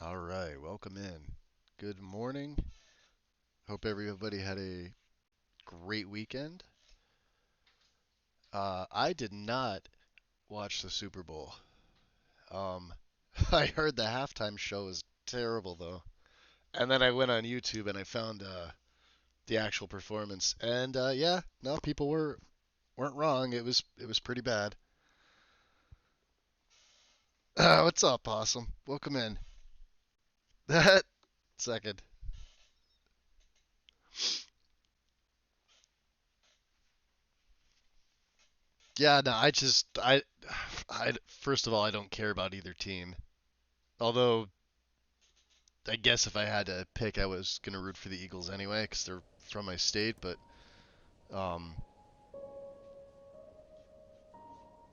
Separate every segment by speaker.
Speaker 1: All right, welcome in. Good morning. Hope everybody had a great weekend. I did not watch the Super Bowl. Um, I heard the halftime show was terrible though, and then I went on YouTube and I found the actual performance, and yeah, no, people weren't wrong. It was pretty bad. What's up, Possum? Welcome in. That second. Yeah, no, I first of all, I don't care about either team. Although I guess if I had to pick, I was gonna root for the Eagles anyway because they're from my state. But um,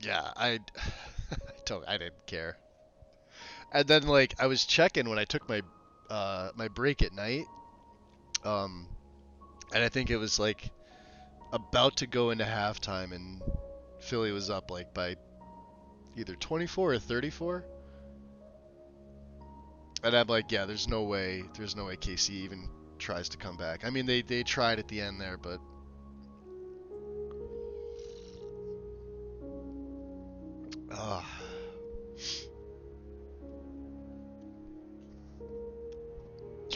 Speaker 1: yeah, I didn't care. And then like I was checking when I took my break at night, um, and I think it was like about to go into halftime, and Philly was up like by either 24 or 34. And I'm like, yeah, there's no way KC even tries to come back. I mean, they tried at the end there, but uh,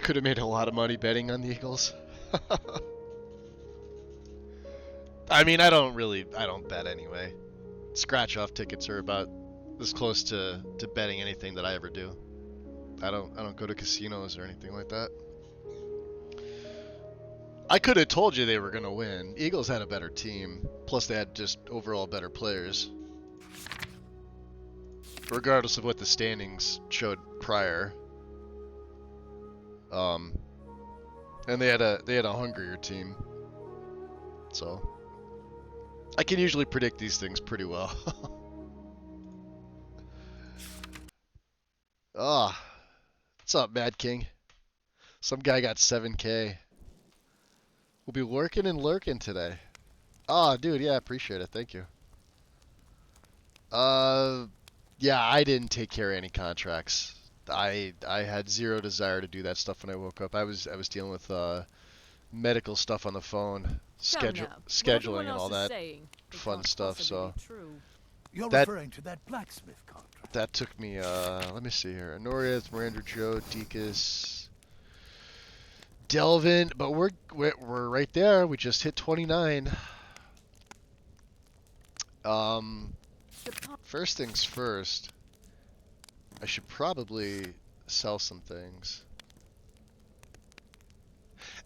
Speaker 1: could have made a lot of money betting on the Eagles. I mean, I don't bet anyway. Scratch off tickets are about as close to betting anything that I ever do. I don't go to casinos or anything like that. I could have told you they were gonna win. Eagles had a better team, plus they had just overall better players. Regardless of what the standings showed prior. And they had a hungrier team. So I can usually predict these things pretty well. Ah, what's up, Mad King? Some guy got 7K. We'll be working and lurking today. Ah, dude, yeah, appreciate it. Thank you. Yeah, I didn't take care of any contracts. I had zero desire to do that stuff when I woke up. I was dealing with medical stuff on the phone, scheduling and all that fun stuff. So
Speaker 2: You're referring to that blacksmith contract.
Speaker 1: that took me. Let me see here. Honorius, Miranda, Joe, Deaconess, Delvin, but we're right there. We just hit 29. First things first. I should probably sell some things.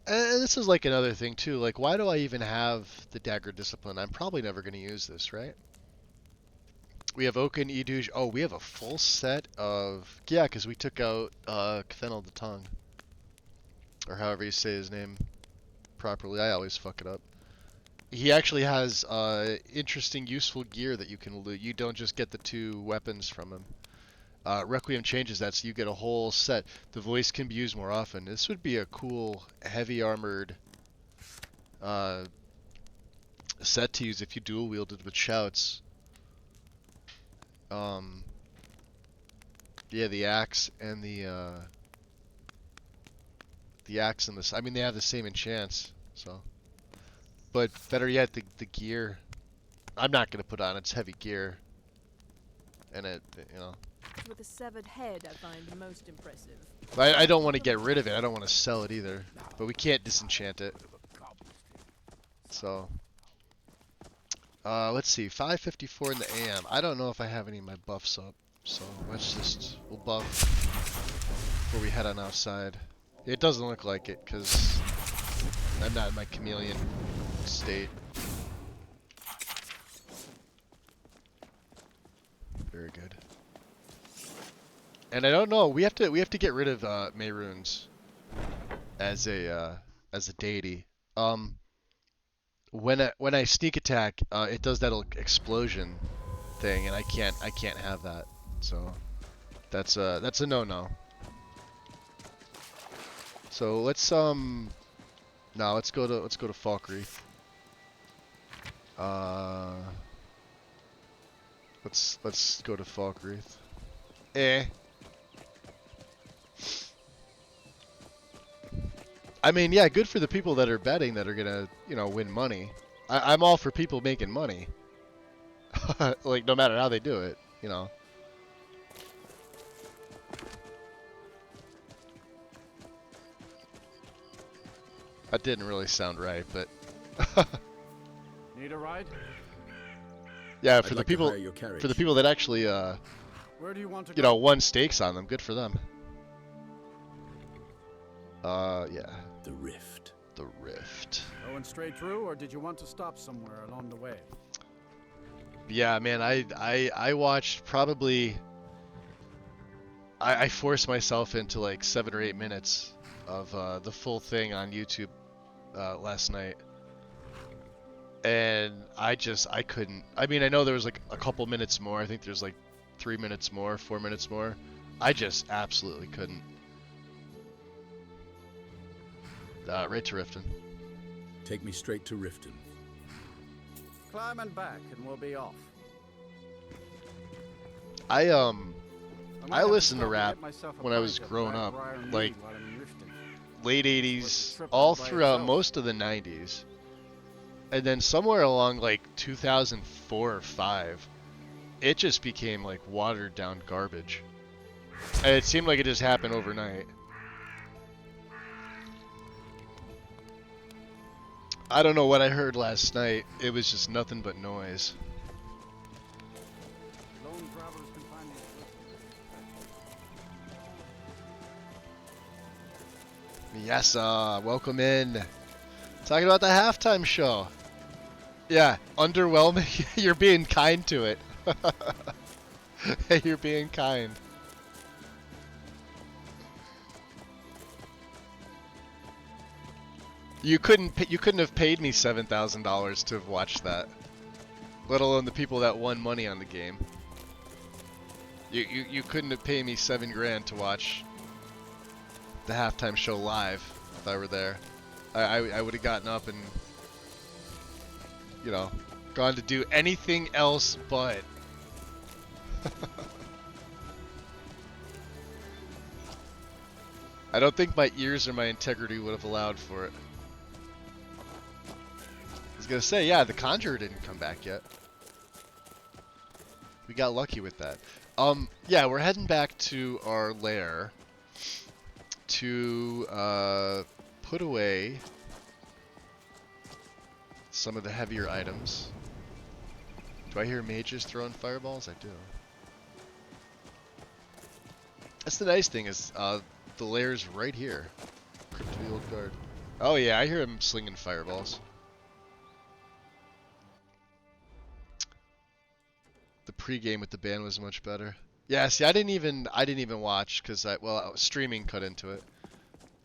Speaker 1: And this is like another thing too. Like, why do I even have the Dagger Discipline? I'm probably never going to use this, right? We have Oaken, Eduge. Oh, we have a full set of... Yeah, because we took out Kfenel the Tongue. Or however you say his name properly. I always fuck it up. He actually has interesting, useful gear that you can loot. You don't just get the 2 weapons from him. Requiem changes that, so you get a whole set. The voice can be used more often. This would be a cool, heavy armored set to use if you dual wielded with shouts. Yeah, the axe and the axe and this. I mean, they have the same enchants, so. But better yet, the gear. I'm not gonna put on. It's heavy gear, and it, you know.
Speaker 3: With a severed head, I find most impressive.
Speaker 1: I don't want to get rid of it. I don't want to sell it either. But we can't disenchant it. So, let's see. 5:54 in the AM. I don't know if I have any of my buffs up. So we'll buff before we head on outside. It doesn't look like it because I'm not in my chameleon state. Very good. And I don't know. We have to get rid of Mayrunes as a deity. When I sneak attack, it does that explosion thing, and I can't have that. So that's a no-no. So let's no, let's go to Falkreath. Let's go to Falkreath. I mean, yeah, good for the people that are betting that are gonna, you know, win money. I'm all for people making money. Like, no matter how they do it, you know. That didn't really sound right, but...
Speaker 2: Need a ride?
Speaker 1: Yeah, for the people that actually,
Speaker 2: Where do you want to
Speaker 1: you know, won stakes on them, good for them. Yeah.
Speaker 4: The Rift.
Speaker 1: The Rift.
Speaker 2: Going straight through, or did you want to stop somewhere along the way?
Speaker 1: Yeah, man, I watched probably... I forced myself into like 7 or 8 minutes of the full thing on YouTube last night. And I couldn't... I mean, I know there was like a couple minutes more. I think there's like 3 minutes more, 4 minutes more. I just absolutely couldn't. Right to Riften.
Speaker 4: Take me straight to Riften.
Speaker 2: Climb and back, and we'll be off.
Speaker 1: I listened to rap when I was growing up, like late 80s, all throughout most of the 90s. And then somewhere along like 2004 or 5, it just became like watered down garbage. And it seemed like it just happened overnight. I don't know what I heard last night. It was just nothing but noise.
Speaker 2: Lone travelers can find these.
Speaker 1: Yes, welcome in. Talking about the halftime show. Yeah, underwhelming. You're being kind to it. You're being kind. You couldn't have paid me $7,000 to have watched that. Let alone the people that won money on the game. You couldn't have paid me $7,000 to watch the halftime show live if I were there. I would have gotten up and, you know, gone to do anything else but. I don't think my ears or my integrity would have allowed for it. I was gonna say, yeah, the Conjurer didn't come back yet. We got lucky with that. Yeah, we're heading back to our lair to put away some of the heavier items. Do I hear mages throwing fireballs? I do. That's the nice thing is the lair's right here. Crypt of the Old Guard. Oh yeah, I hear him slinging fireballs. The pregame with the band was much better. Yeah, see, I didn't even watch because I was streaming cut into it,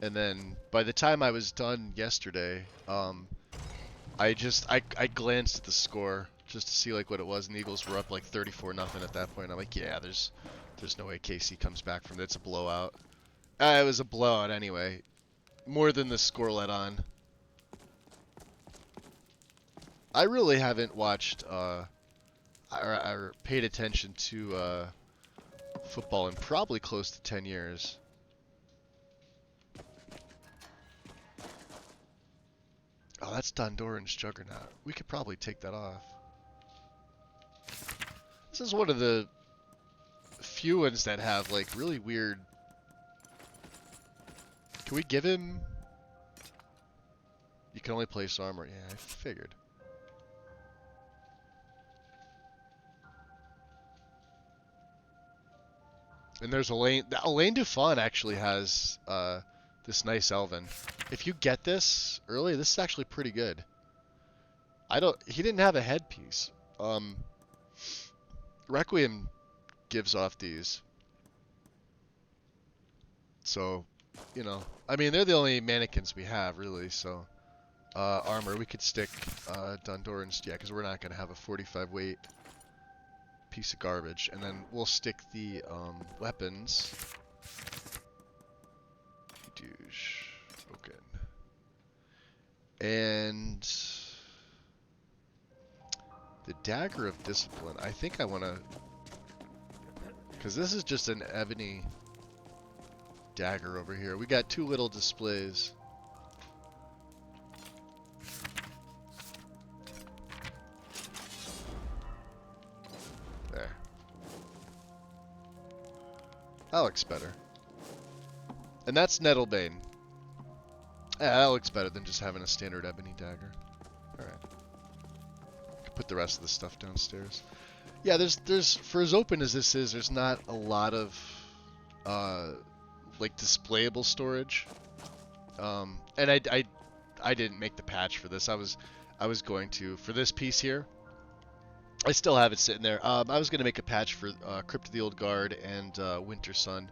Speaker 1: and then by the time I was done yesterday, I glanced at the score just to see like what it was, and the Eagles were up like 34-0 at that point. I'm like, yeah, there's no way KC comes back from it. It's a blowout. It was a blowout anyway, more than the score let on. I really haven't watched or paid attention to football in probably close to 10 years. Oh, that's Dondoran's Juggernaut. We could probably take that off. This is one of the few ones that have like really weird. Can we give him? You can only place armor. Yeah, I figured. And there's Elaine. Elaine Dufon actually has this nice Elven. If you get this early, this is actually pretty good. He didn't have a headpiece. Requiem gives off these. So, you know, I mean, they're the only mannequins we have, really, so. Armor, we could stick Dondoran's, yeah, because we're not going to have a 45 weight piece of garbage. And then we'll stick the weapons. Douche. Okay. And the Dagger of Discipline. I think I want to, because this is just an ebony dagger over here. We got two little displays. There. That looks better. And that's Nettlebane. Yeah, that looks better than just having a standard ebony dagger. Alright. Put the rest of the stuff downstairs. Yeah, there's for as open as this is, there's not a lot of like displayable storage. And I didn't make the patch for this. I was going to for this piece here. I still have it sitting there. I was going to make a patch for Crypt of the Old Guard and Winter Sun.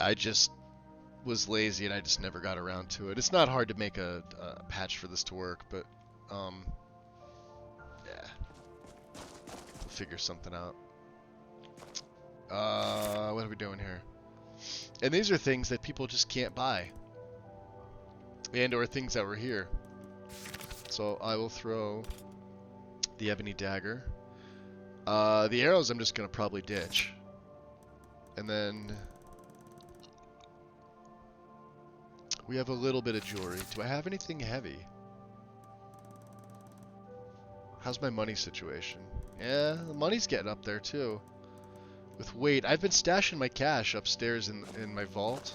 Speaker 1: I just was lazy and I just never got around to it. It's not hard to make a patch for this to work, but yeah, we'll figure something out. What are we doing here? And these are things that people just can't buy, and or things that were here. So I will throw the ebony dagger. The arrows I'm just gonna probably ditch, and then we have a little bit of jewelry. Do I have anything heavy? How's my money situation? Yeah, the money's getting up there too. With weight, I've been stashing my cash upstairs in my vault.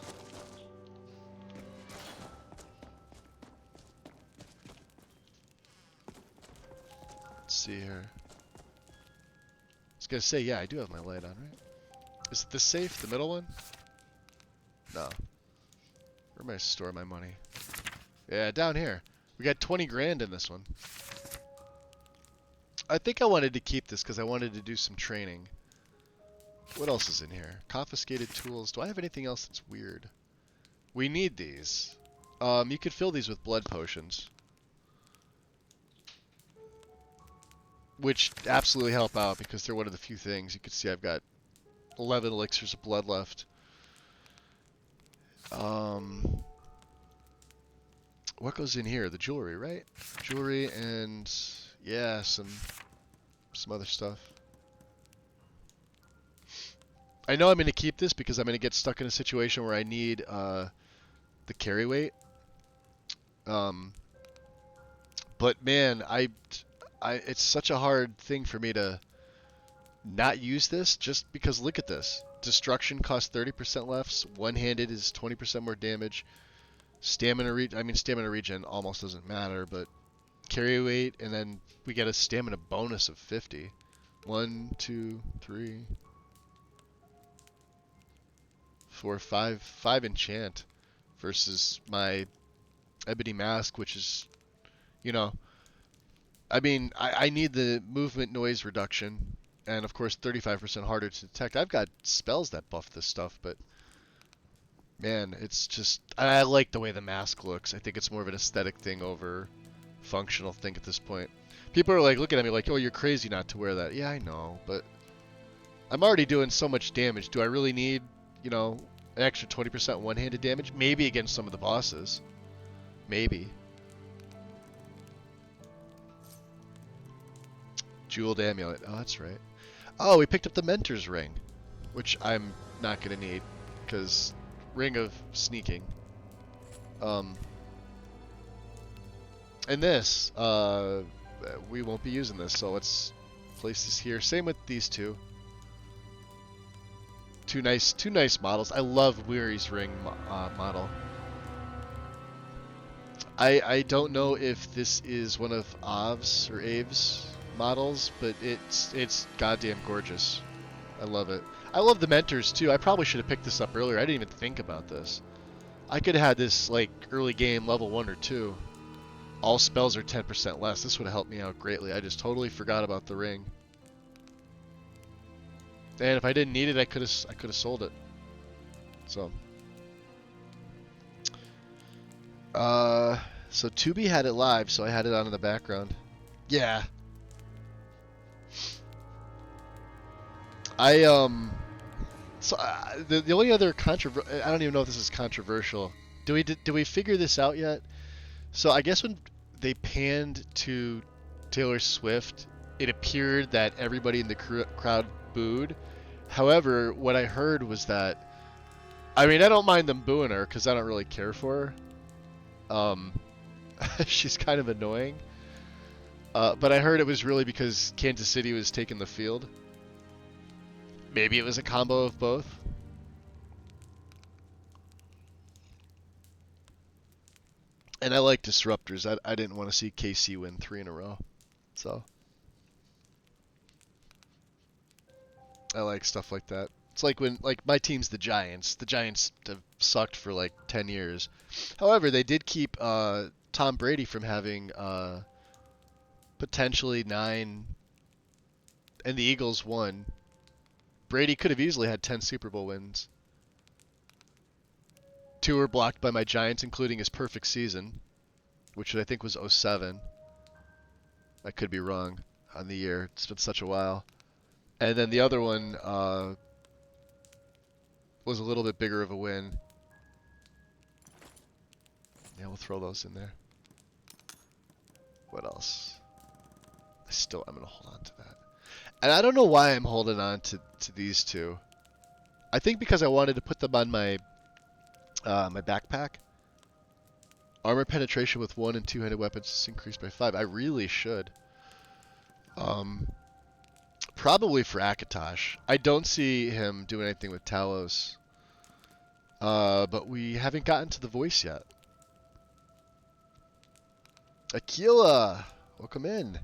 Speaker 1: see here. I was gonna say, yeah, I do have my light on, right? Is it the safe, the middle one? No. Where am I store my money? Yeah, down here. We got 20 grand in this one. I think I wanted to keep this because I wanted to do some training. What else is in here? Confiscated tools. Do I have anything else that's weird? We need these. You could fill these with blood potions. Which absolutely help out because they're one of the few things. You can see I've got 11 elixirs of blood left. What goes in here? The jewelry, right? Jewelry and yeah, some other stuff. I know I'm going to keep this because I'm going to get stuck in a situation where I need the carry weight. But man, it's such a hard thing for me to not use this just because look at this. Destruction costs 30% less. One-handed is 20% more damage. Stamina regen almost doesn't matter, but carry weight, and then we get a stamina bonus of 50. 1, 2, 3, 4, 5 enchant versus my ebony mask, which is, you know, I mean, I need the movement noise reduction, and of course 35% harder to detect. I've got spells that buff this stuff, but man, it's just, I like the way the mask looks. I think it's more of an aesthetic thing over functional thing at this point. People are like looking at me like, oh, you're crazy not to wear that. Yeah, I know, but I'm already doing so much damage. Do I really need, you know, an extra 20% one-handed damage? Maybe against some of the bosses. Maybe. Jeweled amulet. Oh, that's right. Oh, we picked up the Mentor's Ring, which I'm not going to need because Ring of Sneaking. And this, we won't be using this, so let's place this here. Same with these two. Two nice models. I love Weary's Ring model. I don't know if this is one of Av's or Ave's models, but it's goddamn gorgeous. I love it. I love the Mentors too. I probably should have picked this up earlier. I didn't even think about this. I could have had this like early game level 1 or 2. All spells are 10% less. This would have helped me out greatly. I just totally forgot about the ring. And if I didn't need it, I could have sold it. So so Tubi had it live, so I had it on in the background. Yeah. The only other I don't even know if this is controversial. Did we figure this out yet? So I guess when they panned to Taylor Swift, it appeared that everybody in the crowd booed. However, what I heard was that, I mean, I don't mind them booing her because I don't really care for her. She's kind of annoying. But I heard it was really because Kansas City was taking the field. Maybe it was a combo of both. And I like disruptors. I didn't want to see KC win 3 in a row. So I like stuff like that. It's like when, like, my team's the Giants. The Giants have sucked for like 10 years. However, they did keep Tom Brady from having potentially 9, and the Eagles won. Brady could have easily had 10 Super Bowl wins. 2 were blocked by my Giants, including his perfect season, which I think was 07. I could be wrong on the year. It's been such a while. And then the other one was a little bit bigger of a win. Yeah, we'll throw those in there. What else? I'm going to hold on to that. And I don't know why I'm holding on to these two. I think because I wanted to put them on my my backpack. Armor penetration with 1 and 2-handed weapons is increased by 5. I really should. Probably for Akatosh. I don't see him doing anything with Talos. But we haven't gotten to the voice yet. Aquila! Welcome in.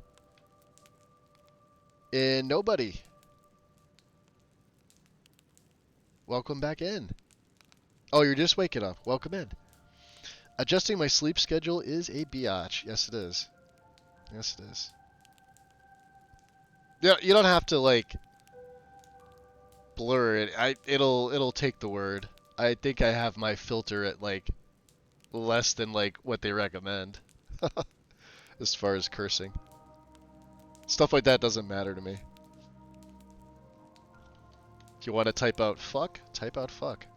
Speaker 1: And nobody. Welcome back in. Oh, you're just waking up. Welcome in. Adjusting my sleep schedule is a biatch. Yes, it is. Yes, it is. Yeah, you don't have to like blur it. It'll take the word. I think I have my filter at like less than like what they recommend as far as cursing. Stuff like that doesn't matter to me. If you want to type out fuck, type out fuck.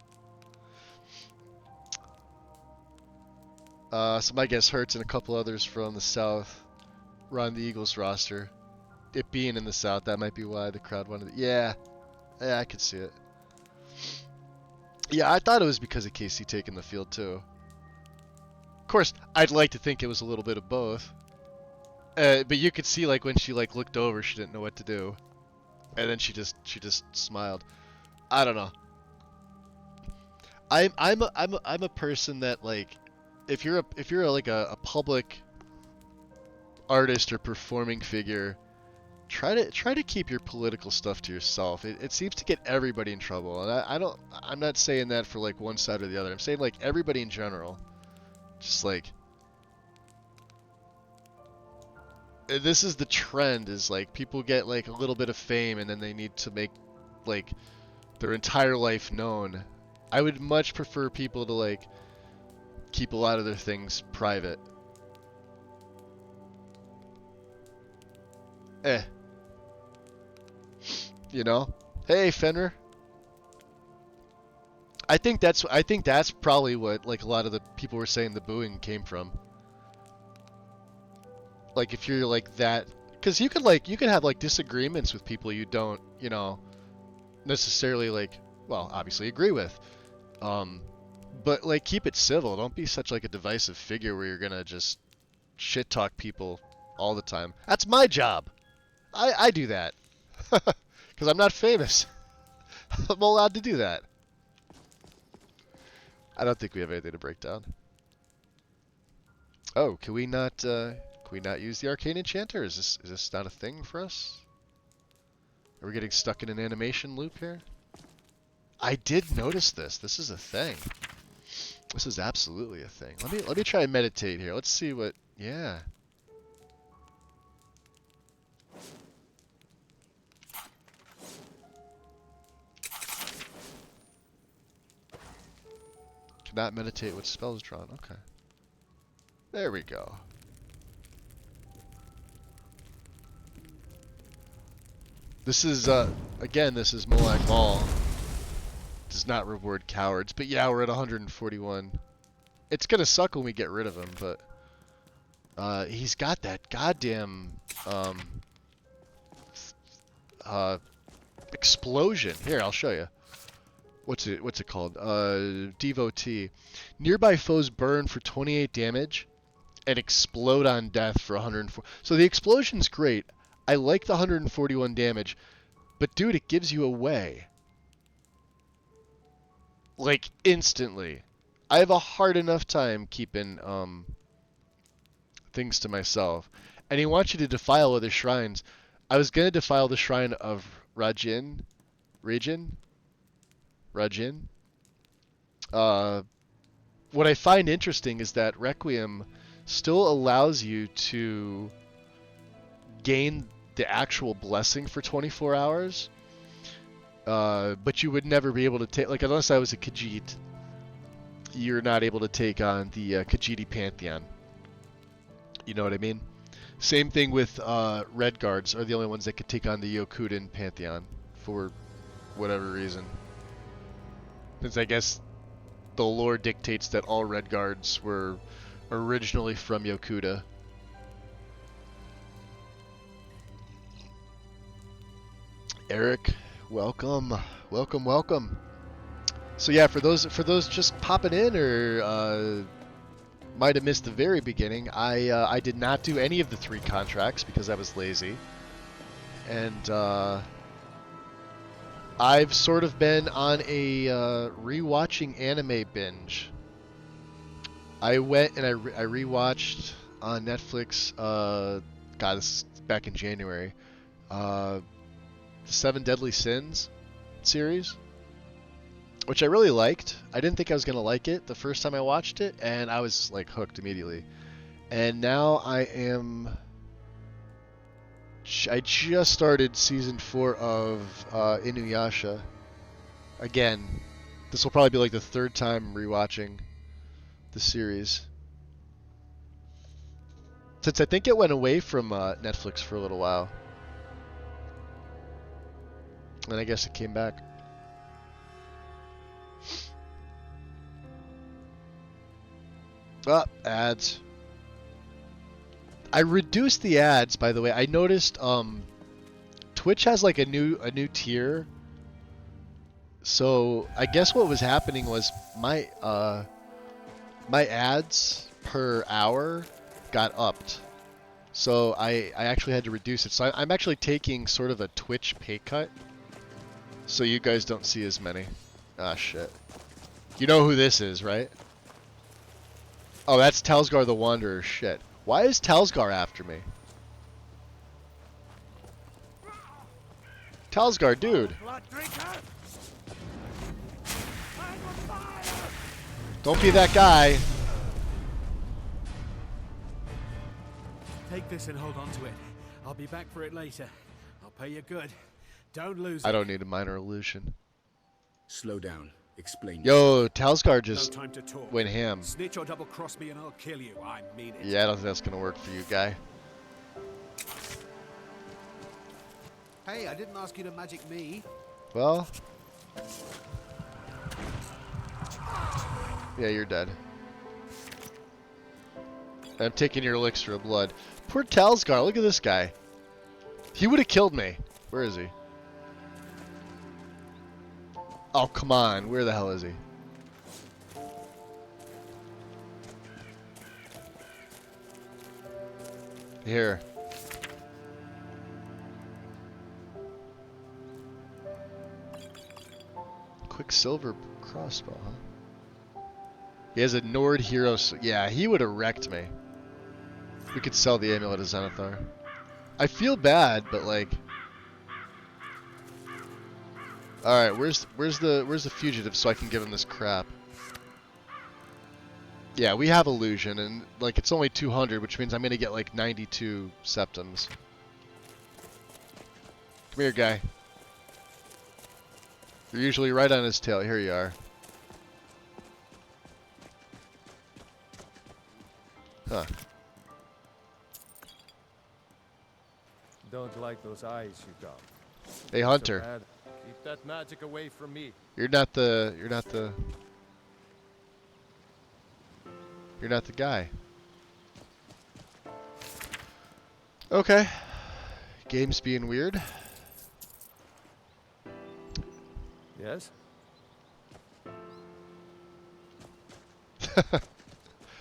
Speaker 1: Somebody gets Hurts and a couple others from the south run the Eagles roster. It being in the south, that might be why the crowd wanted it. Yeah, I could see it. Yeah, I thought it was because of Casey taking the field too. Of course, I'd like to think it was a little bit of both. But you could see like when she like looked over, she didn't know what to do, and then she just smiled. I don't know. I'm a person that like, if you're like a public artist or performing figure, try to keep your political stuff to yourself. It seems to get everybody in trouble, and I'm not saying that for like one side or the other. I'm saying like everybody in general. Just like, this is the trend, is like people get like a little bit of fame and then they need to make like their entire life known. I would much prefer people to like keep a lot of their things private. You know? Hey, Fenrir. I think that's probably what like a lot of the people were saying the booing came from. Like if you're like that, because you could have like disagreements with people you don't, you know, necessarily like, well, obviously agree with. But like keep it civil. Don't be such like a divisive figure where you're gonna just shit talk people all the time. That's my job. I do that. Because I'm not famous. I'm allowed to do that. I don't think we have anything to break down. Oh, can we not use the arcane enchanter? Is this not a thing for us? Are we getting stuck in an animation loop here? I did notice this. This is a thing. This is absolutely a thing. Let me try and meditate here. Let's see what. Yeah. Cannot meditate with spells drawn. Okay. There we go. This is, again, this is Molag Mall. Does not reward cowards. But yeah, we're at 141. It's gonna suck when we get rid of him, but he's got that goddamn explosion. Here, I'll show you. What's it called? Devotee. Nearby foes burn for 28 damage and explode on death for 104. So the explosion's great. I like the 141 damage, but dude, it gives you away. Like instantly. I have a hard enough time keeping things to myself. And he wants you to defile other shrines. I was gonna defile the shrine of Rajin. What I find interesting is that Requiem still allows you to gain the actual blessing for 24 hours, but you would never be able to take, like, unless I was a Khajiit, you're not able to take on the Khajiiti Pantheon. You know what I mean? Same thing with Red Guards are the only ones that could take on the Yokudan Pantheon for whatever reason. Since I guess the lore dictates that all Red Guards were originally from Yokuda. Eric, welcome. So yeah, for those just popping in or might have missed the very beginning, I did not do any of the 3 contracts because I was lazy. And I've sort of been on a rewatching anime binge. I went and I rewatched on Netflix. God, this is back in January. the Seven Deadly Sins series, which I really liked. I didn't think I was gonna like it the first time I watched it, and I was like hooked immediately. And now I just started season 4 of Inuyasha. Again, this will probably be like the third time rewatching the series. Since I think it went away from Netflix for a little while. And I guess it came back. Ads. I reduced the ads, by the way. I noticed Twitch has like a new tier. So I guess what was happening was my ads per hour got upped. So I actually had to reduce it. So I'm actually taking sort of a Twitch pay cut. So you guys don't see as many. Ah, shit. You know who this is, right? Oh, that's Talsgar the Wanderer. Shit. Why is Talsgar after me? Talsgar, dude. Don't be that guy.
Speaker 5: Take this and hold on to it. I'll be back for it later. I'll pay you good. Don't lose
Speaker 1: I
Speaker 5: it.
Speaker 1: don't need a minor illusion.
Speaker 4: Slow down. Explain.
Speaker 1: Yo, Talsgar
Speaker 5: No
Speaker 1: just
Speaker 5: time to talk.
Speaker 1: went ham.
Speaker 5: Snitch or double cross me and I'll kill you. I mean it.
Speaker 1: Yeah, I don't think that's gonna work for you, guy.
Speaker 5: Hey, I didn't ask you to magic me.
Speaker 1: Well, yeah, you're dead. I'm taking your elixir of blood. Poor Talsgar, look at this guy. He would have killed me. Where is he? Oh, come on. Where the hell is he? Here. Quicksilver crossbow, huh? He has a Nord hero. Yeah, he would have wrecked me. We could sell the amulet of Zenithar. I feel bad, but like. All right, where's the fugitive so I can give him this crap? Yeah, we have illusion, and like it's only 200, which means I'm gonna get like 92 septums. Come here, guy. You're usually right on his tail. Here you are. Huh.
Speaker 6: Don't like those eyes you got.
Speaker 1: Hey, Hunter.
Speaker 6: So bad. Keep that magic away from me.
Speaker 1: You're not the guy. Okay. Game's being weird.
Speaker 6: Yes?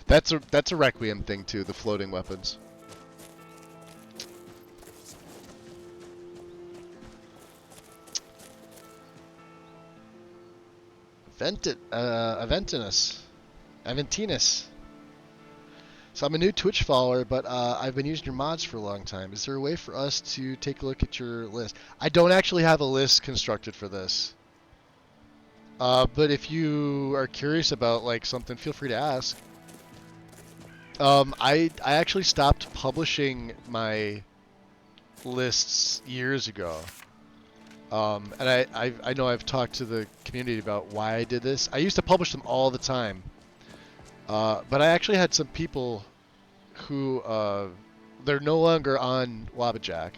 Speaker 1: That's a Requiem thing too, the floating weapons. Aventinus. So I'm a new Twitch follower, but I've been using your mods for a long time. Is there a way for us to take a look at your list? I don't actually have a list constructed for this. But if you are curious about like something, feel free to ask. I actually stopped publishing my lists years ago. And I know I've talked to the community about why I did this. I used to publish them all the time. But I actually had some people who, they're no longer on Wabbajack.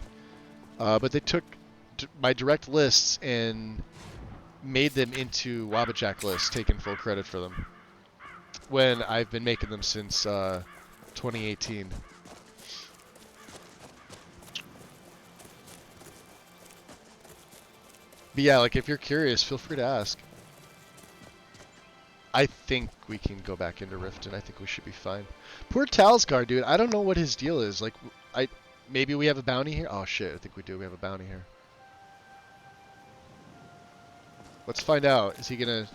Speaker 1: But they took my direct lists and made them into Wabbajack lists, taking full credit for them. When I've been making them since 2018. But yeah, like if you're curious, feel free to ask. I think we can go back into Riften. I think we should be fine. Poor Talsgar, dude. I don't know what his deal is. Like, maybe we have a bounty here. Oh shit, I think we do. We have a bounty here. Let's find out. Is he gonna?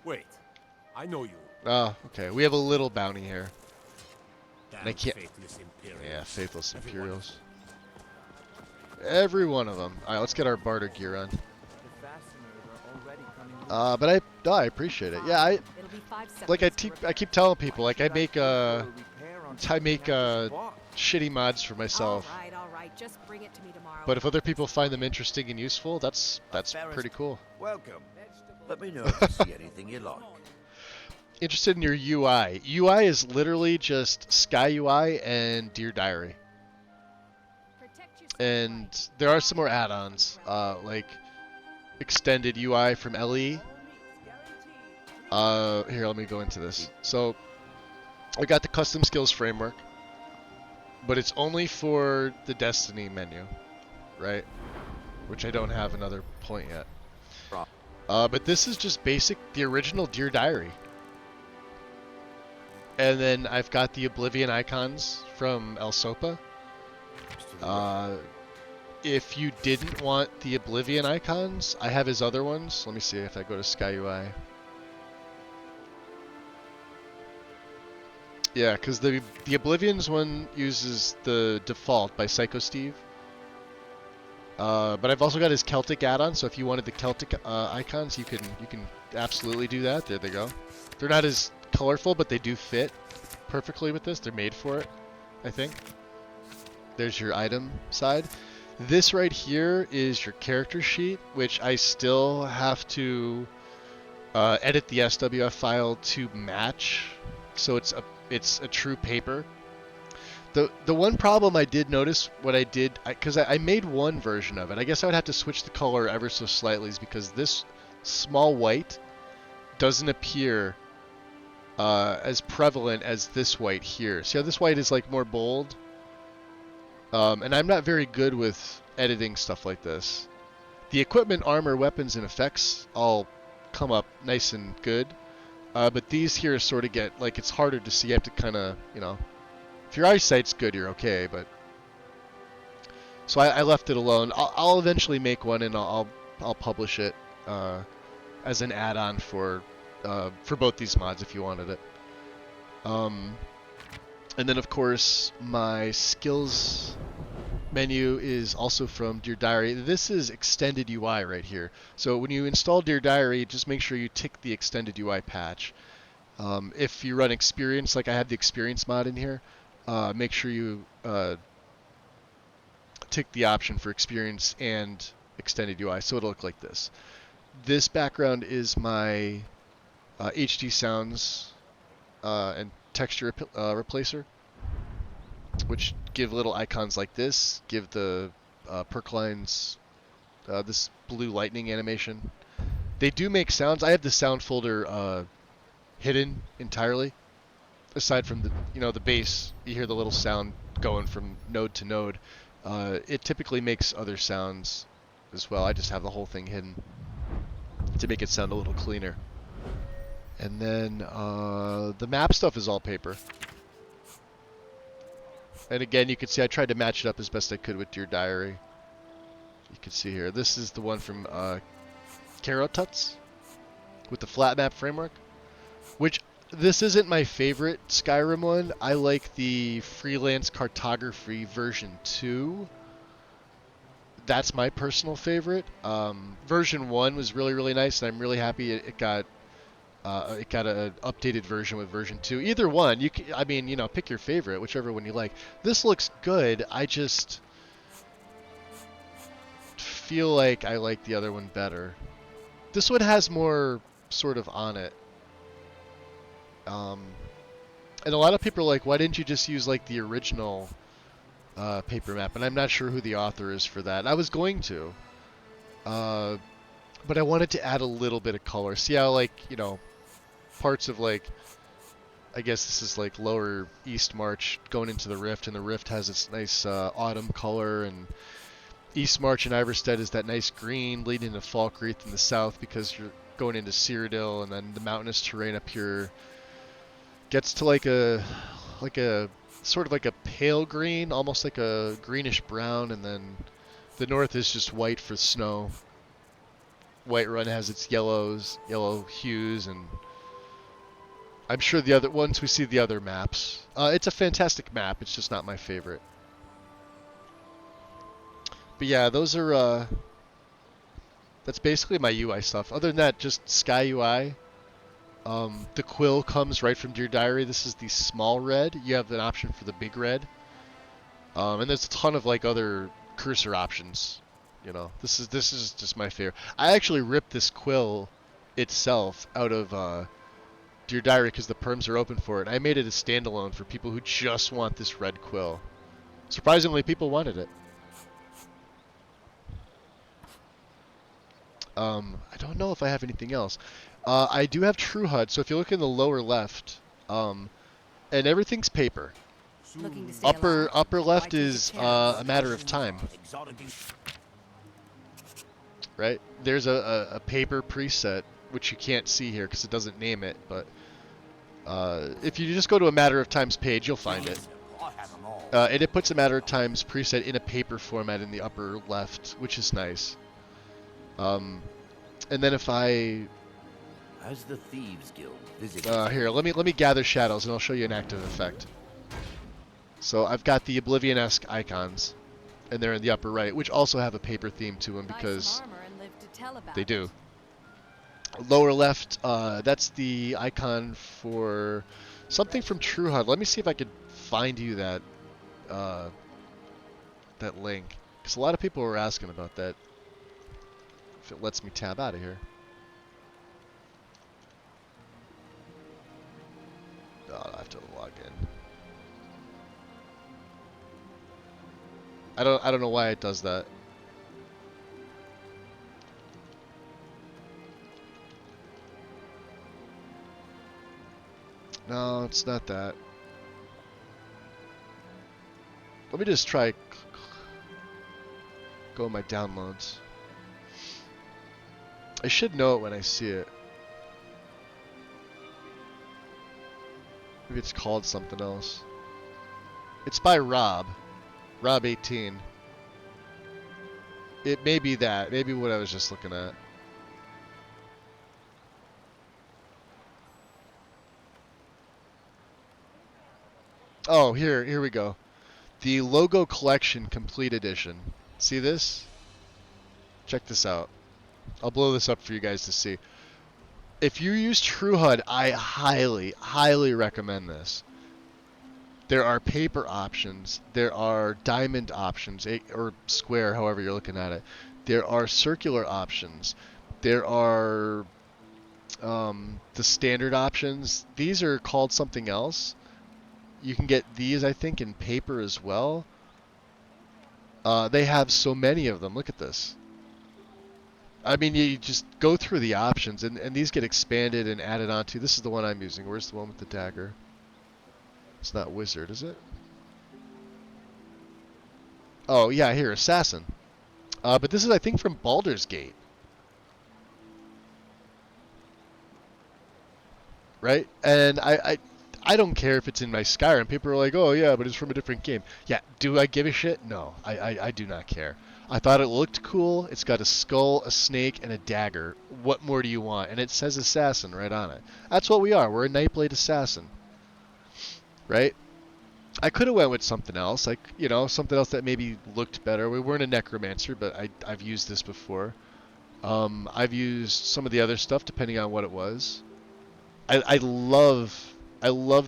Speaker 6: Wait. I know you.
Speaker 1: Oh, okay. We have a little bounty here. And I
Speaker 4: Damn
Speaker 1: can't.
Speaker 4: faithless Imperials.
Speaker 1: Yeah, faithless
Speaker 4: Every one of
Speaker 1: Imperials. Every one of them. All right, let's get our barter gear on.
Speaker 2: The fasteners are already coming loose.
Speaker 1: But I appreciate it. Yeah,
Speaker 3: It'll be 5 seconds.
Speaker 1: like I
Speaker 3: to
Speaker 1: keep
Speaker 3: repair.
Speaker 1: I keep telling people like I
Speaker 2: Should
Speaker 1: make
Speaker 2: pay for a repair on
Speaker 1: I make
Speaker 2: something I just bought?
Speaker 1: shitty mods for myself.
Speaker 3: All right. Just bring it to me tomorrow.
Speaker 1: But if other people find them interesting and useful, that's
Speaker 7: Ferris,
Speaker 1: pretty cool.
Speaker 7: Welcome. Let me know if you see anything you like.
Speaker 1: Interested in your UI. UI is literally just Sky UI and Dear Diary.
Speaker 3: Protect yourself
Speaker 1: And
Speaker 3: right.
Speaker 1: there are some more add-ons, like extended UI from LE. Here, let me go into this. So, I got the custom skills framework, but it's only for the Destiny menu, right? Which I don't have another point yet. But this is just basic, the original Dear Diary. And then I've got the Oblivion icons from El Sopa. If you didn't want the Oblivion icons, I have his other ones. Let me see if I go to Sky UI. Yeah, because the Oblivion's one uses the default by Psycho Steve. But I've also got his Celtic add-on, so if you wanted the Celtic icons, you can absolutely do that. There they go. They're not as colorful, but they do fit perfectly with this. They're made for it, I think. There's your item side. This right here is your character sheet, which I still have to edit the SWF file to match, so it's a true paper. The one problem I did notice, what I did, because I made one version of it. I guess I would have to switch the color ever so slightly, is because this small white doesn't appear as prevalent as this white here. See how this white is like more bold? And I'm not very good with editing stuff like this. The equipment, armor, weapons, and effects all come up nice and good. But these here sort of get, like, it's harder to see. You have to kind of, you know, if your eyesight's good, you're okay, but... So I left it alone. I'll eventually make one, and I'll publish it as an add-on for both these mods if you wanted it. And then, of course, my skills menu is also from Dear Diary. This is extended UI right here. So when you install Dear Diary, just make sure you tick the extended UI patch. If you run experience, like I have the experience mod in here, make sure you tick the option for experience and extended UI, so it'll look like this. This background is my HD sounds and texture replacer, which give little icons like this, give the perk lines this blue lightning animation. They do make sounds. I have the sound folder hidden entirely, aside from the bass. You hear the little sound going from node to node. It typically makes other sounds as well. I just have the whole thing hidden to make it sound a little cleaner. And then the map stuff is all paper. And again, you can see I tried to match it up as best I could with Dear Diary. You can see here. This is the one from Carotuts with the flat map framework. Which, this isn't my favorite Skyrim one. I like the Freelance Cartography version 2. That's my personal favorite. Version 1 was really, really nice, and I'm really happy it got an updated version with version 2. Either one, pick your favorite, whichever one you like. This looks good. I just feel like I like the other one better. This one has more sort of on it. And a lot of people are like, why didn't you just use like the original paper map? And I'm not sure who the author is for that. I was going to, but I wanted to add a little bit of color. See how, like, parts of, like, I guess this is like lower East March going into the Rift, and the Rift has its nice autumn color, and East March and Iverstead is that nice green leading to Falkreath in the south because you're going into Cyrodiil, and then the mountainous terrain up here gets to like a sort of like a pale green, almost like a greenish brown, and then the north is just white for snow. Whiterun has its yellow hues, and I'm sure the other once we see the other maps, it's a fantastic map. It's just not my favorite. But yeah, those are that's basically my UI stuff. Other than that, just Sky UI. The quill comes right from Dear Diary. This is the small red. You have an option for the big red. And there's a ton of like other cursor options. You know, this is just my favorite. I actually ripped this quill itself out of Dear Diary because the perms are open for it. I made it a standalone for people who just want this red quill. Surprisingly, people wanted it. I don't know if I have anything else. I do have True HUD, so if you look in the lower left, and everything's paper.
Speaker 3: Looking to stay alive?
Speaker 1: Upper
Speaker 3: Why
Speaker 1: left
Speaker 3: take a
Speaker 1: is
Speaker 3: chance?
Speaker 1: a matter of time,
Speaker 7: Exotic.
Speaker 1: right? There's a paper preset, which you can't see here because it doesn't name it, but if you just go to a matter of times page, you'll find it.
Speaker 7: I have them all.
Speaker 1: And it puts a matter of times preset in a paper format in the upper left, which is nice. And then if I
Speaker 7: As the Thieves Guild visit.
Speaker 1: here, let me gather shadows and I'll show you an active effect. So I've got the Oblivion-esque icons, and they're in the upper right, which also have a paper theme to them
Speaker 3: Buy
Speaker 1: because
Speaker 3: some armor and live to tell about
Speaker 1: they
Speaker 3: it.
Speaker 1: do. Lower left, that's the icon for something from True HUD. Let me see if I could find you that that link, because a lot of people were asking about that. If it lets me tab out of here. Oh, I have to log in. I don't know why it does that. No, it's not that. Let me just try go in my downloads. I should know it when I see it. Maybe it's called something else. It's by Rob. Rob18. It may be that. Maybe what I was just looking at. Oh, here we go. The Logo Collection Complete Edition. See this? Check this out. I'll blow this up for you guys to see. If you use True HUD, I highly recommend this. There are paper options. There are diamond options, or square, however you're looking at it. There are circular options. There are the standard options. These are called something else. You can get these, I think, in paper as well. They have so many of them. Look at this. I mean, you just go through the options, and these get expanded and added onto. This is the one I'm using. Where's the one with the dagger? It's not wizard, is it? Oh, yeah, here, assassin. But this is, I think, from Baldur's Gate. Right? And I don't care if it's in my Skyrim. People are like, oh, yeah, but it's from a different game. Yeah, do I give a shit? No, I do not care. I thought it looked cool. It's got a skull, a snake, and a dagger. What more do you want? And it says assassin right on it. That's what we are. We're a Nightblade assassin. Right? I could have went with something else, like, you know, something else that maybe looked better. We weren't a necromancer, but I've used this before. I've used some of the other stuff depending on what it was. I love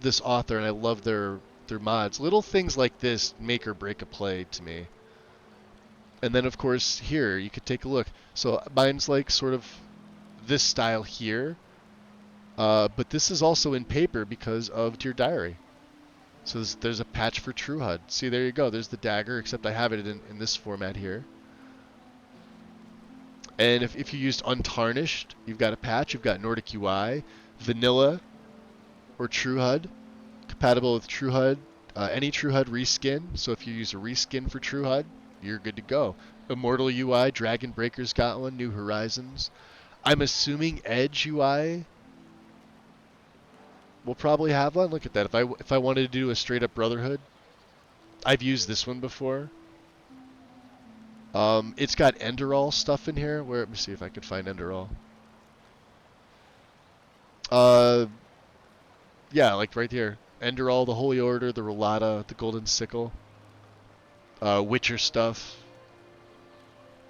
Speaker 1: this author, and I love their mods. Little things like this make or break a play to me. And then, of course, here, you could take a look. So mine's like sort of this style here. But this is also in paper because of Dear Diary. So there's a patch for True HUD. See, there you go. There's the dagger, except I have it in this format here. And if you used Untarnished, you've got a patch. You've got Nordic UI, Vanilla, or True HUD. Compatible with True HUD. Any True HUD reskin. So if you use a reskin for True HUD, you're good to go. Immortal UI, Dragon Breaker's got one. New Horizons. I'm assuming Edge UI will probably have one. Look at that. If I wanted to do a straight up Brotherhood, I've used this one before. It's got Enderall stuff in here. Let me see if I could find Enderall. Yeah, like right here. Enderal, the Holy Order, the Rolata, the Golden Sickle, Witcher stuff,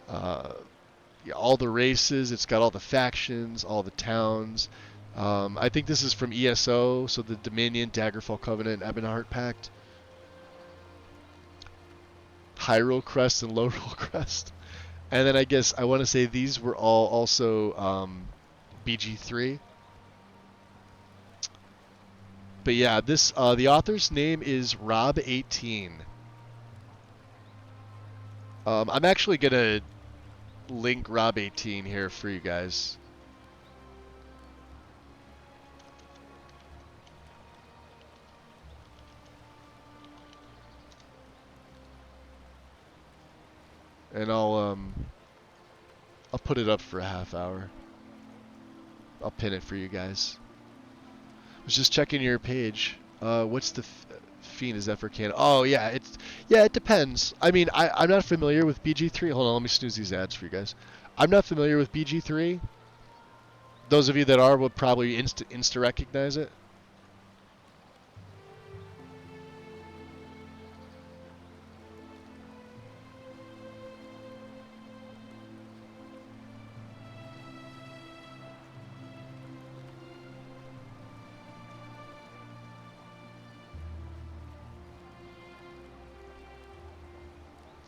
Speaker 1: yeah, all the races. It's got all the factions, all the towns. I think this is from ESO, so the Dominion, Daggerfall Covenant, Ebonheart Pact, Hyrule Crest, and Lorule Crest. And then I guess I want to say these were all also BG3. But yeah, this the author's name is Rob18. I'm actually gonna link Rob18 here for you guys. And I'll put it up for a half hour. I'll pin it for you guys. I was just checking your page. What's the Fiend is Zephyr can? Oh yeah, it depends. I mean, I'm not familiar with BG3. Hold on, let me snooze these ads for you guys. I'm not familiar with BG3. Those of you that are will probably insta recognize it.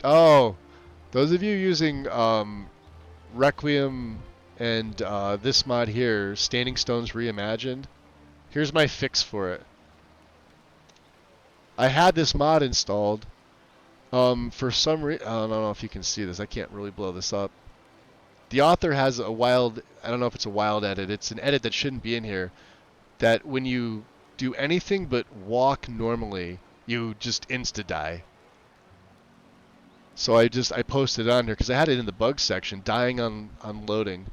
Speaker 1: Oh, those of you using Requiem and this mod here, Standing Stones Reimagined, here's my fix for it. I had this mod installed. For some reason, I don't know if you can see this. I can't really blow this up. The author has a wild, I don't know if it's a wild edit. It's an edit that shouldn't be in here. That when you do anything but walk normally, you just insta-die. So I posted it on here because I had it in the bugs section, dying on loading.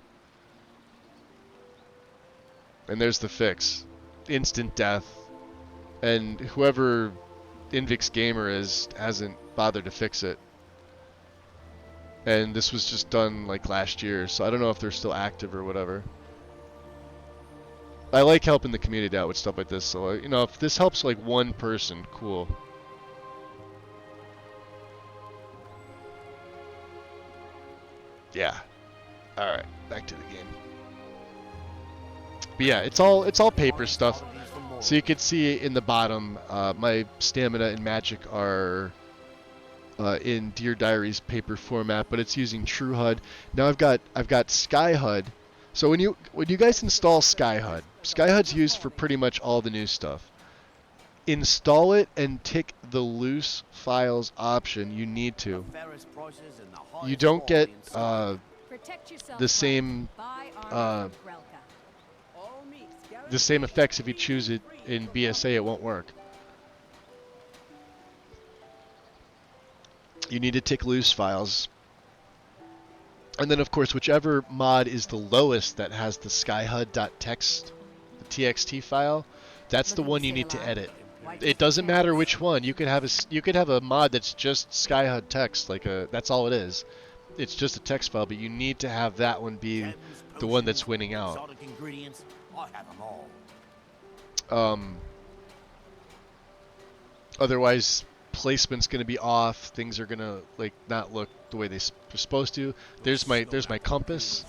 Speaker 1: And there's the fix. Instant death. And whoever Invix Gamer is hasn't bothered to fix it. And this was just done like last year, so I don't know if they're still active or whatever. I like helping the community out with stuff like this, so you know, if this helps like one person, cool. Yeah. All right, back to the game. But yeah, it's all paper stuff. So you can see in the bottom, my stamina and magic are in Dear Diary's paper format, but it's using True HUD. Now I've got Sky HUD. So when you guys install Sky HUD, Sky HUD's used for pretty much all the new stuff. Install it and tick the loose files option. You need to. You don't get the same effects if you choose it in BSA. It won't work. You need to tick loose files. And then, of course, whichever mod is the lowest that has the skyhud.txt, the TXT file, that's the one you need to edit. It doesn't matter which one. You could have a mod that's just skyhud text, that's all it is. It's just a text file, but you need to have that one be the one that's winning out. Otherwise, placement's going to be off. Things are going to not look the way they're supposed to. There's my compass.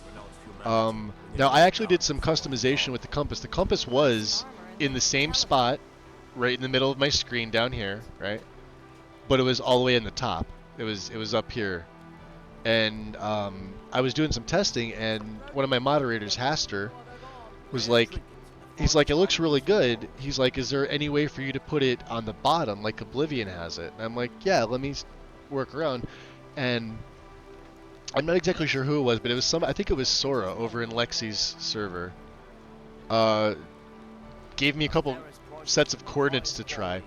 Speaker 1: Now I actually did some customization with the compass. The compass was in the same spot, right in the middle of my screen down here, right? But it was all the way in the top. It was up here. And I was doing some testing, and one of my moderators, Haster, was like, he's like, it looks really good. He's like, is there any way for you to put it on the bottom like Oblivion has it? And I'm like, yeah, let me work around. And I'm not exactly sure who it was, but it was I think it was Sora over in Lexi's server. Gave me a couple sets of coordinates to try.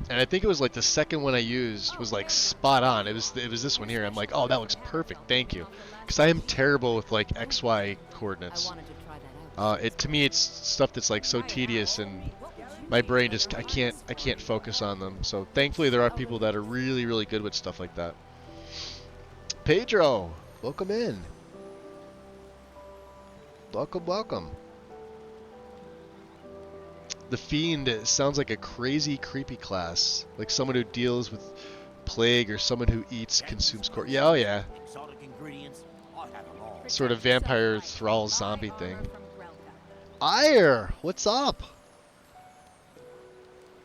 Speaker 1: And I think it was like the second one I used was like spot on. It was this one here. I'm like, oh, that looks perfect. Thank you. Because I am terrible with like XY coordinates. To me, it's stuff that's like so tedious, and my brain just I can't focus on them. So thankfully, there are people that are really, really good with stuff like that. Pedro, welcome in. Welcome. The Fiend sounds like a crazy, creepy class. Like someone who deals with plague or someone who eats, consumes core. Yeah, oh yeah.
Speaker 7: Exotic ingredients, I'll have them all.
Speaker 1: Sort of vampire thrall zombie
Speaker 3: Buy
Speaker 1: thing.
Speaker 3: armor from Dreloth.
Speaker 1: Ire, what's up?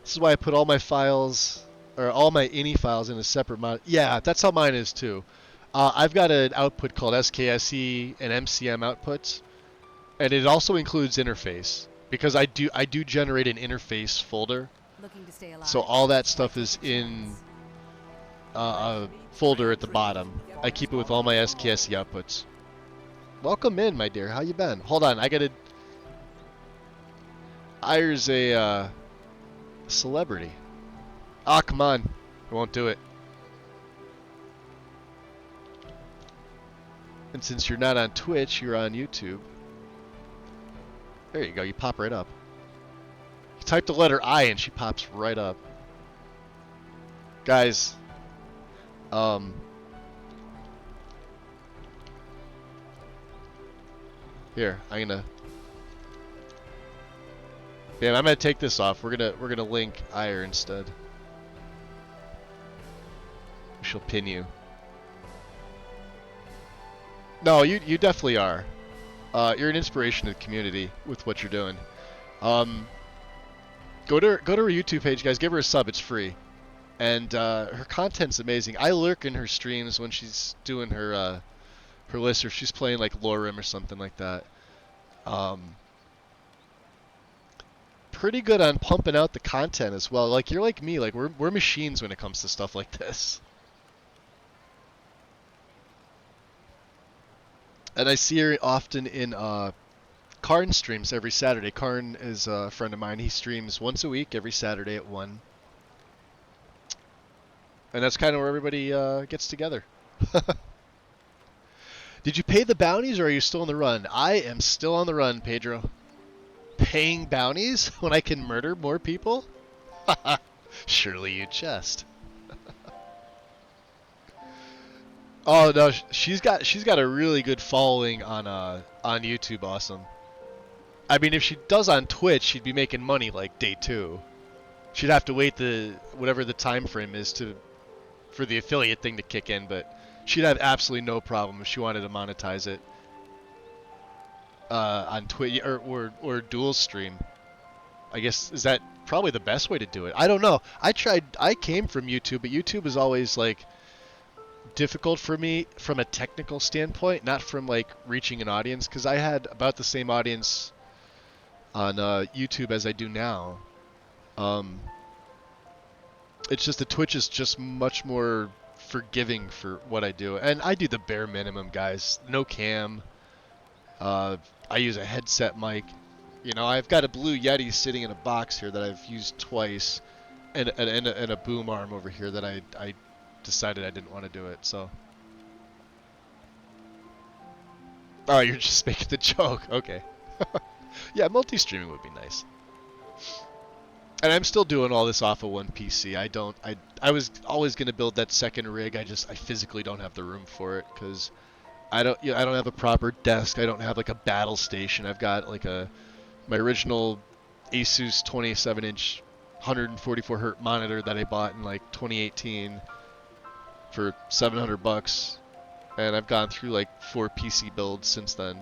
Speaker 1: This is why I put all my files, or all my ini files in a separate mod. Yeah, that's how mine is too. I've got an output called SKSE and MCM outputs, and it also includes interface because I do generate an interface folder.
Speaker 3: Looking to stay alive.
Speaker 1: So all that stuff is in a folder at the bottom. I keep it with all my SKSE outputs. Welcome in, my dear. How you been? Hold on, I gotta. Ire's a celebrity. Ah, come on. I won't do it. And since you're not on Twitch, you're on YouTube. There you go. You pop right up. You type the letter I and she pops right up. Guys, here, I'm gonna. Damn, I'm gonna take this off. We're gonna link Ire instead. She'll pin you. No, you definitely are. You're an inspiration to the community with what you're doing. Go to her YouTube page, guys. Give her a sub. It's free, and her content's amazing. I lurk in her streams when she's doing her list, or if she's playing like Lorem or something like that. Pretty good on pumping out the content as well. Like you're like me. Like we're machines when it comes to stuff like this. And I see her often in Karn streams every Saturday. Karn is a friend of mine. He streams once a week, every Saturday at 1. And that's kind of where everybody gets together. Did you pay the bounties or are you still on the run? I am still on the run, Pedro. Paying bounties when I can murder more people? Surely you jest. Oh no, she's got a really good following on YouTube. Awesome. I mean, if she does on Twitch, she'd be making money like day 2. She'd have to wait whatever the time frame is for the affiliate thing to kick in, but she'd have absolutely no problem if she wanted to monetize it on Twitch or dual stream. I guess is that probably the best way to do it. I don't know. I came from YouTube, but YouTube is always like difficult for me from a technical standpoint, not from like reaching an audience, because I had about the same audience on YouTube as I do now. It's just the Twitch is just much more forgiving for what I do, and I do the bare minimum, guys. No cam. I use a headset mic. You know, I've got a Blue Yeti sitting in a box here that I've used twice, and a boom arm over here that I decided I didn't want to do it, so. Oh, you're just making the joke. Okay. Yeah, multi-streaming would be nice. And I'm still doing all this off of one PC. I was always going to build that second rig. I physically don't have the room for it because I don't have a proper desk. I don't have like a battle station. I've got like my original Asus 27-inch 144 Hz monitor that I bought in like 2018 for $700, and I've gone through like 4 PC builds since then,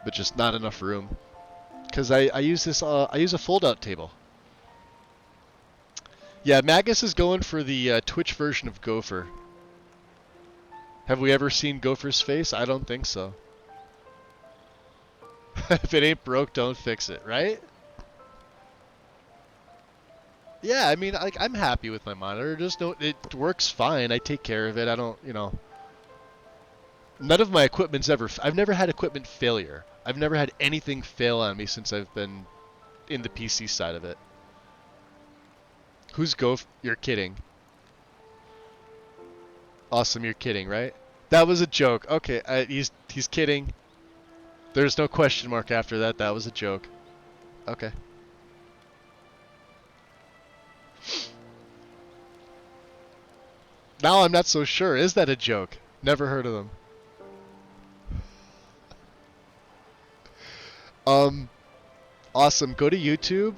Speaker 1: but just not enough room because I use this I use a fold-out table. Yeah, Magus is going for the Twitch version of Gopher. Have we ever seen Gopher's face? I don't think so. If it ain't broke, don't fix it, right? Yeah, I mean, like, I'm happy with my monitor. It works fine. I take care of it. I don't, none of my equipment's I've never had equipment failure. I've never had anything fail on me since I've been in the PC side of it. Who's You're kidding. Awesome, you're kidding, right? That was a joke. Okay, he's kidding. There's no question mark after that. That was a joke. Okay. Now I'm not so sure. Is that a joke? Never heard of them. Awesome. Go to YouTube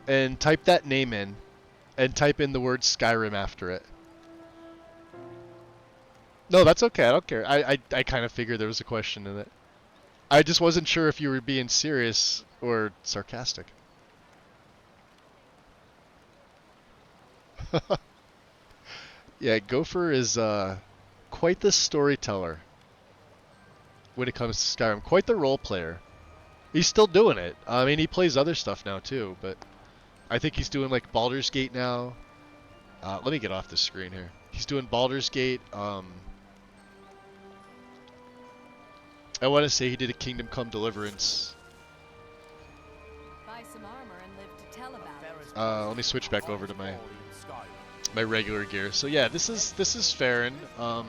Speaker 1: and type that name in, and type in the word Skyrim after it. No, that's okay. I don't care. I kind of figured there was a question in it. I just wasn't sure if you were being serious or sarcastic. Yeah, Gopher is quite the storyteller when it comes to Skyrim. Quite the role player. He's still doing it. I mean, he plays other stuff now too, but I think he's doing like Baldur's Gate now. Let me get off the screen here. He's doing Baldur's Gate. I want to say he did a Kingdom Come Deliverance.
Speaker 3: Buy some armor and live to tell about it.
Speaker 1: Let me switch back over to my regular gear. So yeah, this is Feryn. Oh,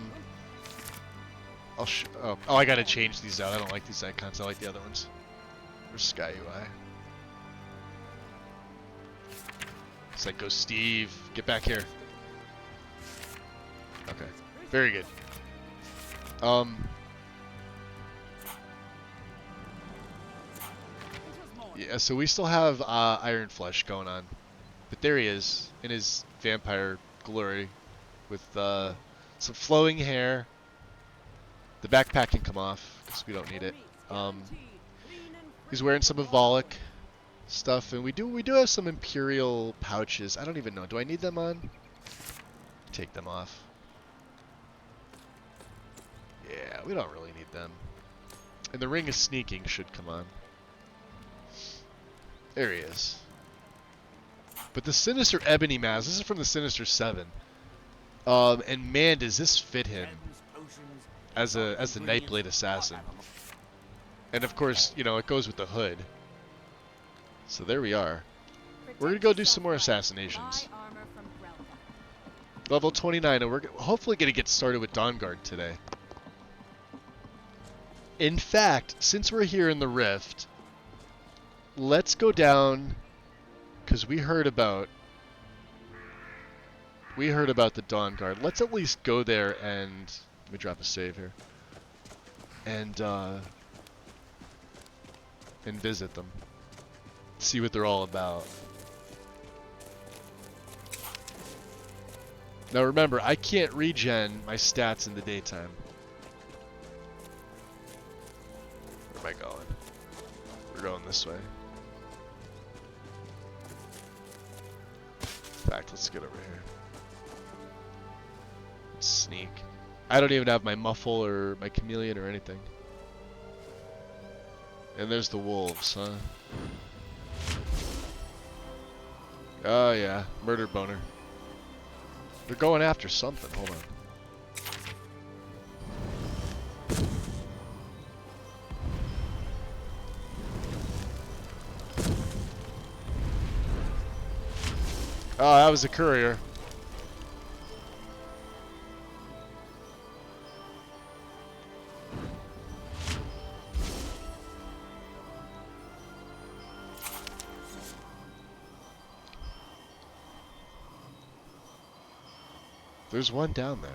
Speaker 1: I gotta change these out. I don't like these icons. I like the other ones. Where's Sky UI? Psycho Steve, get back here. Okay, very good. Yeah, so we still have Iron Flesh going on, but there he is in his vampire glory, with some flowing hair. The backpack can come off because we don't need it. He's wearing some Avolic stuff, and we do have some Imperial pouches. I don't even know. Do I need them on? Take them off. Yeah, we don't really need them. And the Ring of Sneaking should come on. There he is. But the Sinister Ebony Mask, this is from the Sinister 7. And man, does this fit him as the Nightblade Assassin. And of course, you know, it goes with the hood. So there we are. We're gonna go do some more assassinations.
Speaker 3: Buy armor from Dreloth.
Speaker 1: Level 29, and we're hopefully gonna get started with Dawnguard today. In fact, since we're here in the Rift, let's go down, because we heard about the Dawnguard. Let's at least go there and let me drop a save here. And visit them. See what they're all about. Now remember, I can't regen my stats in the daytime. Where am I going? We're going this way. In fact, let's get over here. Let's sneak. I don't even have my muffle or my chameleon or anything. And there's the wolves, huh? Oh yeah, murder boner. They're going after something. Hold on. Oh, that was a courier. There's one down there.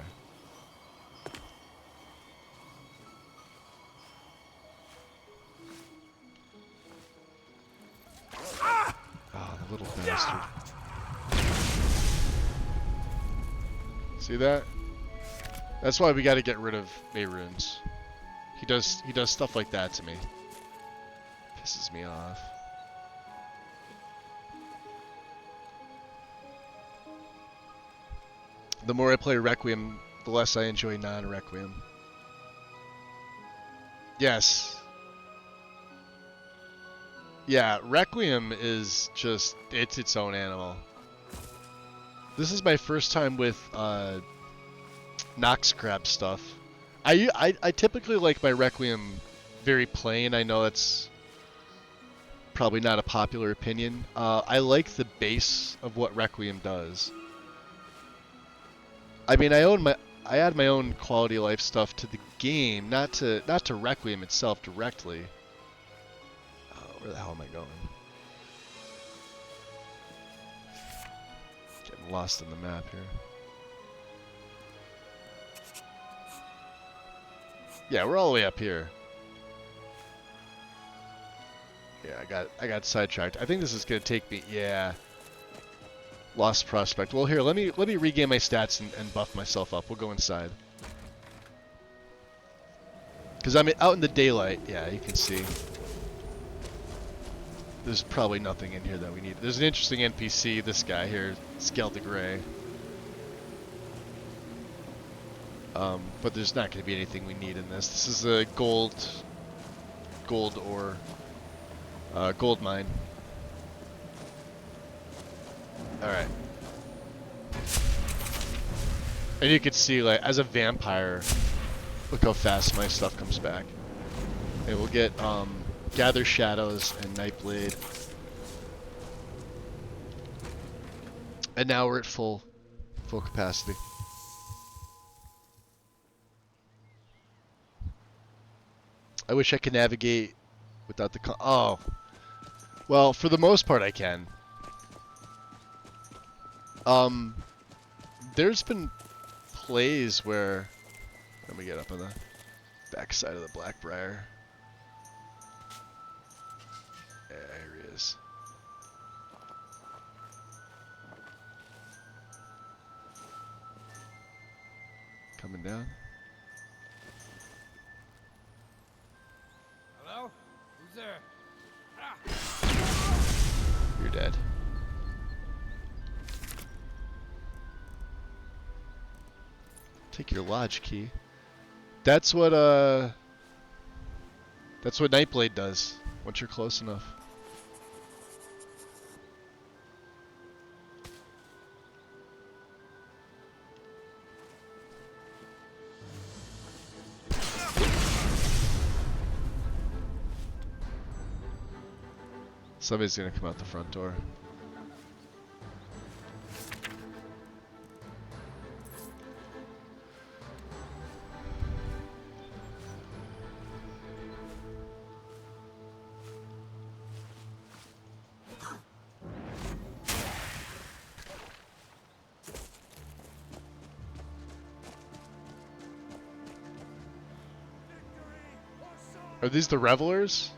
Speaker 1: Oh, the little bastard. See that? That's why we got to get rid of Mayrunes. He does stuff like that to me. Pisses me off. The more I play Requiem, the less I enjoy non-Requiem. Yes. Yeah, Requiem is just, it's its own animal. This is my first time with Nox Crab stuff. I typically like my Requiem very plain. I know that's probably not a popular opinion. I like the base of what Requiem does. I mean, I add my own quality of life stuff to the game, not to Requiem itself directly. Where the hell am I going? Getting lost in the map here. Yeah, we're all the way up here. Yeah, I got sidetracked. I think this is gonna take me. Yeah. Lost prospect. Well, here, let me regain my stats and buff myself up. We'll go inside. Because I'm out in the daylight. Yeah, you can see. There's probably nothing in here that we need. There's an interesting NPC, this guy here, Scale the Grey. But there's not going to be anything we need in this. This is a gold ore, gold mine. Alright. And you can see, like, as a vampire, look how fast my stuff comes back. And we'll get, Gather Shadows and Nightblade. And now we're at full capacity. I wish I could navigate without the oh. Well, for the most part I can. There's been plays where, let me get up on the backside of the Blackbriar. Yeah, here he is. Coming down.
Speaker 5: Hello? Who's there?
Speaker 1: You're dead. Take your lodge key. That's what Nightblade does once you're close enough. Somebody's gonna come out the front door. Are these the revelers?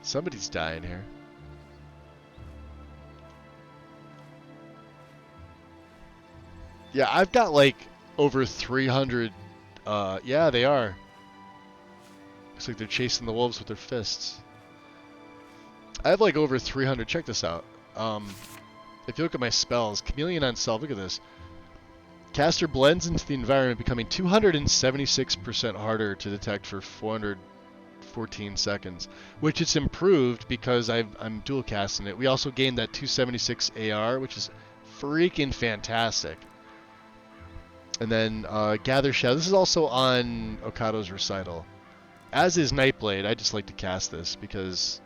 Speaker 1: Somebody's dying here. Yeah, I've got like over 300. Yeah, they are. Looks like they're chasing the wolves with their fists. I have like over 300. Check this out. If you look at my spells, Chameleon on Self, look at this. Caster blends into the environment, becoming 276% harder to detect for 414 seconds, which is improved because I'm dual casting it. We also gained that 276 AR, which is freaking fantastic. And then Gather Shadow. This is also on Okado's Recital. As is Nightblade. I just like to cast this because,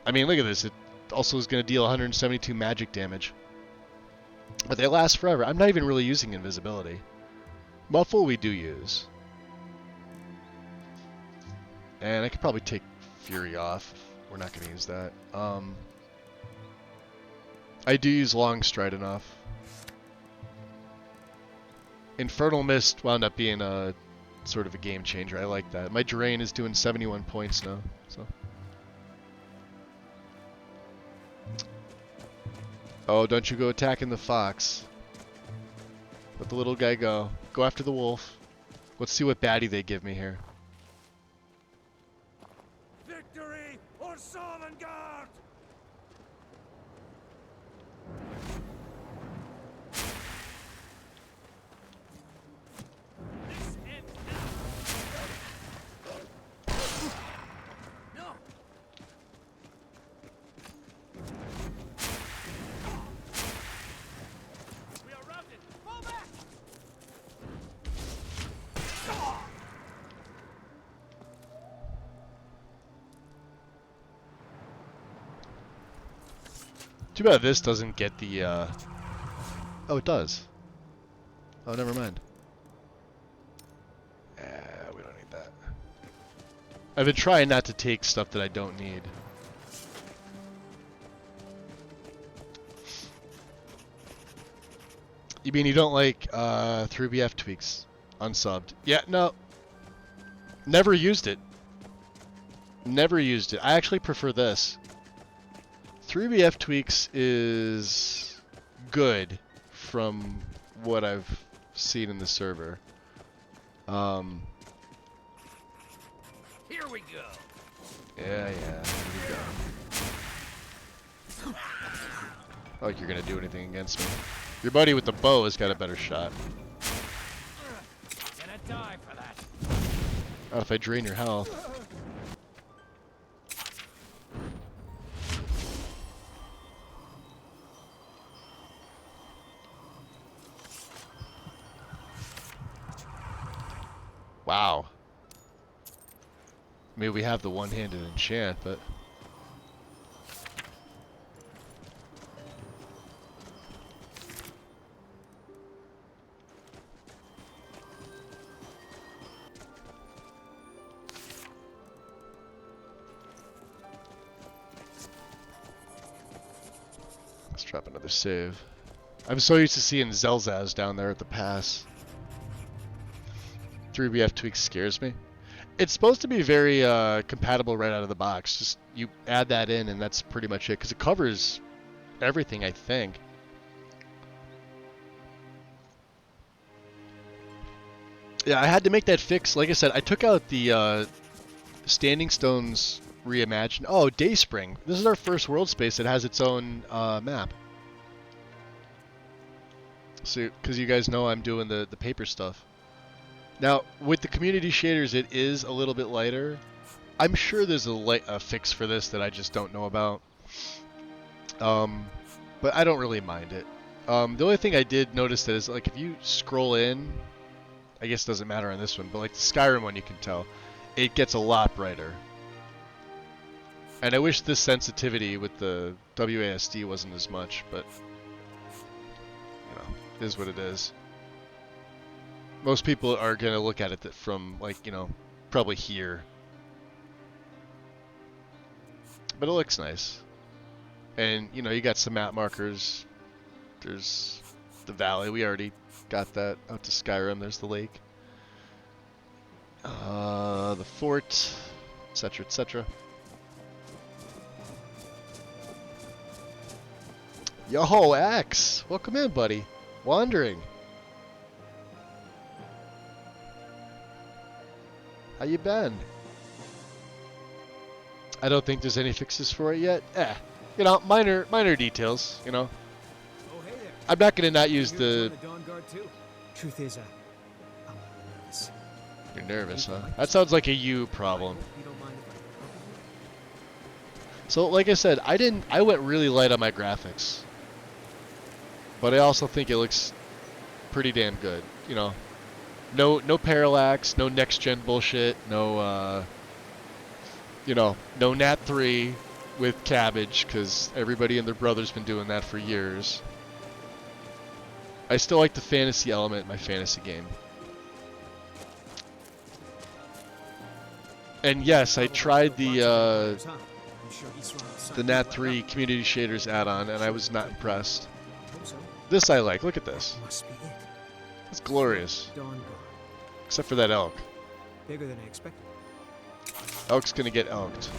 Speaker 1: I mean, look at this. It also is going to deal 172 magic damage. But they last forever. I'm not even really using invisibility. Muffle we do use. And I could probably take Fury off. We're not going to use that. I do use Long Stride enough. Infernal Mist wound up being a sort of a game changer. I like that. My Drain is doing 71 points now. So. Oh, don't you go attacking the fox. Let the little guy go. Go after the wolf. Let's see what baddie they give me here.
Speaker 5: Victory or Sovngarde! This ends now. No. We are routed. Fall back.
Speaker 1: Too bad this doesn't get the, Oh, it does. Oh, never mind. We don't need that. I've been trying not to take stuff that I don't need. You mean you don't like, 3BF tweaks? Unsubbed. Yeah, no. Never used it. Never used it. I actually prefer this. 3BF tweaks is good from what I've seen in the server.
Speaker 7: Here we go.
Speaker 1: Yeah, here we go. Oh, like you're gonna do anything against me. Your buddy with the bow has got a better shot.
Speaker 7: Gonna die for that.
Speaker 1: Not if I drain your health. Wow. I mean, we have the one-handed enchant, but... Let's drop another save. I'm so used to seeing Zelzaz down there at the pass. 3BF tweak scares me. It's supposed to be very compatible right out of the box. Just you add that in and that's pretty much it. Because it covers everything, I think. Yeah, I had to make that fix. Like I said, I took out the Standing Stones reimagined. Oh, Dayspring. This is our first world space that has its own map. So, because you guys know I'm doing the paper stuff. Now, with the community shaders, it is a little bit lighter. I'm sure there's a fix for this that I just don't know about. But I don't really mind it. The only thing I did notice that is, like, if you scroll in, I guess it doesn't matter on this one, but like the Skyrim one, you can tell, it gets a lot brighter. And I wish this sensitivity with the WASD wasn't as much, but, you know, it is what it is. Most people are going to look at it from, like, you know, probably here. But it looks nice. And, you know, you got some map markers. There's the valley. We already got that out to Skyrim. There's the lake. The fort, etc., etc. Yo, Axe! Welcome in, buddy. Wandering. How you been? I don't think there's any fixes for it yet. You know, minor details, you know.
Speaker 5: Oh, hey there.
Speaker 1: I'm not gonna not use
Speaker 5: You're
Speaker 1: the...
Speaker 5: on Dawn Guard too. Truth is, I'm nervous.
Speaker 1: You're nervous, huh? That sounds like a you problem.
Speaker 5: You don't mind if
Speaker 1: So, like I said, I went really light on my graphics. But I also think it looks pretty damn good, you know. No parallax, no next gen bullshit, no you know, no Nat 3 with cabbage, because everybody and their brother's been doing that for years. I still like the fantasy element in my fantasy game. And yes, I tried the Nat 3 community shaders add-on, and I was not impressed. This I like. Look at this.
Speaker 5: Must be it.
Speaker 1: It's glorious.
Speaker 5: Dawn Guard.
Speaker 1: Except for that elk.
Speaker 5: Bigger than I expected.
Speaker 1: Elk's gonna get elked.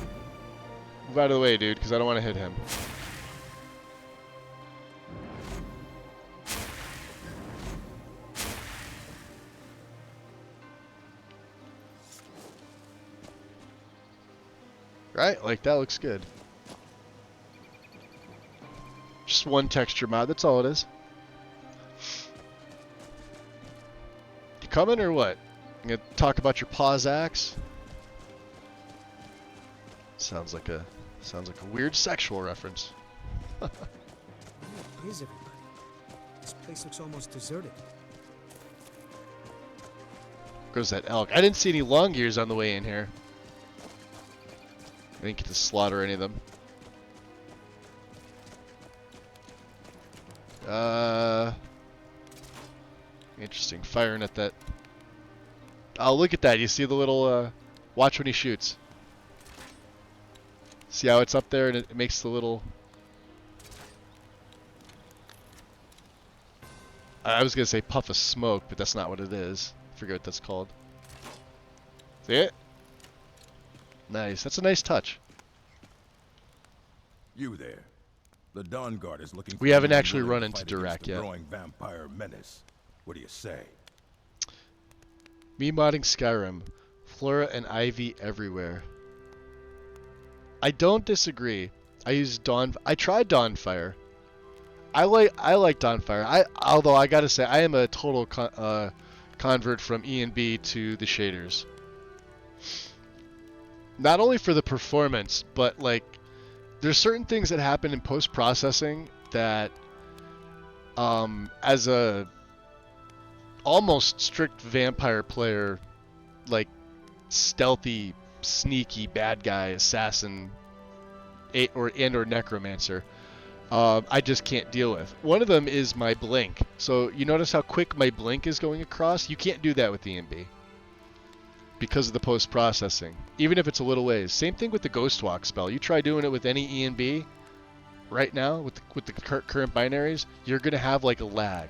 Speaker 1: Move out of the way, dude, because I don't want to hit him. Right? Like, that looks good. Just one texture mod, that's all it is. You coming or what? You gonna talk about your pause axe? Sounds like a weird sexual reference.
Speaker 5: Where is everybody? This place looks almost deserted.
Speaker 1: Goes that elk. I didn't see any long ears on the way in here. I didn't get to slaughter any of them. Interesting. Firing at that. Oh, look at that. You see the little, watch when he shoots. See how it's up there and it makes the little... I was going to say puff of smoke, but that's not what it is. I forget what that's called. See it? Nice. That's a nice touch.
Speaker 8: You there. The Dawn Guard is looking for
Speaker 1: We haven't
Speaker 8: anyone
Speaker 1: actually
Speaker 8: willing
Speaker 1: run
Speaker 8: to
Speaker 1: into
Speaker 8: fight against
Speaker 1: Dirac
Speaker 8: the
Speaker 1: yet.
Speaker 8: growing vampire menace. What do you say?
Speaker 1: Me modding Skyrim. Flora and ivy everywhere. I don't disagree. I tried Dawnfire. I like Dawnfire. Although I gotta say I am a total convert from E&B to the shaders. Not only for the performance, but like there's certain things that happen in post-processing that as a almost strict vampire player, like stealthy, sneaky bad guy, assassin, or necromancer, I just can't deal with. One of them is my blink. So you notice how quick my blink is going across? You can't do that with E&B because of the post-processing, even if it's a little ways. Same thing with the Ghost Walk spell. You try doing it with any E&B right now with the current binaries, you're gonna have like a lag.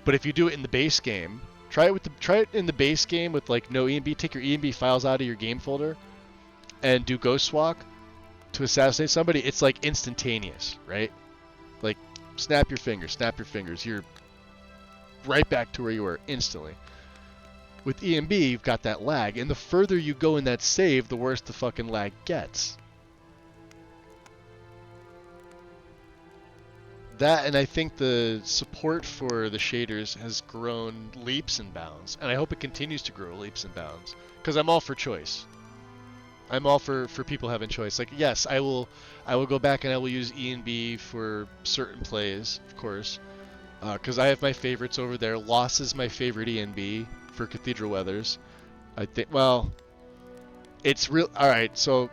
Speaker 1: But if you do it in the base game, try it in the base game with like no E&B. Take your E&B files out of your game folder and do Ghost Walk to assassinate somebody. It's like instantaneous, right? Like snap your fingers. You're right back to where you were instantly. With E&B, you've got that lag, and the further you go in that save, the worse the fucking lag gets. That, and I think the support for the shaders has grown leaps and bounds, and I hope it continues to grow leaps and bounds, because I'm all for choice. I'm all for people having choice. Like, yes, I will go back and I will use E&B for certain plays, of course, because I have my favorites over there. Loss is my favorite E&B for Cathedral Weathers. I think, well, it's real. All right, so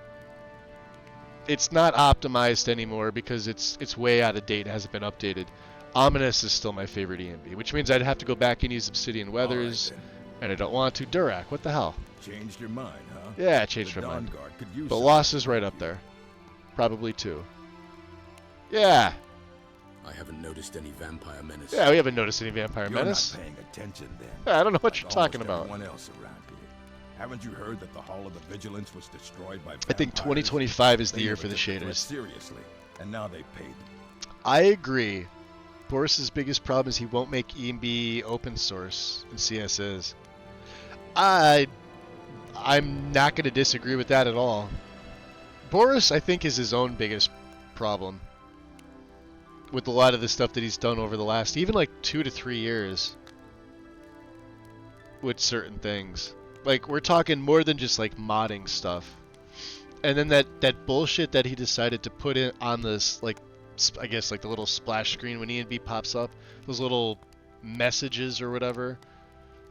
Speaker 1: it's not optimized anymore because it's way out of date. It hasn't been updated. Ominous is still my favorite E&B, which means I'd have to go back and use Obsidian Weathers, and I don't want to. Durac, what the hell?
Speaker 8: Changed your mind, huh?
Speaker 1: Yeah, I changed my mind. But Loss is right up there. Probably 2. Yeah.
Speaker 4: I haven't noticed any vampire menace.
Speaker 1: Yeah, we haven't noticed any vampire menace.
Speaker 8: You're not paying attention then.
Speaker 1: Yeah, I don't know what
Speaker 8: Like
Speaker 1: you're talking
Speaker 8: almost
Speaker 1: about.
Speaker 8: Everyone else around here. Haven't you heard that the Hall of the Vigilance was destroyed by vampires?
Speaker 1: I think 2025 is the
Speaker 8: They
Speaker 1: year
Speaker 8: never
Speaker 1: for the
Speaker 8: took threat
Speaker 1: shaders.
Speaker 8: seriously, and now they paid them.
Speaker 1: I agree. Boris's biggest problem is he won't make E&B open source and CS is. I'm not going to disagree with that at all. Boris, I think, is his own biggest problem with a lot of the stuff that he's done over the last, even like 2 to 3 years with certain things. Like, we're talking more than just like modding stuff. And then that bullshit that he decided to put in on this, like, I guess like the little splash screen when E&B pops up, those little messages or whatever,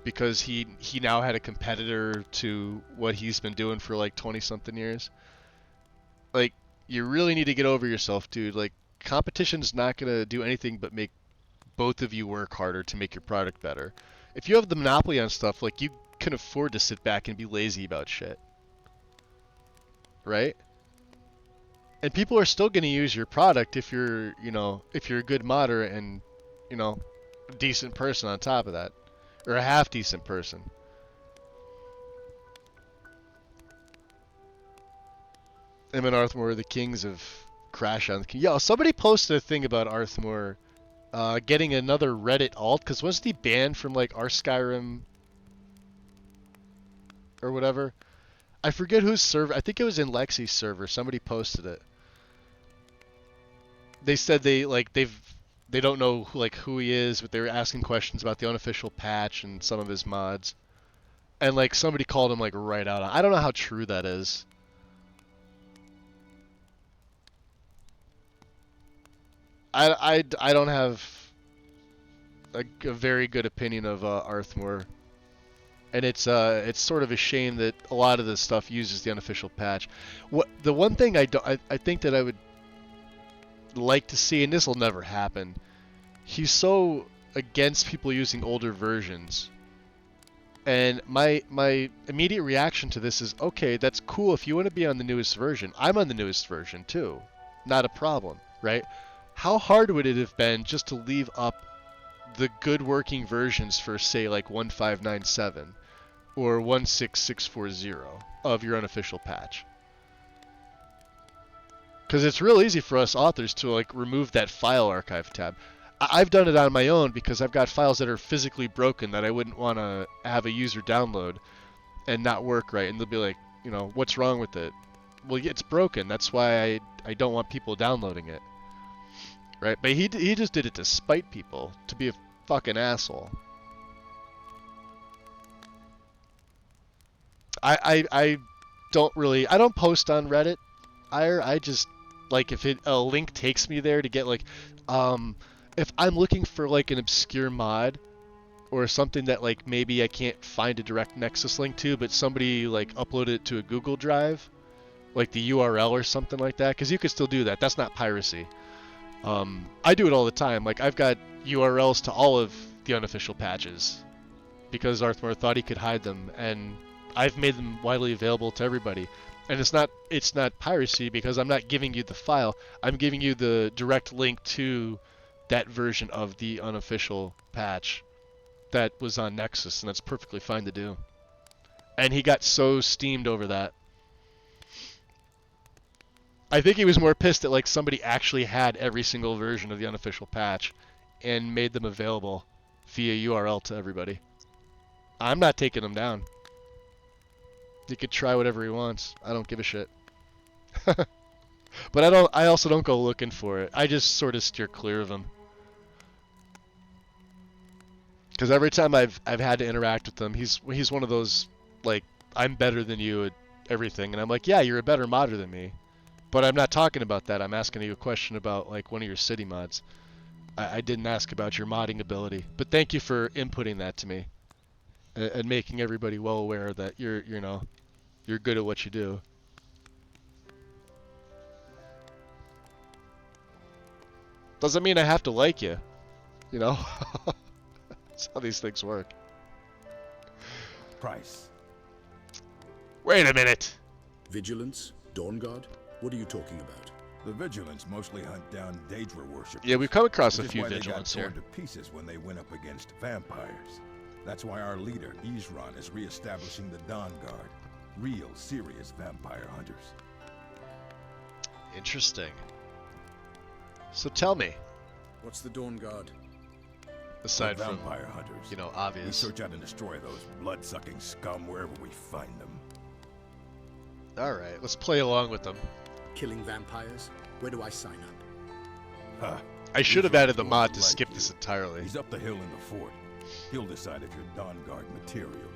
Speaker 1: because he now had a competitor to what he's been doing for like 20 something years. Like, you really need to get over yourself, dude. Like, competition's not going to do anything but make both of you work harder to make your product better. If you have the monopoly on stuff, like, you can afford to sit back and be lazy about shit. Right? And people are still going to use your product if you're, if you're a good modder and, a decent person on top of that. Or a half decent person. Him and Arthmore are the kings of Crash on the King. Yo, somebody posted a thing about Arthmore getting another Reddit alt, because wasn't he banned from like our Skyrim or whatever? I forget whose server. I think it was in Lexi's server. Somebody posted it. They said they don't know who he is, but they were asking questions about the unofficial patch and some of his mods. And like somebody called him like right out. I don't know how true that is. I don't have a very good opinion of Arthmore, and it's sort of a shame that a lot of this stuff uses the unofficial patch. The one thing I think that I would like to see, and this will never happen, he's so against people using older versions, and my immediate reaction to this is, okay, that's cool if you want to be on the newest version. I'm on the newest version too, not a problem, right? How hard would it have been just to leave up the good working versions for, say, like 1597 or 16640 of your unofficial patch? Because it's real easy for us authors to like remove that file archive tab. I've done it on my own because I've got files that are physically broken that I wouldn't want to have a user download and not work right, and they'll be like, you know, what's wrong with it? Well, it's broken. That's why I don't want people downloading it, right? But he just did it to spite people, to be a fucking asshole. I don't post on Reddit. I just like if a link takes me there to get like if I'm looking for like an obscure mod or something that like maybe I can't find a direct Nexus link to, but somebody like uploaded it to a Google Drive, like the URL or something like that, because you can still do that. That's not piracy. I do it all the time. Like I've got URLs to all of the unofficial patches because Arthmore thought he could hide them, and I've made them widely available to everybody. And it's not piracy because I'm not giving you the file. I'm giving you the direct link to that version of the unofficial patch that was on Nexus, and that's perfectly fine to do. And he got so steamed over that. I think he was more pissed that like somebody actually had every single version of the unofficial patch and made them available via URL to everybody. I'm not taking them down. He could try whatever he wants. I don't give a shit. But I also don't go looking for it. I just sort of steer clear of him. Because every time I've had to interact with him, he's one of those like, I'm better than you at everything, and I'm like, yeah, you're a better modder than me. But I'm not talking about that. I'm asking you a question about like one of your city mods. I didn't ask about your modding ability. But thank you for inputting that to me. And making everybody well aware that you're good at what you do. Doesn't mean I have to like you, you know? That's how these things work.
Speaker 8: Price.
Speaker 1: Wait a minute.
Speaker 4: Vigilance? Dawn Guard? What are you talking about?
Speaker 8: The Vigilants mostly hunt down Daedra worshippers.
Speaker 1: Yeah, we've come across a
Speaker 8: which is
Speaker 1: few
Speaker 8: why
Speaker 1: Vigilants
Speaker 8: they got
Speaker 1: here.
Speaker 8: torn to pieces when they went up against vampires. That's why our leader, Isran, is re-establishing the Dawn Guard. Real, serious vampire hunters.
Speaker 1: Interesting. So tell me,
Speaker 4: What's the Dawn Guard?
Speaker 1: aside
Speaker 8: We're
Speaker 1: from,
Speaker 8: vampire hunters.
Speaker 1: you know,
Speaker 8: We
Speaker 1: obvious.
Speaker 8: search out and destroy those blood-sucking scum wherever we find them.
Speaker 1: Alright, let's play along with them.
Speaker 4: Killing vampires? Where do I sign up?
Speaker 8: Huh.
Speaker 1: I should have
Speaker 8: Isran's
Speaker 1: added the
Speaker 8: going
Speaker 1: mod
Speaker 8: to
Speaker 1: to
Speaker 8: like
Speaker 1: skip
Speaker 8: you.
Speaker 1: this entirely.
Speaker 8: He's up the hill in the fort. He'll decide if you're Dawn Guard material.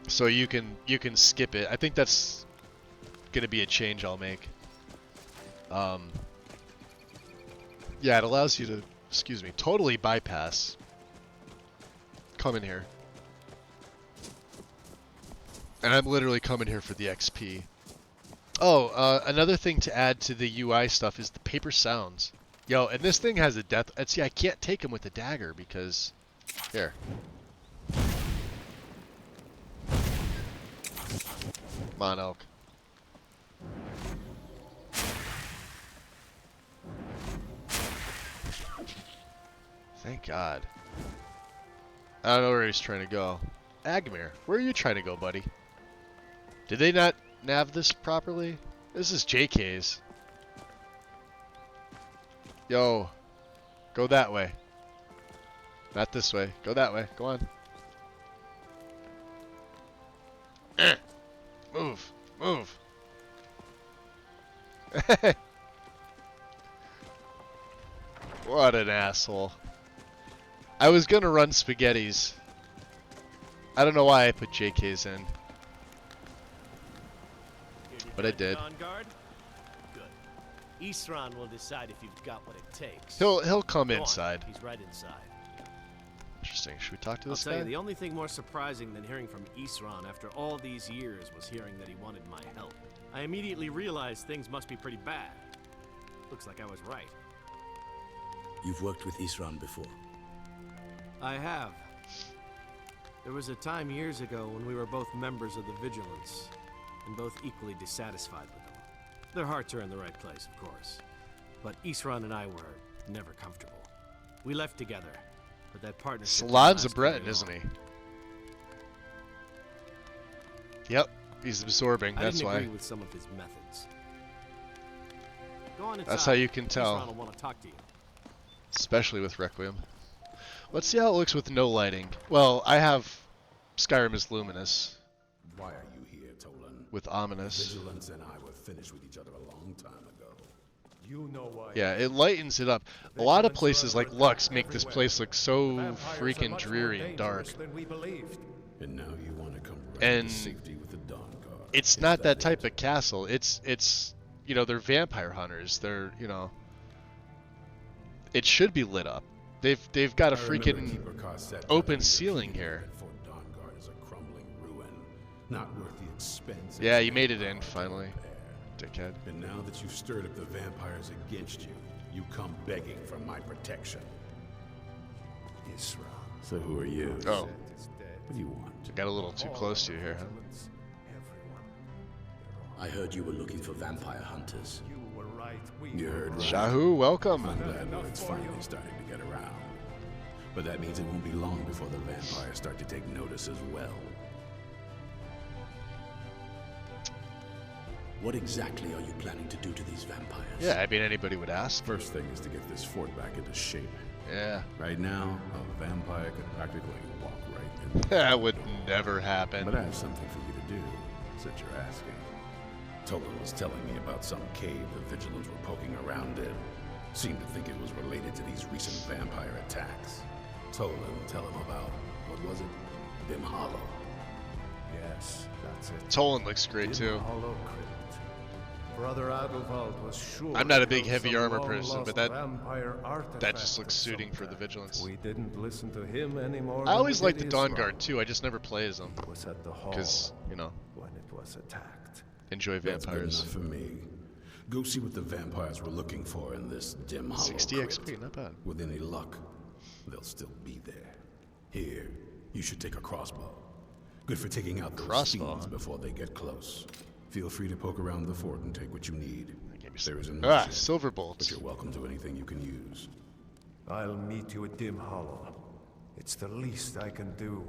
Speaker 1: So you can skip it. I think that's gonna be a change I'll make. Yeah, it allows you to, excuse me, totally bypass. Come in here. And I'm literally coming here for the XP. Oh, another thing to add to the UI stuff is the paper sounds. Yo, and this thing has a death. See, I can't take him with a dagger because, here. Come on, Elk. Thank God. I don't know where he's trying to go. Agmir, where are you trying to go, buddy? Did they not nav this properly? This is JK's. Yo, go that way. Not this way. Go that way. Go on. Move. Move. What an asshole. I was gonna run spaghettis. I don't know why I put JK's in. But I did.
Speaker 7: On guard? Good. Isran will decide if you've got what it takes.
Speaker 1: He'll come
Speaker 7: Go on,
Speaker 1: inside.
Speaker 7: He's right inside.
Speaker 1: Interesting. Should we talk to
Speaker 2: I'll
Speaker 1: this
Speaker 2: tell
Speaker 1: guy?
Speaker 2: you, the only thing more surprising than hearing from Isran after all these years was hearing that he wanted my help. I immediately realized things must be pretty bad. Looks like I was right.
Speaker 4: You've worked with Isran before.
Speaker 2: I have. There was a time years ago when we were both members of the Vigilance, and both equally dissatisfied with them. Their hearts are in the right place, of course. But Isran and I were never comfortable. We left together, but that partnership... didn't
Speaker 1: Salon's a
Speaker 2: last
Speaker 1: Breton,
Speaker 2: very
Speaker 1: isn't
Speaker 2: long.
Speaker 1: he? Yep. He's absorbing,
Speaker 2: I
Speaker 1: that's
Speaker 2: didn't
Speaker 1: why.
Speaker 2: agree with some of his methods. Go on inside.
Speaker 1: That's how you can
Speaker 2: Isran
Speaker 1: tell,
Speaker 2: will want to talk to you.
Speaker 1: especially with Requiem. Let's see how it looks with no lighting. Well, I have Skyrim is luminous
Speaker 4: Why are you here, Tolan?
Speaker 1: with ominous.
Speaker 4: Vigilance and I were finished with each other a long time ago.
Speaker 6: You know why.
Speaker 1: Yeah, it lightens it up. A lot of places like Lux make this place look so freaking dreary and dark.
Speaker 6: Than we believed.
Speaker 4: And now you want to come right
Speaker 1: And
Speaker 4: to safety with the Dawn Guard.
Speaker 1: It's
Speaker 4: Is
Speaker 1: not that type
Speaker 4: it?
Speaker 1: of castle. It's you know, they're vampire hunters. They're, you know, it should be lit up. They've got a
Speaker 4: I remember
Speaker 1: freaking
Speaker 4: Keeper Carset
Speaker 1: open
Speaker 4: telling me
Speaker 1: ceiling
Speaker 4: repeatedly
Speaker 1: here.
Speaker 4: that Fort Dawnguard is a crumbling ruin, not worth the expense.
Speaker 1: Yeah,
Speaker 4: and
Speaker 1: you made it in
Speaker 4: manpower to
Speaker 1: finally,
Speaker 4: repair.
Speaker 1: dickhead.
Speaker 4: And now that you've stirred up the vampires against you, you come begging for my protection.
Speaker 5: Isran.
Speaker 4: So who are you?
Speaker 1: Oh,
Speaker 4: What do you want?
Speaker 1: I got a little too close to you here, huh?
Speaker 4: I heard you were looking for vampire hunters.
Speaker 6: You were right. We
Speaker 4: You heard right.
Speaker 1: Shahu, welcome.
Speaker 4: I'm glad word's finally starting to get around. But that means it won't be long before the vampires start to take notice as well. What exactly are you planning to do to these vampires?
Speaker 1: Yeah, I mean anybody would ask.
Speaker 4: First thing is to get this fort back into shape.
Speaker 1: Yeah,
Speaker 4: Right now, a vampire could practically walk right in.
Speaker 1: that would never
Speaker 4: But
Speaker 1: happen.
Speaker 4: I have something for you to do, since you're asking. Tolan was telling me about some cave the Vigilants were poking around in. Seemed to think it was related to these recent vampire attacks. Tolan, tell him about, what was it? Dim Hollow.
Speaker 6: Yes, that's it.
Speaker 1: Tolan looks great too.
Speaker 6: Hollow Crypt. Brother Adelwald was sure.
Speaker 1: I'm not a big
Speaker 6: there was
Speaker 1: heavy
Speaker 6: some
Speaker 1: armor person,
Speaker 6: long-lost
Speaker 1: but that
Speaker 6: vampire
Speaker 1: just
Speaker 6: artifact
Speaker 1: looks
Speaker 6: of
Speaker 1: suiting
Speaker 6: some
Speaker 1: for the
Speaker 6: kind.
Speaker 1: Vigilance.
Speaker 6: We didn't listen to him anymore.
Speaker 1: I always liked the Dawn
Speaker 6: Isran.
Speaker 1: Guard too. I just never play as them
Speaker 6: It was at the hall
Speaker 1: because, you know,
Speaker 6: when it was attacked.
Speaker 1: enjoy
Speaker 4: That's good
Speaker 1: vampires.
Speaker 4: enough for me. Go see what the vampires were looking for in this Dim Hollow
Speaker 1: 60
Speaker 4: crypt.
Speaker 1: XP, not bad.
Speaker 4: With any luck, they'll still be there. Here, you should take a crossbow. Good for taking out those
Speaker 1: Crossbow,
Speaker 4: fiends
Speaker 1: huh?
Speaker 4: before they get close. Feel free to poke around the fort and take what you need. There isn't
Speaker 1: Ah,
Speaker 4: much yet,
Speaker 1: silver
Speaker 4: but
Speaker 1: bolts.
Speaker 4: you're welcome to anything you can use.
Speaker 6: I'll meet you at Dim Hollow. It's the least I can do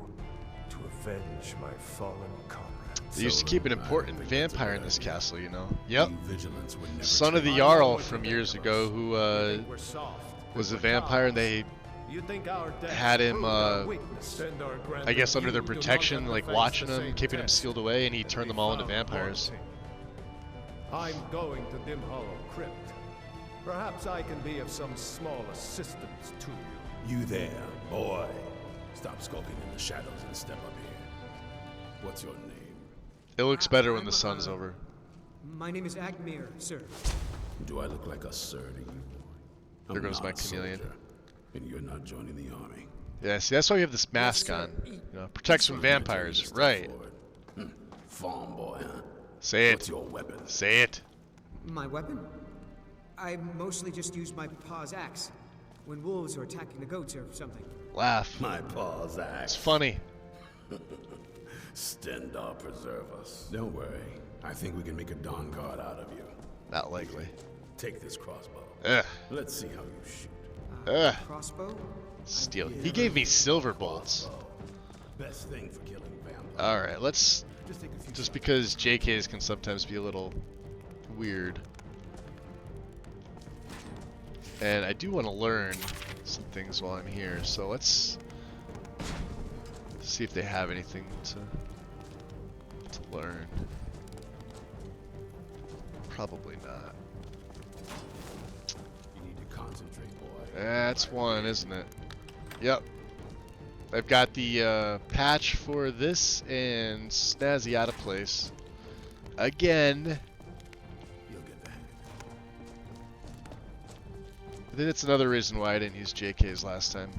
Speaker 6: to avenge my fallen comrades.
Speaker 1: They used to keep an important
Speaker 4: I think that's a
Speaker 1: vampire
Speaker 4: good
Speaker 1: in this
Speaker 4: idea.
Speaker 1: castle, you know. Yep.
Speaker 4: You vigilants would never
Speaker 1: Son of the
Speaker 4: take-
Speaker 1: Jarl from years ago who
Speaker 6: You think we're soft,
Speaker 1: was a
Speaker 6: we're
Speaker 1: vampire and
Speaker 6: cowards.
Speaker 1: they
Speaker 6: You think our deaths
Speaker 1: had him,
Speaker 6: prove our weakness? Send our
Speaker 1: I guess
Speaker 6: grandeur
Speaker 1: under their
Speaker 6: you do not
Speaker 1: protection,
Speaker 6: have to
Speaker 1: like
Speaker 6: face
Speaker 1: watching
Speaker 6: the
Speaker 1: him,
Speaker 6: same
Speaker 1: keeping him
Speaker 6: test
Speaker 1: sealed away, and he
Speaker 6: that
Speaker 1: turned
Speaker 6: we
Speaker 1: them all into
Speaker 6: found
Speaker 1: vampires.
Speaker 6: wanting. I'm going to Dim Hollow Crypt. Perhaps I can be of some small assistance to you.
Speaker 4: You there, boy. Stop skulking in the shadows and step up here. What's your name?
Speaker 1: It looks better when the sun's over.
Speaker 9: My name is Agmir, sir.
Speaker 4: Do I look like a sir to you, boy?
Speaker 1: There
Speaker 4: I'm
Speaker 1: goes my
Speaker 4: not a
Speaker 1: chameleon.
Speaker 4: soldier, and you're not joining the army.
Speaker 1: Yeah, see, that's why we have this mask
Speaker 9: sir.
Speaker 1: on. You know, protects from
Speaker 4: So I'm gonna tell you
Speaker 1: vampires.
Speaker 4: to step
Speaker 1: Right.
Speaker 4: forward. Farm boy, huh?
Speaker 1: Say
Speaker 4: What's
Speaker 1: it.
Speaker 4: your weapon?
Speaker 1: Say it.
Speaker 9: My weapon? I mostly just use my paw's axe when wolves are attacking the goats or something.
Speaker 1: Laugh.
Speaker 4: My paw's
Speaker 1: It's
Speaker 4: axe.
Speaker 1: funny.
Speaker 4: Stendar preserve us. Don't worry. I think we can make a Dawn Guard out of you.
Speaker 1: Not likely.
Speaker 4: Take this crossbow.
Speaker 1: Ugh.
Speaker 4: Let's see how you shoot.
Speaker 1: Ugh.
Speaker 9: Crossbow?
Speaker 1: Steal. He gave me silver bolts.
Speaker 4: Best thing for killing vampires.
Speaker 1: Alright, let's...
Speaker 4: Just take a few
Speaker 1: Just because JKs can sometimes be a little weird. And I do want to learn some things while I'm here, so let's see if they have anything to learn. Probably not.
Speaker 4: You need to concentrate, boy.
Speaker 1: That's one, isn't it? Yep. I've got the patch for this and Snazzy out of place. Again.
Speaker 4: You'll get the hang of it.
Speaker 1: I think that's another reason why I didn't use JKs last time.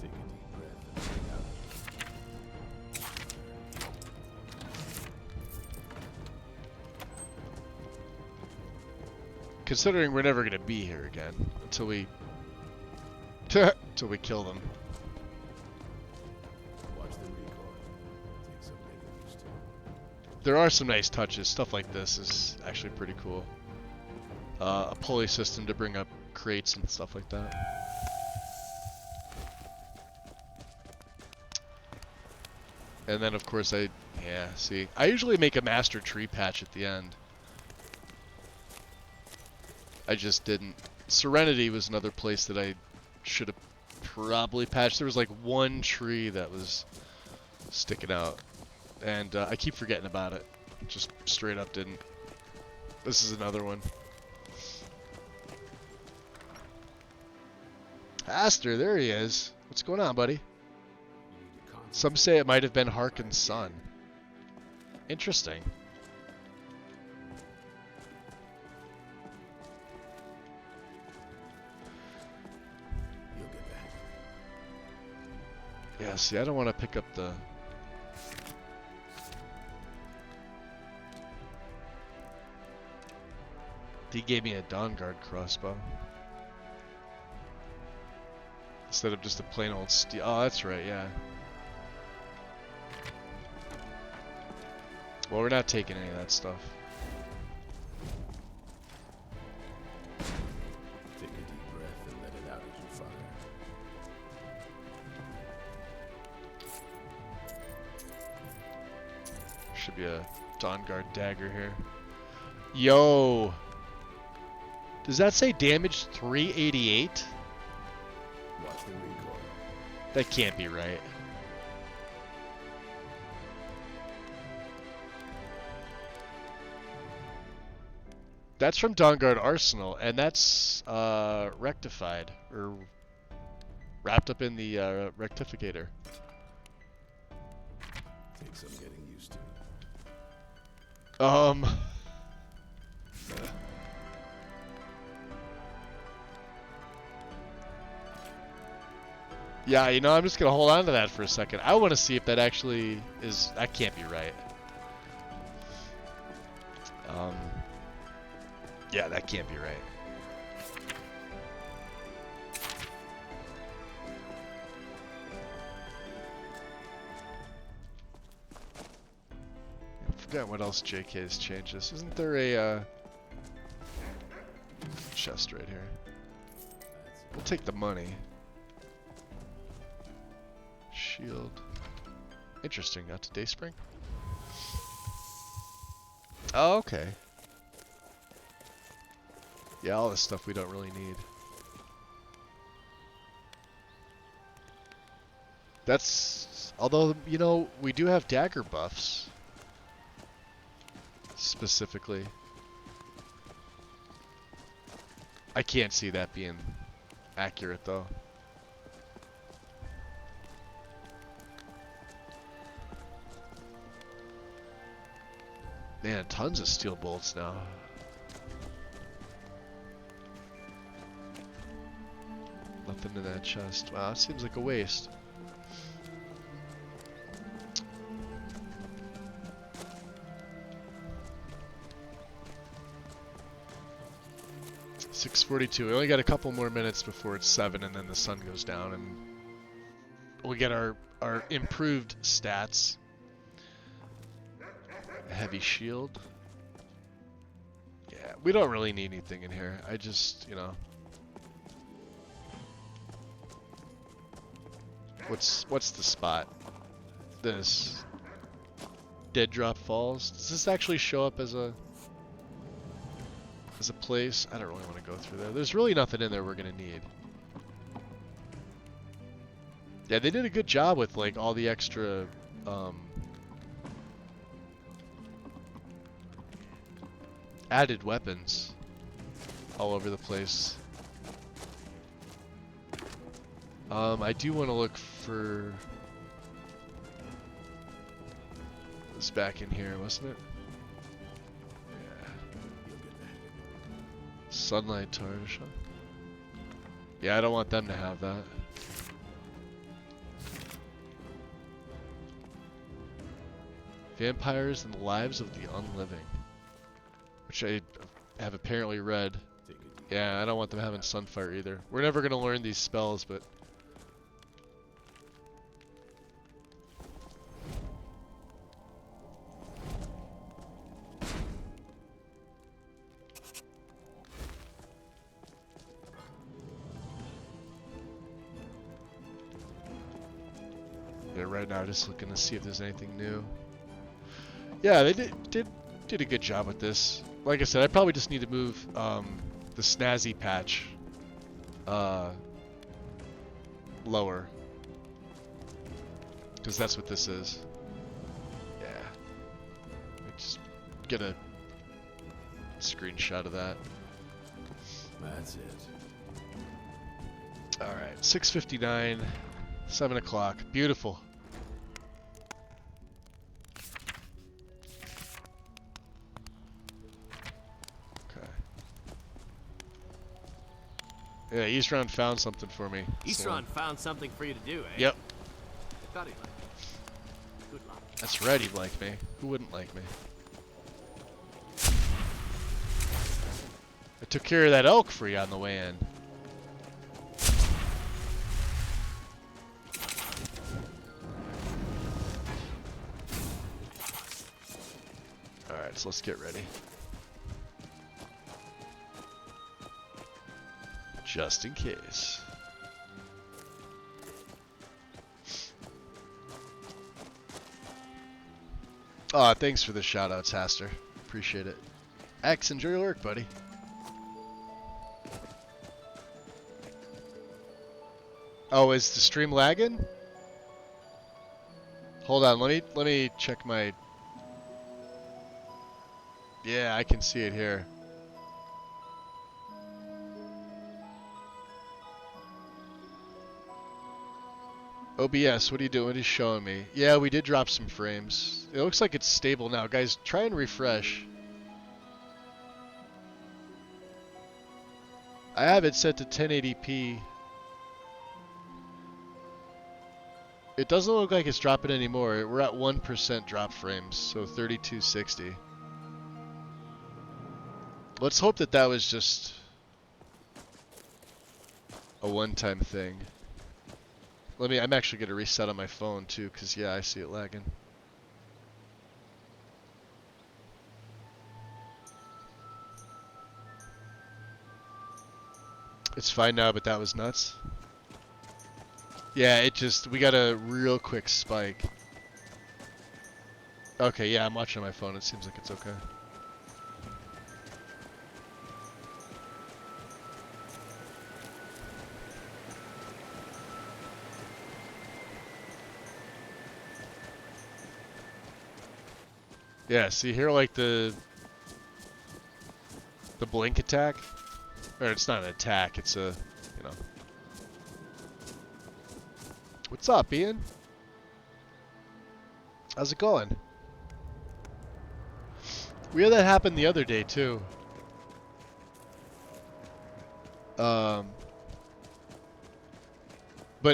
Speaker 4: Take a deep breath and breathe out.
Speaker 1: Considering we're never gonna be here again until we kill them.
Speaker 4: Watch the recoil. Takes some getting used to.
Speaker 1: There are some nice touches. Stuff like this is actually pretty cool. A pulley system to bring up crates and stuff like that. And then, of course, yeah, see. I usually make a master tree patch at the end. I just didn't. Serenity was another place that I should have probably patched. There was like one tree that was sticking out. And I keep forgetting about it. Just straight up didn't. This is another one. Aster, there he is. What's going on, buddy? Some say it might have been Harkon's son. Interesting.
Speaker 4: You'll get that.
Speaker 1: Yeah, see, I don't want to pick up the... He gave me a Dawnguard crossbow. Instead of just a plain old steel. Oh, that's right, yeah. Well, we're not taking any of that stuff.
Speaker 4: Take a deep breath and let it out as you fire.
Speaker 1: Should be a Dawnguard dagger here. Yo! Does that say damage 388?
Speaker 4: Watch the recoil.
Speaker 1: That can't be right. That's from Dawnguard Arsenal, and that's rectified, or wrapped up in the rectificator.
Speaker 4: Takes some getting used to.
Speaker 1: Yeah, you know, I'm just gonna hold on to that for a second. I want to see if that actually is... That can't be right. Yeah, that can't be right. I forgot what else JK's changes. Isn't there a chest right here? We'll take the money. Shield. Interesting, not to Dayspring. Oh, okay. Yeah, all this stuff we don't really need. That's... Although, you know, we do have dagger buffs. Specifically. I can't see that being accurate, though. Man, tons of steel bolts now. Nothing in that chest. Wow, it seems like a waste. It's 6:42. We only got a couple more minutes before it's 7, and then the sun goes down, and we get our improved stats. A heavy shield. Yeah, we don't really need anything in here. I just, you know. What's the spot? This. Dead Drop Falls. Does this actually show up as a place? I don't really want to go through there. There's really nothing in there we're gonna need. Yeah, they did a good job with like all the extra added weapons all over the place. I do want to look for this back in here, wasn't it? Yeah. Sunlight Tarnisha. Yeah, I don't want them to have that. Vampires and the Lives of the Unliving. Which I have apparently read. Yeah, I don't want them having Sunfire either. We're never going to learn these spells, but... Yeah, it right now, just looking to see if there's anything new. Yeah, they did a good job with this. Like I said, I probably just need to move the snazzy patch lower, because that's what this is. Yeah. Let me just get a screenshot of that.
Speaker 4: That's it.
Speaker 1: All right, 6:59, 7 o'clock. Beautiful. Okay. Yeah, Eastron found something for me.
Speaker 7: Eastron found something for you to do, eh?
Speaker 1: Yep.
Speaker 7: I thought he'd like it. Good luck.
Speaker 1: That's right, he'd like me. Who wouldn't like me? I took care of that elk for you on the way in. Alright, so let's get ready. Just in case. Aw, thanks for the shoutouts, Haster. Appreciate it. X, enjoy your work, buddy. Oh, is the stream lagging? Hold on, let me check my... Yeah, I can see it here. OBS, what are you doing? What are you showing me? Yeah, we did drop some frames. It looks like it's stable now. Guys, try and refresh. I have it set to 1080p. It doesn't look like it's dropping anymore. We're at 1% drop frames, so 3260. Let's hope that that was just a one-time thing. I'm actually going to reset on my phone too, because yeah, I see it lagging. It's fine now, but that was nuts. Yeah, we got a real quick spike. Okay, yeah, I'm watching on my phone. It seems like it's okay. Yeah, see here, like the blink attack, or it's not an attack, it's a, you know. What's up, Ian? How's it going? We had that happen the other day too. But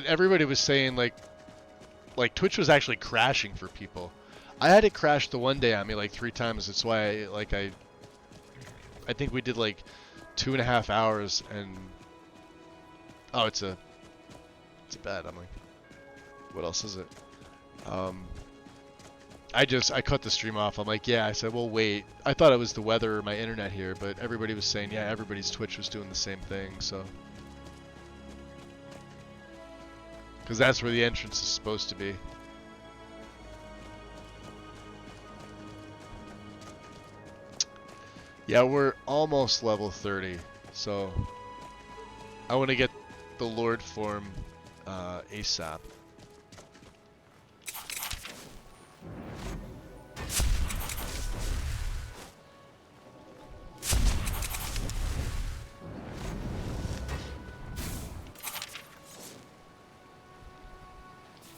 Speaker 1: everybody was saying like Twitch was actually crashing for people. I had it crash the one day on me like 3 times. That's why I think we did like 2.5 hours and oh, it's a bad. I'm like, what else is it? I cut the stream off. I'm like, yeah. I said, well, wait. I thought it was the weather or my internet here, but everybody was saying, yeah, everybody's Twitch was doing the same thing. So, because that's where the entrance is supposed to be. Yeah, we're almost level 30, so I want to get the Lord form ASAP.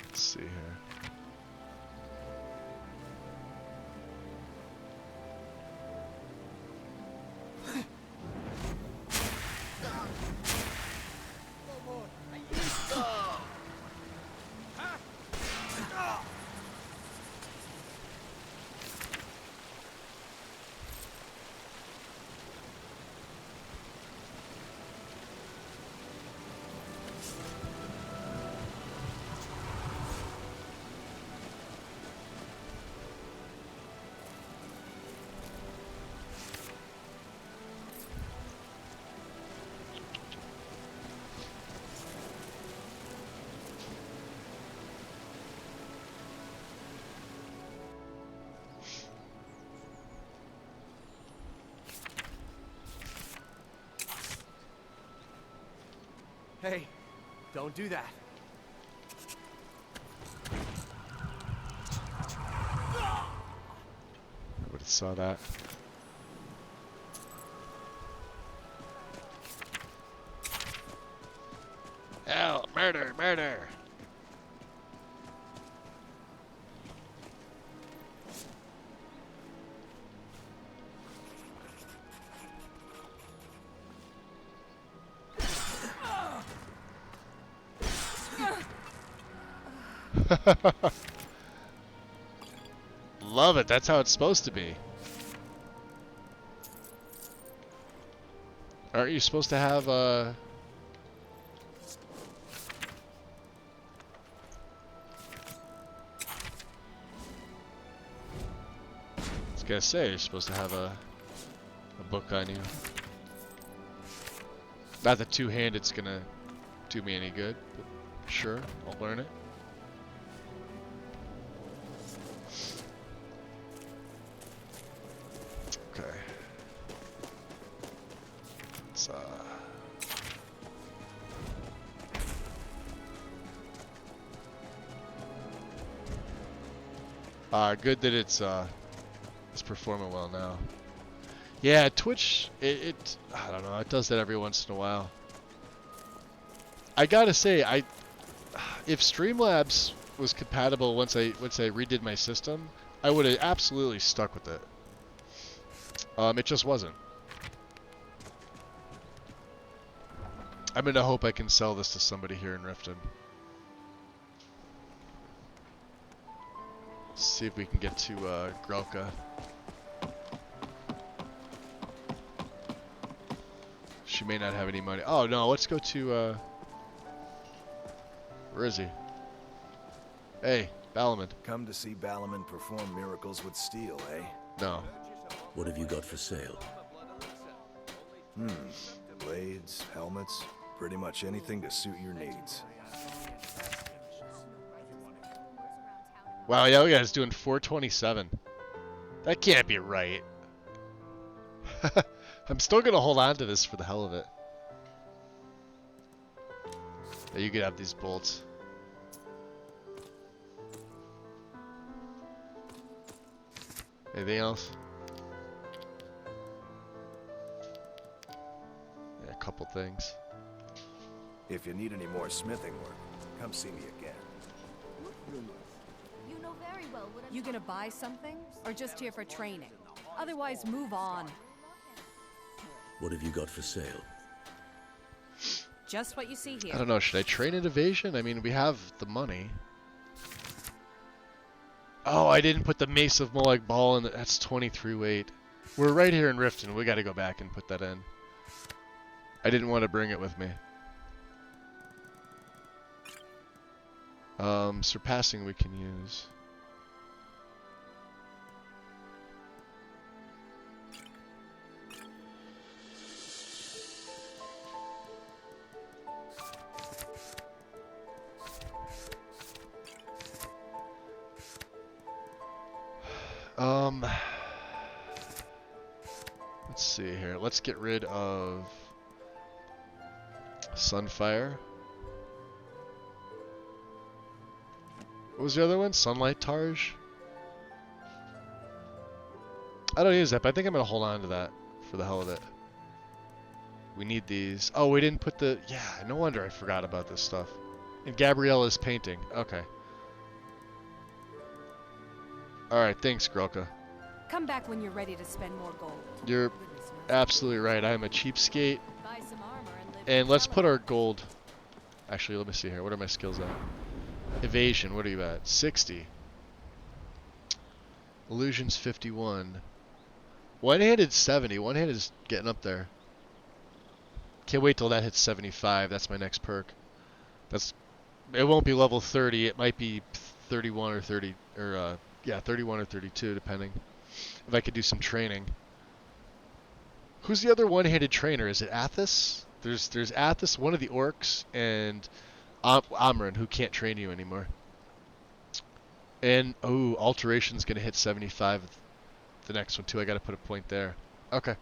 Speaker 1: Let's see here.
Speaker 5: Hey, don't do that.
Speaker 1: I would have saw that. Hell, murder, murder. Love it. That's how it's supposed to be. Aren't you supposed to have I was gonna say you're supposed to have a book on you. Not that two-handed's gonna do me any good, but sure, I'll learn it. Okay. Let's good that it's performing well now. Yeah, Twitch, it I don't know, it does that every once in a while. I gotta say, if Streamlabs was compatible once I redid my system, I would have absolutely stuck with it. It just wasn't. I'm gonna hope I can sell this to somebody here in Riften. See if we can get to Grelka. She may not have any money. Oh no, let's go to where is he? Hey, Balaman.
Speaker 10: Come to see Balaman perform miracles with steel, eh?
Speaker 1: No.
Speaker 11: What have you got for sale?
Speaker 10: Blades, helmets, pretty much anything to suit your needs.
Speaker 1: Wow, yeah, guy's doing 427. That can't be right. I'm still gonna hold on to this for the hell of it. Yeah, you could have these bolts. Anything else? Yeah, a couple things.
Speaker 10: If you need any more smithing work, come see me again.
Speaker 3: You know very well what you gonna buy something? Or just here for training? Otherwise, move on.
Speaker 11: What have you got for sale?
Speaker 3: Just what you see here.
Speaker 1: I don't know, should I train in evasion? I mean, we have the money. Oh, I didn't put the Mace of Molag Bal in. That's 23 weight. We're right here in Riften. We gotta go back and put that in. I didn't want to bring it with me. Surpassing we can use. Let's see here. Let's get rid of Sunfire. What was the other one? Sunlight Targe? I don't use that, but I think I'm going to hold on to that for the hell of it. We need these. Oh, we didn't put the... Yeah, no wonder I forgot about this stuff. And Gabriella's painting. Okay. Alright, thanks, Grelka.
Speaker 3: Come back when you're ready to spend more gold.
Speaker 1: You're absolutely right. I'm a cheapskate.
Speaker 3: Buy some armor and live
Speaker 1: And let's put our gold... Actually, let me see here. What are my skills at? Evasion, what are you at? 60. Illusions 51. One-handed 70. One-handed is getting up there. Can't wait till that hits 75. That's my next perk. It won't be level 30. It might be 31 or 30 or yeah, 31 or 32 depending. If I could do some training. Who's the other one-handed trainer? Is it Athos? There's Athos, one of the orcs, and Amran, who can't train you anymore. And oh, alteration's gonna hit 75. The next one too. I gotta put a point there. Okay.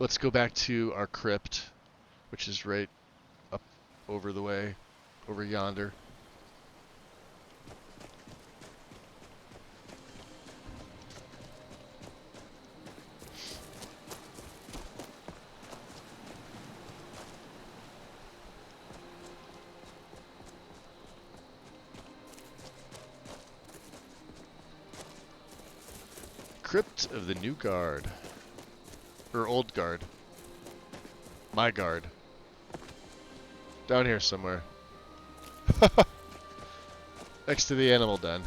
Speaker 1: Let's go back to our crypt, which is right up over the way, over yonder. Crypt of the New Guard. Or Old Guard. My guard. Down here somewhere. Next to the animal den.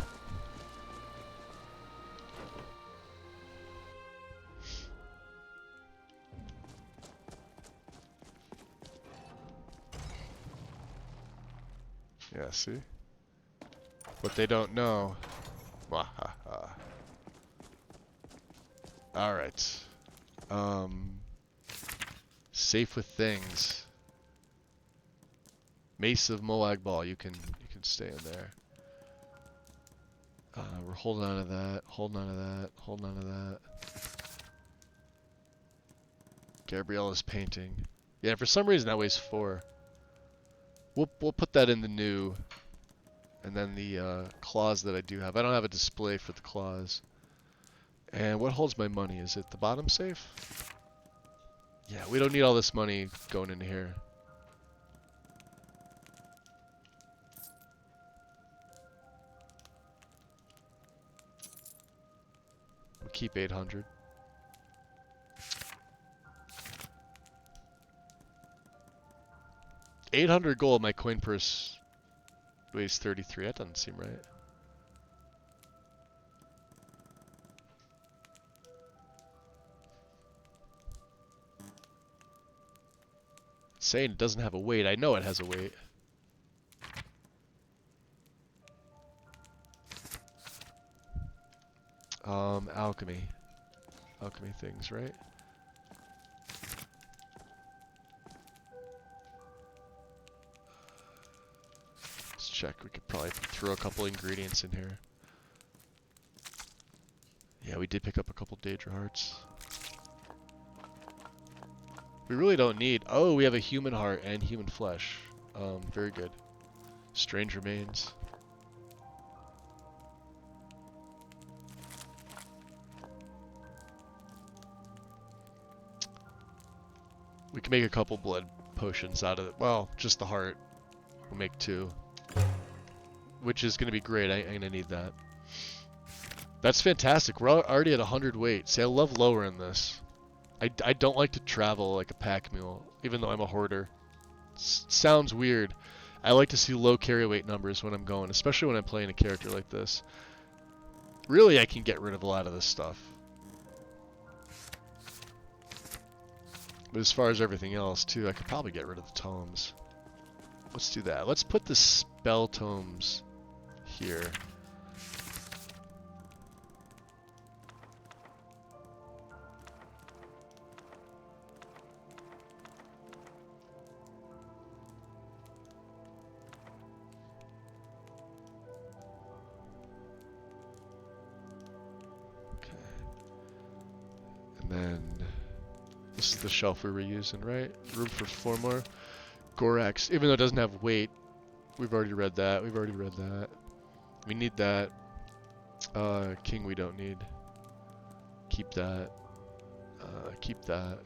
Speaker 1: Yeah, see? What they don't know. Wahaha. Alright. Safe with things. Mace of Moag Ball, you can stay in there. We're holding on to that, holding on to that, holding on to that. Gabriella's painting. Yeah, for some reason that weighs 4. We'll put that in the new. And then the claws that I do have. I don't have a display for the claws. And what holds my money? Is it the bottom safe? Yeah, we don't need all this money going into here. We'll keep 800. $800 gold, my coin purse weighs 33. That doesn't seem right. It's saying it doesn't have a weight. I know it has a weight. Alchemy. Alchemy things, right? Let's check. We could probably throw a couple ingredients in here. Yeah, we did pick up a couple Daedra hearts. We really don't need... Oh, we have a human heart and human flesh. Very good. Strange remains. We can make a couple blood potions out of it. Well, just the heart. We'll make 2. Which is going to be great. I'm going to need that. That's fantastic. We're already at 100 weight. See, I love lowering this. I don't like to travel like a pack mule, even though I'm a hoarder. Sounds weird. I like to see low carry weight numbers when I'm going, especially when I'm playing a character like this. Really, I can get rid of a lot of this stuff. But as far as everything else, too, I could probably get rid of the tomes. Let's do that. Let's put the spell tomes here. Then this is the shelf we were using, right? Room for 4 more. Gorax, even though it doesn't have weight, we've already read that. We've already read that. We need that. King we don't need. Keep that. Keep that.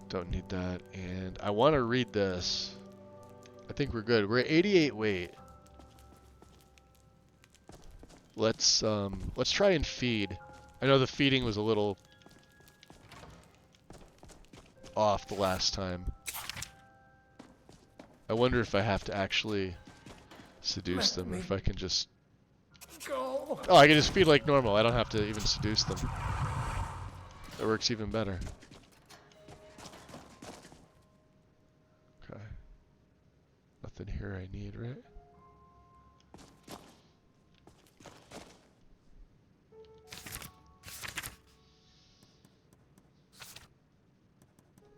Speaker 1: Don't need that. And I want to read this. I think we're good. We're at 88 weight. Let's try and feed. I know the feeding was a little off the last time. I wonder if I have to actually seduce them, or if I can just...
Speaker 6: Go.
Speaker 1: Oh, I can just feed like normal. I don't have to even seduce them. That works even better. Okay. Nothing here I need, right?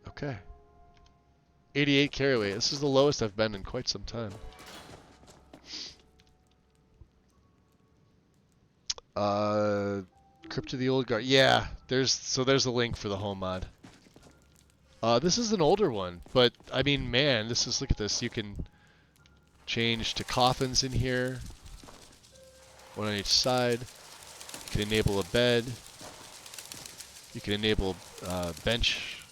Speaker 1: Okay. 88 carry weight. This is the lowest I've been in quite some time. Crypt of the Old Guard. Yeah, there's a link for the home mod. This is an older one, but I mean, man, look at this. You can change to coffins in here, one on each side. You can enable a bed. You can enable bench,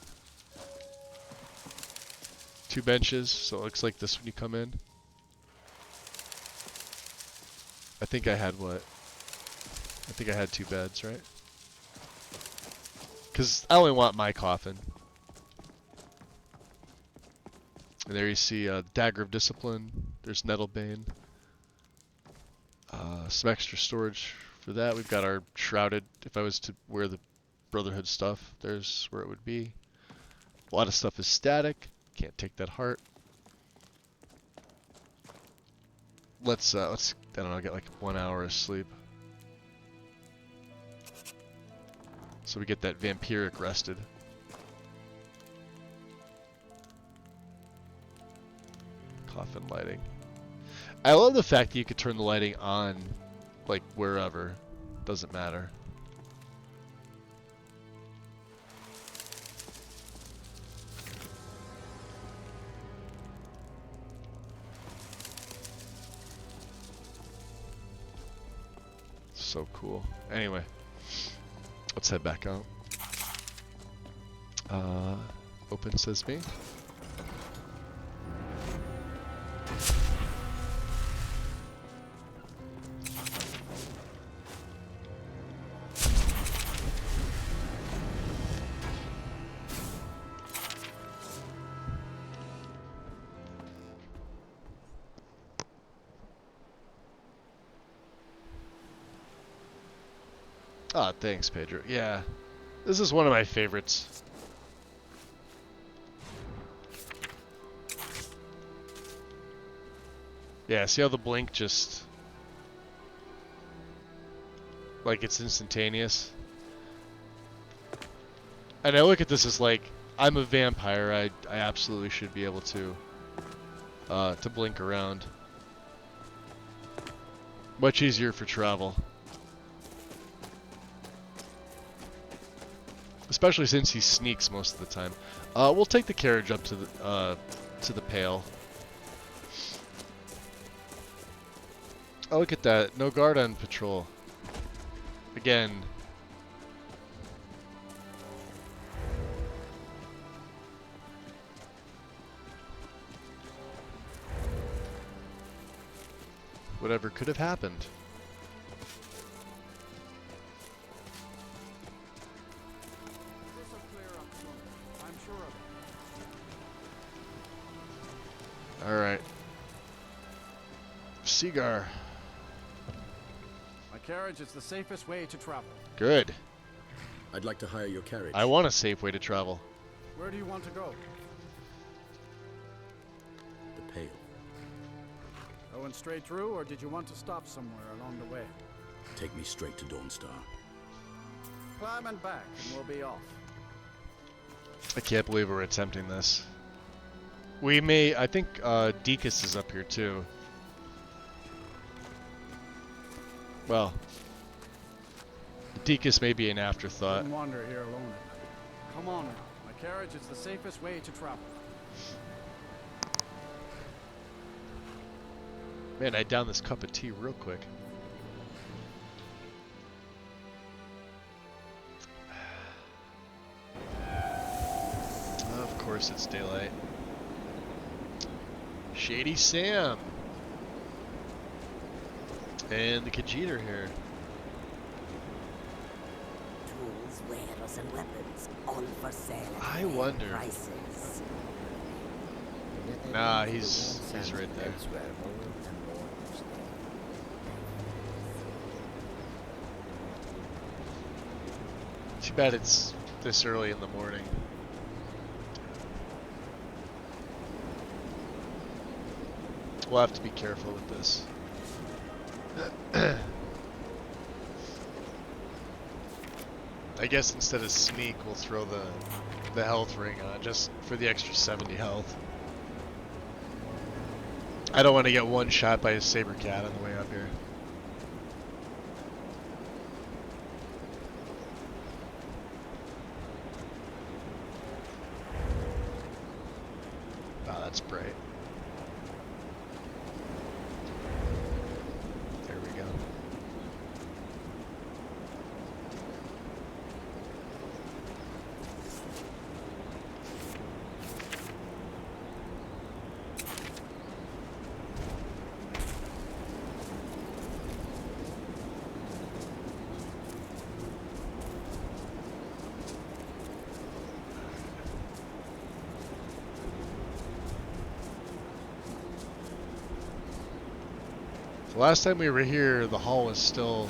Speaker 1: 2 benches, so it looks like this when you come in. I think I had what? I think I had 2 beds, right? Because I only want my coffin. And there you see Dagger of Discipline. There's Nettlebane. Some extra storage for that. We've got our Shrouded. If I was to wear the Brotherhood stuff, there's where it would be. A lot of stuff is static. Can't take that heart. Let's I don't know, get like 1 hour of sleep. So we get that vampiric rested. Coffin lighting. I love the fact that you could turn the lighting on, like, wherever. Doesn't matter. So cool. Anyway, let's head back out. Open sesame. Ah, thanks, Pedro. Yeah, this is one of my favorites. Yeah, see how the blink just... like, it's instantaneous? And I look at this as like, I'm a vampire, I absolutely should be able to blink around. Much easier for travel. Especially since he sneaks most of the time. We'll take the carriage up to the pale. Oh, look at that. No guard on patrol. Again. Whatever could have happened. Alright. Seagar.
Speaker 5: My carriage is the safest way to travel.
Speaker 1: Good.
Speaker 11: I'd like to hire your carriage.
Speaker 1: I want a safe way to travel.
Speaker 5: Where do you want to go?
Speaker 11: The Pale.
Speaker 5: Going straight through, or did you want to stop somewhere along the way?
Speaker 11: Take me straight to Dawnstar.
Speaker 5: Climb and back, and we'll be off.
Speaker 1: I can't believe we're attempting this. We may... I think Deacus is up here too. Well... Deacus may be an afterthought.
Speaker 5: Don't wander here alone. Come on now. My carriage is the safest way to travel.
Speaker 1: Man, I downed this cup of tea real quick. Of course it's daylight. Shady Sam. And the Khajiit here.
Speaker 12: Tools, wares, and weapons, all for sale at
Speaker 1: I
Speaker 12: fair
Speaker 1: wonder.
Speaker 12: prices.
Speaker 1: Nah, he's right there. Too bad it's this early in the morning. We'll have to be careful with this. I guess instead of sneak, we'll throw the health ring on, just for the extra 70 health. I don't want to get one shot by a saber cat on the way up here. that's bright. There we go. The last time we were here, the hall was still...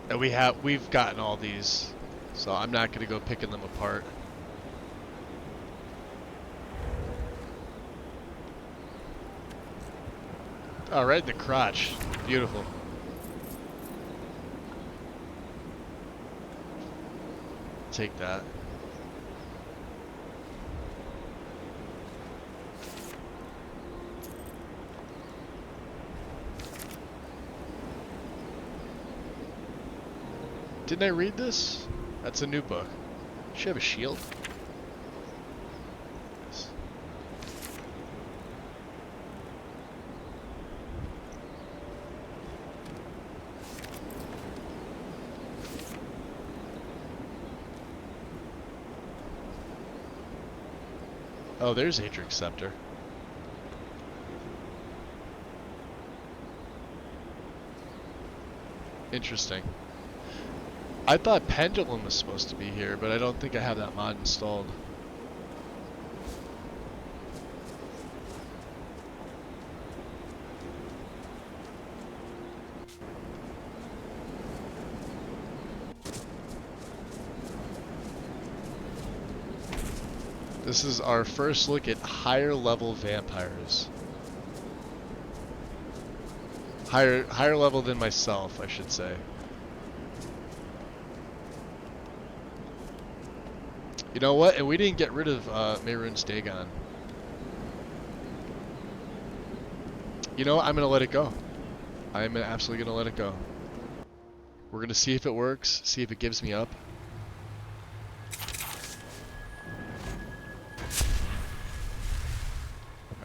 Speaker 1: And we've gotten all these, so I'm not gonna go picking them apart. Oh, right in the crotch. Beautiful. Take that. Didn't I read this? That's a new book. Does she have a shield? Yes. Oh, there's Adric's scepter. Interesting. I thought Pendulum was supposed to be here, but I don't think I have that mod installed. This is our first look at higher level vampires. Higher level than myself, I should say. You know what? And we didn't get rid of Mehrunes Dagon. You know what? I'm going to let it go. I'm absolutely going to let it go. We're going to see if it works, see if it gives me up.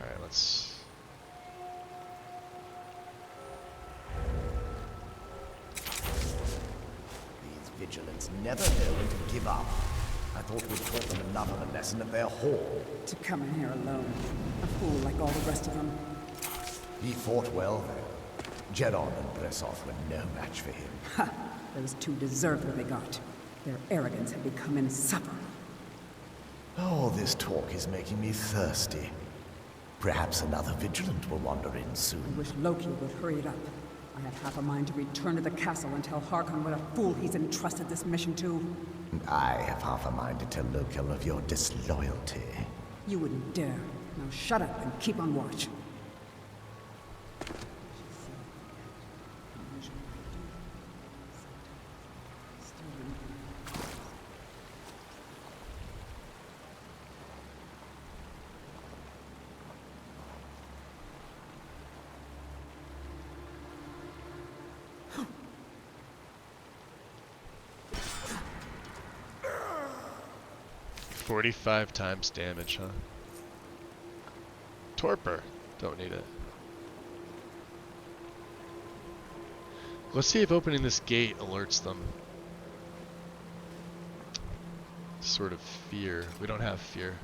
Speaker 1: Alright, let's...
Speaker 13: These vigilants never know when to give up. I thought we'd taught them enough of a lesson at their hall.
Speaker 14: To come in here alone. A fool like all the rest of them.
Speaker 13: He fought well, though. Jedon and Dreloth were no match for him.
Speaker 14: Ha! Those two deserved what they got. Their arrogance had become insufferable.
Speaker 13: All this talk is making me thirsty. Perhaps another vigilant will wander in soon.
Speaker 14: I wish Loki would hurry it up. I have half a mind to return to the castle and tell Harkon what a fool he's entrusted this mission to.
Speaker 13: And I have half a mind to tell Loki of your disloyalty.
Speaker 14: You wouldn't dare. Now shut up and keep on watch.
Speaker 1: $45 times damage, huh? Torpor. Don't need it. Let's see if opening this gate alerts them. Sort of fear. We don't have fear.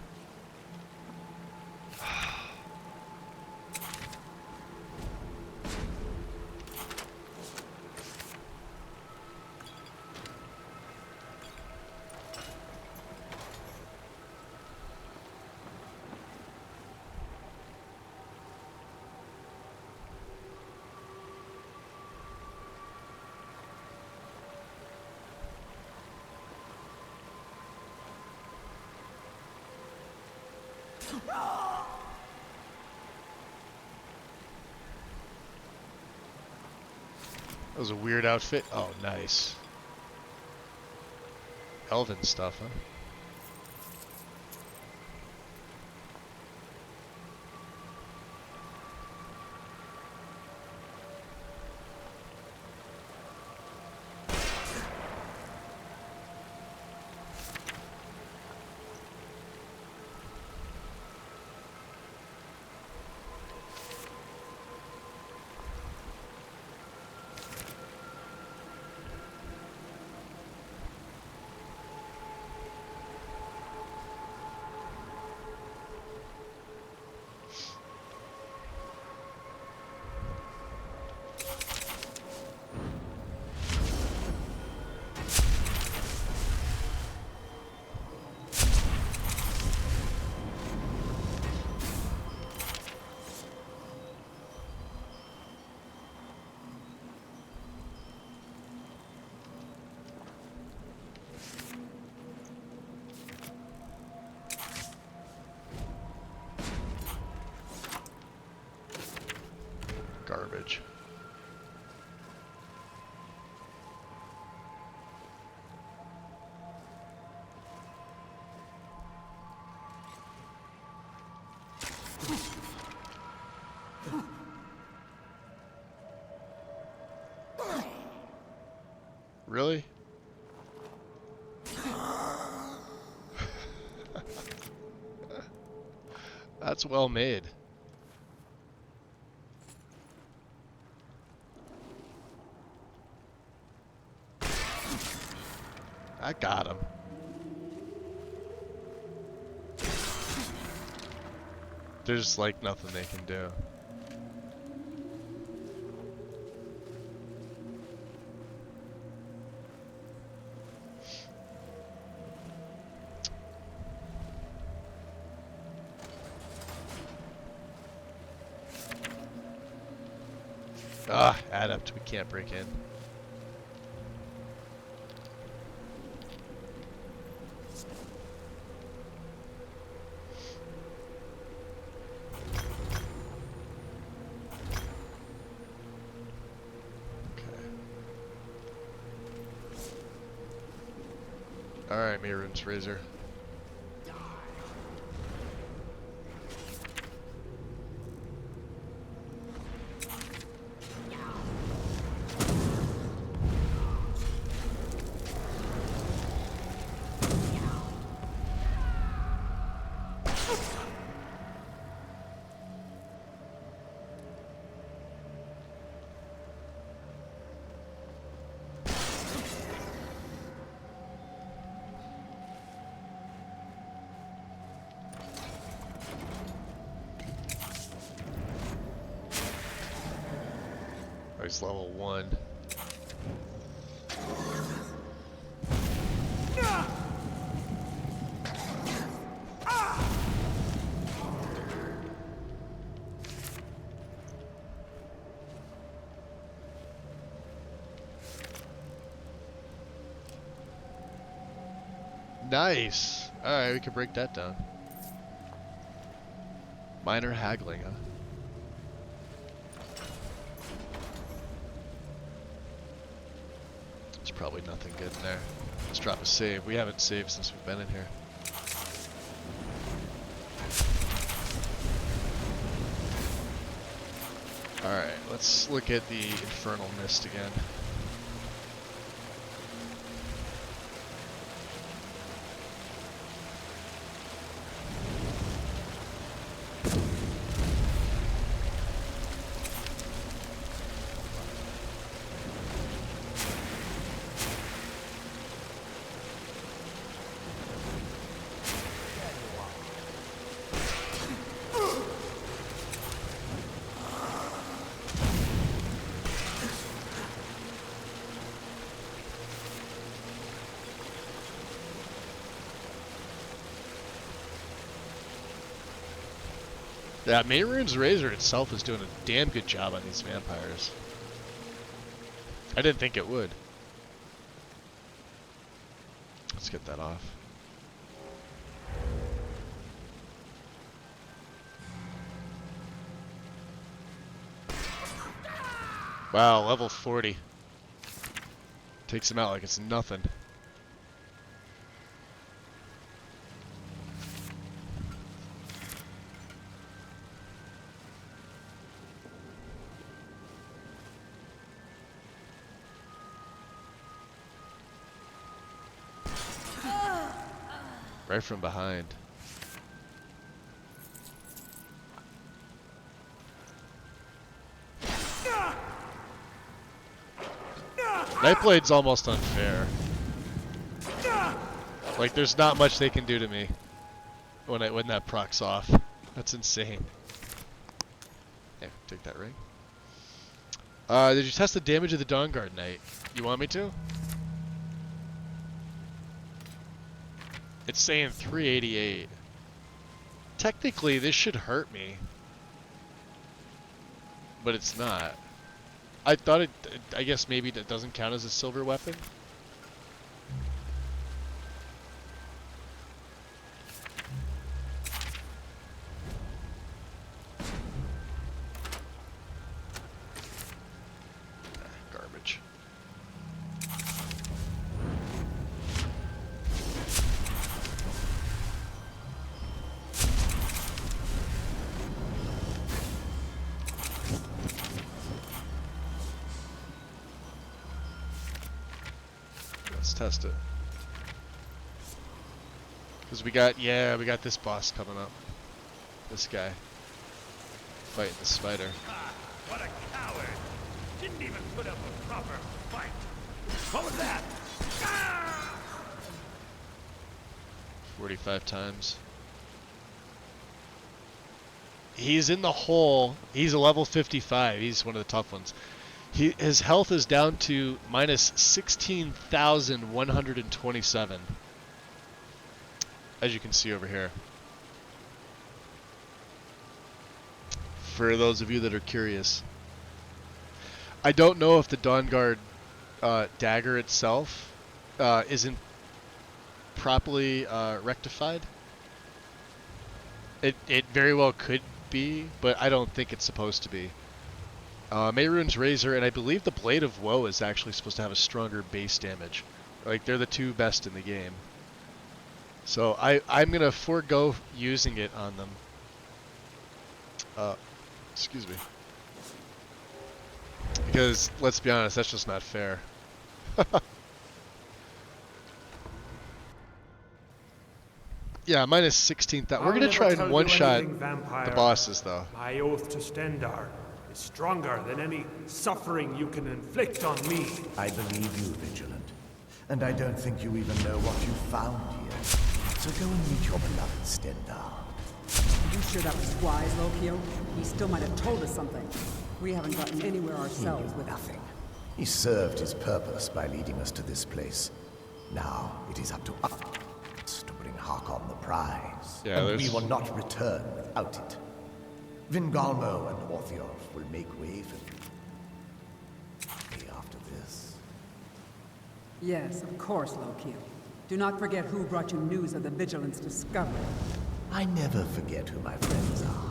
Speaker 1: That was a weird outfit. Oh, nice. Elven stuff, huh? bridge. Really? That's well made. I got him. There's like nothing they can do. Ah, adept, we can't break in. Alright, Mirun's Razor. He's level 1. Nice! Alright, we can break that down. Minor haggling, huh? Probably nothing good in there. Let's drop a save. We haven't saved since we've been in here. Alright, let's look at the Infernal Mist again. Yeah, Mehrunes Razor itself is doing a damn good job on these vampires. I didn't think it would. Let's get that off. Wow, level 40. Takes him out like it's nothing. Right from behind. Nightblade's almost unfair. Like, there's not much they can do to me when that procs off. That's insane. Hey, take that ring. Did you test the damage of the Dawnguard Knight? You want me to? It's saying 388. Technically, this should hurt me. But it's not. I thought it... I guess maybe that doesn't count as a silver weapon? Let's test it. Because we got this boss coming up. This guy. Fighting the spider.
Speaker 5: Ah, what a coward! Didn't even put up a proper fight. What was that? Ah!
Speaker 1: 45 times. He's in the hole. He's a level 55. He's one of the tough ones. His health is down to minus 16,127. As you can see over here. For those of you that are curious. I don't know if the Dawnguard dagger itself isn't properly rectified. It very well could be, but I don't think it's supposed to be. Mehrunes Razor and I believe the Blade of Woe is actually supposed to have a stronger base damage. Like, they're the two best in the game. So I'm going to forego using it on them. Excuse me. Because, let's be honest, that's just not fair. Yeah, minus 16,000. We're going to try and one-shot the bosses, though.
Speaker 6: My oath to Stendar is stronger than any suffering you can inflict on me.
Speaker 13: I believe you, Vigilant. And I don't think you even know what you found here. So go and meet your beloved Stendar.
Speaker 14: You sure that was wise, Lokio? He still might have told us something. We haven't gotten anywhere ourselves with
Speaker 13: nothing. He served his purpose by leading us to this place. Now it is up to us to bring Harkon the prize.
Speaker 1: Yeah,
Speaker 13: and we will not return without it. Vingalmo and Orthiolf will make way for you. After this.
Speaker 14: Yes, of course, Lokio. Do not forget who brought you news of the Vigilance discovery.
Speaker 13: I never forget who my friends are.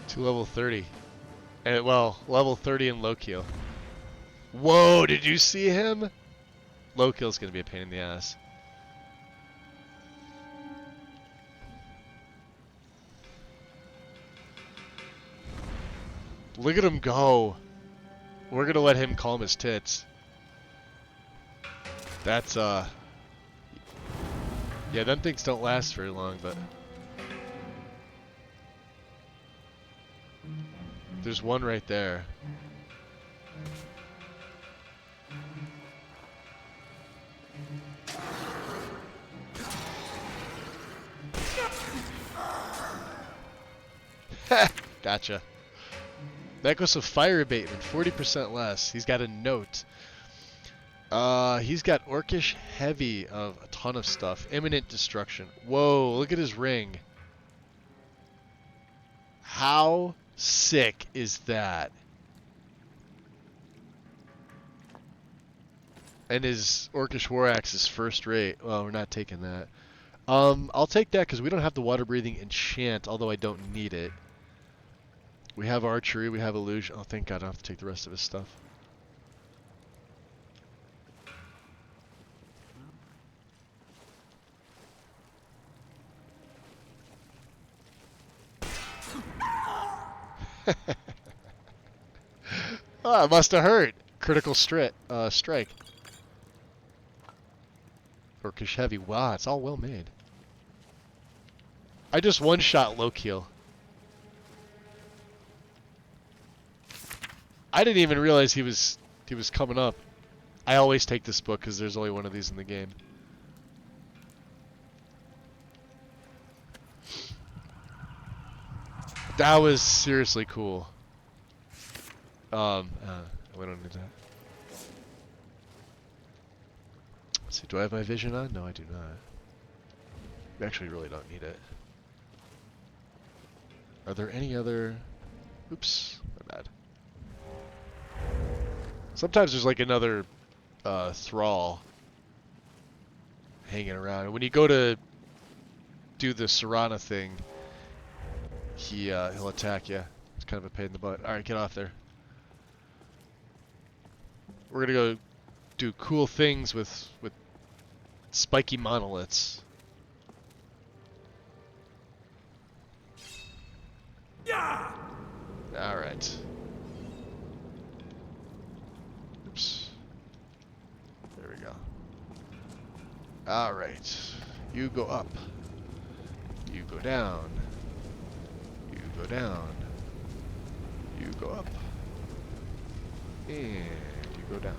Speaker 1: To level 30. And, well, level 30 in Lokio. Whoa, did you see him? Lokio's gonna be a pain in the ass. Look at him go. We're gonna let him calm his tits. That's, yeah, them things don't last very long, but... There's one right there. Gotcha. That goes to fire abatement, 40% less. He's got a note. He's got Orcish Heavy of a ton of stuff. Imminent Destruction. Whoa, look at his ring. How sick is that? And his Orcish War Axe is first rate. Well, we're not taking that. I'll take that because we don't have the water breathing enchant, although I don't need it. We have archery, we have illusion. Oh, thank God I don't have to take the rest of his stuff. Oh, it must have hurt. Critical strike. Orcish Heavy. Wow, it's all well made. I just one-shot Lokio. I didn't even realize he was coming up. I always take this book because there's only one of these in the game. That was seriously cool. We don't need that. Let's see, do I have my vision on? No, I do not. We actually really don't need it. Are there any other... Oops, my bad. Sometimes there's like another thrall hanging around. And when you go to do the Serana thing, he'll attack you. It's kind of a pain in the butt. All right, get off there. We're gonna go do cool things with spiky monoliths.
Speaker 5: Yeah.
Speaker 1: All right. Oops. There we go. All right. You go up. You go down. You go down. You go up. And you go down.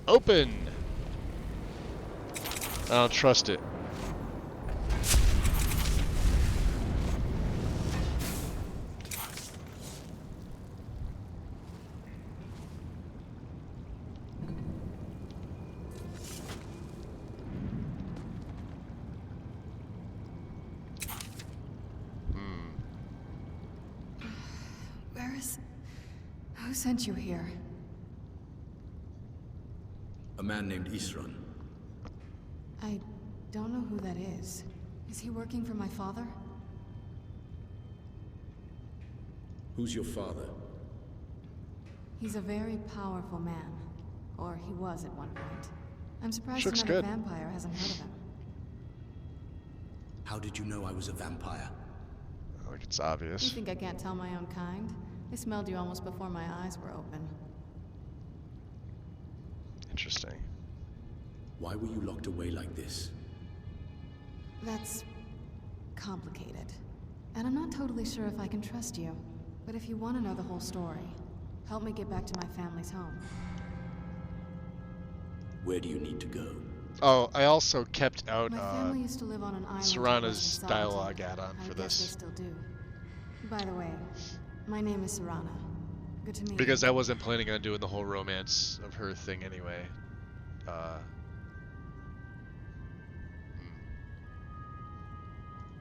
Speaker 1: Open! I don't trust it.
Speaker 3: Who sent you here?
Speaker 11: A man named Isran.
Speaker 3: I don't know who that is. Is he working for my father?
Speaker 11: Who's your father?
Speaker 3: He's a very powerful man. Or he was at one point. I'm surprised
Speaker 1: Looks
Speaker 3: another
Speaker 1: good.
Speaker 3: vampire hasn't heard of him.
Speaker 11: How did you know I was a vampire?
Speaker 1: I think it's obvious.
Speaker 3: You think I can't tell my own kind? I smelled you almost before my eyes were open.
Speaker 1: Interesting.
Speaker 11: Why were you locked away like this?
Speaker 3: That's complicated. And I'm not totally sure if I can trust you. But if you want to know the whole story, help me get back to my family's home.
Speaker 11: Where do you need to go?
Speaker 1: Oh, I also kept out
Speaker 3: My family used to live on an island.
Speaker 1: Serana's dialogue add-on for
Speaker 3: I guess they
Speaker 1: this.
Speaker 3: still do. By the way, my name is Serana. Good to meet
Speaker 1: Because
Speaker 3: you.
Speaker 1: I wasn't planning on doing the whole romance of her thing anyway.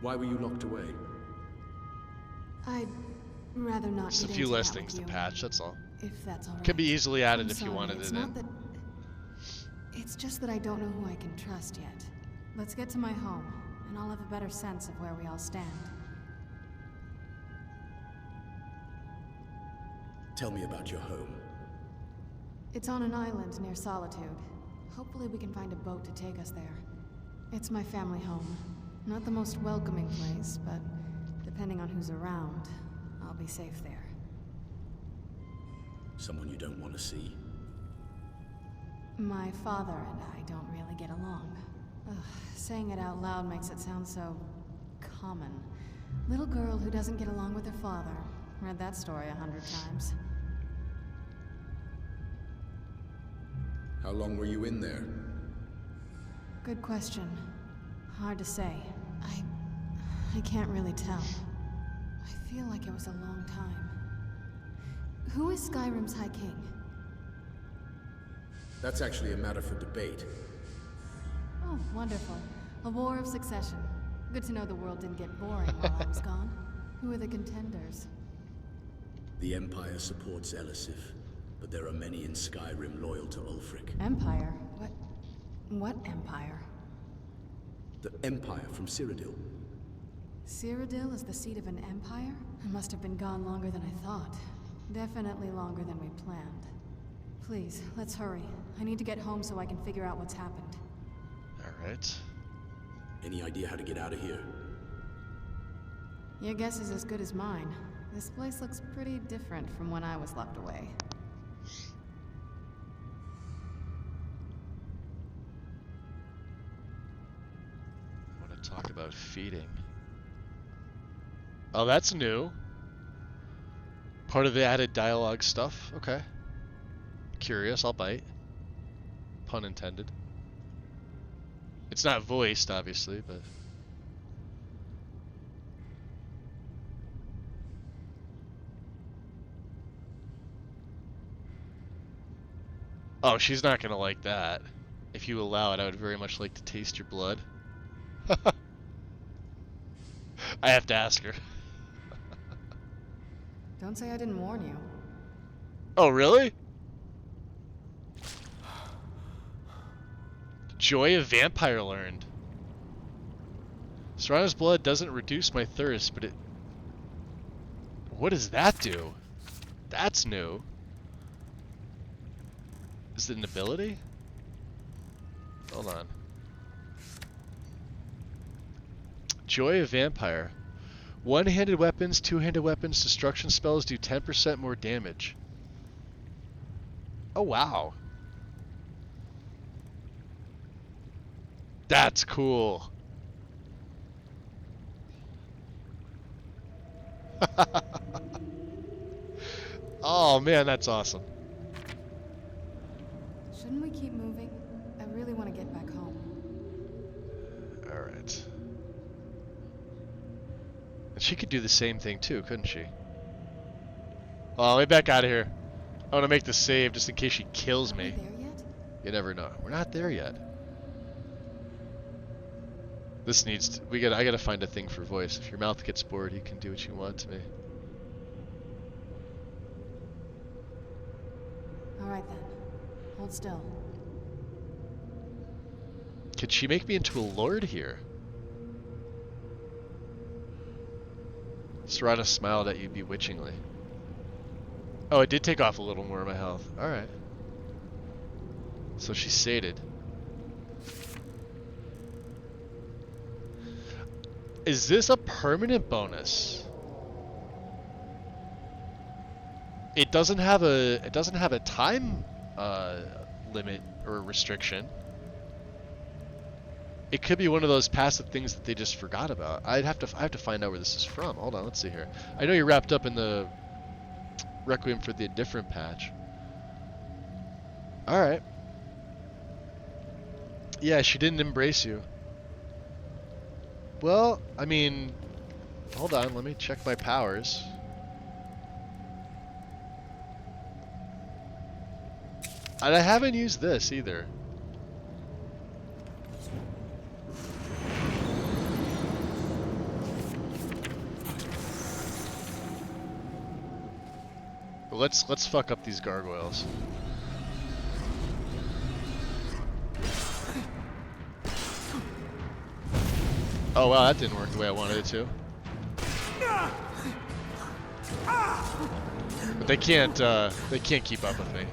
Speaker 11: Why were you locked away?
Speaker 3: I'd rather not
Speaker 1: Just a
Speaker 3: get
Speaker 1: few
Speaker 3: into
Speaker 1: less
Speaker 3: that
Speaker 1: things
Speaker 3: with
Speaker 1: to
Speaker 3: you,
Speaker 1: patch, that's all.
Speaker 3: If that's all right.
Speaker 1: Could be easily added
Speaker 3: I'm
Speaker 1: if you
Speaker 3: sorry,
Speaker 1: wanted
Speaker 3: it's
Speaker 1: it
Speaker 3: not
Speaker 1: in.
Speaker 3: that... It's just that I don't know who I can trust yet. Let's get to my home, and I'll have a better sense of where we all stand.
Speaker 11: Tell me about your home.
Speaker 3: It's on an island near Solitude. Hopefully we can find a boat to take us there. It's my family home. Not the most welcoming place, but depending on who's around, I'll be safe there.
Speaker 11: Someone you don't want to see?
Speaker 3: My father and I don't really get along. Ugh, saying it out loud makes it sound so... common. Little girl who doesn't get along with her father. Read that story 100 times.
Speaker 11: How long were you in there?
Speaker 3: Good question. Hard to say. I can't really tell. I feel like it was a long time. Who is Skyrim's High King?
Speaker 11: That's actually a matter for debate.
Speaker 3: Oh, wonderful. A war of succession. Good to know the world didn't get boring while I was gone. Who are the contenders?
Speaker 11: The Empire supports Elisif, but there are many in Skyrim loyal to Ulfric.
Speaker 3: Empire? What empire?
Speaker 11: The Empire from Cyrodiil.
Speaker 3: Cyrodiil is the seat of an empire? I must have been gone longer than I thought. Definitely longer than we planned. Please, let's hurry. I need to get home so I can figure out what's happened.
Speaker 1: Alright.
Speaker 11: Any idea how to get out of here?
Speaker 3: Your guess is as good as mine. This place looks pretty different from when I was locked away.
Speaker 1: I want to talk about feeding. Oh, that's new. Part of the added dialogue stuff. Okay. Curious, I'll bite. Pun intended. It's not voiced, obviously, but... Oh, she's not gonna like that. If you allow it, I would very much like to taste your blood. I have to ask her.
Speaker 3: Don't say I didn't warn you.
Speaker 1: Oh, really? Joy of Vampire learned. Serrano's blood doesn't reduce my thirst, but it... What does that do? That's new. Is it an ability? Hold on. Joy of Vampire. One-handed weapons, two-handed weapons, destruction spells do 10% more damage. Oh, wow. That's cool. Oh, man, that's awesome.
Speaker 3: Shouldn't we keep moving? I really want to get back home.
Speaker 1: Alright. She could do the same thing too, couldn't she? Oh, let me back out of here. I want to make the save just in case she kills me.
Speaker 3: Are we there yet?
Speaker 1: You never know. We're not there yet. This needs to... I gotta find a thing for voice. If your mouth gets bored, you can do what you want to me.
Speaker 3: Alright then. Hold still.
Speaker 1: Could she make me into a lord here? Serrano smiled at you bewitchingly. Oh, it did take off a little more of my health. Alright. So she's sated. Is this a permanent bonus? It doesn't have a time limit or restriction. It could be one of those passive things that they just forgot about. I have to find out where this is from. Hold on, let's see here. I know you're wrapped up in the Requiem for the Indifferent patch. All right. Yeah, she didn't embrace you. Well, I mean, hold on, let me check my powers. And I haven't used this either. But let's fuck up these gargoyles. Oh wow, that didn't work the way I wanted it to. But they can't keep up with me.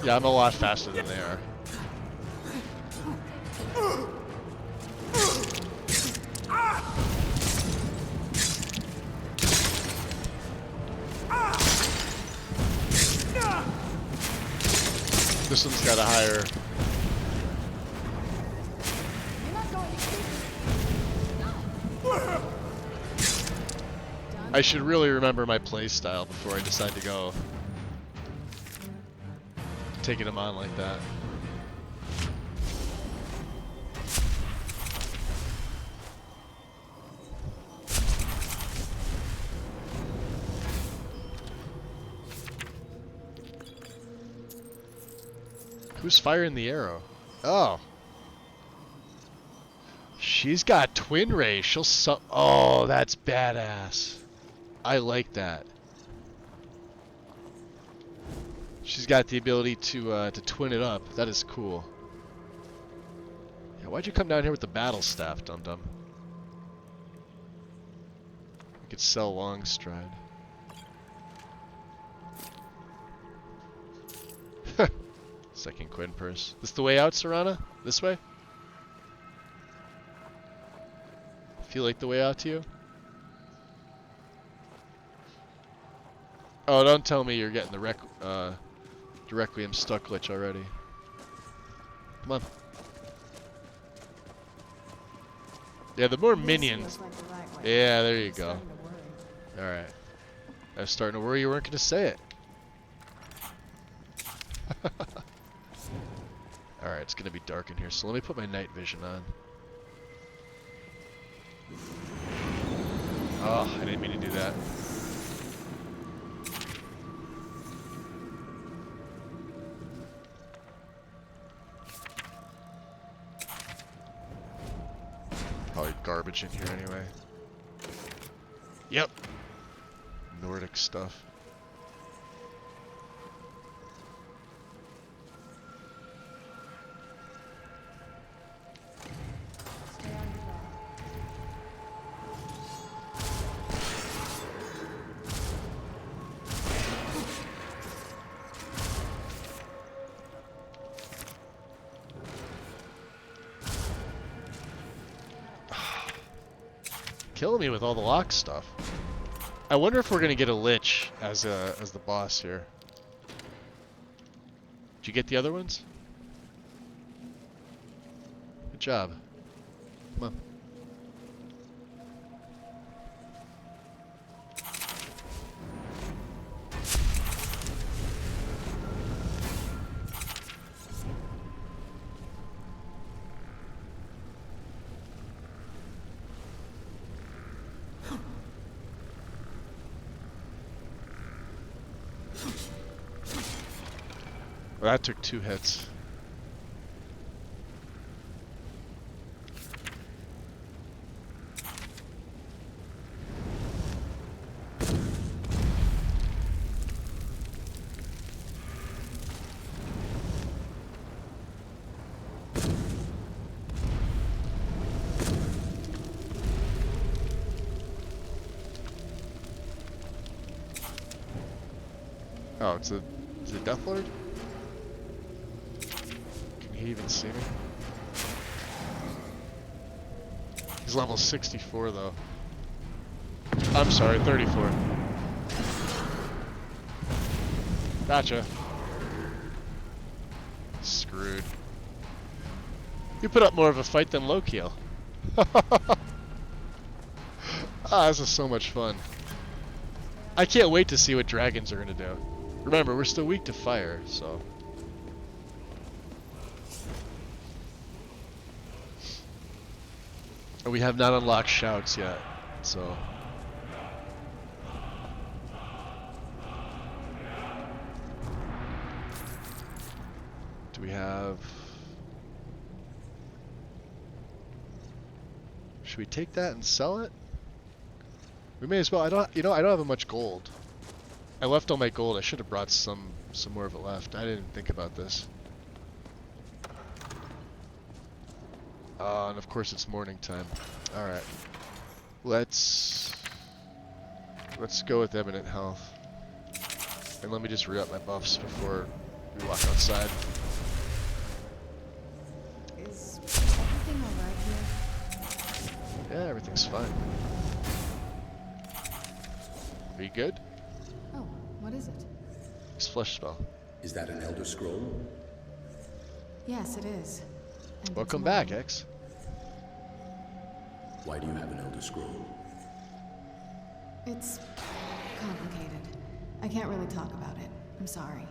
Speaker 1: Yeah, I'm a lot faster than they are. This one's got a higher... I should really remember my playstyle before I decide to go taking him on like that. Who's firing the arrow? Oh. She's got twin rays. She'll oh, that's badass. I like that. She's got the ability to twin it up. That is cool. Yeah, why'd you come down here with the battle staff, dum-dum? You could sell Longstride. Second Quinn purse. This the way out, Serrana? This way? Feel like the way out to you? Oh, don't tell me you're getting the Requiem stuck glitch already. Come on. Yeah, the more minions. Yeah, there you go. Alright. I was starting to worry you weren't going to say it. Alright, it's going to be dark in here, so let me put my night vision on. Oh, I didn't mean to do that. Probably garbage in here anyway. Yep. Nordic stuff. killing me with all the lock stuff. I wonder if we're gonna get a lich as the boss here. Did you get the other ones? Good job. Come on. Well, that took 2 hits. Oh, it's a Death Lord? Can he even see me? He's level 64 though. I'm sorry, 34. Gotcha. Screwed. You put up more of a fight than Lokiel. Ah, this is so much fun. I can't wait to see what dragons are gonna do. Remember, we're still weak to fire, so. And we have not unlocked shouts yet, so. Do we have... Should we take that and sell it? We may as well. I don't have much gold. I left all my gold. I should have brought some more of it left. I didn't think about this. And of course it's morning time. All right. Let's go with eminent health. And let me just re-up my buffs before we walk outside.
Speaker 3: Is everything alright here?
Speaker 1: Yeah, everything's fine. Are you good?
Speaker 3: Oh, what is it?
Speaker 1: It's flesh spell.
Speaker 11: Is that an Elder Scroll?
Speaker 3: Yes, it is. And
Speaker 1: Welcome back, X.
Speaker 11: Why do you have an Elder Scroll?
Speaker 3: It's complicated. I can't really talk about it. I'm sorry.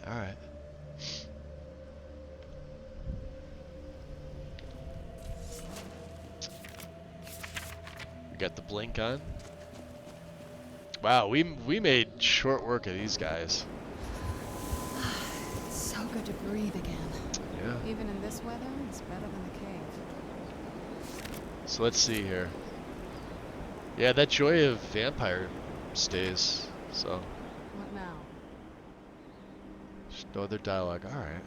Speaker 1: Alright. We got the blink on. Wow, we made short work of these guys.
Speaker 3: It's so good to breathe again.
Speaker 1: Yeah.
Speaker 3: Even in this weather, it's better than the cave.
Speaker 1: So let's see here. Yeah, that joy of vampire stays. So.
Speaker 3: What now?
Speaker 1: Just no other dialogue. All right.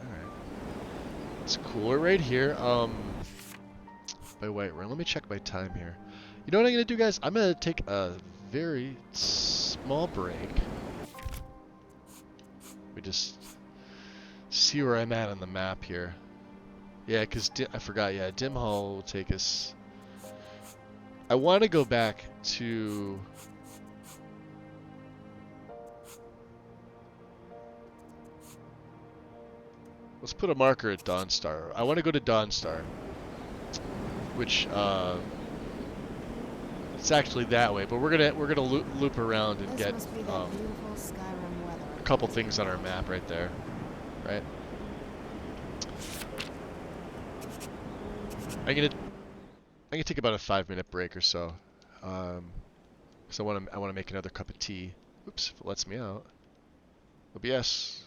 Speaker 1: It's cool. We're right here. By Whiterun. Let me check my time here. You know what I'm gonna do, guys? I'm gonna take a very small break. We just see where I'm at on the map here. Yeah, because I forgot. Yeah, Dim Hall will take us. I want to go back to. Let's put a marker at Dawnstar. I want to go to Dawnstar, which it's actually that way, but we're gonna loop around and get a couple things on our map right there, right? I'm gonna take about a 5-minute break or so, because I want to make another cup of tea. Oops, if it lets me out. OBS.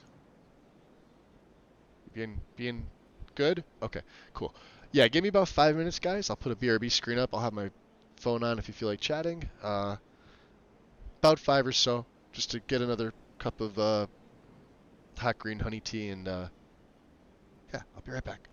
Speaker 1: Being good? Okay, cool. Yeah, give me about 5 minutes, guys. I'll put a BRB screen up. I'll have my phone on if you feel like chatting. About 5 or so, just to get another cup of hot green honey tea, and yeah, I'll be right back.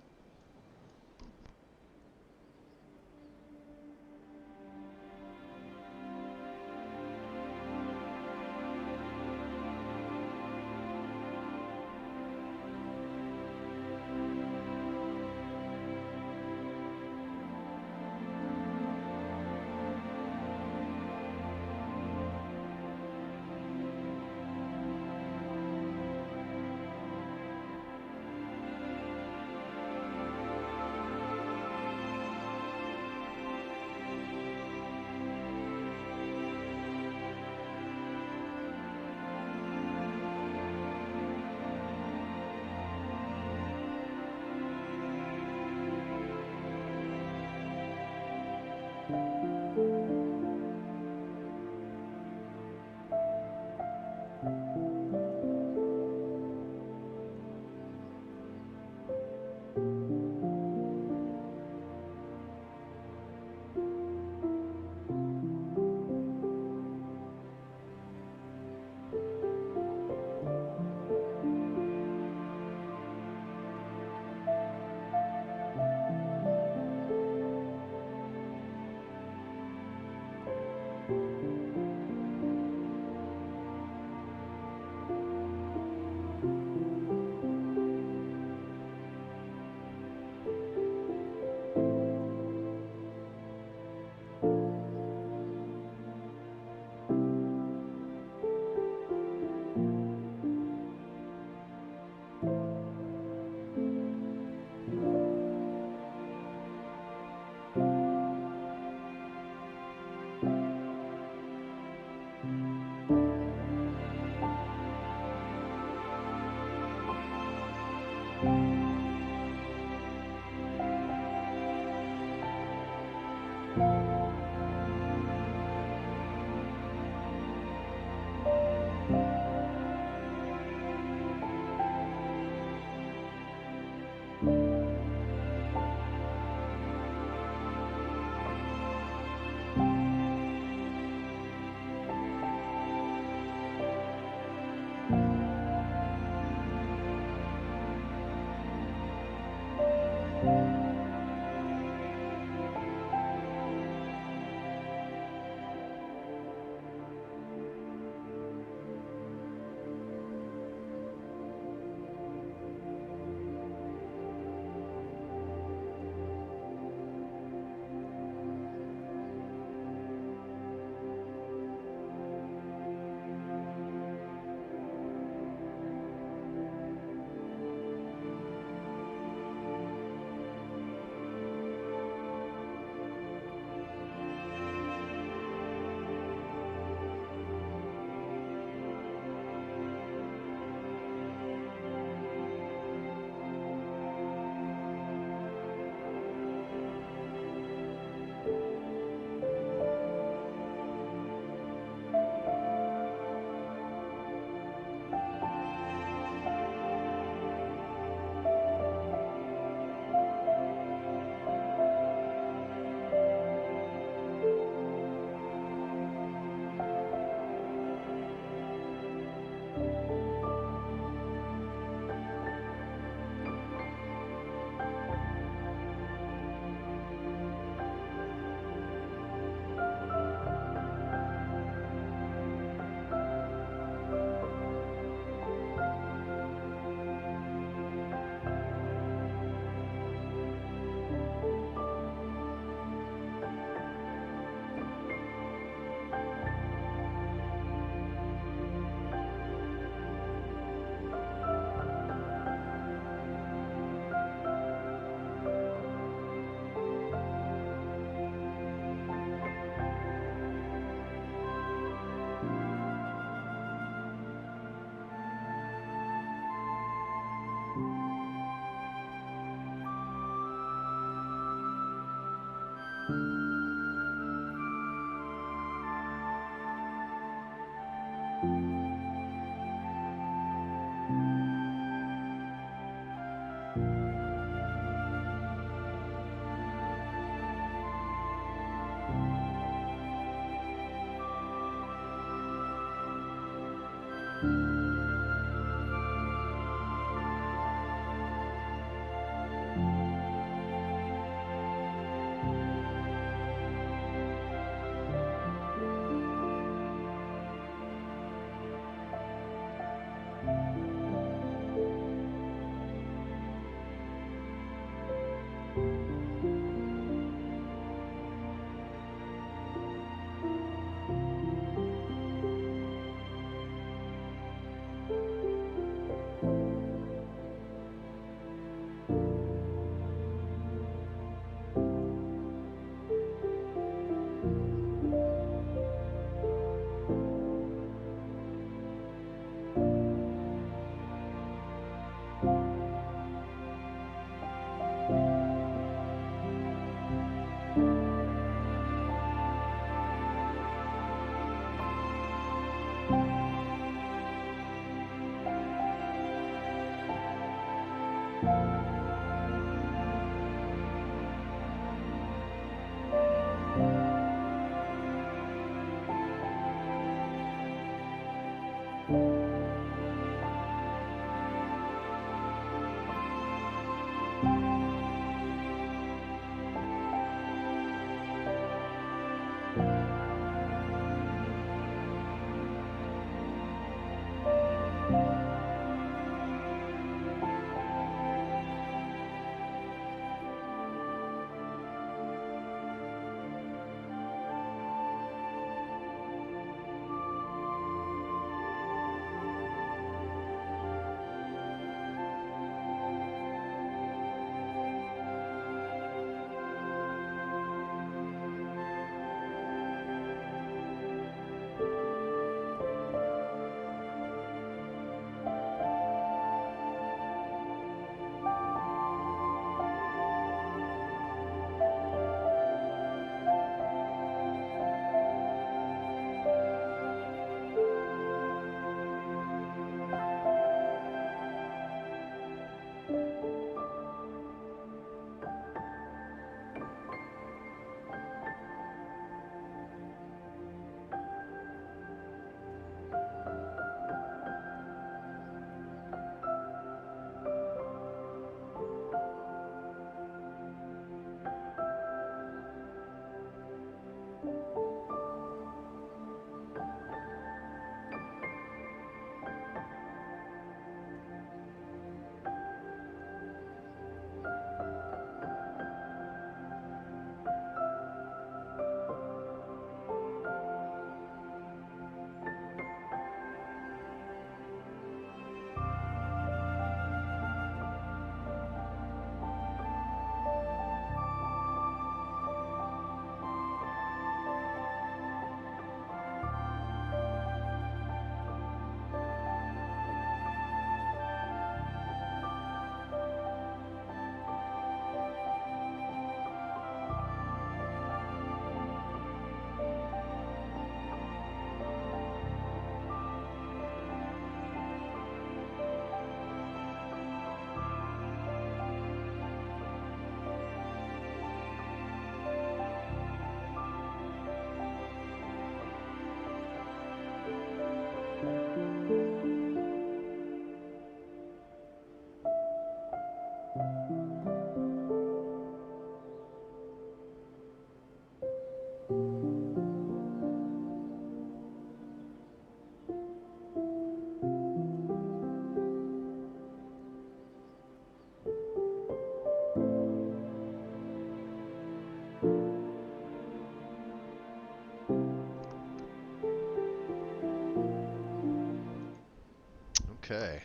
Speaker 1: Okay.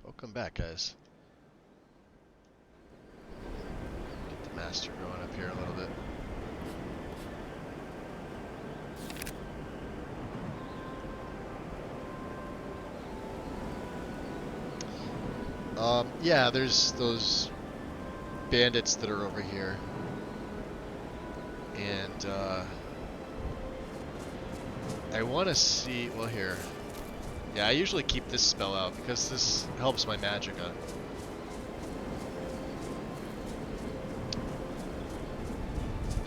Speaker 1: Welcome back, guys. Get the master going up here a little bit. Yeah, there's those bandits that are over here. And, I want to see, well, here. Yeah, I usually keep this spell out because this helps my magicka.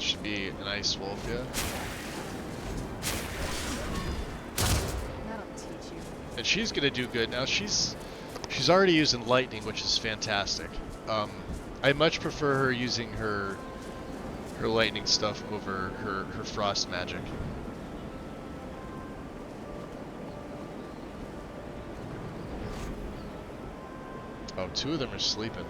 Speaker 1: Should be an ice wolf, yeah.
Speaker 3: That'll teach you.
Speaker 1: And she's gonna do good. Now she's already using lightning, which is fantastic. I much prefer her using her lightning stuff over her frost magic. Oh, two of them are sleeping.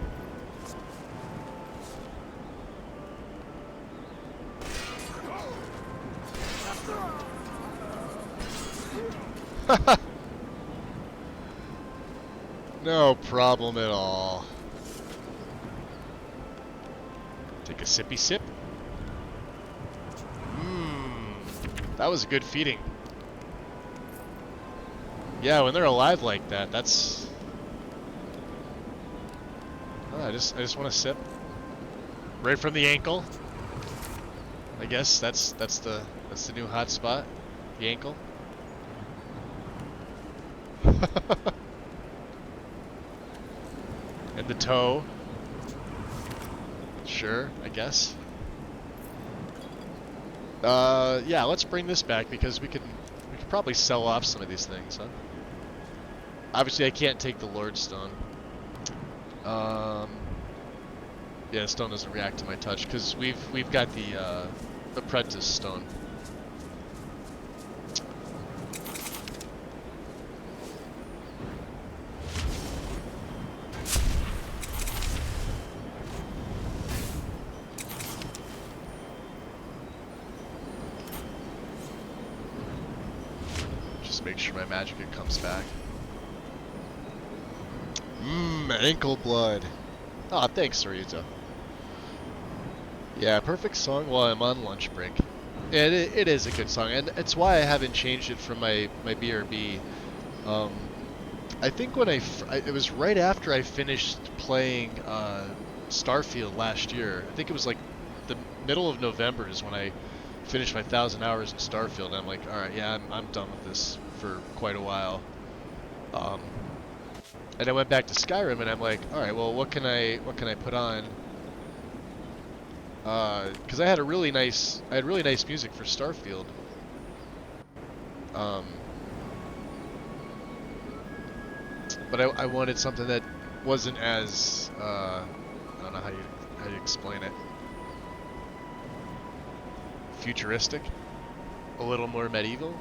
Speaker 1: No problem at all. Take a sippy sip. That was a good feeding. Yeah, when they're alive like that, that's... Oh, I just want to sip. Right from the ankle. I guess that's the new hot spot. The ankle. And the toe. Sure, I guess. Yeah, let's bring this back because we could probably sell off some of these things, huh? Obviously, I can't take the Lord Stone. Yeah, stone doesn't react to my touch because we've got the Apprentice Stone. Make sure my magicka comes back. Ankle blood. Aw, thanks, Sarita. Yeah, perfect song while I'm on lunch break. Yeah, it is a good song, and it's why I haven't changed it from my BRB. I think when it was right after I finished playing Starfield last year. I think it was like the middle of November is when I finished my 1,000 hours in Starfield. And I'm like, all right, yeah, I'm done with this for quite a while. And I went back to Skyrim, and I'm like, all right, well, what can I put on? Because I had really nice music for Starfield. But I wanted something that wasn't as I don't know how you explain it. Futuristic, a little more medieval-ish.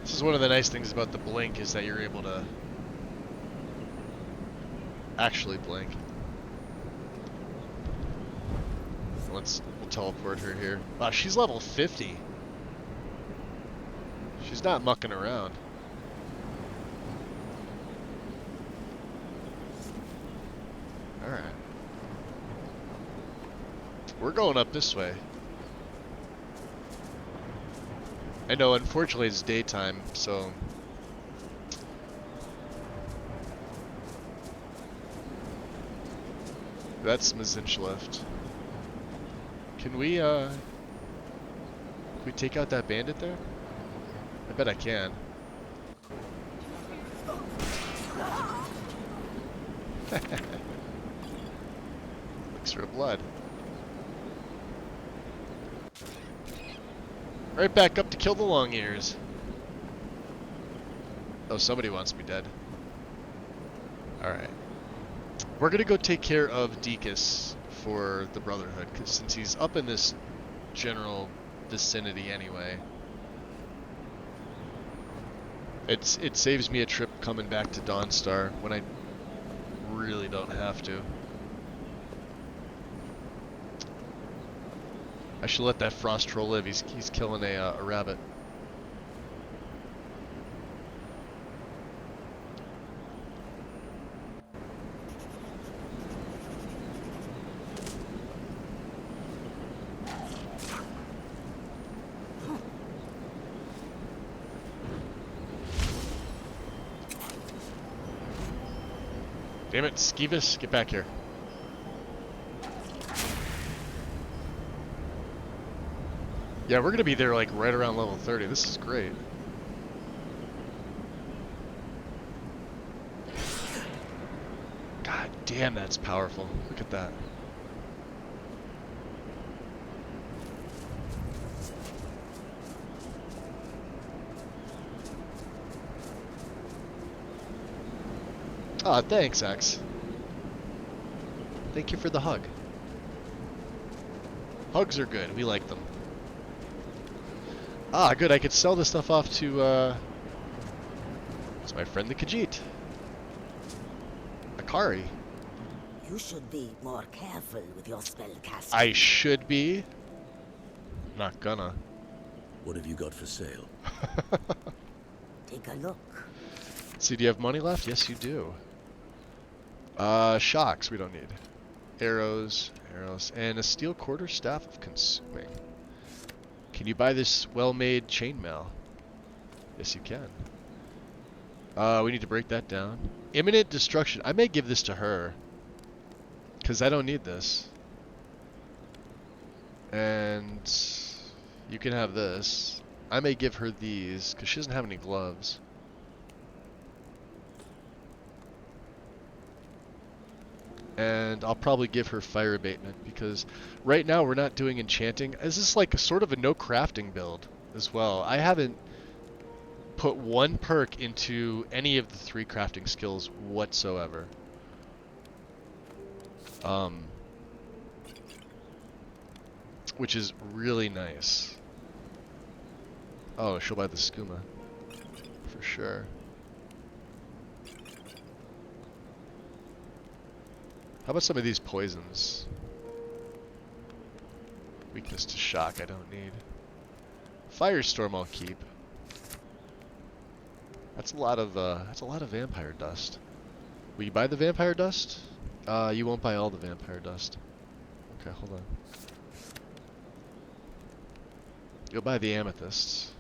Speaker 1: This is one of the nice things about the blink is that you're able to actually blink. We'll teleport her here. Wow, she's level 50. She's not mucking around. Alright. We're going up this way. I know, unfortunately it's daytime, so... That's Mazinchlift. Can we take out that bandit there? I bet I can. Elixir of blood. Right back up to kill the long ears. Oh, somebody wants me dead. Alright. We're gonna go take care of Deacus for the Brotherhood, because since he's up in this general vicinity anyway. It saves me a trip coming back to Dawnstar when I really don't have to. I should let that frost troll live. He's killing a rabbit. Damn it, Skeevis, get back here. Yeah, we're gonna be there like right around level 30. This is great. God damn, that's powerful. Look at that. Aw, thanks, X. Thank you for the hug. Hugs are good. We like them. Ah, good. I could sell this stuff off to, it's my friend the Khajiit. Akari.
Speaker 12: You should be more careful with your spellcasting.
Speaker 1: I should be. Not gonna.
Speaker 11: What have you got for sale?
Speaker 12: Take a look.
Speaker 1: See, do you have money left? Yes, you do. Shocks we don't need. Arrows, and a steel quarter staff of consuming. Can you buy this well-made chainmail? Yes, you can. We need to break that down. Imminent destruction. I may give this to her. Because I don't need this. And you can have this. I may give her these, because she doesn't have any gloves. And I'll probably give her fire abatement, because right now we're not doing enchanting. This is like a sort of a no crafting build as well. I haven't put one perk into any of the 3 crafting skills whatsoever. Which is really nice. Oh, she'll buy the skooma. For sure. How about some of these poisons? Weakness to shock I don't need. Firestorm I'll keep. That's a lot of vampire dust. Will you buy the vampire dust? You won't buy all the vampire dust. Okay, hold on. You'll buy the amethysts.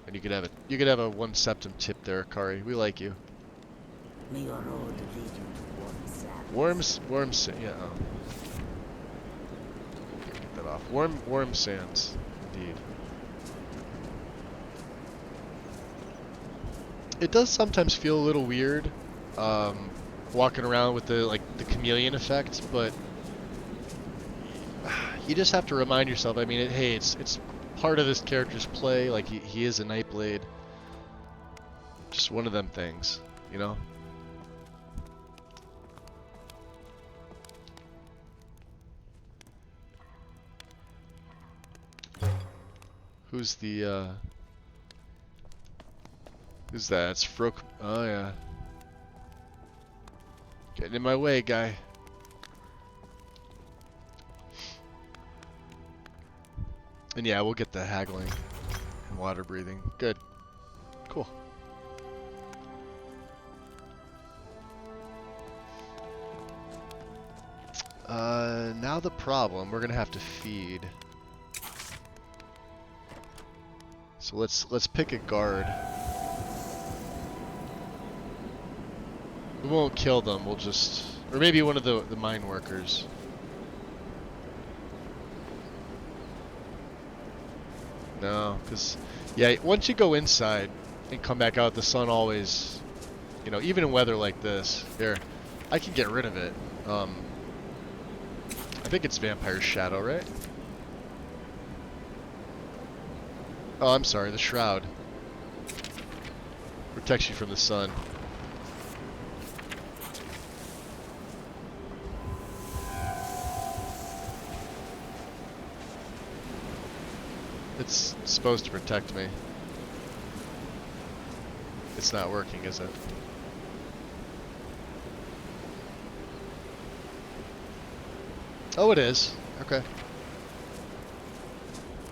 Speaker 1: And you could have a 1 septum tip there, Akari. We like you.
Speaker 12: May your road lead you to warm sands.
Speaker 1: Warm sand. Yeah. Oh. Get that off. Warm sands, indeed. It does sometimes feel a little weird, walking around with the chameleon effect, but you just have to remind yourself. I mean, hey, it's part of this character's play. Like he is a Nightblade. Just one of them things, you know. Who's the who's that? It's Frok. Oh yeah. Getting in my way, guy. And yeah, we'll get the haggling and water breathing. Good. Cool. Now the problem, we're gonna have to feed. So let's pick a guard. We won't kill them, we'll just, or maybe one of the mine workers. No, because, yeah, once you go inside and come back out, the sun always, you know, even in weather like this, here, I can get rid of it. I think it's Vampire's Shadow, right? Oh, I'm sorry, the Shroud. Protects you from the sun. It's supposed to protect me. It's not working, is it? Oh, it is. Okay.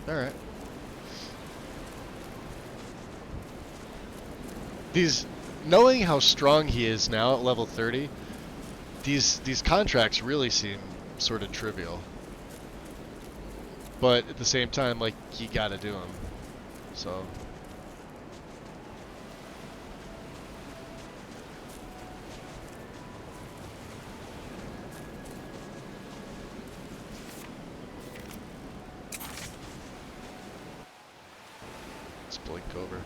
Speaker 1: Alright. Knowing how strong he is now at level 30, these contracts really seem sort of trivial. But at the same time, like, you gotta do them. So... let's blink over.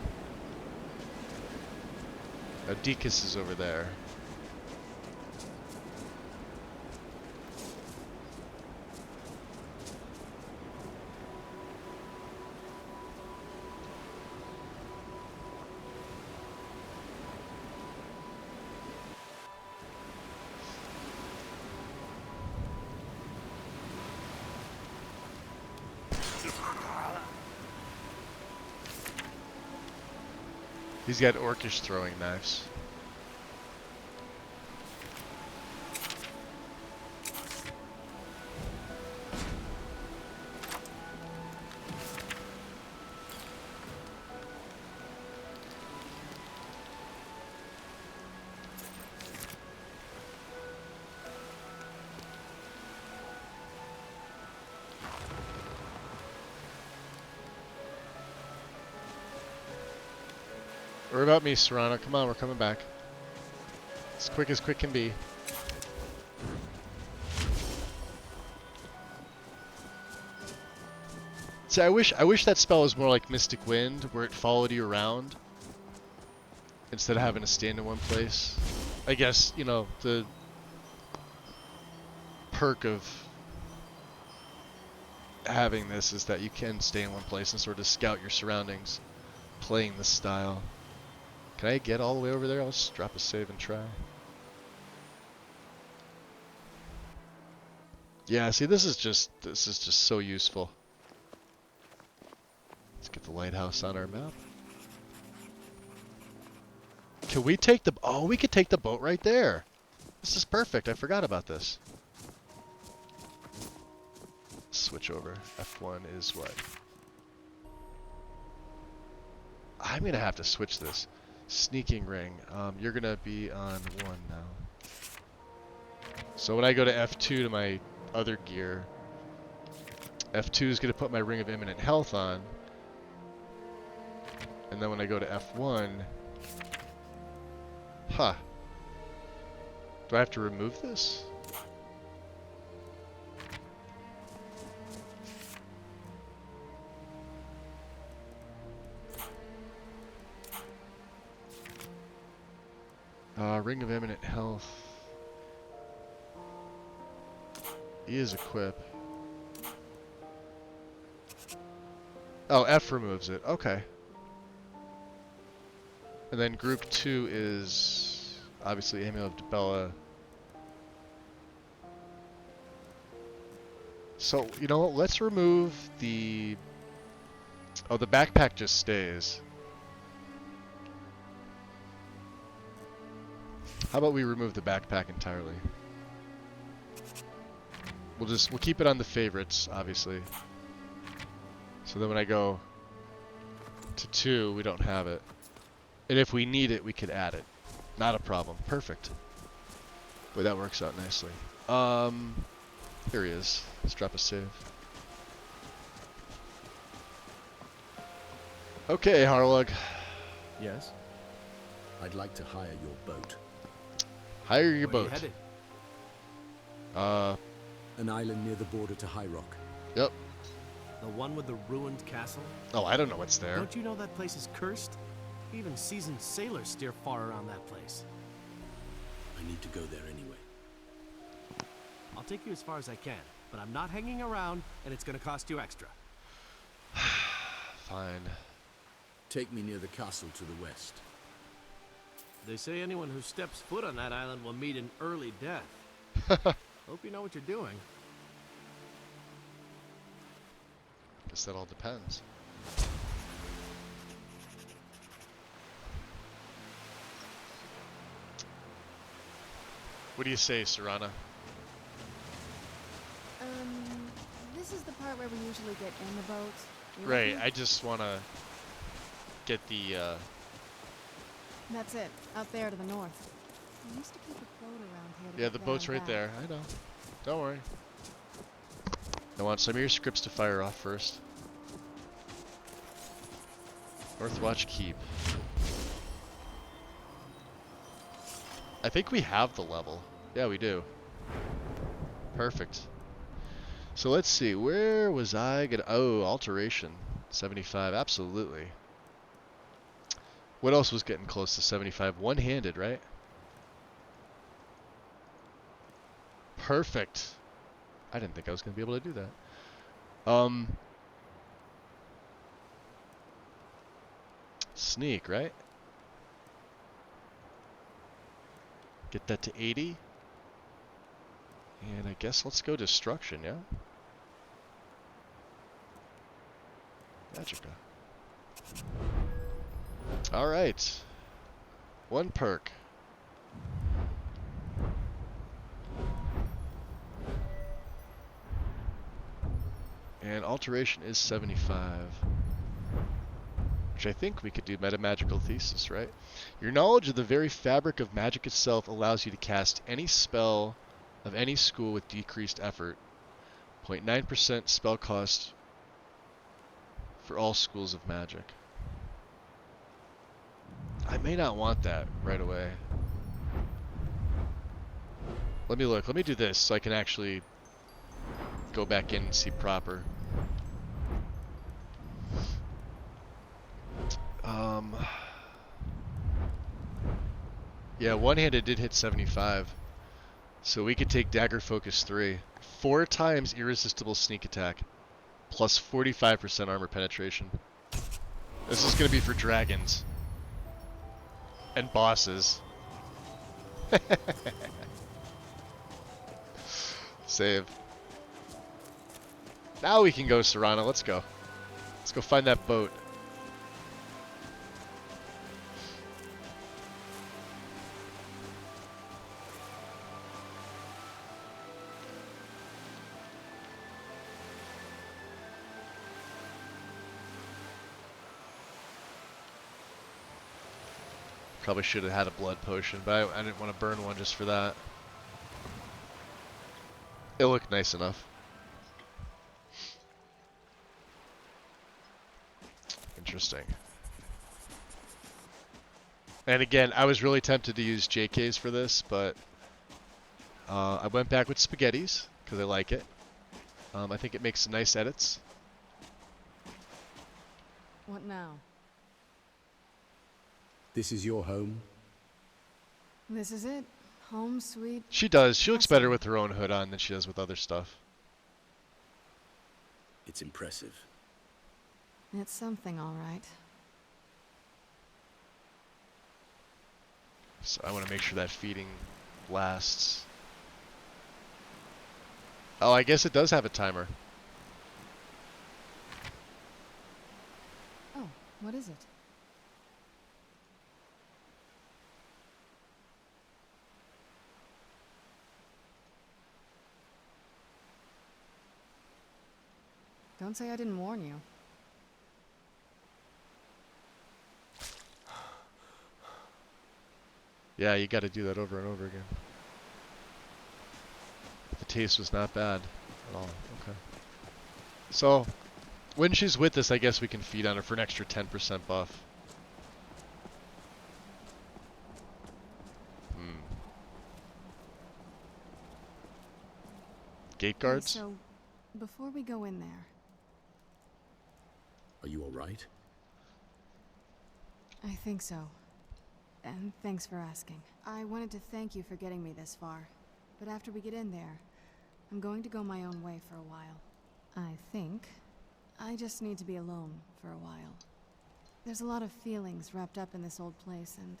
Speaker 1: Now Deacus is over there. He's got orcish throwing knives. Worry about me, Serrano. Come on, we're coming back. As quick can be. See, I wish that spell was more like Mystic Wind, where it followed you around instead of having to stand in one place. I guess, you know, the perk of having this is that you can stay in one place and sort of scout your surroundings, playing this style. Can I get all the way over there? I'll just drop a save and try. Yeah, see, this is just so useful. Let's get the lighthouse on our map. Can we take the... oh, we could take the boat right there. This is perfect. I forgot about this. Switch over. F1 is what? I'm going to have to switch this. Sneaking ring. You're going to be on 1 now. So when I go to F2 to my other gear, F2 is going to put my ring of imminent health on. And then when I go to F1... huh. Do I have to remove this? Ring of Imminent Health. E is equip. Oh, F removes it. Okay. And then group 2 is obviously Amulet of Dibella. So, you know what? Let's remove the... oh, the backpack just stays. How about we remove the backpack entirely? We'll keep it on the favorites, obviously. So then when I go to 2, we don't have it. And if we need it, we could add it. Not a problem. Perfect. Boy, that works out nicely. Here he is. Let's drop a save. Okay, Harlug.
Speaker 11: Yes? I'd like to hire your boat.
Speaker 1: Hire your boat.
Speaker 2: Where are you headed?
Speaker 11: An island near the border to High Rock.
Speaker 1: Yep.
Speaker 2: The one with the ruined castle?
Speaker 1: Oh, I don't know what's there.
Speaker 2: Don't you know that place is cursed? Even seasoned sailors steer far around that place.
Speaker 11: I need to go there anyway.
Speaker 2: I'll take you as far as I can, but I'm not hanging around, and it's gonna cost you extra.
Speaker 1: Fine.
Speaker 11: Take me near the castle to the west.
Speaker 2: They say anyone who steps foot on that island will meet an early death. Hope you know what you're doing.
Speaker 1: Guess that all depends. What do you say, Serana?
Speaker 3: This is the part where we usually get in the boat.
Speaker 1: Right, I just want to get the,
Speaker 3: That's it, out there to the north. We used to keep a boat around here to
Speaker 1: Yeah,
Speaker 3: get
Speaker 1: the
Speaker 3: there
Speaker 1: boat's
Speaker 3: and
Speaker 1: right
Speaker 3: back.
Speaker 1: there. I know. Don't worry. I want some of your scripts to fire off first. Northwatch Keep. I think we have the level. Yeah, we do. Perfect. So let's see, where was I gonna... Oh, alteration. 75, absolutely. What else was getting close to 75? One-handed, right? Perfect. I didn't think I was gonna be able to do that. Sneak, right? Get that to 80. And I guess let's go destruction, yeah? Magica. Alright. One perk. And alteration is 75. Which I think we could do metamagical thesis, right? Your knowledge of the very fabric of magic itself allows you to cast any spell of any school with decreased effort. 0.9% spell cost for all schools of magic. I may not want that right away. Let me look. Let me do this so I can actually go back in and see proper. Yeah, one-handed did hit 75. So we could take Dagger Focus 3. 4 times irresistible sneak attack. Plus 45% armor penetration. This is going to be for dragons. And bosses. Save. Now we can go, Serana. Let's go. Let's go find that boat. Probably should have had a blood potion, but I didn't want to burn one just for that. It looked nice enough. Interesting. And again, I was really tempted to use JKs for this, but I went back with Spaghettis because I like it. I think it makes some nice edits.
Speaker 3: What now?
Speaker 11: This is your home?
Speaker 3: This is it. Home sweet.
Speaker 1: She does. She looks better with her own hood on than she does with other stuff.
Speaker 11: It's impressive.
Speaker 3: It's something, all right.
Speaker 1: So I want to make sure that feeding lasts. Oh, I guess it does have a timer.
Speaker 3: Oh, what is it? Don't say I didn't warn you.
Speaker 1: Yeah, you got to do that over and over again. The taste was not bad at all. Okay. So, when she's with us, I guess we can feed on her for an extra 10% buff. Gate guards?
Speaker 3: So, before we go in there...
Speaker 11: Are you all right?
Speaker 3: I think so. And thanks for asking. I wanted to thank you for getting me this far. But after we get in there, I'm going to go my own way for a while. I think I just need to be alone for a while. There's a lot of feelings wrapped up in this old place, and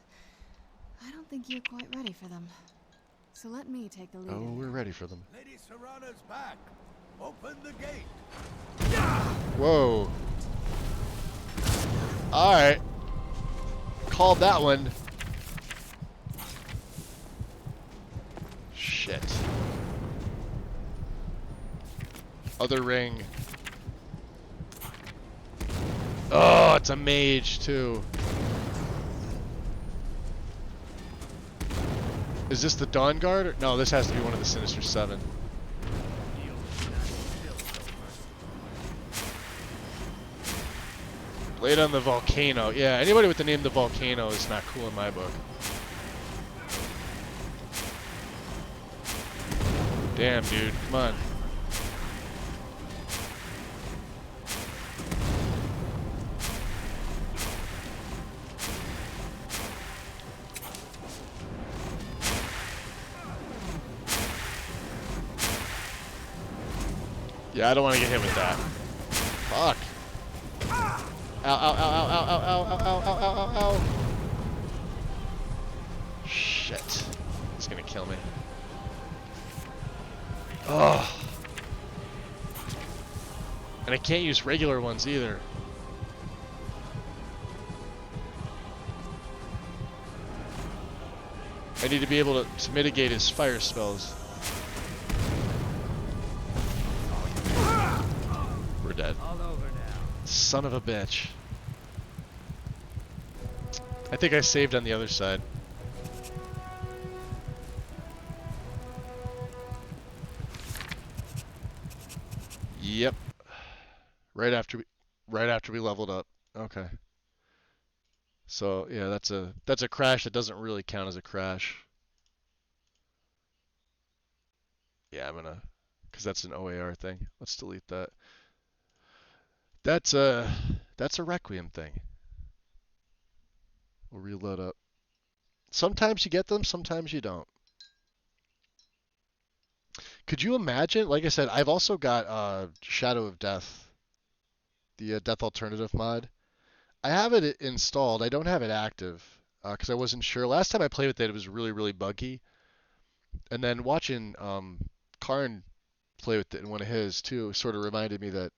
Speaker 3: I don't think you're quite ready for them. So let me take the lead.
Speaker 1: Oh, we're ready for them.
Speaker 8: Lady Serana's back. Open the gate.
Speaker 1: Whoa. Alright. Called that one. Shit. Other ring. Oh, it's a mage too. Is this the Dawn Guard? Or, no, this has to be one of the Sinister Seven. Blade on the Volcano. Yeah, anybody with the name the Volcano is not cool in my book. Damn, dude. Come on. Yeah, I don't want to get hit with that. Fuck. Ow, ow, ow, ow, ow, ow, ow, ow, ow, ow, ow, ow. Shit. He's gonna kill me. Oh. And I can't use regular ones either. I need to be able to mitigate his fire spells. We're dead.
Speaker 5: All over now.
Speaker 1: Son of a bitch. I think I saved on the other side. Yep. Right after we leveled up. Okay. So yeah, that's a crash that doesn't really count as a crash. Yeah, I'm gonna, because that's an OAR thing. Let's delete that. That's a Requiem thing. We'll reload up. Sometimes you get them, sometimes you don't. Could you imagine? Like I said, I've also got Shadow of Death, the Death Alternative mod. I have it installed. I don't have it active because I wasn't sure. Last time I played with it, it was really, really buggy. And then watching Karn play with it in one of his too sort of reminded me that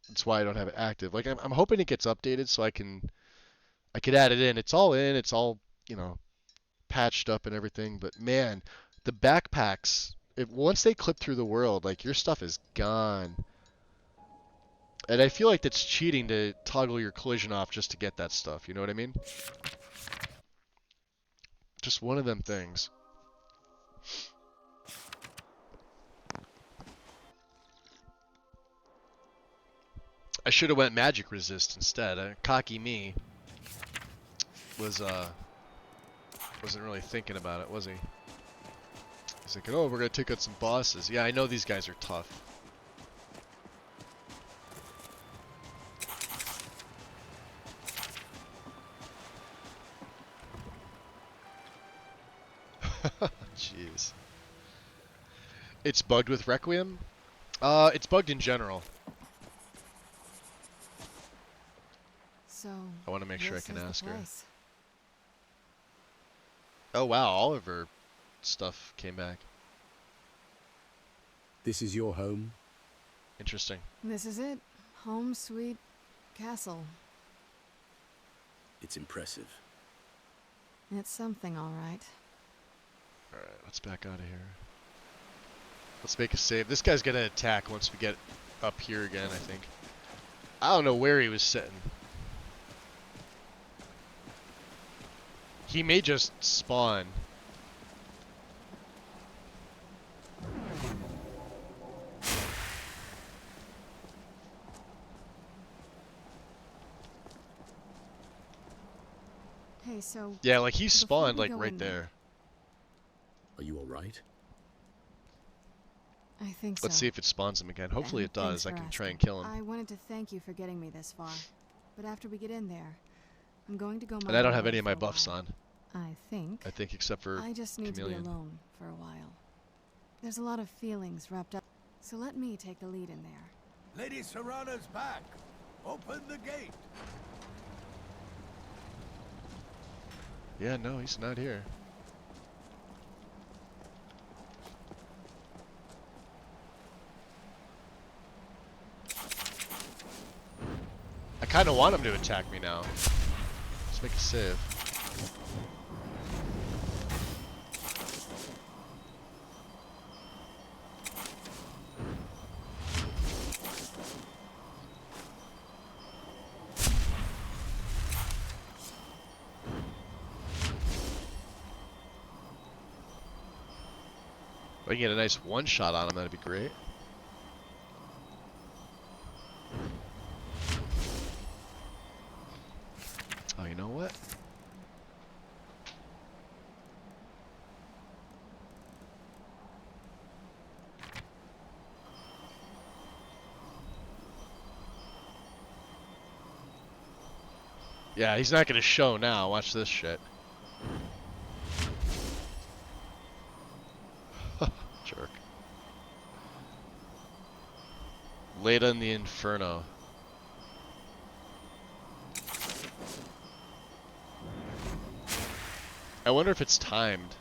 Speaker 1: that's why I don't have it active. Like I'm hoping it gets updated so I could add it in. It's all in. It's all, you know, patched up and everything. But man, the backpacks, once they clip through the world, like your stuff is gone. And I feel like that's cheating to toggle your collision off just to get that stuff. You know what I mean? Just one of them things. I should have went magic resist instead. Cocky me wasn't really thinking about it, was he? He's thinking, oh, we're gonna take out some bosses. Yeah, I know these guys are tough. Jeez. It's bugged with Requiem? It's bugged in general.
Speaker 3: So
Speaker 1: I want to make sure I can ask her.
Speaker 3: Place.
Speaker 1: Oh wow, all of her stuff came back.
Speaker 11: This is your home?
Speaker 1: Interesting.
Speaker 3: This is it. Home, sweet castle.
Speaker 11: It's impressive.
Speaker 3: It's something, all right.
Speaker 1: Alright, let's back out of here. Let's make a save. This guy's gonna attack once we get up here again, I think. I don't know where he was sitting. He may just spawn.
Speaker 3: Hey, so
Speaker 1: yeah, like he spawned like
Speaker 3: go
Speaker 1: right
Speaker 3: in
Speaker 1: there.
Speaker 11: Are you all right?
Speaker 3: I think so.
Speaker 1: Let's see if it spawns him again. Hopefully
Speaker 3: And
Speaker 1: it does.
Speaker 3: thanks
Speaker 1: I
Speaker 3: for
Speaker 1: can try and
Speaker 3: asking.
Speaker 1: kill him.
Speaker 3: I wanted to thank you for getting me this far, but after we get in there, I'm going to go.
Speaker 1: And I don't have any of my buffs on.
Speaker 3: I think
Speaker 1: except for
Speaker 3: I just need
Speaker 1: Chameleon.
Speaker 3: to be alone for a while. There's a lot of feelings wrapped up, so let me take the lead in there.
Speaker 8: Lady Serana's back. Open the gate.
Speaker 1: Yeah, no, he's not here. I kind of want him to attack me now. Let's make a save. I can get a nice one-shot on him, that'd be great. Oh, you know what? Yeah, he's not gonna show now. Watch this shit. Jerk. Leda in the Inferno. I wonder if it's timed.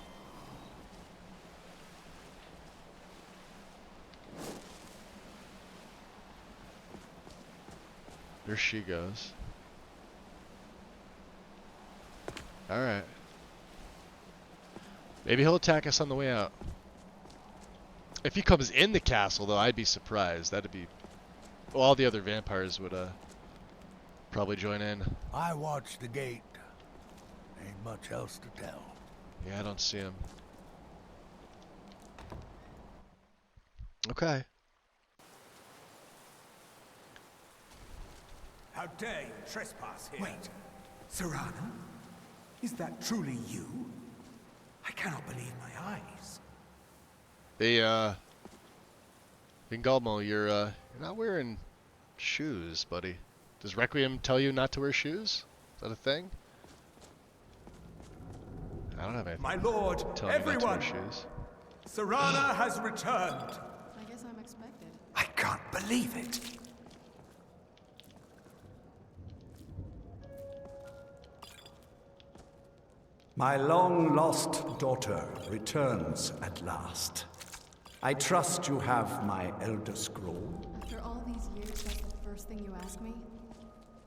Speaker 1: There she goes. Alright. Maybe he'll attack us on the way out. If he comes in the castle, though, I'd be surprised. That'd be... Well, all the other vampires would, probably join in.
Speaker 15: I watched the gate. Ain't much else to tell.
Speaker 1: Yeah, I don't see him. Okay.
Speaker 6: How dare you trespass here? Wait, Serana? Is that truly you? I cannot believe my eyes.
Speaker 1: Hey, Vingalmo, you're not wearing shoes, buddy. Does Requiem tell you not to wear shoes? Is that a thing? I don't have anything.
Speaker 6: My lord, everyone!
Speaker 1: Shoes.
Speaker 6: Serana has returned.
Speaker 3: I guess I'm expected.
Speaker 6: I can't believe it.
Speaker 16: My long-lost daughter returns at last. I trust you have my Elder Scroll.
Speaker 3: After all these years, that's the first thing you ask me?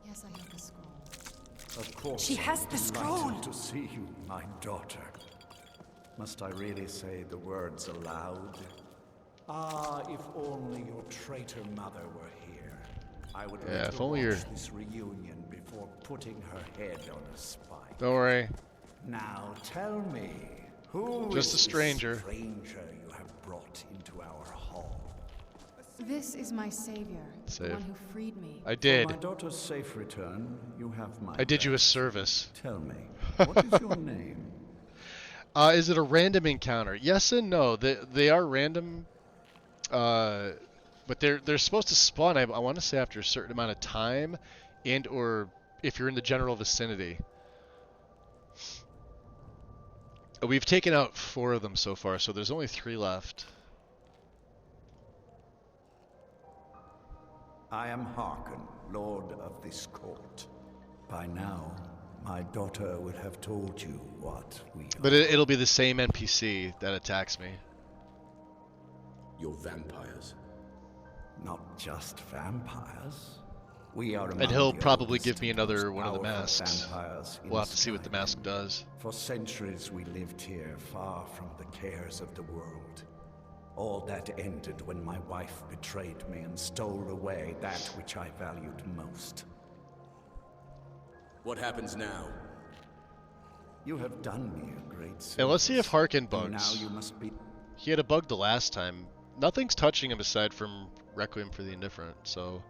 Speaker 3: Yes, I have the scroll.
Speaker 16: Of course.
Speaker 12: She has the scroll.
Speaker 16: Delighted to see you, my daughter. Must I really say the words aloud? Ah, if only your traitor mother were here. I would let her watch this reunion before putting her head on a spike.
Speaker 1: Don't worry.
Speaker 16: Now tell me, who
Speaker 1: Just
Speaker 16: is
Speaker 1: a stranger.
Speaker 16: this stranger you have brought into our hall?
Speaker 3: This is my savior, the one who freed me.
Speaker 1: I did.
Speaker 16: For my daughter's safe return, you have my
Speaker 1: I did you a service.
Speaker 16: Tell me, what is your name?
Speaker 1: Is it a random encounter? Yes and no. They are random, but they're supposed to spawn. I want to say after a certain amount of time, and or if you're in the general vicinity. We've taken out 4 of them so far, so there's only 3 left.
Speaker 16: I am Harkon, Lord of this court. By now, my daughter would have told you what we are.
Speaker 1: But it'll be the same NPC that attacks me.
Speaker 11: You're vampires.
Speaker 16: Not just vampires. We are
Speaker 1: and he'll probably give me another one of the masks. We'll have to see what the mask does.
Speaker 16: For centuries we lived here, far from the cares of the world. All that ended when my wife betrayed me and stole away that which I valued most.
Speaker 11: What happens now?
Speaker 16: You have done me a great service.
Speaker 1: And let's see if Harkon bugs.
Speaker 16: Now you must be...
Speaker 1: He had a bug the last time. Nothing's touching him aside from Requiem for the Indifferent, so...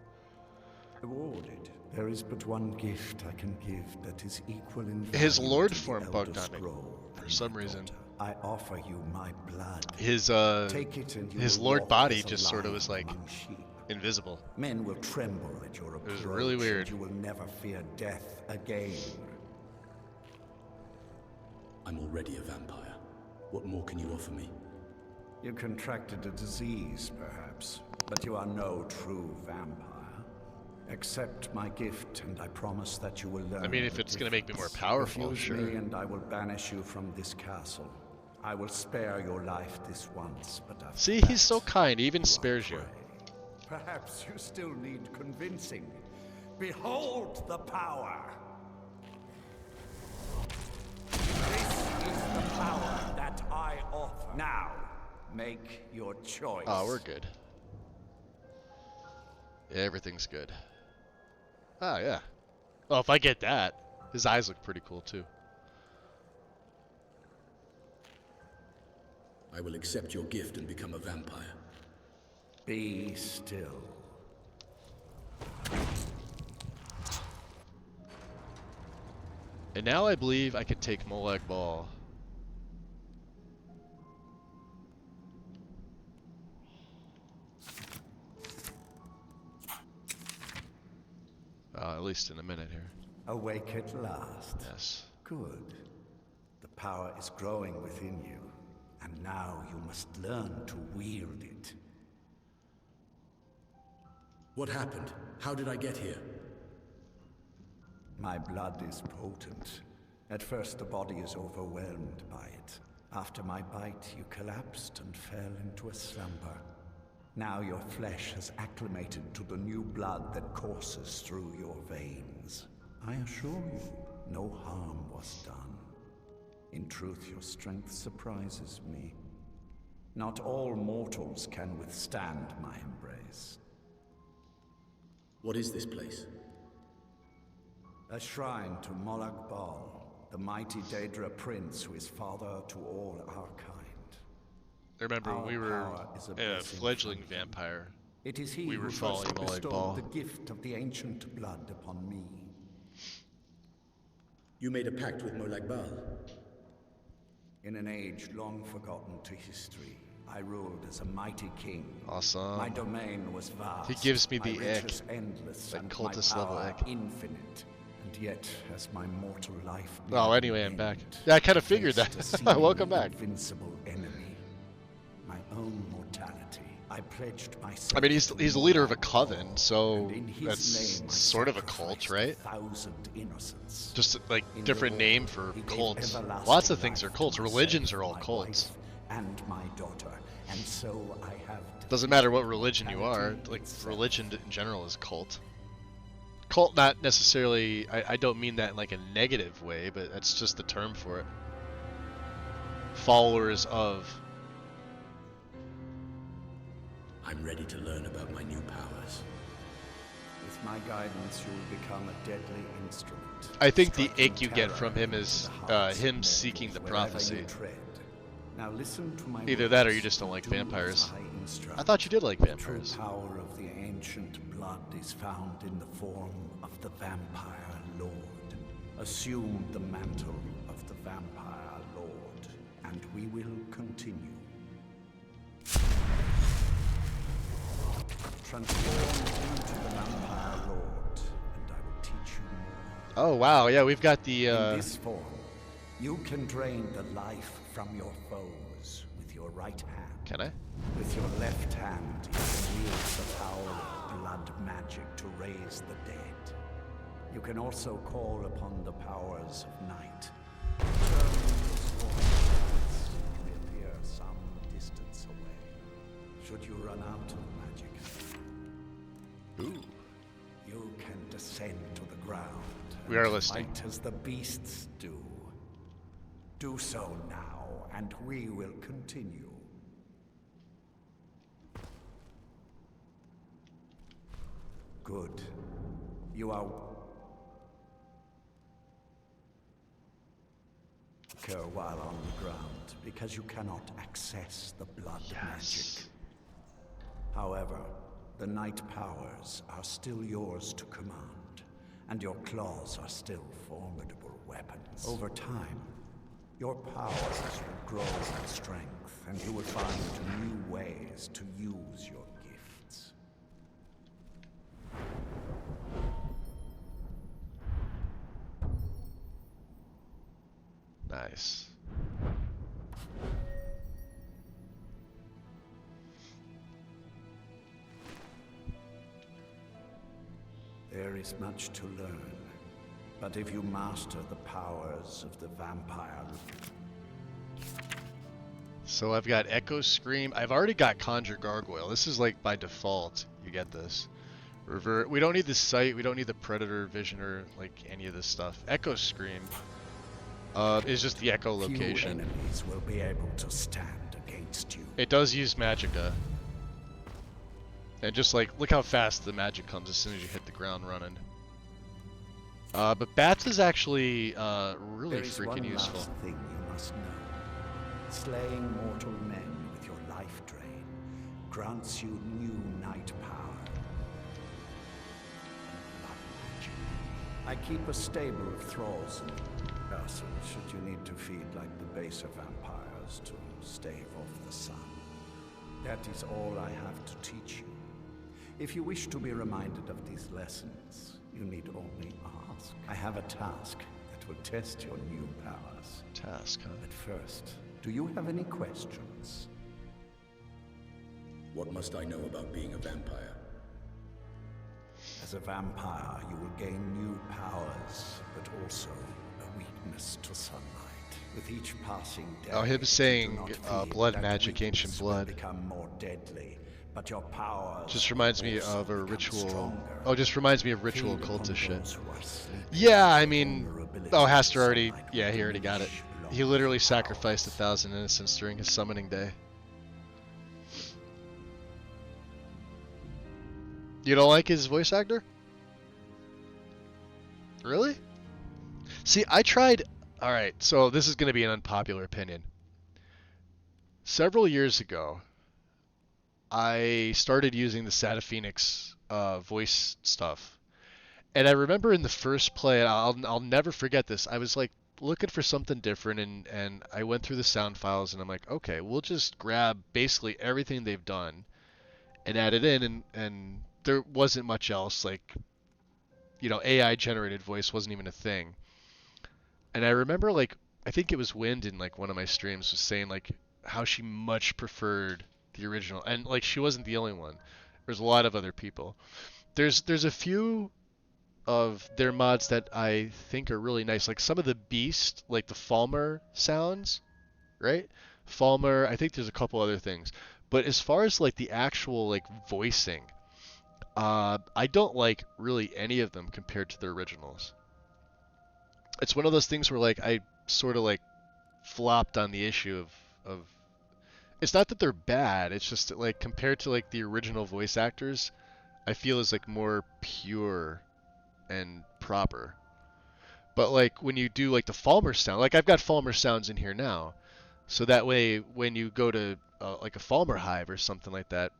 Speaker 16: Rewarded. There is but one gift I can give that is equal in value.
Speaker 1: His Lord
Speaker 16: to the
Speaker 1: form bugged
Speaker 16: Elder
Speaker 1: on me
Speaker 16: Scroll
Speaker 1: for some reason.
Speaker 16: I offer you my blood.
Speaker 1: His
Speaker 16: Take it and you
Speaker 1: his
Speaker 16: will
Speaker 1: Lord
Speaker 16: walk
Speaker 1: body
Speaker 16: as a
Speaker 1: just sort of
Speaker 16: lion
Speaker 1: was like
Speaker 16: among sheep.
Speaker 1: invisible.
Speaker 16: Men will tremble at your approach.
Speaker 1: It was really weird.
Speaker 16: And you will never fear death again.
Speaker 11: I'm already a vampire. What more can you offer me?
Speaker 16: You contracted a disease, perhaps, but you are no true vampire. Accept my gift, and I promise that you will learn.
Speaker 1: I mean, if it's going to make me more powerful,
Speaker 16: Refuse
Speaker 1: sure.
Speaker 16: me, and I will banish you from this castle. I will spare your life this once, but after
Speaker 1: See,
Speaker 16: that,
Speaker 1: he's so kind. He even spares you.
Speaker 16: perhaps you still need convincing. Behold the power. This is the power that I offer. Now, make your choice.
Speaker 1: Oh, we're good. Yeah, everything's good. Oh, yeah. Oh, if I get that, his eyes look pretty cool, too.
Speaker 11: I will accept your gift and become a vampire.
Speaker 16: Be still.
Speaker 1: And now I believe I can take Molag Bal. At least in a minute here.
Speaker 16: Awake at last.
Speaker 1: Yes.
Speaker 16: Good. The power is growing within you, and now you must learn to wield it.
Speaker 11: What happened? How did I get here?
Speaker 16: My blood is potent. At first the body is overwhelmed by it. After my bite, you collapsed and fell into a slumber. Now your flesh has acclimated to the new blood that courses through your veins. I assure you, no harm was done. In truth, your strength surprises me. Not all mortals can withstand my embrace.
Speaker 11: What is this place?
Speaker 16: A shrine to Molag Bal, the mighty Daedra prince who is father to all our kind.
Speaker 1: I remember when we were a fledgling vampire.
Speaker 16: It is he
Speaker 1: we were
Speaker 16: who
Speaker 1: following
Speaker 16: first
Speaker 1: Molag
Speaker 16: bestowed
Speaker 1: Bal.
Speaker 16: the gift of the ancient blood upon me.
Speaker 11: You made a pact with Molag Bal?
Speaker 16: In an age long forgotten to history, I ruled as a mighty king.
Speaker 1: Awesome.
Speaker 16: My domain was vast.
Speaker 1: He gives me the
Speaker 16: my riches endless,
Speaker 1: that
Speaker 16: and
Speaker 1: cultist
Speaker 16: my
Speaker 1: level
Speaker 16: power
Speaker 1: ick.
Speaker 16: infinite. And yet, as my mortal life.
Speaker 1: Oh, anyway, I'm back. Yeah, I kind of figured that. Welcome back.
Speaker 16: Invincible enemy, my own mortality. I pledged myself.
Speaker 1: I mean, he's the leader of a coven, so that's sort of a cult, right? Just like different name for cults. Lots of things are cults. Religions are all cults.
Speaker 16: And my daughter, and so I have.
Speaker 1: Doesn't matter what religion you are. Like religion in general is cult. Cult, not necessarily. I don't mean that in like a negative way, but that's just the term for it. Followers of.
Speaker 11: I'm ready to learn about my new powers.
Speaker 16: With my guidance, you will become a deadly instrument.
Speaker 1: I think the ick you get from him is him seeking the prophecy.
Speaker 16: Now listen to my
Speaker 1: Either that or you just don't like vampires. I thought you did like vampires.
Speaker 16: The true power of the ancient blood is found in the form of the vampire lord. Assume the mantle of the vampire lord, and we will continue. Transform into the vampire lord, and I will teach you more.
Speaker 1: Oh wow, yeah, we've got the
Speaker 16: In this form, you can drain the life from your foes with your right hand.
Speaker 1: Can I?
Speaker 16: With your left hand, you can wield the power of blood magic to raise the dead. You can also call upon the powers of night. Reappear some distance away. Should you run out of magic, you can descend to the ground.
Speaker 1: We are listening.
Speaker 16: Fight as the beasts do. Do so now, and we will continue. Good. You are while on the ground, because you cannot access the blood magic. However, the night powers are still yours to command, and your claws are still formidable weapons. Over time, your powers will grow in strength, and you will find new ways to use your gifts.
Speaker 1: Nice.
Speaker 16: There is much to learn, but if you master the powers of the vampire...
Speaker 1: So I've got Echo Scream. I've already got Conjure Gargoyle. This is like by default. You get this. Revert. We don't need the sight. We don't need the Predator Vision or like any of this stuff. Echo Scream is just the Echo location.
Speaker 16: Few enemies will be able to stand against you.
Speaker 1: It does use Magicka. And just like, look how fast the magic comes as soon as you hit the ground running. But Bats is actually really freaking useful.
Speaker 16: There is one last thing you must know. Slaying mortal men grants you new night power. Blood magic. I keep a stable of thralls in the castle should you need to feed like the baser vampires to stave off the sun. That is all I have to teach you. If you wish to be reminded of these lessons, you need only ask. I have a task that will test your new powers.
Speaker 1: Task, huh?
Speaker 16: But first, do you have any questions?
Speaker 11: What must I know about being a vampire?
Speaker 16: As a vampire, you will gain new powers, but also a weakness to sunlight. With each passing day,
Speaker 1: Oh, him saying blood
Speaker 16: that
Speaker 1: magic, ancient
Speaker 16: weakness will
Speaker 1: blood.
Speaker 16: become more deadly, but your powers
Speaker 1: Just reminds me
Speaker 16: also
Speaker 1: of a
Speaker 16: become
Speaker 1: ritual.
Speaker 16: stronger.
Speaker 1: Oh, just reminds me of ritual
Speaker 16: Feed upon
Speaker 1: cultist shit.
Speaker 16: those who are sleeping.
Speaker 1: Yeah, I mean,
Speaker 16: Vulnerability
Speaker 1: oh,
Speaker 16: to
Speaker 1: Haster already.
Speaker 16: sunlight
Speaker 1: Yeah,
Speaker 16: will
Speaker 1: he already got it.
Speaker 16: diminish
Speaker 1: He literally
Speaker 16: long
Speaker 1: sacrificed
Speaker 16: powers.
Speaker 1: 1,000 innocents during his summoning day. You don't like his voice actor? Really? See, I tried. Alright, so this is going to be an unpopular opinion. Several years ago, I started using the Sata Phoenix voice stuff. And I remember in the first play, I'll never forget this. I was like looking for something different, and I went through the sound files, and I'm like, okay, we'll just grab basically everything they've done and add it in, and there wasn't much else. Like, you know, AI generated voice wasn't even a thing. And I remember, like, I think it was Wind in like one of my streams was saying like how she much preferred the original, and like she wasn't the only one. There's a lot of other people. There's a few of their mods that I think are really nice, like some of the Beast, like the Falmer sounds, right? Falmer, I think there's a couple other things. But as far as like the actual like voicing, I don't like really any of them compared to the originals. It's one of those things where like I sort of like flopped on the issue of it's not that they're bad, it's just that, like, compared to like the original voice actors, I feel is like more pure and proper. But like when you do like the Falmer sound, like I've got Falmer sounds in here now, so that way when you go to like a Falmer hive or something like that,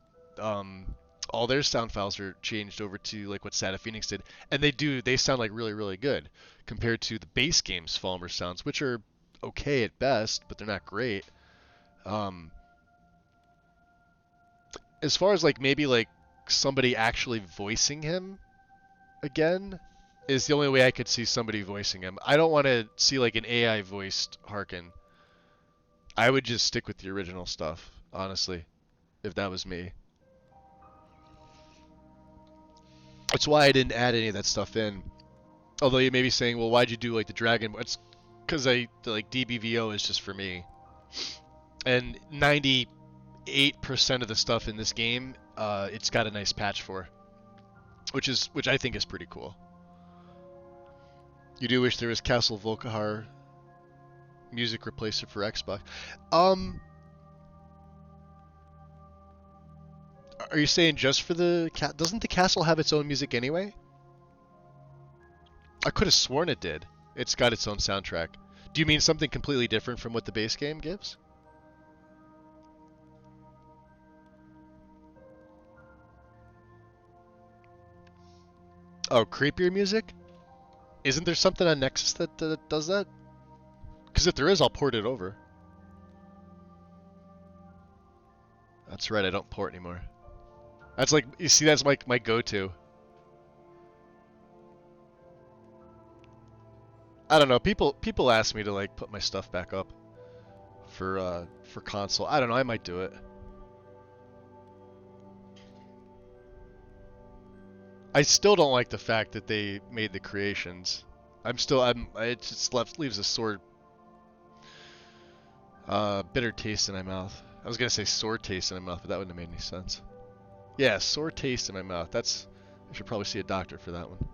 Speaker 1: all their sound files are changed over to like what Sata Phoenix did, and they sound like really, really good compared to the base game's Falmer sounds, which are okay at best, but they're not great. As far as like maybe like somebody actually voicing him again is the only way I could see somebody voicing him. I don't want to see like an AI voiced Harkin. I would just stick with the original stuff, honestly, if that was me. That's why I didn't add any of that stuff in. Although you may be saying, well, why'd you do like the dragon? It's because like DBVO is just for me. And 98% of the stuff in this game, it's got a nice patch for, which I think is pretty cool. You do wish there was Castle Volkihar music replacer for Xbox. Are you saying just for the doesn't the castle have its own music anyway? I could have sworn it did. It's got its own soundtrack. Do you mean something completely different from what the base game gives? Oh, creepier music? Isn't there something on Nexus that does that? Because if there is, I'll port it over. That's right, I don't port anymore. That's like, you see, that's like my go-to. I don't know. People ask me to like put my stuff back up for console. I don't know. I might do it. I still don't like the fact that they made the creations. It just leaves a sore, bitter taste in my mouth. I was gonna say sore taste in my mouth, but that wouldn't have made any sense. Yeah, sore taste in my mouth. I should probably see a doctor for that one.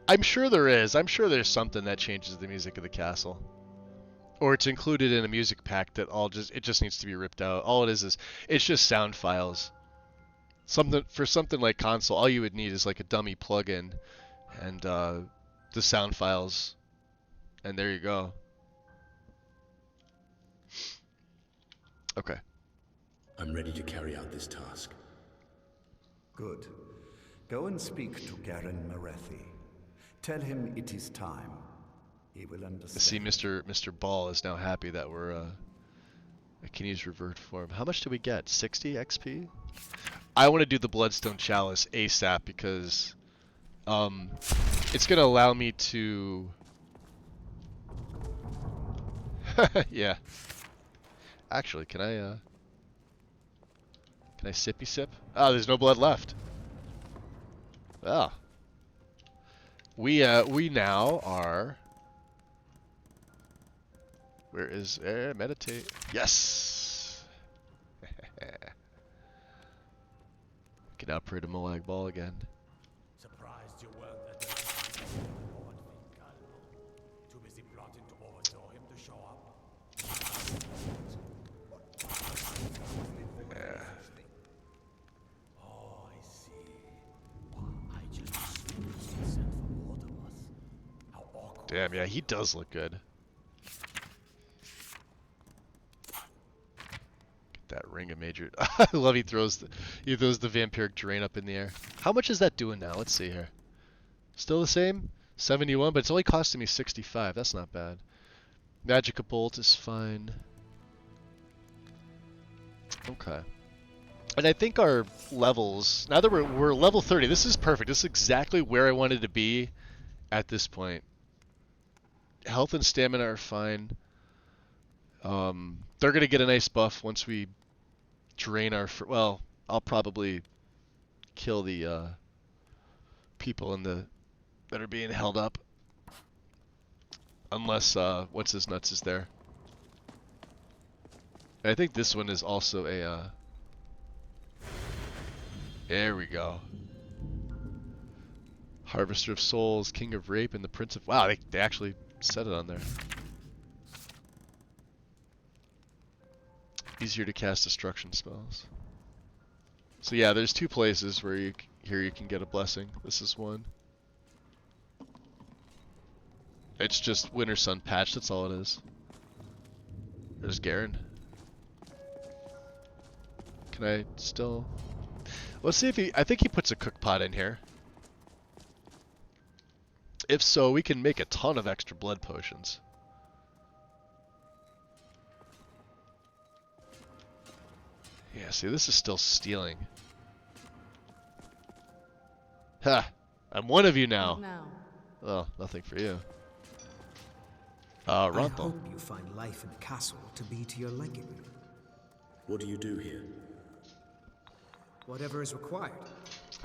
Speaker 1: I'm sure there is. I'm sure there's something that changes the music of the castle. Or it's included in a music pack that it just needs to be ripped out. All it is it's just sound files. For something like console, all you would need is like a dummy plugin and the sound files, and there you go. Okay.
Speaker 11: I'm ready to carry out this task.
Speaker 16: Good. Go and speak to Garen Marethi. Tell him it is time. He will understand.
Speaker 1: See, Mr. Ball is now happy that we're I can use revert form. How much do we get? 60 XP? I want to do the Bloodstone Chalice ASAP because it's gonna allow me to yeah. Actually, can I sippy sip? Oh, there's no blood left. Ah. We now are. Where is meditate? Yes. Can now pray to Molag Bal again.
Speaker 5: Surprised you weren't at the Lord Vingalmo. Too busy plotting to overthrow him to show up.
Speaker 1: Yeah.
Speaker 5: Oh, I see. I just assumed he was sent for Mortimus. How awkward.
Speaker 1: Damn, yeah, he does look good. That ring of major. I love he throws the vampiric drain up in the air. How much is that doing now? Let's see here. Still the same? 71, but it's only costing me 65. That's not bad. Magica Bolt is fine. Okay. And I think our levels, now that we're level 30, this is perfect. This is exactly where I wanted to be at this point. Health and stamina are fine. They're going to get a nice buff once we drain our... Well, I'll probably kill the people that are being held up. Unless, what's his nuts is there. And I think this one is also a... There we go. Harvester of Souls, King of Rape, and the Prince of... Wow, they actually said it on there. Easier to cast destruction spells. So yeah, there's two places where you can get a blessing. This is one. It's just Winter Sun patch, that's all it is. There's Garen. Can I still... Let's see if he... I think he puts a cook pot in here. If so, we can make a ton of extra blood potions. Yeah, see, this is still stealing. Ha! I'm one of you now. Oh, nothing for you.
Speaker 9: I
Speaker 1: Ronthal.
Speaker 9: hope you find life in the castle to be to your liking.
Speaker 11: What do you do here?
Speaker 9: Whatever is required.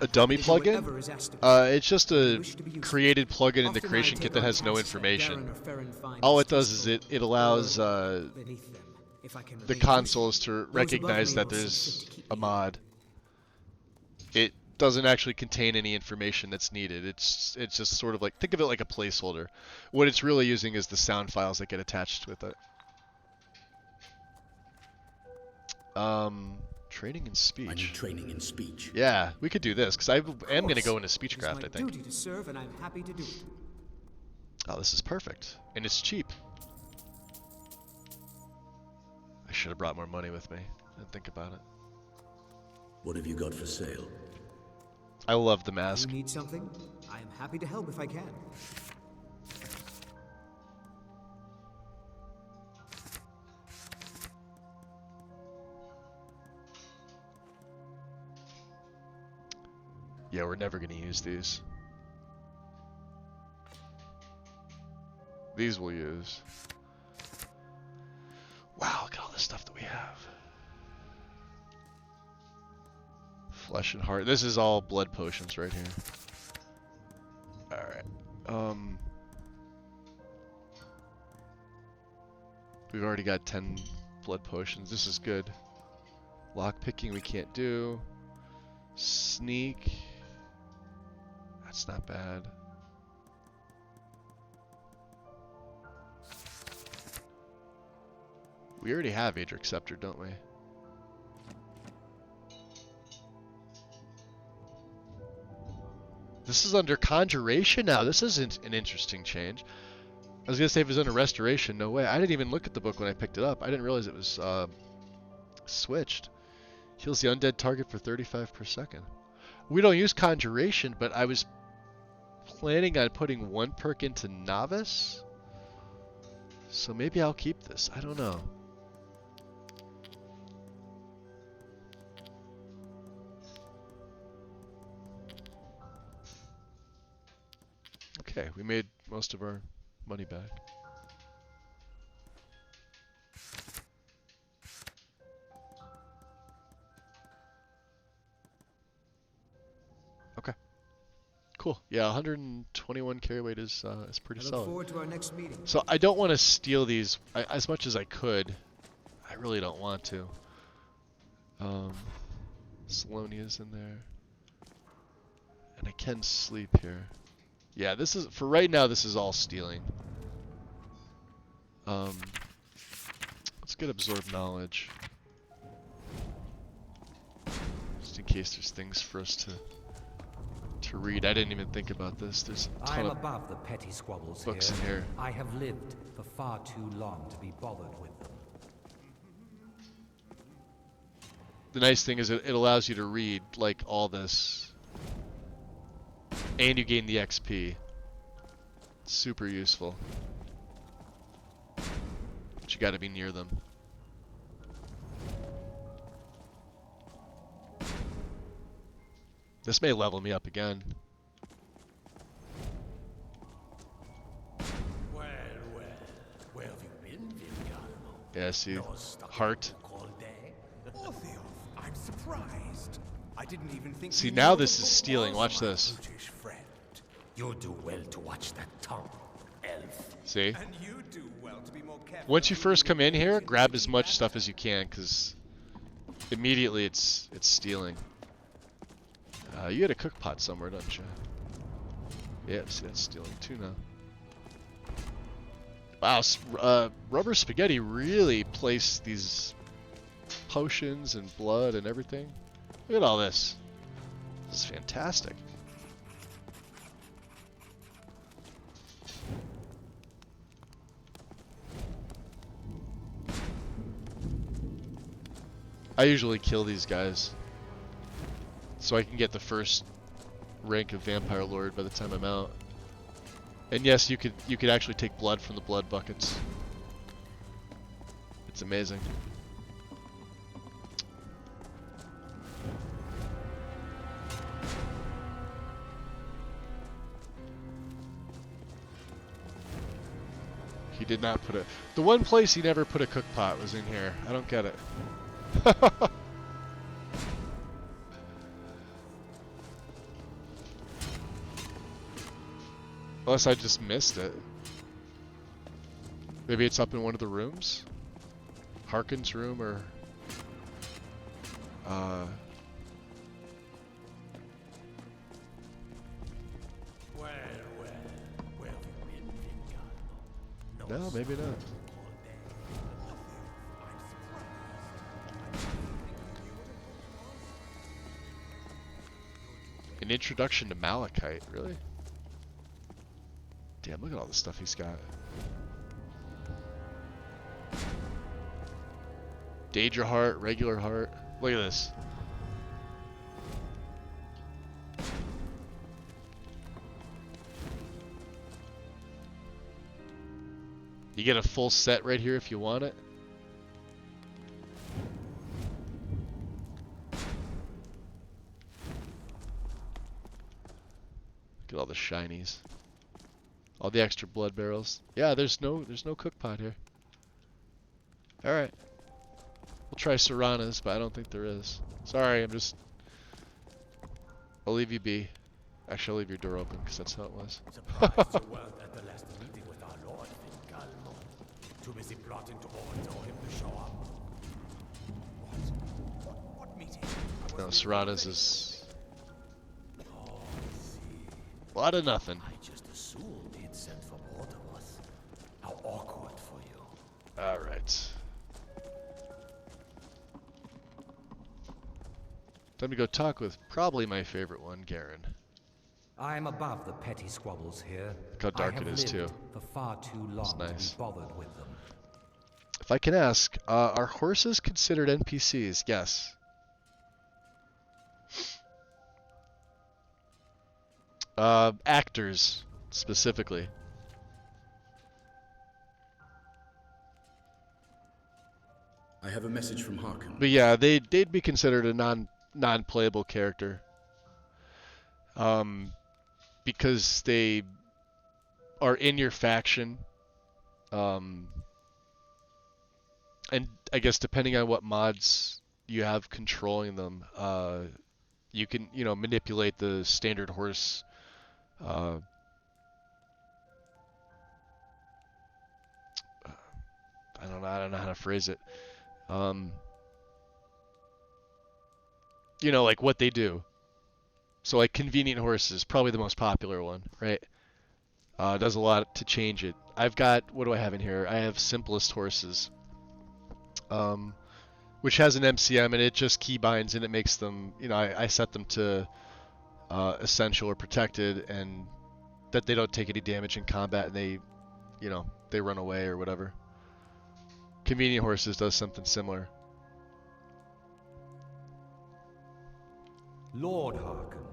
Speaker 1: A dummy plugin?
Speaker 9: Whatever is asked of me.
Speaker 1: It's just a created plugin in the
Speaker 9: Often I
Speaker 1: creation
Speaker 9: take
Speaker 1: kit that
Speaker 9: on
Speaker 1: has no
Speaker 9: tasks that
Speaker 1: information.
Speaker 9: Baron or Feryn find
Speaker 1: All it
Speaker 9: distasteful,
Speaker 1: does is it allows
Speaker 9: beneath them, if I can
Speaker 1: the
Speaker 9: remain
Speaker 1: consoles to
Speaker 9: those above
Speaker 1: recognize
Speaker 9: me
Speaker 1: that
Speaker 9: will see
Speaker 1: there's
Speaker 9: fit to keep
Speaker 1: a
Speaker 9: me
Speaker 1: mod. It doesn't actually contain any information that's needed. It's just sort of like, think of it like a placeholder. What it's really using is the sound files that get attached with it. Training in speech.
Speaker 11: I need training in speech.
Speaker 1: Yeah, we could do this because I am going to go into speechcraft. I think.
Speaker 9: Duty to serve, and I'm happy to do it.
Speaker 1: Oh, this is perfect, and it's cheap. I should have brought more money with me. Didn't think about it.
Speaker 11: What have you got for sale?
Speaker 1: I love the mask.
Speaker 9: You need something? I am happy to help if I can.
Speaker 1: Yeah, we're never going to use these. These we'll use. Wow, look at all this stuff that we have. Flesh and heart. This is all blood potions right here. Alright. We've already got 10 blood potions. This is good. Lock picking we can't do. Sneak. That's not bad. We already have Adric Scepter, don't we? This is under Conjuration now. This isn't an interesting change. I was going to say if it was under Restoration. No way. I didn't even look at the book when I picked it up. I didn't realize it was switched. Heals the undead target for 35 per second. We don't use Conjuration, but I was planning on putting one perk into Novice. So maybe I'll keep this. I don't know. Okay, we made most of our money back. Okay. Cool. Yeah, 121 carry weight is pretty
Speaker 9: I look
Speaker 1: solid.
Speaker 9: forward to our next meeting.
Speaker 1: So I don't want to steal these as much as I could. I really don't want to. Salonia's in there. And I can sleep here. Yeah, this is, for right now, this is all stealing. Let's get Absorb Knowledge. Just in case there's things for us to read. I didn't even think about this. There's a ton
Speaker 17: I'm
Speaker 1: of
Speaker 17: above the petty squabbles
Speaker 1: books
Speaker 17: here.
Speaker 1: in here.
Speaker 17: I have lived for far too long to be bothered with them.
Speaker 1: The nice thing is it allows you to read, like, all this. And you gain the XP. Super useful. But you gotta be near them. This may level me up again.
Speaker 5: Well, where have you been, Vingalmo?
Speaker 1: Yeah, see, heart.
Speaker 6: Orthiof, I'm surprised. I didn't even think.
Speaker 1: See,
Speaker 6: you
Speaker 1: now
Speaker 6: knew
Speaker 1: this
Speaker 6: what
Speaker 1: is
Speaker 6: the book
Speaker 1: stealing.
Speaker 6: was,
Speaker 1: Watch
Speaker 6: my
Speaker 1: this.
Speaker 6: brutish friend.
Speaker 5: You do well to watch that tongue, elf.
Speaker 1: See?
Speaker 6: And you do well to be more careful.
Speaker 1: Once you first come in here, grab as much stuff as you can, because immediately it's stealing. You had a cook pot somewhere, don't you? Yeah, see, that's stealing too now. Wow, Rubber Spaghetti really placed these potions and blood and everything. Look at all this. This is fantastic. I usually kill these guys so I can get the first rank of Vampire Lord by the time I'm out. And yes, you could actually take blood from the blood buckets. It's amazing. He did not put a... The one place he never put a cook pot was in here. I don't get it. Unless I just missed it. Maybe it's up in one of the rooms? Harkin's room or... No, maybe not. An introduction to Malachite, really? Damn, look at all the stuff he's got. Daedra Heart, regular heart. Look at this. You get a full set right here if you want it. Look at all the shinies. All the extra blood barrels. Yeah, there's no cook pot here. Alright. We'll try Serana's, but I don't think there is. Sorry, I'll leave you be. Actually, I'll leave your door open, because that's how it was.
Speaker 5: Surprised you weren't at the last meeting with our Lord, Vingalmo. Too busy plotting to overthrow him to show up.
Speaker 6: What meeting?
Speaker 1: No, Serana's is... a lot of nothing.
Speaker 5: I just assumed he'd sent for both of us. How awkward for you.
Speaker 1: Alright. Time to go talk with probably my favorite one, Garen.
Speaker 17: I am above the petty squabbles here.
Speaker 1: Look how dark it is, too.
Speaker 17: For far too long
Speaker 1: nice.
Speaker 17: to be bothered with them.
Speaker 1: If I can ask, are horses considered NPCs? Yes. Actors, specifically.
Speaker 11: I have a message from Harkon.
Speaker 1: But yeah, they'd be considered a non-playable character. Because they are in your faction. And I guess depending on what mods you have controlling them, you can, manipulate the standard horse. I don't know how to phrase it. Like what they do. So like convenient horse is probably the most popular one, right? Does a lot to change it. I've got, what do I have in here? I have simplest horses, which has an MCM, and it just keybinds, and it makes them, I set them to essential or protected, and that they don't take any damage in combat, and they run away or whatever. Convenient horses does something similar.
Speaker 17: Lord Harkon,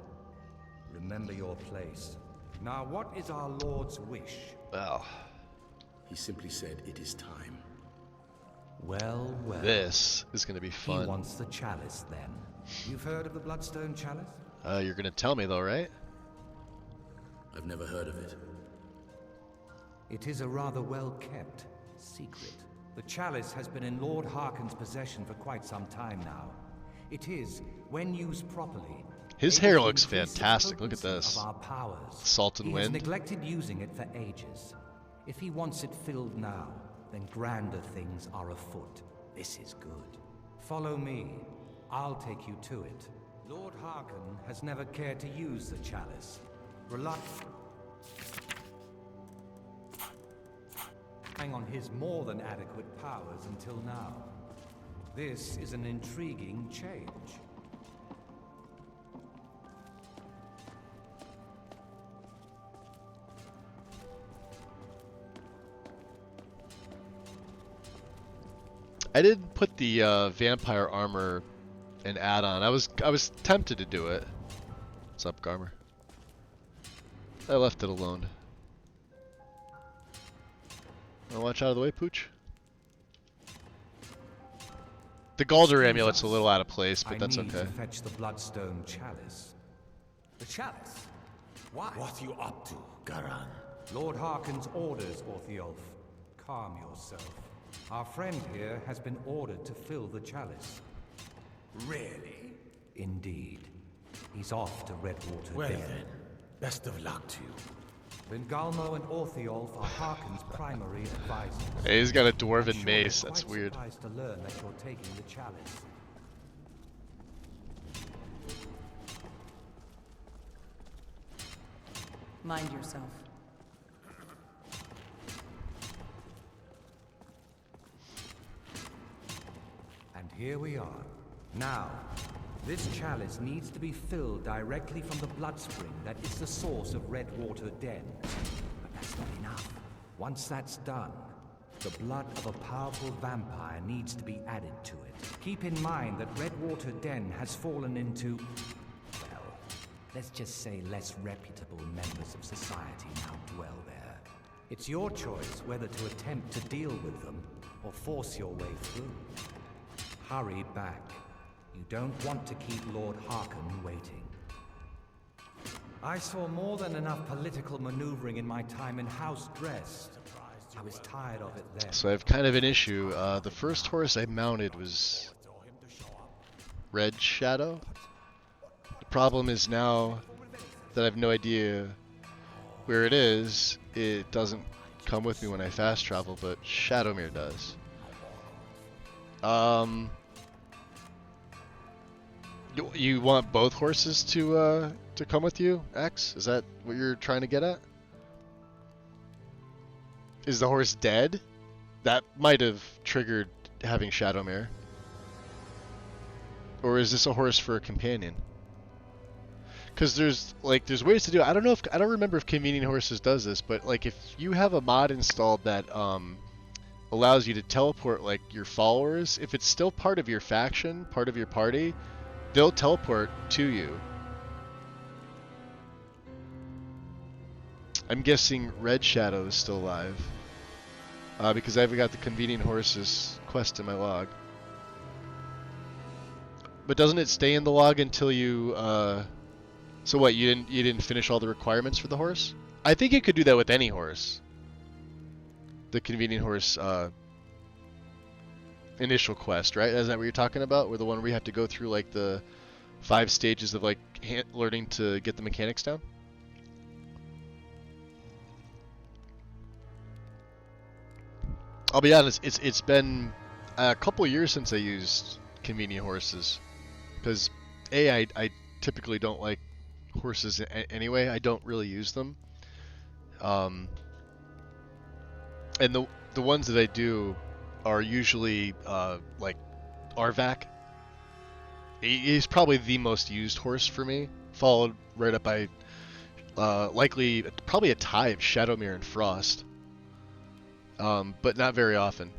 Speaker 17: remember your place. Now, what is our Lord's wish?
Speaker 1: Well,
Speaker 11: he simply said it is time.
Speaker 17: Well.
Speaker 1: This is going to be fun.
Speaker 17: He wants the chalice, then. You've heard of the Bloodstone Chalice?
Speaker 1: You're going to tell me, though, right?
Speaker 11: I've never heard of it.
Speaker 17: It is a rather well-kept secret. The chalice has been in Lord Harkon's possession for quite some time now. It is, when used properly,
Speaker 1: his hair looks fantastic. Look at this. Salt and wind.
Speaker 17: He has neglected using it for ages. If he wants it filled now, then grander things are afoot. This is good. Follow me. I'll take you to it. Lord Harkon has never cared to use the chalice. Relying on his more than adequate powers until now. This is an intriguing change.
Speaker 1: I didn't put the vampire armor and add-on. I was tempted to do it. What's up, Garmer? I left it alone. Wanna watch out of the way, Pooch? The Galder amulet's a little out of place, but that's okay.
Speaker 17: I need to fetch the Bloodstone Chalice. The chalice? Why?
Speaker 6: What are you up to, Garan?
Speaker 17: Lord Harkon's orders, Orthiolf. Calm yourself. Our friend here has been ordered to fill the chalice.
Speaker 6: Really?
Speaker 17: Indeed. He's off to Redwater
Speaker 6: Well
Speaker 17: Den.
Speaker 6: then, best of luck to you.
Speaker 17: Vingalmo and Orthiolf are Harkon's primary advisors.
Speaker 1: Hey, he's got a dwarven
Speaker 17: I'm sure
Speaker 1: mace.
Speaker 17: you're
Speaker 1: That's
Speaker 17: quite
Speaker 1: weird.
Speaker 17: surprised to learn that you're taking the chalice.
Speaker 18: Mind yourself.
Speaker 17: And here we are. Now, this chalice needs to be filled directly from the bloodspring that is the source of Redwater Den. But that's not enough. Once that's done, the blood of a powerful vampire needs to be added to it. Keep in mind that Redwater Den has fallen into, well, let's just say less reputable members of society now dwell there. It's your choice whether to attempt to deal with them or force your way through. Hurry back. You don't want to keep Lord Harkon waiting. I saw more than enough political maneuvering in my time in House Dress. I was tired of it then.
Speaker 1: So I have kind of an issue. The first horse I mounted was Red Shadow. The problem is now that I have no idea where it is, it doesn't come with me when I fast travel, but Shadowmere does. You want both horses to come with you, X? Is that what you're trying to get at? Is the horse dead? That might have triggered having Shadowmere. Or is this a horse for a companion? Because there's ways to do it. I don't remember if Convenient Horses does this, but like if you have a mod installed that allows you to teleport like your followers, if it's still part of your faction, part of your party, they'll teleport to you. I'm guessing Red Shadow is still alive. Because I haven't got the Convenient Horses quest in my log. But doesn't it stay in the log until you, so what, you didn't finish all the requirements for the horse? I think you could do that with any horse. The Convenient Horse, initial quest, right? Isn't that what you're talking about? Where the one where you have to go through like the 5 stages of like learning to get the mechanics down? I'll be honest, it's been a couple years since I used Convenient Horses. Because I typically don't like horses anyway. I don't really use them. And the ones that I do are usually like Arvak. He's probably the most used horse for me, followed right up by likely probably a tie of Shadowmere and Frost. But not very often.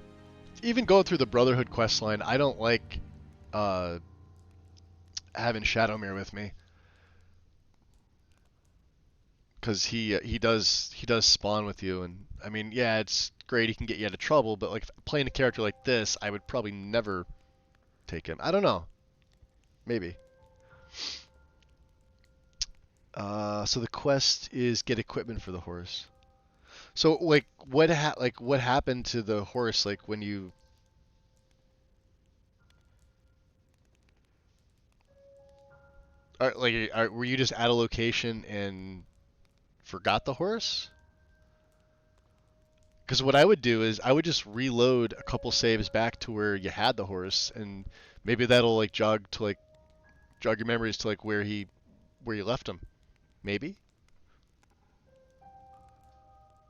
Speaker 1: Even going through the Brotherhood questline, I don't like having Shadowmere with me, because he does spawn with you, and I mean, yeah, it's great, he can get you out of trouble, but like playing a character like this, I would probably never take him. I don't know, maybe. So the quest is get equipment for the horse. So like what happened to the horse like when you were you just at a location and forgot the horse? Because what I would do is I would just reload a couple saves back to where you had the horse, and maybe that'll like jog your memories to like where you left him. Maybe.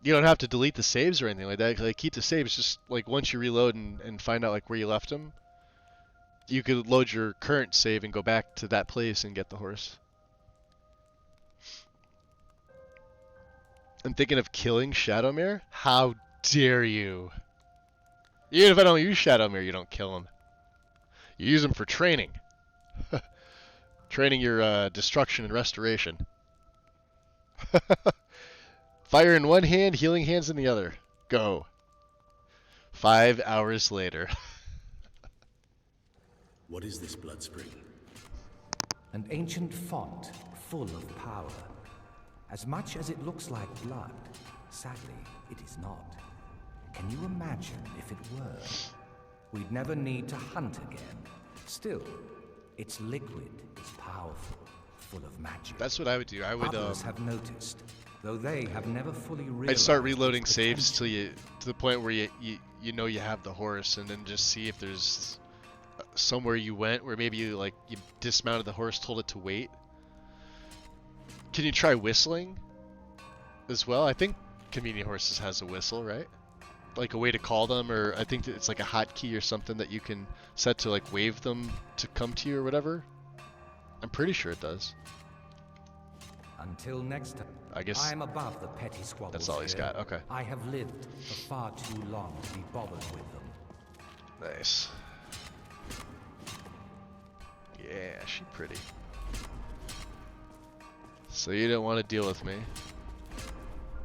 Speaker 1: You don't have to delete the saves or anything like that. Like keep the saves, just like once you reload and find out like where you left him, you could load your current save and go back to that place and get the horse. I'm thinking of killing Shadowmere? How dare you? Even if I don't use Shadowmere, you don't kill him. You use him for training. Training your destruction and restoration. Fire in one hand, healing hands in the other. Go. 5 hours later.
Speaker 11: What is this blood spring?
Speaker 17: An ancient font, full of power. As much as it looks like blood, sadly, it is not. Can you imagine if it were? We'd never need to hunt again. Still, its liquid is powerful, full of magic.
Speaker 1: That's what I would do. I would
Speaker 17: Others have noticed, though they have never fully realized.
Speaker 1: I'd start reloading saves till to the point where you know you have the horse, and then just see if there's somewhere you went where maybe you dismounted the horse, told it to wait. Can you try whistling as well? I think Convenient Horses has a whistle, right? Like a way to call them, or I think that it's like a hotkey or something that you can set to like wave them to come to you or whatever. I'm pretty sure it does.
Speaker 17: Until next time,
Speaker 1: I guess
Speaker 17: I'm above the petty squabbles.
Speaker 1: that's all he's got. Okay.
Speaker 17: I have lived for far too long to be bothered with them.
Speaker 1: Nice. Yeah, she's pretty. So you don't want to deal with me.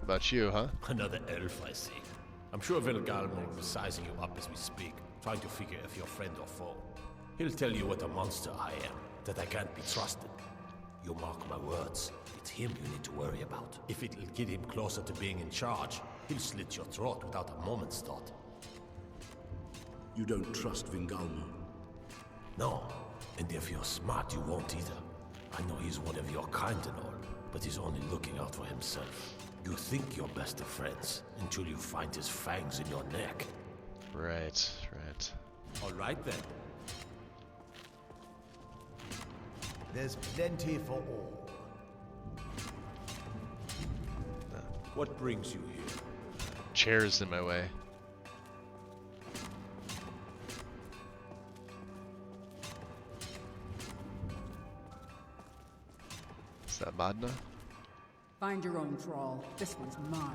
Speaker 1: About you, huh?
Speaker 5: Another elf, I see. I'm sure Vilgalmo is sizing you up as we speak, trying to figure if you're friend or foe. He'll tell you what a monster I am, that I can't be trusted. You mark my words, it's him you need to worry about. If it'll get him closer to being in charge, he'll slit your throat without a moment's thought.
Speaker 11: You don't trust Vingalmo?
Speaker 5: No, and if you're smart, you won't either. I know he's one of your kind and all, but he's only looking out for himself. You think you're best of friends, until you find his fangs in your neck.
Speaker 1: Right, right.
Speaker 5: All right then.
Speaker 13: There's plenty for all.
Speaker 5: What brings you here?
Speaker 1: Chairs in my way. Is that Madna?
Speaker 14: Find your own thrall. This one's mine.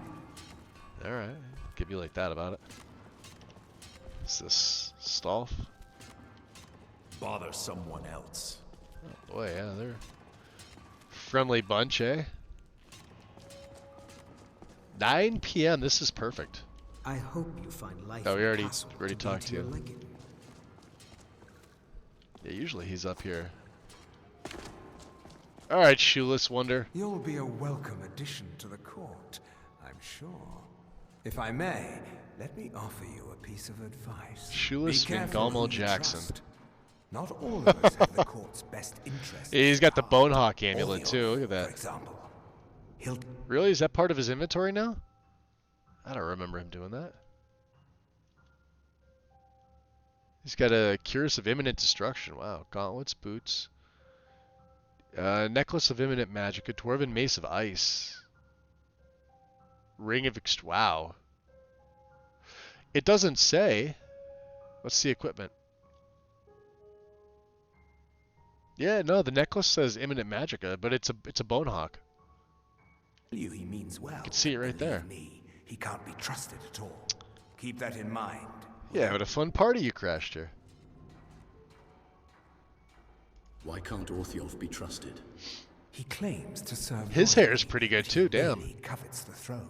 Speaker 1: Alright, give you like that about it. Is this Stolf?
Speaker 5: Bother someone else.
Speaker 1: Oh boy, yeah, they're a friendly bunch, eh? 9 p.m. This is perfect.
Speaker 9: I hope you find life
Speaker 1: Oh, we
Speaker 9: in
Speaker 1: already
Speaker 9: Castle
Speaker 1: talked to
Speaker 9: your
Speaker 1: you.
Speaker 9: liking.
Speaker 1: Yeah, usually he's up here. All right, shoeless wonder.
Speaker 6: You'll be a welcome addition to the court, I'm sure. If I may, let me offer you a piece of advice.
Speaker 1: Shoeless Vingalmo Jackson.
Speaker 6: Not all of us have the court's best interests.
Speaker 1: He's got the Bone Hawk amulet too. Look at that.
Speaker 6: For example,
Speaker 1: Really? Is that part of his inventory now? I don't remember him doing that. He's got a Curse of Imminent Destruction. Wow. Gauntlets, boots. Necklace of Imminent Magic. A Dwarven Mace of Ice. Ring of Wow. It doesn't say. What's the equipment? Yeah, no, the necklace says Imminent Magica, but it's a Bone Hawk.
Speaker 6: He means well.
Speaker 1: You can see it right there.
Speaker 6: Me, he can't be trusted at all. Keep that in mind.
Speaker 1: Yeah, what a fun party you crashed here.
Speaker 11: Why can't Orthiof be trusted?
Speaker 6: He claims to serve.
Speaker 1: His hair is pretty good too, damn.
Speaker 6: He covets the throne.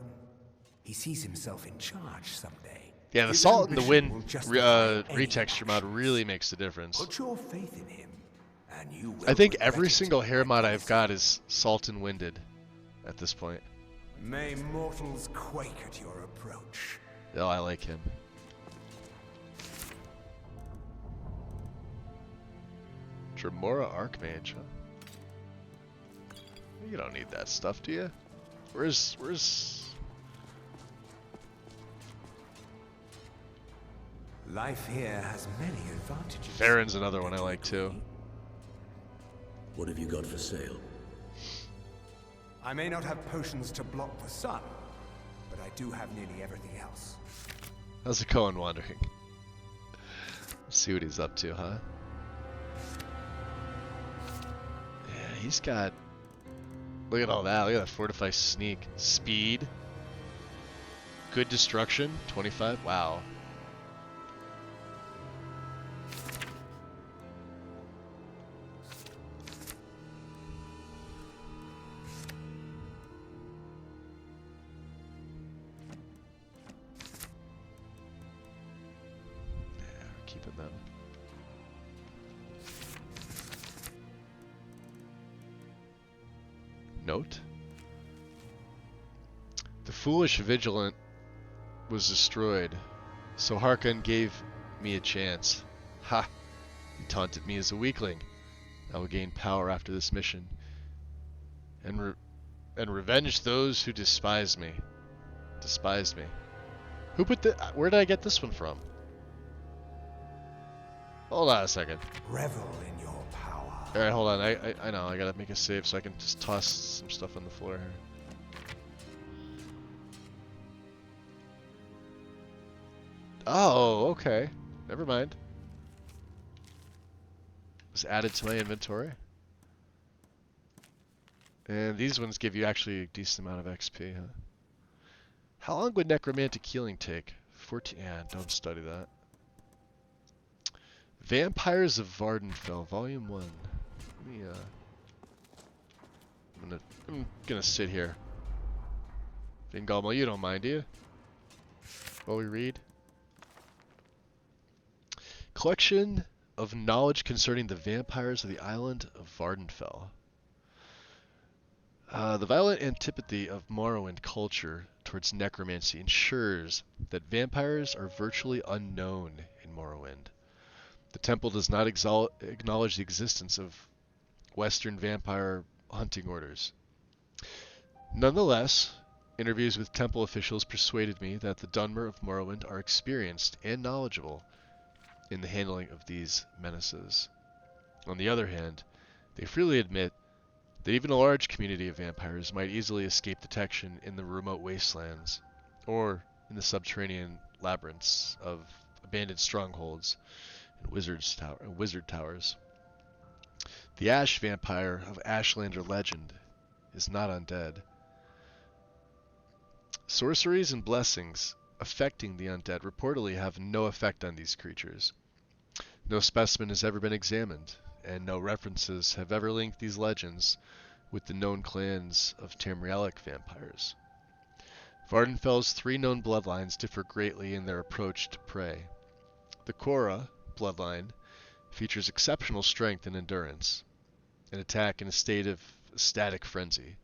Speaker 6: He sees himself in charge someday.
Speaker 1: Yeah, the Salt and the Wind retexture mod really makes a difference.
Speaker 6: Put your faith in him, and you will.
Speaker 1: I think every single hair mod I've got is Salt and Winded at this point.
Speaker 6: May mortals quake at your approach.
Speaker 1: Oh, I like him. Tremora Archmage, huh? You don't need that stuff, do you? Where's...
Speaker 6: Life here has many advantages.
Speaker 1: Feryn's another one I like too.
Speaker 11: What have you got for sale?
Speaker 6: I may not have potions to block the sun, but I do have nearly everything else.
Speaker 1: How's it going, Wandering? Let's see what he's up to, huh? Yeah, he's got... Look at all that. Look at that Fortify Sneak. Speed. Good Destruction. 25. Wow. Keeping them. Note. The foolish vigilant was destroyed, so Harkon gave me a chance. Ha! He taunted me as a weakling. I will gain power after this mission, and revenge those who despise me. Despised me. Who put the? Where did I get this one from? Hold on a second.
Speaker 6: Revel in your power.
Speaker 1: All right, hold on. I know. I gotta make a save so I can just toss some stuff on the floor here. Oh, okay. Never mind. It was added to my inventory. And these ones give you actually a decent amount of XP, huh? How long would Necromantic Healing take? 14. Yeah, don't study that. Vampires of Vardenfell, Volume 1. Let me, I'm gonna sit here. Vingalmo, you don't mind, do you? While we read. Collection of knowledge concerning the vampires of the island of Vardenfell. The violent antipathy of Morrowind culture towards necromancy ensures that vampires are virtually unknown in Morrowind. The temple does not acknowledge the existence of Western vampire hunting orders. Nonetheless, interviews with temple officials persuaded me that the Dunmer of Morrowind are experienced and knowledgeable in the handling of these menaces. On the other hand, they freely admit that even a large community of vampires might easily escape detection in the remote wastelands or in the subterranean labyrinths of abandoned strongholds and wizard towers. The Ash Vampire of Ashlander legend is not undead. Sorceries and blessings affecting the undead reportedly have no effect on these creatures. No specimen has ever been examined, and no references have ever linked these legends with the known clans of Tamrielic vampires. Vardenfell's three known bloodlines differ greatly in their approach to prey. The Korra bloodline features exceptional strength and endurance, an attack in a state of ecstatic frenzy.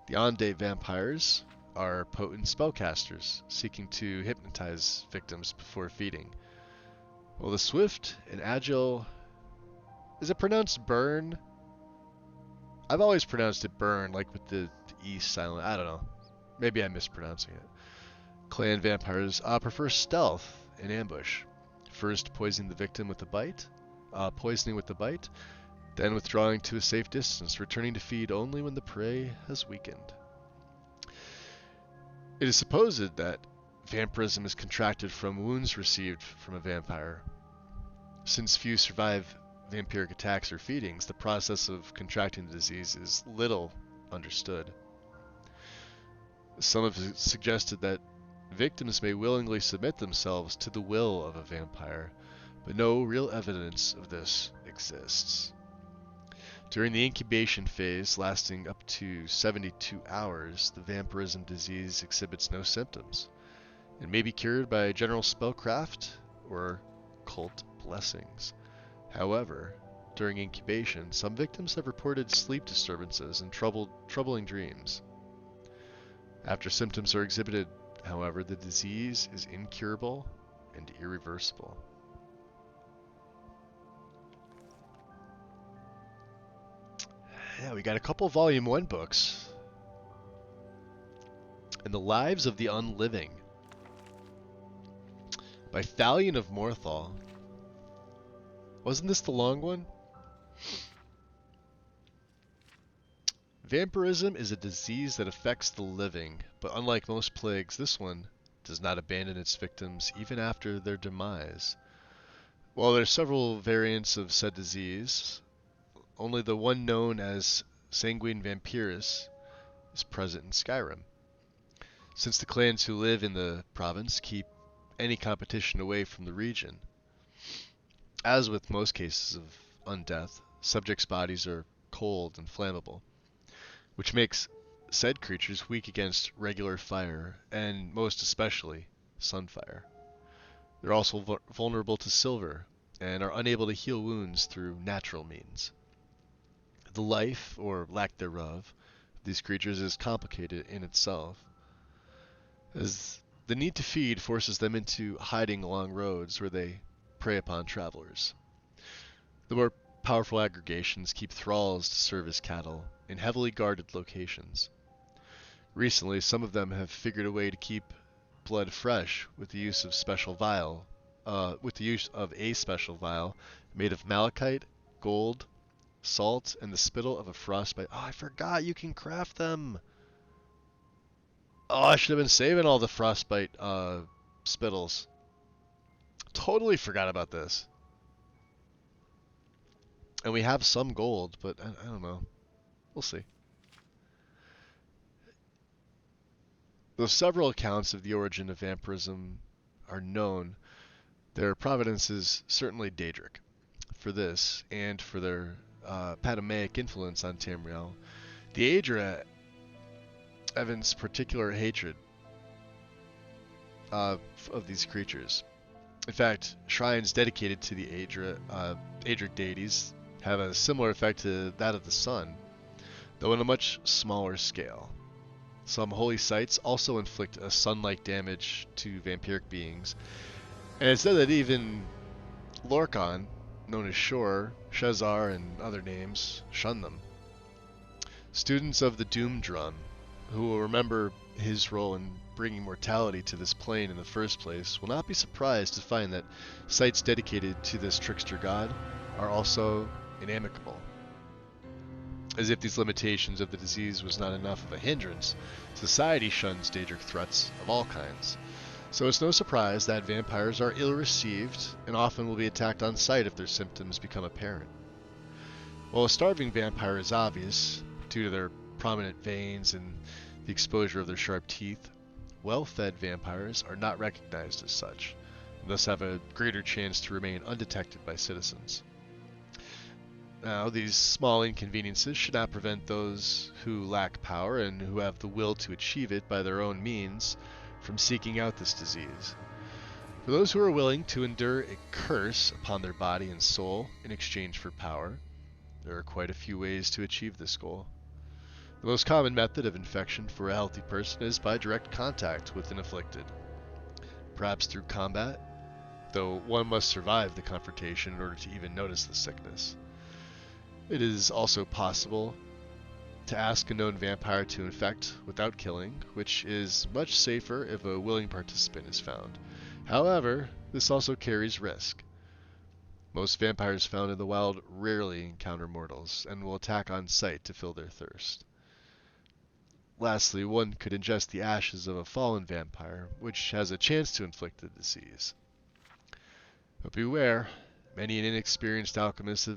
Speaker 1: The Ande vampires are potent spellcasters, seeking to hypnotize victims before feeding. While the swift and agile... Is it pronounced burn? I've always pronounced it burn, like with the E silent. I don't know. Maybe I'm mispronouncing it. Clan vampires prefer stealth and ambush. First poisoning the victim with a bite, then withdrawing to a safe distance, returning to feed only when the prey has weakened. It is supposed that vampirism is contracted from wounds received from a vampire. Since few survive vampiric attacks or feedings, the process of contracting the disease is little understood. Some have suggested that victims may willingly submit themselves to the will of a vampire, but no real evidence of this exists. During the incubation phase, lasting up to 72 hours, the vampirism disease exhibits no symptoms. It may be cured by general spellcraft or cult blessings. However, during incubation, some victims have reported sleep disturbances and troubling dreams. After symptoms are exhibited, however, the disease is incurable and irreversible. Yeah, we got a couple Volume 1 books. And the Lives of the Unliving by Thalion of Morthal. Wasn't this the long one? Vampirism is a disease that affects the living, but unlike most plagues, this one does not abandon its victims even after their demise. While there are several variants of said disease, only the one known as Sanguine Vampiris is present in Skyrim. Since the clans who live in the province keep any competition away from the region. As with most cases of undeath, subjects' bodies are cold and flammable, which makes said creatures weak against regular fire, and most especially sunfire. They're also vulnerable to silver, and are unable to heal wounds through natural means. The life, or lack thereof, of these creatures is complicated in itself, as the need to feed forces them into hiding along roads where they prey upon travelers. The more powerful aggregations keep thralls to serve as cattle in heavily guarded locations. Recently, some of them have figured a way to keep blood fresh with the use of a special vial made of malachite, gold, salt, and the spittle of a frostbite. Oh, I forgot you can craft them. Oh, I should have been saving all the frostbite spittles. Totally forgot about this. And we have some gold, but I don't know. We'll see. Though several accounts of the origin of vampirism are known, their provenance is certainly Daedric. For this, and for their Patamaic influence on Tamriel, the Aedra evince particular hatred of these creatures. In fact, shrines dedicated to the Aedric deities have a similar effect to that of the sun, though on a much smaller scale. Some holy sites also inflict a sun-like damage to vampiric beings, and it's said that even Lorkhan, known as Shor, Shezar, and other names, shun them. Students of the Doom Drum, who will remember his role in bringing mortality to this plane in the first place, will not be surprised to find that sites dedicated to this trickster god are also inamicable. As if these limitations of the disease was not enough of a hindrance, society shuns Daedric threats of all kinds. So it's no surprise that vampires are ill-received and often will be attacked on sight if their symptoms become apparent. While a starving vampire is obvious, due to their prominent veins and the exposure of their sharp teeth, well-fed vampires are not recognized as such, and thus have a greater chance to remain undetected by citizens. Now, these small inconveniences should not prevent those who lack power and who have the will to achieve it by their own means from seeking out this disease. For those who are willing to endure a curse upon their body and soul in exchange for power, there are quite a few ways to achieve this goal. The most common method of infection for a healthy person is by direct contact with an afflicted, perhaps through combat, though one must survive the confrontation in order to even notice the sickness. It is also possible to ask a known vampire to infect without killing, which is much safer if a willing participant is found. However, this also carries risk. Most vampires found in the wild rarely encounter mortals, and will attack on sight to fill their thirst. Lastly, one could ingest the ashes of a fallen vampire, which has a chance to inflict the disease. But beware, many an inexperienced alchemist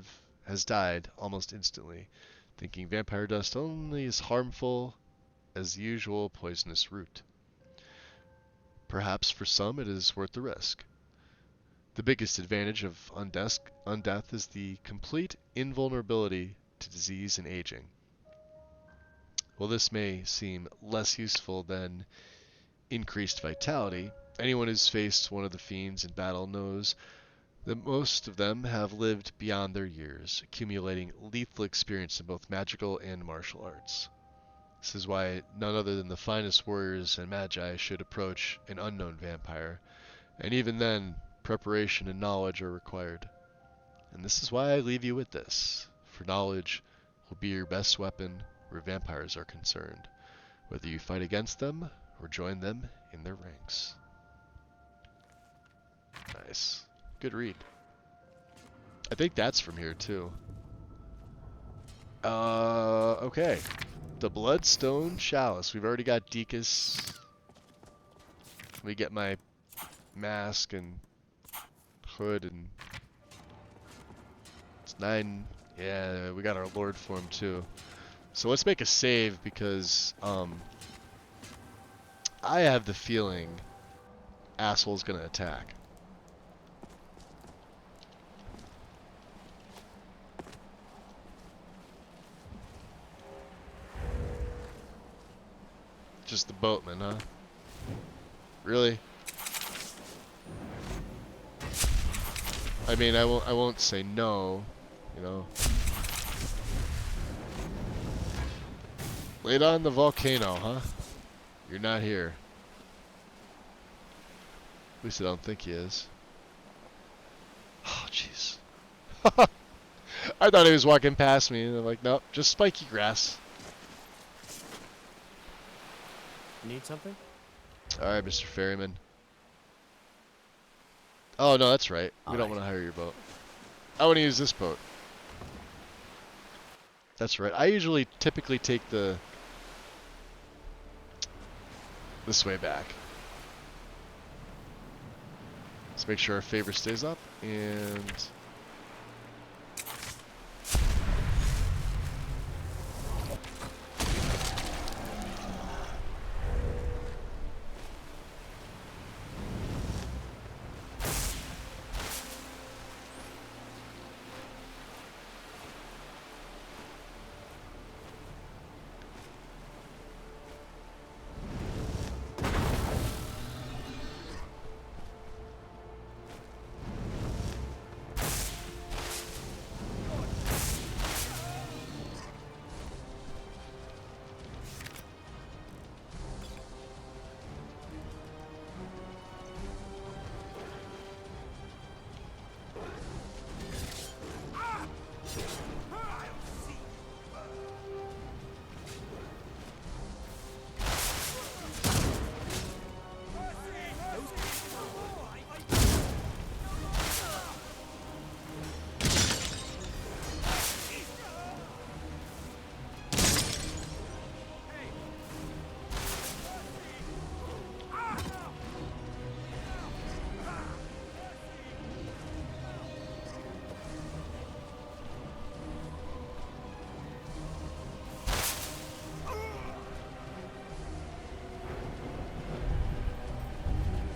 Speaker 1: has died almost instantly, thinking vampire dust only as harmful as the usual poisonous root. Perhaps for some it is worth the risk. The biggest advantage of undeath is the complete invulnerability to disease and aging. While this may seem less useful than increased vitality, anyone who's faced one of the fiends in battle knows that most of them have lived beyond their years, accumulating lethal experience in both magical and martial arts. This is why none other than the finest warriors and magi should approach an unknown vampire, and even then, preparation and knowledge are required. And this is why I leave you with this, for knowledge will be your best weapon where vampires are concerned, whether you fight against them or join them in their ranks. Nice. Good read. I think that's from here too. Okay. The Bloodstone Chalice. We've already got Deacon's. Let me get my mask and hood and it's 9. Yeah, we got our Lord form too. So let's make a save because I have the feeling Asshole's gonna attack. Just the boatman, huh? Really? I mean, I won't say no, you know. Laid on the volcano, huh? You're not here. At least I don't think he is. Oh, jeez. I thought he was walking past me, and I'm like, nope, just spiky grass.
Speaker 7: Need something?
Speaker 1: Alright, Mr. Ferryman. Oh, no, that's right. We don't want to hire your boat. I want to use this boat. That's right. I usually typically take this way back. Let's make sure our favor stays up, and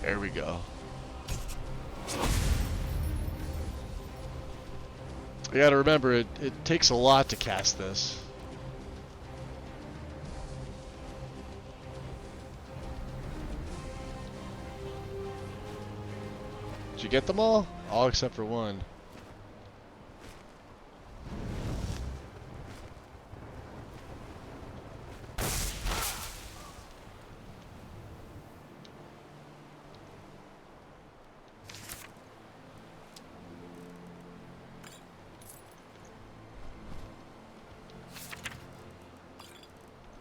Speaker 1: there we go. I gotta remember, it takes a lot to cast this. Did you get them all? All except for one.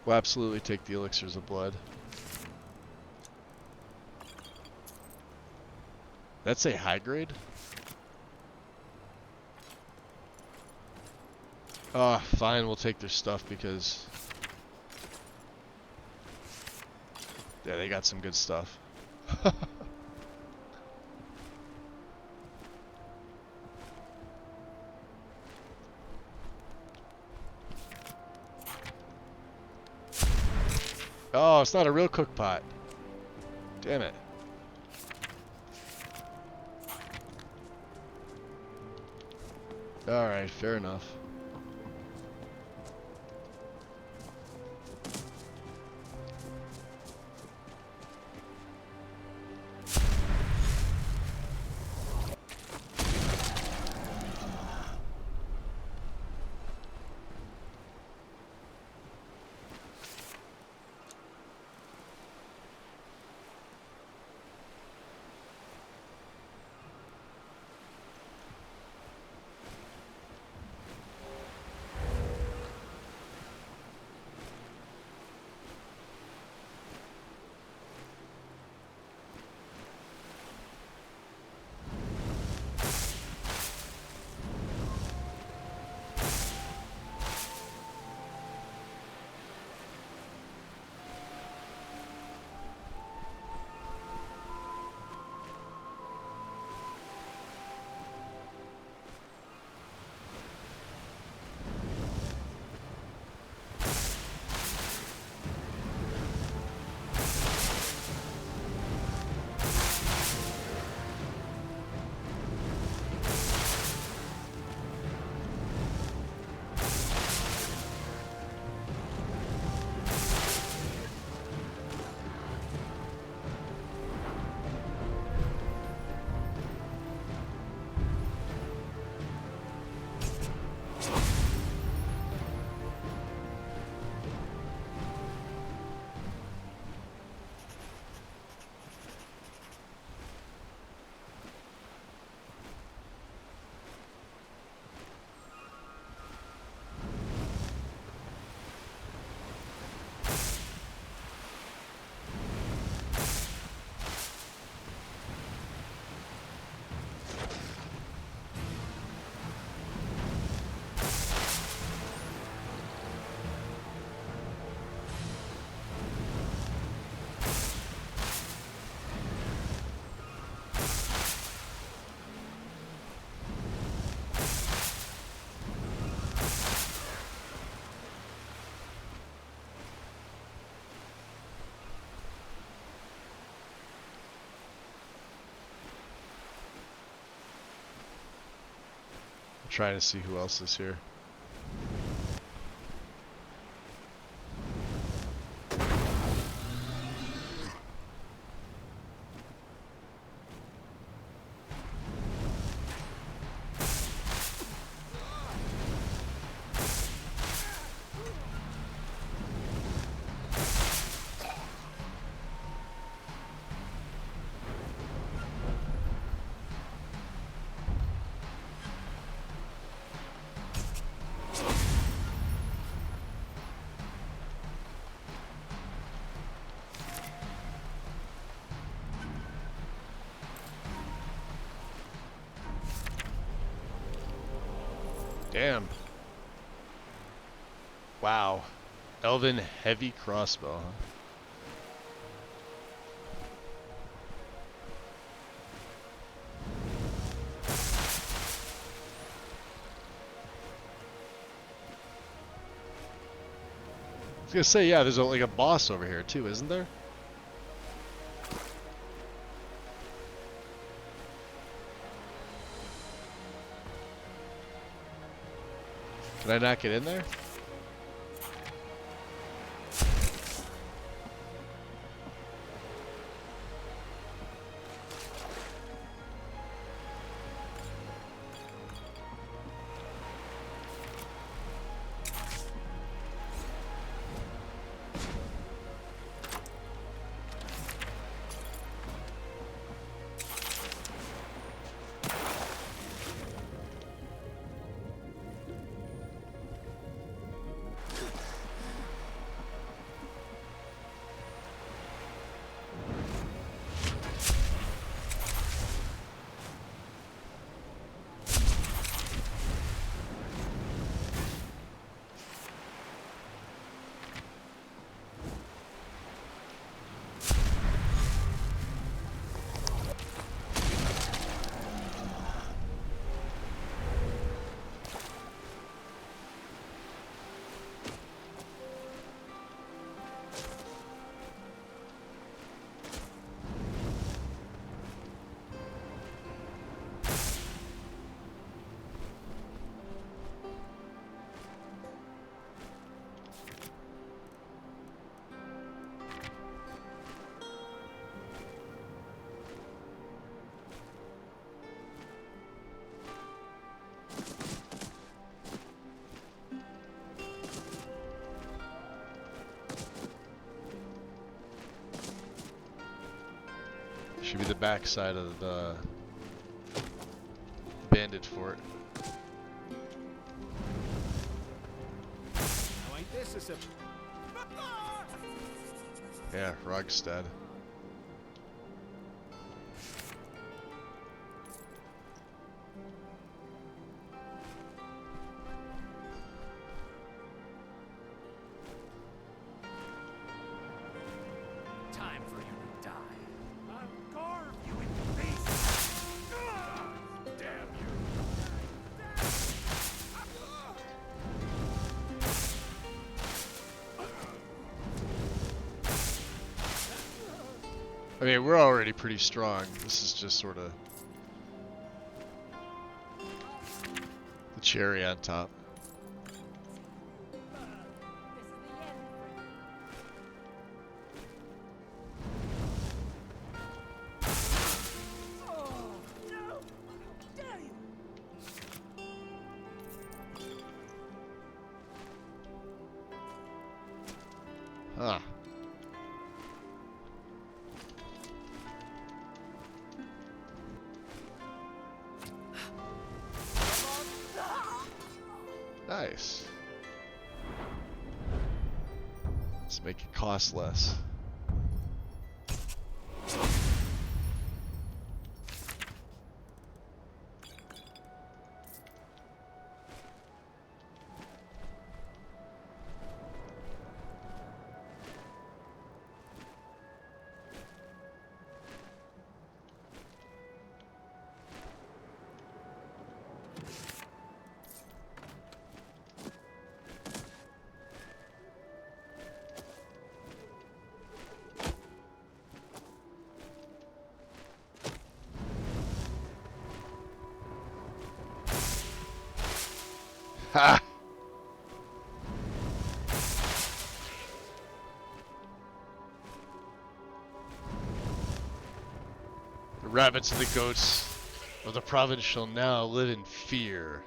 Speaker 1: We'll absolutely take the elixirs of blood. That's a high grade? Oh, fine, we'll take their stuff because... yeah, they got some good stuff. Oh, it's not a real cook pot. Damn it. Alright, fair enough. Trying to see who else is here. Damn. Wow. Elven heavy crossbow, huh? I was gonna say, yeah, there's like a boss over here too, isn't there? Can I not get in there? Should be the backside of the bandit fort.
Speaker 7: Now ain't this a
Speaker 1: Yeah, Rogstad.
Speaker 7: time for you to die? I'll carve you into pieces. Damn you.
Speaker 1: I mean, we're already pretty strong. This is just sort of the cherry on top. Huh. Nice. Let's make it cost less. Ha! The rabbits and the goats of the province shall now live in fear.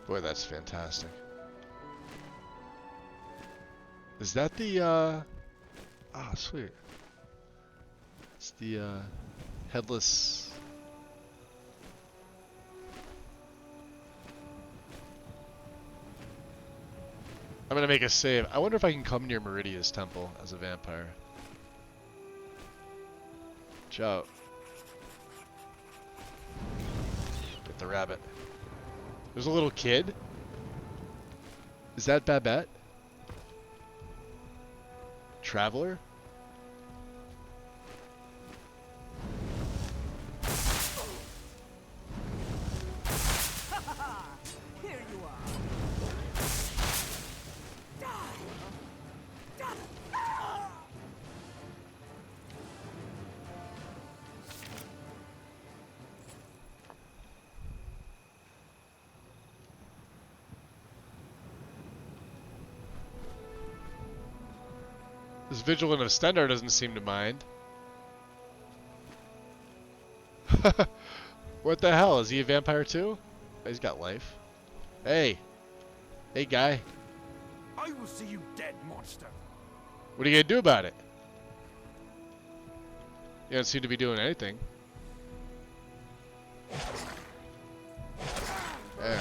Speaker 1: Boy, that's fantastic. Is that the, ah, sweet. It's the, headless... I'm gonna make a save. I wonder if I can come near Meridia's temple as a vampire. Ciao. Get the rabbit. There's a little kid. Is that Babette? Traveler?
Speaker 6: Here you are.
Speaker 1: This Vigilant of Stendar doesn't seem to mind. What the hell? Is he a vampire too? Oh, he's got life. Hey. Hey, guy.
Speaker 15: I will see you dead, monster.
Speaker 1: What are you gonna do about it? You don't seem to be doing anything. There.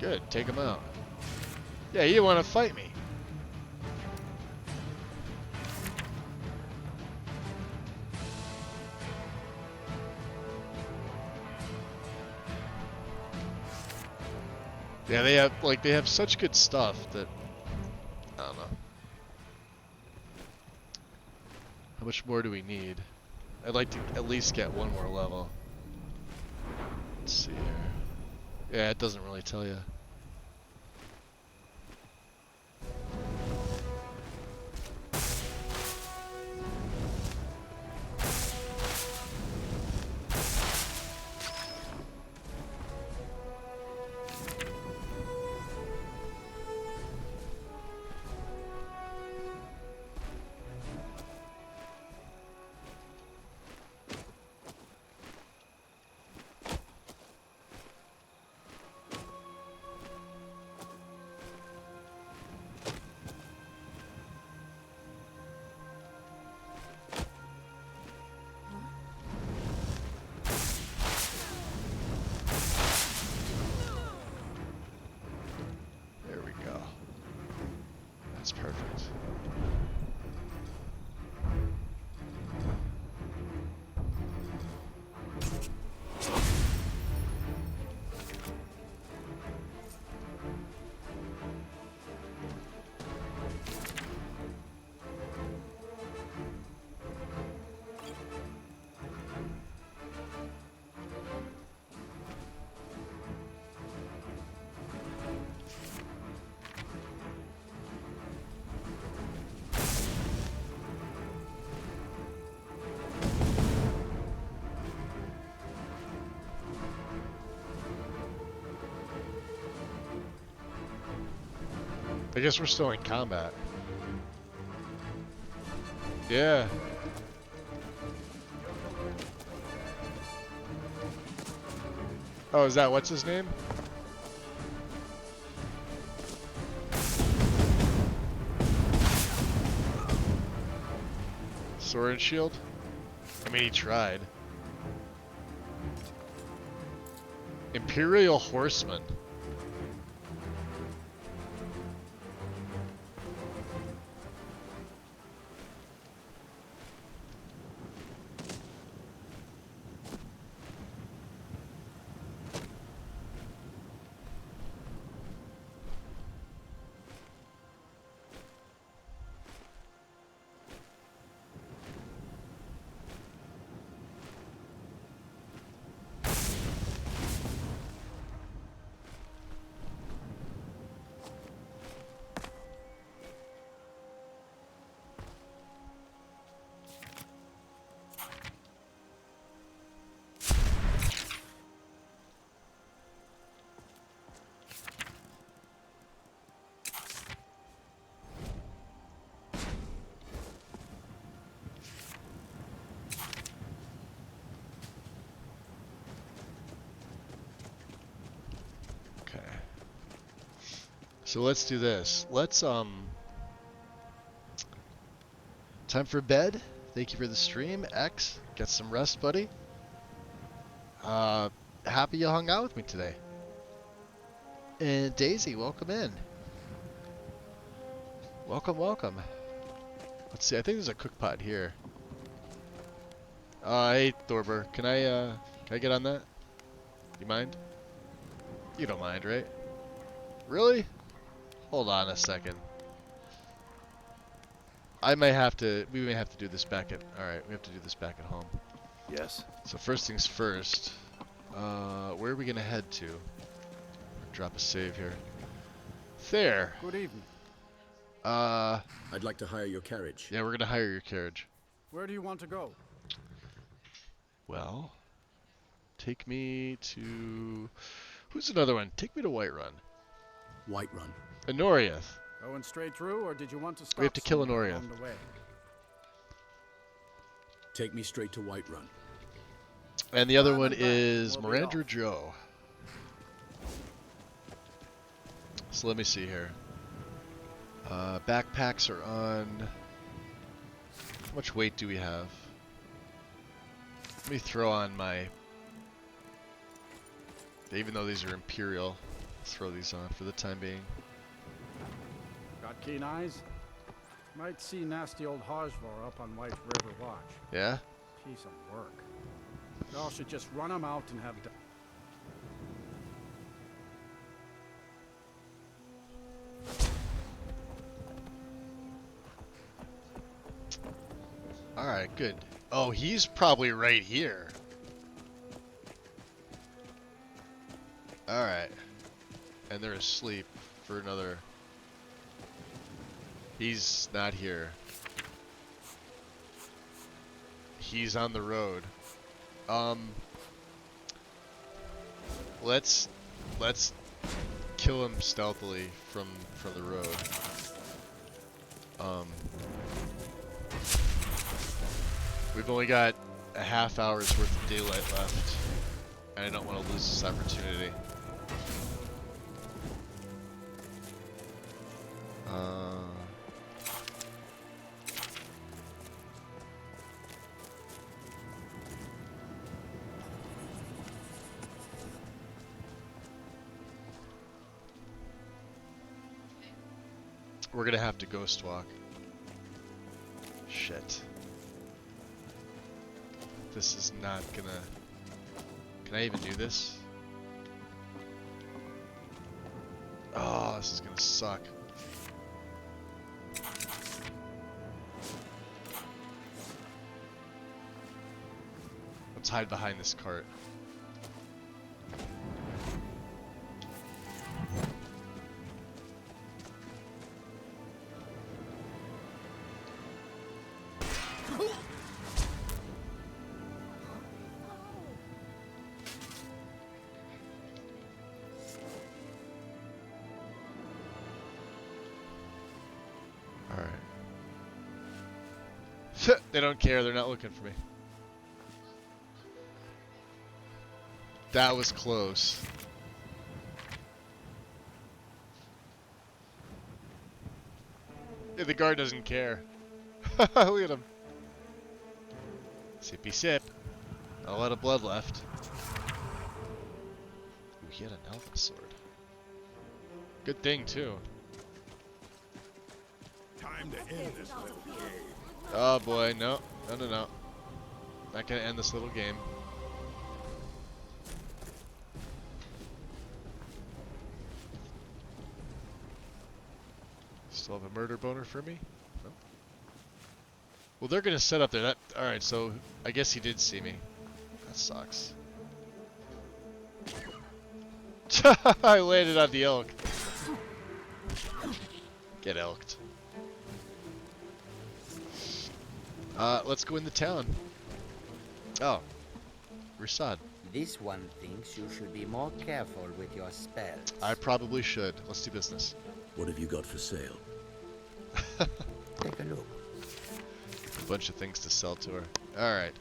Speaker 1: Good, take him out. Yeah, you want to fight me. Yeah, they have such good stuff that I don't know. How much more do we need? I'd like to at least get one more level. Let's see here. Yeah, it doesn't really tell you. That's perfect. I guess we're still in combat. Yeah. Oh, is that what's his name? Sword and shield? I mean, he tried. Imperial Horseman. So let's do this. Let's time for bed. Thank you for the stream. X, get some rest, buddy. Happy you hung out with me today. And Daisy, welcome in. Welcome, welcome. Let's see, I think there's a cook pot here. Hey Thorber, can I get on that? You mind? You don't mind, right? Really? Hold on a second. We may have to do this back at, alright, we have to do this back at home.
Speaker 10: Yes.
Speaker 1: So first things first, where are we gonna head to? Drop a save here. There.
Speaker 7: Good evening.
Speaker 11: I'd like to hire your carriage.
Speaker 1: Yeah, we're gonna hire your carriage.
Speaker 7: Where do you want to go?
Speaker 1: Well, take me to... Who's another one? Take me to Whiterun.
Speaker 11: Whiterun.
Speaker 1: Enoriath.
Speaker 18: Going straight through, or did you want to stop
Speaker 1: We have to kill
Speaker 18: somewhere
Speaker 1: Enoriath.
Speaker 18: along the way?
Speaker 11: Take me straight to Whiterun.
Speaker 1: And the other one is Mirandra Joe. So let me see here. Backpacks are on... How much weight do we have? Let me throw on my... Even though these are Imperial, let's throw these on for the time being.
Speaker 18: Got keen eyes? Might see nasty old Hajvar up on White River Watch.
Speaker 1: Yeah?
Speaker 18: Piece of work. Y'all should just run him out and have done.
Speaker 1: Alright, good. Oh, he's probably right here. Alright. And they're asleep for another... He's not here. He's on the road. Let's kill him stealthily from the road. We've only got a half hour's worth of daylight left, and I don't want to lose this opportunity. We're gonna have to ghost walk. Shit. This is not gonna... Can I even do this? Oh, this is gonna suck. Let's hide behind this cart. They don't care, they're not looking for me. That was close. Yeah, the guard doesn't care. Look at him. Sippy sip. Not a lot of blood left. Ooh, he had an elven sword. Good thing, too.
Speaker 8: Time to end this little game.
Speaker 1: Oh boy, no. No. Not gonna end this little game. Still have a murder boner for me? No. Well, they're gonna set up there. Alright, so I guess he did see me. That sucks. I landed on the elk. Get elked. Let's go in the town. Oh. Rasad.
Speaker 19: This one thinks you should be more careful with your spells.
Speaker 1: I probably should. Let's do business.
Speaker 11: What have you got for sale?
Speaker 19: Take a look.
Speaker 1: A bunch of things to sell to her. Alright.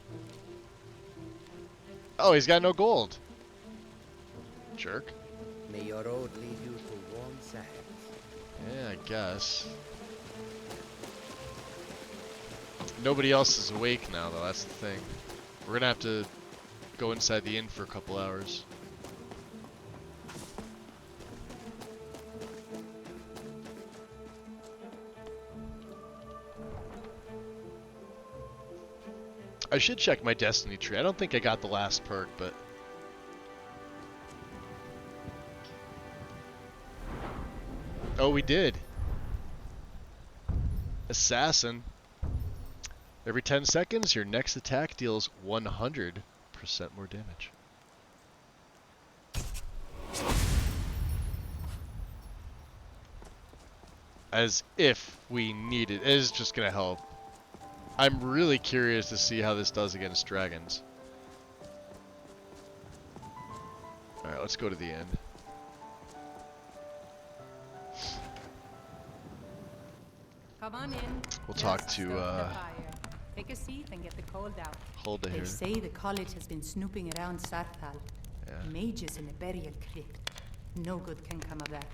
Speaker 1: Oh, he's got no gold. Jerk.
Speaker 19: May your road lead you to warm sands.
Speaker 1: Yeah, I guess. Nobody else is awake now, though. That's the thing. We're gonna have to go inside the inn for a couple hours. I should check my destiny tree. I don't think I got the last perk, but... Oh, we did. Assassin. Every 10 seconds, your next attack deals 100% more damage. As if we need it. It is just going to help. I'm really curious to see how this does against dragons. Alright, let's go to the end.
Speaker 20: Come on in.
Speaker 1: We'll
Speaker 20: Just
Speaker 1: talk to,
Speaker 20: stoke the fire. Take a seat and get the cold out.
Speaker 1: Hold it
Speaker 20: They
Speaker 1: here.
Speaker 20: say the college has been snooping around Sarthal.
Speaker 1: Yeah.
Speaker 20: Mages in a burial crypt. No good can come of that.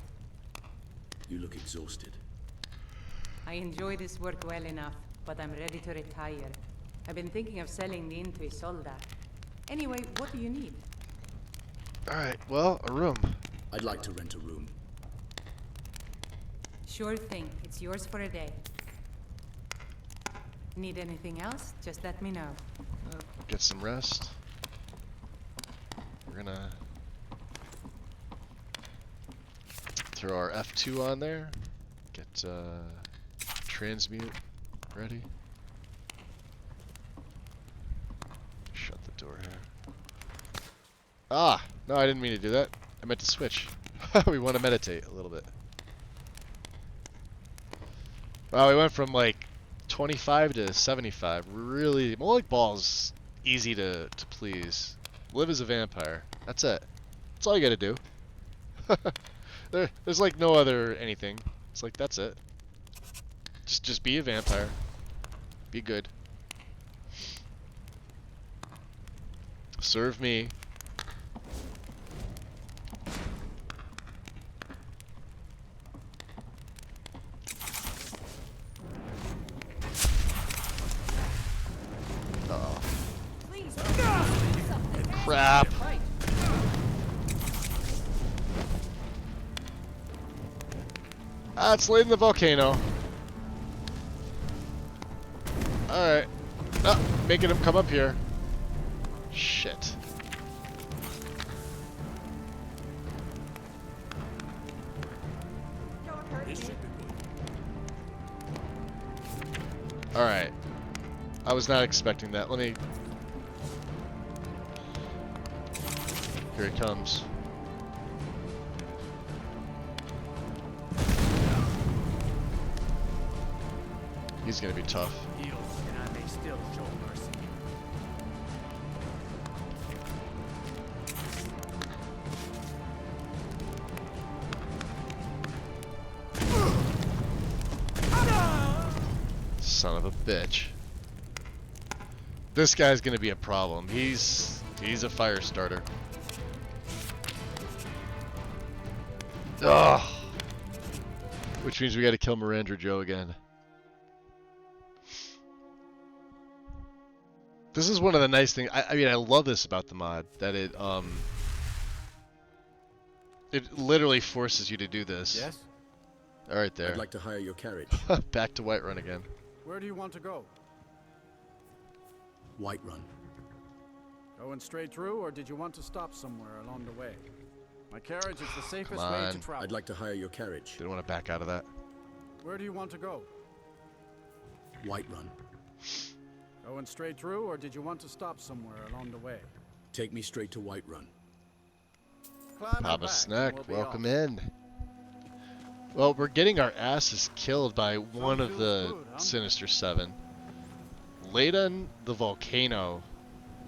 Speaker 11: You look exhausted.
Speaker 20: I enjoy this work well enough, but I'm ready to retire. I've been thinking of selling the inn to Isolda. Anyway, what do you need?
Speaker 1: Alright, well, a room.
Speaker 11: I'd like to rent a room.
Speaker 20: Sure thing. It's yours for a day. Need anything else? Just let me know.
Speaker 1: Get some rest. We're gonna throw our F2 on there. Get transmute ready. Shut the door here. Ah! No, I didn't mean to do that. I meant to switch. We want to meditate a little bit. Wow, we went from like 25 to 75. Really, Moloch Ball's easy to please. Live as a vampire. That's it. That's all you gotta do. There's like no other anything. It's like, that's it. Just be a vampire. Be good. Serve me. Uh-oh. Crap. Ah, it's late in the volcano. Alright. Ah, making him come up here. Shit. Alright. I was not expecting that. Let me... Here he comes. He's gonna be tough.
Speaker 7: Yield, and I may still show mercy.
Speaker 1: Son of a bitch. This guy's gonna be a problem. He's a fire starter. Ugh. Which means we gotta kill Mirandra Joe again. This is one of the nice things. I mean, I love this about the mod, that it literally forces you to do this.
Speaker 18: Yes?
Speaker 1: All right, there.
Speaker 11: I'd like to hire your carriage.
Speaker 1: Back to Whiterun again.
Speaker 18: Where do you want to go?
Speaker 11: Whiterun.
Speaker 18: Going straight through, or did you want to stop somewhere along the way? My carriage is the safest
Speaker 1: Come
Speaker 18: way
Speaker 1: on.
Speaker 18: to travel.
Speaker 11: I'd like to hire your carriage.
Speaker 1: Didn't want to back out of that.
Speaker 18: Where do you want to go?
Speaker 11: Whiterun.
Speaker 18: Going straight through, or did you want to stop somewhere along the way?
Speaker 11: Take me straight to Whiterun.
Speaker 18: Climb
Speaker 1: Papa
Speaker 18: back,
Speaker 1: Snack,
Speaker 18: and we'll be
Speaker 1: welcome
Speaker 18: off.
Speaker 1: in. Well, we're getting our asses killed by one of the
Speaker 18: good, huh?
Speaker 1: Sinister Seven. Layden the Volcano.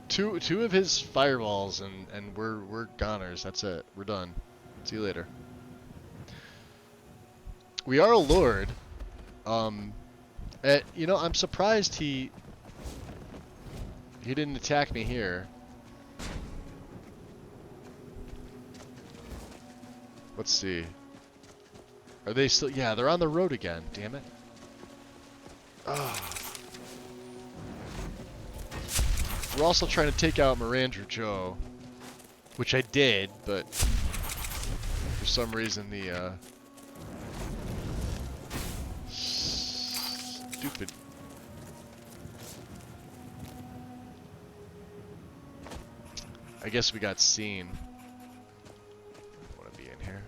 Speaker 1: Two of his fireballs, and we're goners. That's it. We're done. See you later. We are a lord. You know, I'm surprised he didn't attack me here. Let's see. Are they still? Yeah, they're on the road again. Damn it. Ugh. We're also trying to take out Mirandra Joe, which I did, but for some reason the stupid. I guess we got seen. I want to be in here.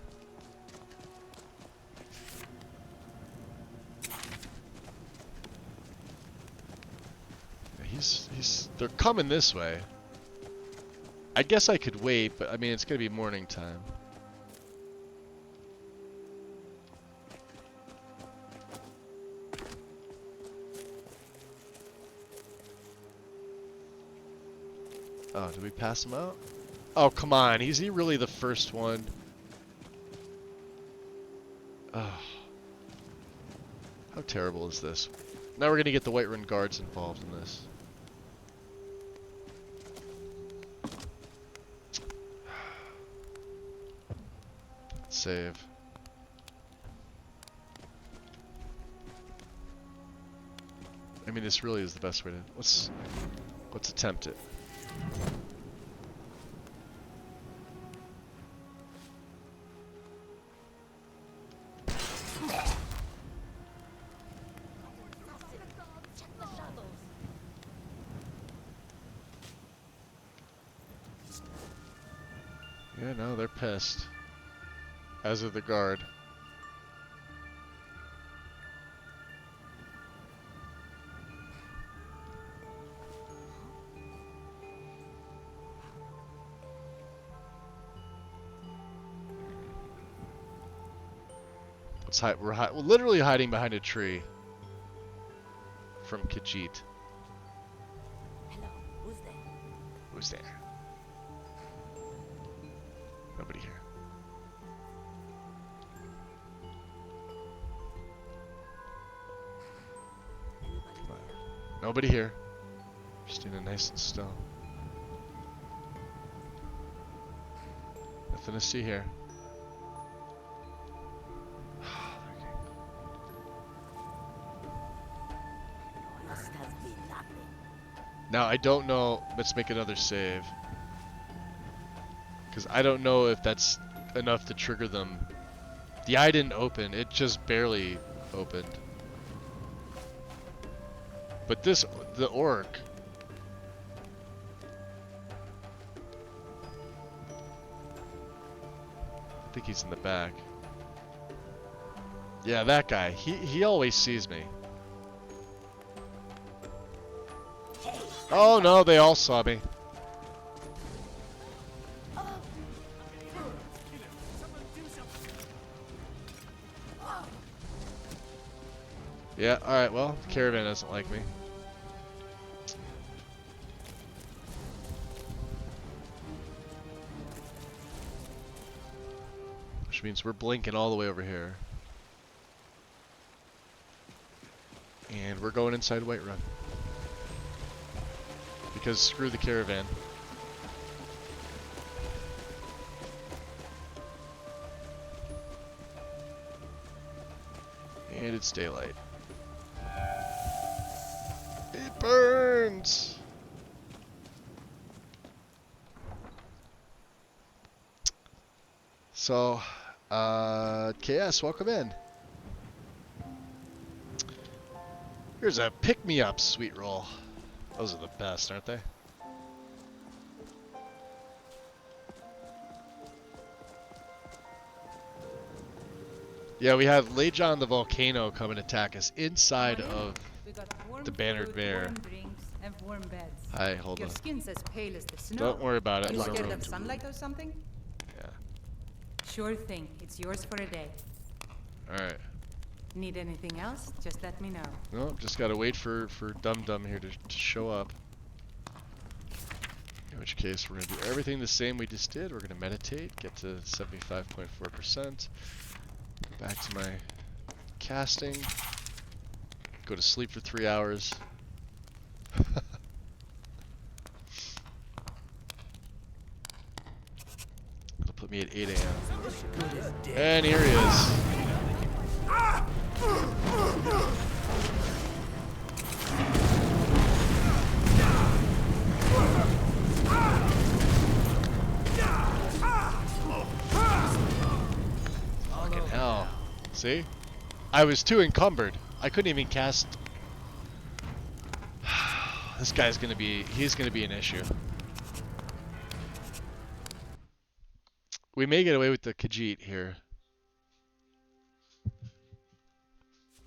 Speaker 1: They're coming this way. I guess I could wait, but I mean, it's gonna be morning time. Oh, did we pass them out? Oh, come on. Is he really the first one? Oh. How terrible is this? Now we're going to get the Whiterun guards involved in this. Save. I mean, this really is the best way to... Let's attempt it. Yeah, no, they're pissed. As are the guard. Let's hide. We're literally hiding behind a tree. From Khajiit.
Speaker 12: Hello, who's there?
Speaker 1: Who's there? Nobody here. Come on. Nobody here. Just doing it nice and still. Nothing to see here. Now, I don't know. Let's make another save. Because I don't know if that's enough to trigger them. The eye didn't open. It just barely opened. But this, the orc. I think he's in the back. Yeah, that guy. He always sees me. Oh no, they all saw me. Yeah, alright, well, the caravan doesn't like me. Which means we're blinking all the way over here. And we're going inside Whiterun. Because screw the caravan. And it's daylight. It burns! So, KS, welcome in. Here's a pick-me-up sweet roll. Those are the best, aren't they? Yeah, we have Lejon the Volcano come and attack us inside of the Bannered Bear.
Speaker 20: And warm beds.
Speaker 1: Hi, hold
Speaker 20: Your
Speaker 1: on.
Speaker 20: skin's as pale as the snow.
Speaker 1: Don't worry about it.
Speaker 20: You scared of sunlight or something?
Speaker 1: Yeah.
Speaker 20: Sure thing. It's yours for a day.
Speaker 1: Alright.
Speaker 20: Need anything else? Just let me know.
Speaker 1: No, just gotta wait for Dum Dum here to show up. In which case, we're gonna do everything the same we just did. We're gonna meditate, get to 75.4%. Go back to my casting. Go to sleep for 3 hours. It'll put me at 8 a.m. And here he is. Fucking hell. See? I was too encumbered. I couldn't even cast. This guy's gonna be, he's gonna be an issue. We may get away with the Khajiit here.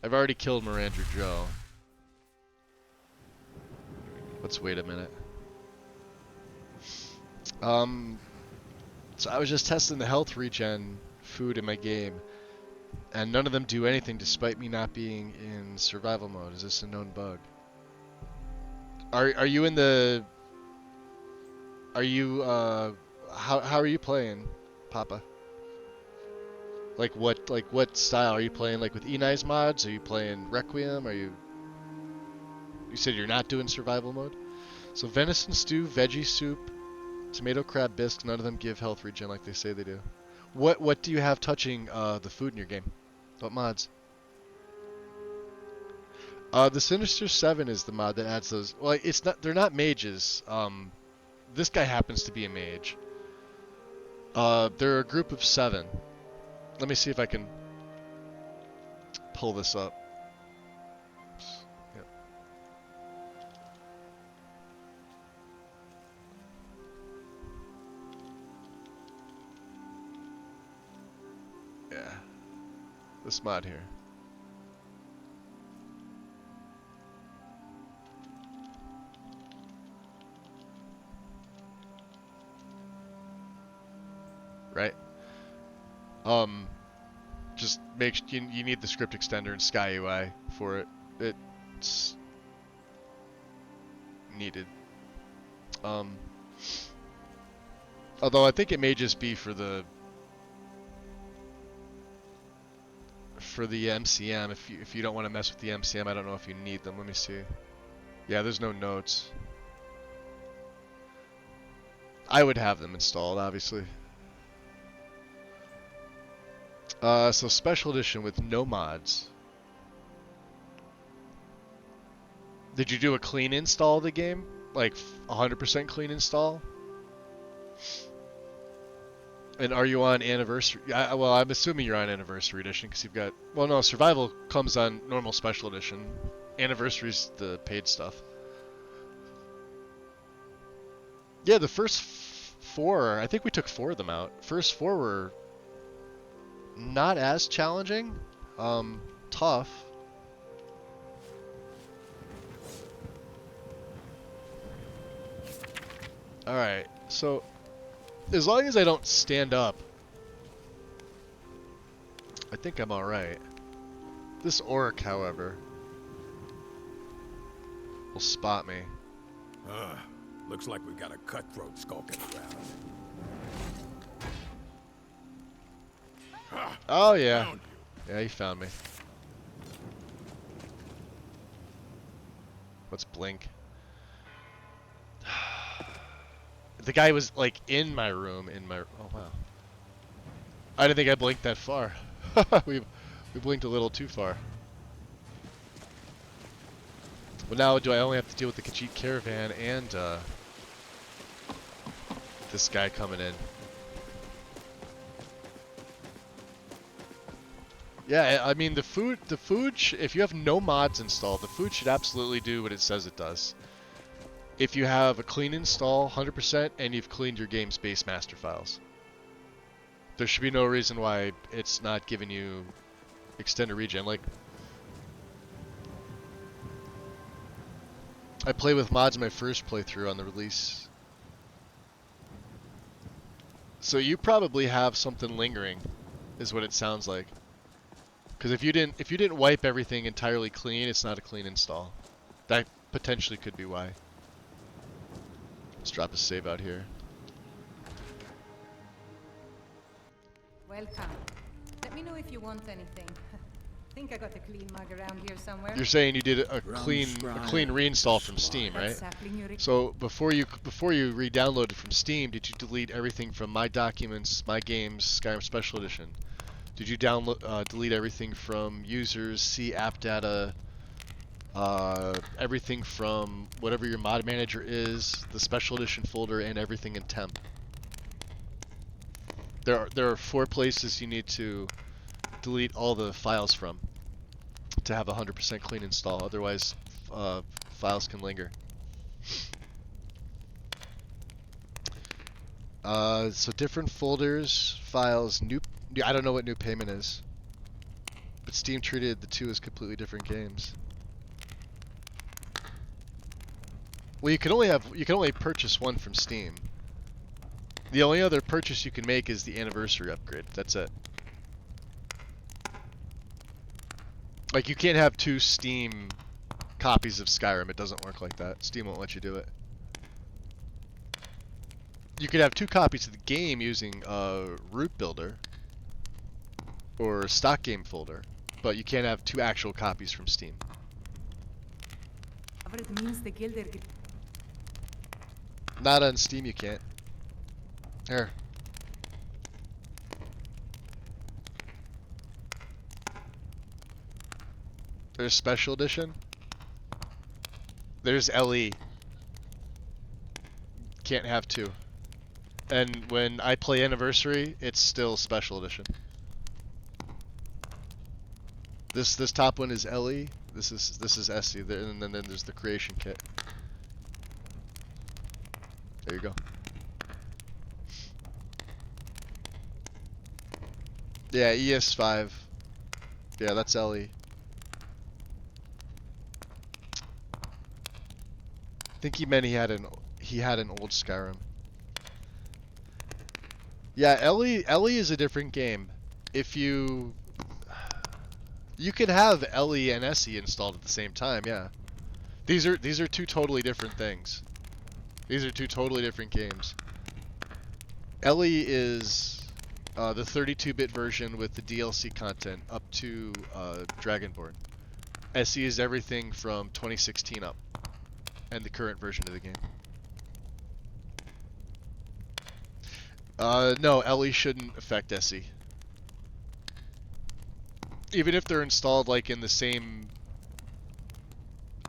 Speaker 1: I've already killed Mirandra Joe. Let's wait a minute. So I was just testing the health regen food in my game, and none of them do anything despite me not being in survival mode. Is this a known bug? Are you in the... Are you, how are you playing, Papa? Like what style are you playing? Like with Enei's mods? Are you playing Requiem? You said you're not doing survival mode? So venison stew, veggie soup, tomato crab bisque, none of them give health regen like they say they do. What do you have touching the food in your game? What mods? The Sinister 7 is the mod that adds those. Well, it's not. They're not mages. This guy happens to be a mage. They're a group of 7. Let me see if I can pull this up. Yep. Yeah. This mod here. Right? Just you need the script extender in Sky UI for it. It's needed. Although I think it may just be for the MCM. If you don't want to mess with the MCM, I don't know if you need them. Let me see. Yeah, there's no notes. I would have them installed, obviously. So special edition with no mods. Did you do a clean install of the game? Like 100% clean install? And are you on anniversary? Well, I'm assuming you're on anniversary edition because you've got... Well, no, survival comes on normal special edition. Anniversary's the paid stuff. Yeah, the first 4, I think we took 4 of them out. First 4 were not as challenging. Tough. Alright, so as long as I don't stand up, I think I'm alright. This orc, however, will spot me.
Speaker 8: Looks like we got a cutthroat skulking around.
Speaker 1: Oh yeah. Yeah, he found me. What's blink? The guy was like in my room, oh wow. I didn't think I blinked that far. we blinked a little too far. Well, now do I only have to deal with the Khajiit caravan and this guy coming in? Yeah, I mean the food if you have no mods installed, the food should absolutely do what it says it does. If you have a clean install, 100%, and you've cleaned your game's base master files. There should be no reason why it's not giving you extended regen. Like, I play with mods in my first playthrough on the release. So you probably have something lingering, is what it sounds like. Because if you didn't wipe everything entirely clean, it's not a clean install. That potentially could be why. Let's drop a save out here.
Speaker 20: Welcome. Let me know if you want anything. I think I got a clean mug around here somewhere.
Speaker 1: You're saying you did a clean reinstall from Steam, right? So before you re-downloaded from Steam, did you delete everything from My Documents, My Games, Skyrim Special Edition? Did you delete everything from Users, See App Data, everything from whatever your mod manager is, the Special Edition folder, and everything in temp? There are 4 places you need to delete all the files from to have a 100% clean install. Otherwise, files can linger. So different folders, files, I don't know what new payment is, but Steam treated the 2 as completely different games. Well, you can only purchase 1 from Steam. The only other purchase you can make is the anniversary upgrade. That's it. Like, you can't have 2 Steam copies of Skyrim. It doesn't work like that. Steam won't let you do it. you could have 2 copies of the game using Root Builder or Stock Game Folder, but you can't have 2 actual copies from Steam.
Speaker 20: Aber it means the Gilder.
Speaker 1: Not on Steam, you can't. Here. There's Special Edition. There's LE. Can't have 2. And when I play Anniversary, it's still Special Edition. This top one is LE. This is SE. And then there's the Creation Kit. There you go. Yeah, ES5. Yeah, that's LE. I think he meant he had an old Skyrim. Yeah, LE is a different game. If you could have LE and SE installed at the same time, yeah. These are 2 totally different things. These are 2 totally different games. LE is the 32-bit version with the DLC content up to Dragonborn. SE is everything from 2016 up, and the current version of the game. No, LE shouldn't affect SE. Even if they're installed like in the same,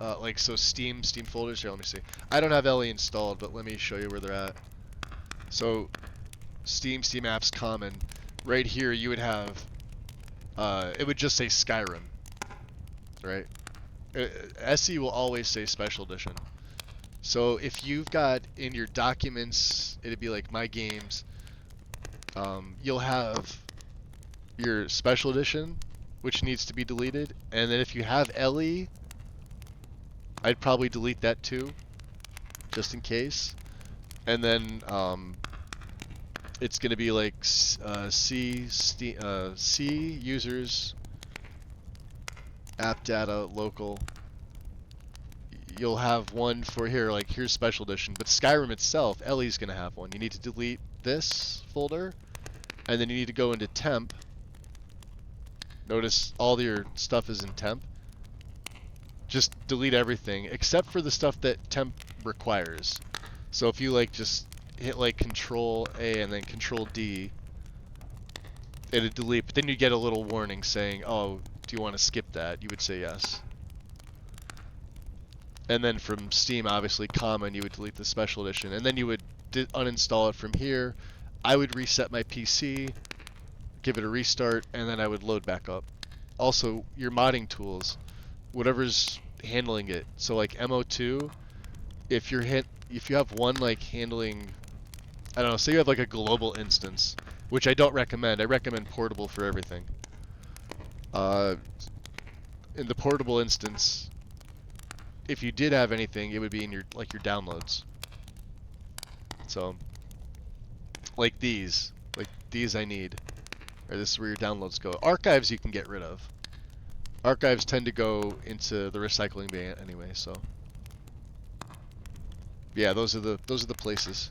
Speaker 1: like so Steam folders. Here, let me see. I don't have LE installed, but let me show you where they're at. So, Steam Apps Common. Right here, you would have, it would just say Skyrim, right? SE will always say Special Edition. So if you've got in your documents, it'd be like My Games. You'll have your Special Edition, which needs to be deleted, and then if you have LE, I'd probably delete that too, just in case. And then it's going to be like C users, app data, local. You'll have one for here, like here's Special Edition, but Skyrim itself, LE's going to have one. You need to delete this folder, and then you need to go into temp. Notice all your stuff is in temp. Just delete everything except for the stuff that temp requires. So if you like just hit like Control A and then Control D, it'll delete, but then you get a little warning saying, oh, do you want to skip that? You would say yes. And then from Steam, obviously common, you would delete the Special Edition, and then you would uninstall it from here. I would reset my PC, give it a restart, and then I would load back up. Also, your modding tools, whatever's handling it. So like MO2, if you have one like handling, I don't know, say you have like a global instance, which I don't recommend. I recommend portable for everything. In the portable instance, if you did have anything, it would be in your downloads. So like these I need. Or this is where your downloads go. Archives you can get rid of. Archives tend to go into the recycling bin anyway, so yeah, those are the places.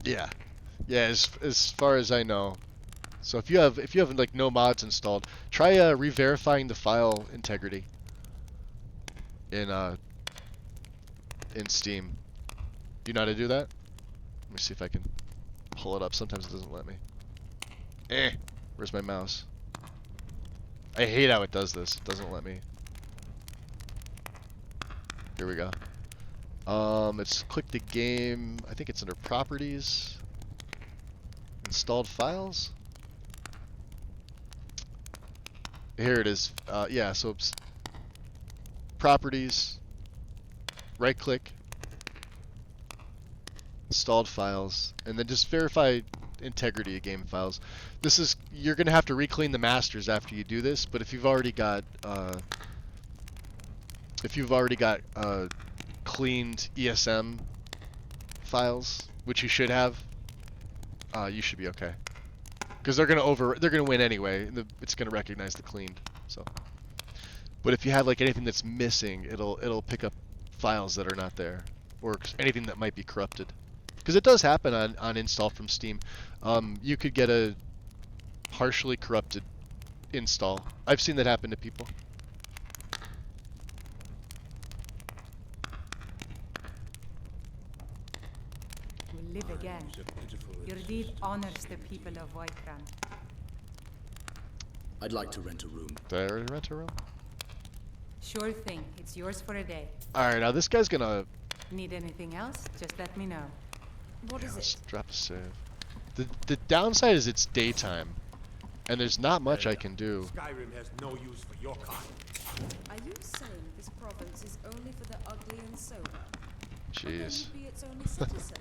Speaker 1: Yeah. Yeah, as far as I know. So if you have like no mods installed, try re-verifying the file integrity in Steam. Do you know how to do that? Let me see if I can pull it up. Sometimes it doesn't let me. Where's my mouse? I hate how it does this. It doesn't let me. Here we go. Let's click the game. I think it's under Properties. Installed files. Here it is. Yeah, so it's Properties. Right click. Installed files, and then just verify integrity of game files. This is, you're gonna have to reclean the masters after you do this, but if you've already got cleaned ESM files, which you should have, you should be okay. Because they're gonna win anyway. It's gonna recognize the cleaned. So But if you have like anything that's missing, it'll pick up files that are not there, or anything that might be corrupted. Because it does happen on install from Steam. You could get a partially corrupted install. I've seen that happen to people.
Speaker 20: We live again. Your deed honors the people of Whiterun.
Speaker 11: I'd like to rent a room.
Speaker 1: Did I already rent a room?
Speaker 20: Sure thing. It's yours for a day.
Speaker 1: Alright, now this guy's gonna...
Speaker 20: Need anything else? Just let me know. What is
Speaker 1: let's
Speaker 20: it?
Speaker 1: drop a save. The downside is it's daytime, and there's not much I can do.
Speaker 7: Skyrim has no use for your kind.
Speaker 21: Are you saying this province is only for the ugly and sober?
Speaker 1: Jeez.
Speaker 21: Be its only citizen.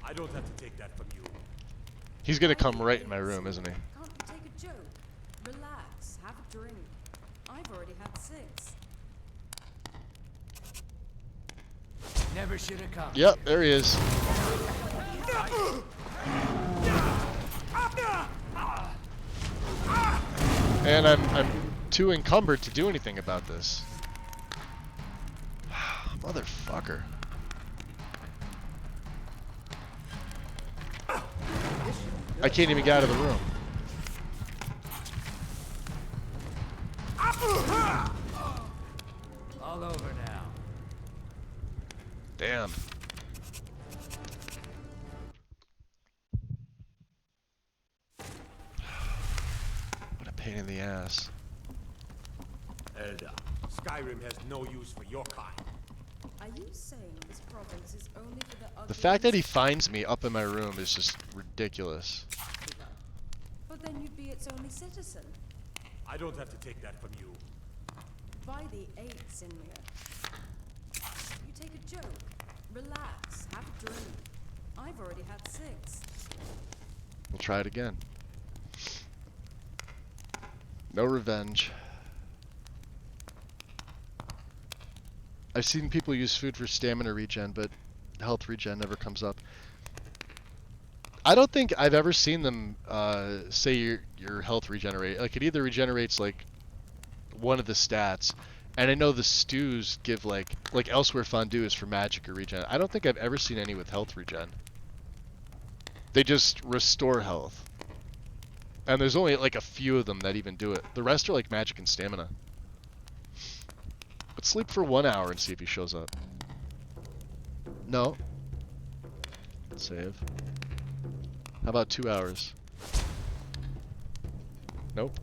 Speaker 7: I don't have to take that from you.
Speaker 1: He's gonna come right in my room, isn't he?
Speaker 21: Can't you take a joke? Relax, have a drink. I've already had 6.
Speaker 7: Never should have come.
Speaker 1: Yep, there he is. And I'm too encumbered to do anything about this. Motherfucker. I can't even get out of the room.
Speaker 7: All over now.
Speaker 1: Damn. What a pain in the ass.
Speaker 7: Elder, Skyrim has no use for your kind.
Speaker 21: Are you saying this province is only for the ugly?
Speaker 1: The fact that he finds me up in my room is just ridiculous.
Speaker 21: But then you'd be its only citizen.
Speaker 7: I don't have to take that from you.
Speaker 21: By the 8th, Sinmir. You take a joke. Relax, have a drink. I've already had 6.
Speaker 1: We'll try it again. No revenge. I've seen people use food for stamina regen, but health regen never comes up. I don't think I've ever seen them say your health regenerate. Like, it either regenerates like one of the stats, and I know the stews give like Elsewhere Fondue is for magic or regen. I don't think I've ever seen any with health regen. They just restore health. And there's only like a few of them that even do it. The rest are like magic and stamina. Let's sleep for 1 hour and see if he shows up. No. Save. How about 2 hours? Nope.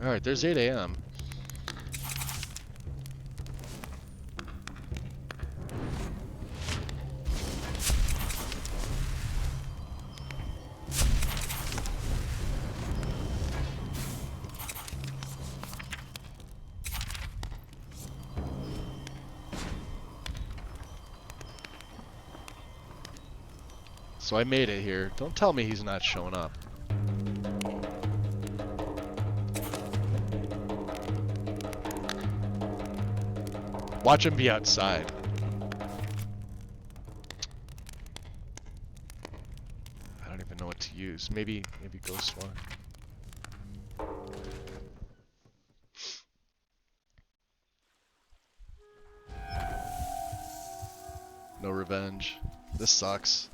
Speaker 1: Alright, there's 8 AM. So I made it here. Don't tell me he's not showing up. Watch him be outside. I don't even know what to use. Maybe Ghost One. No revenge. This sucks.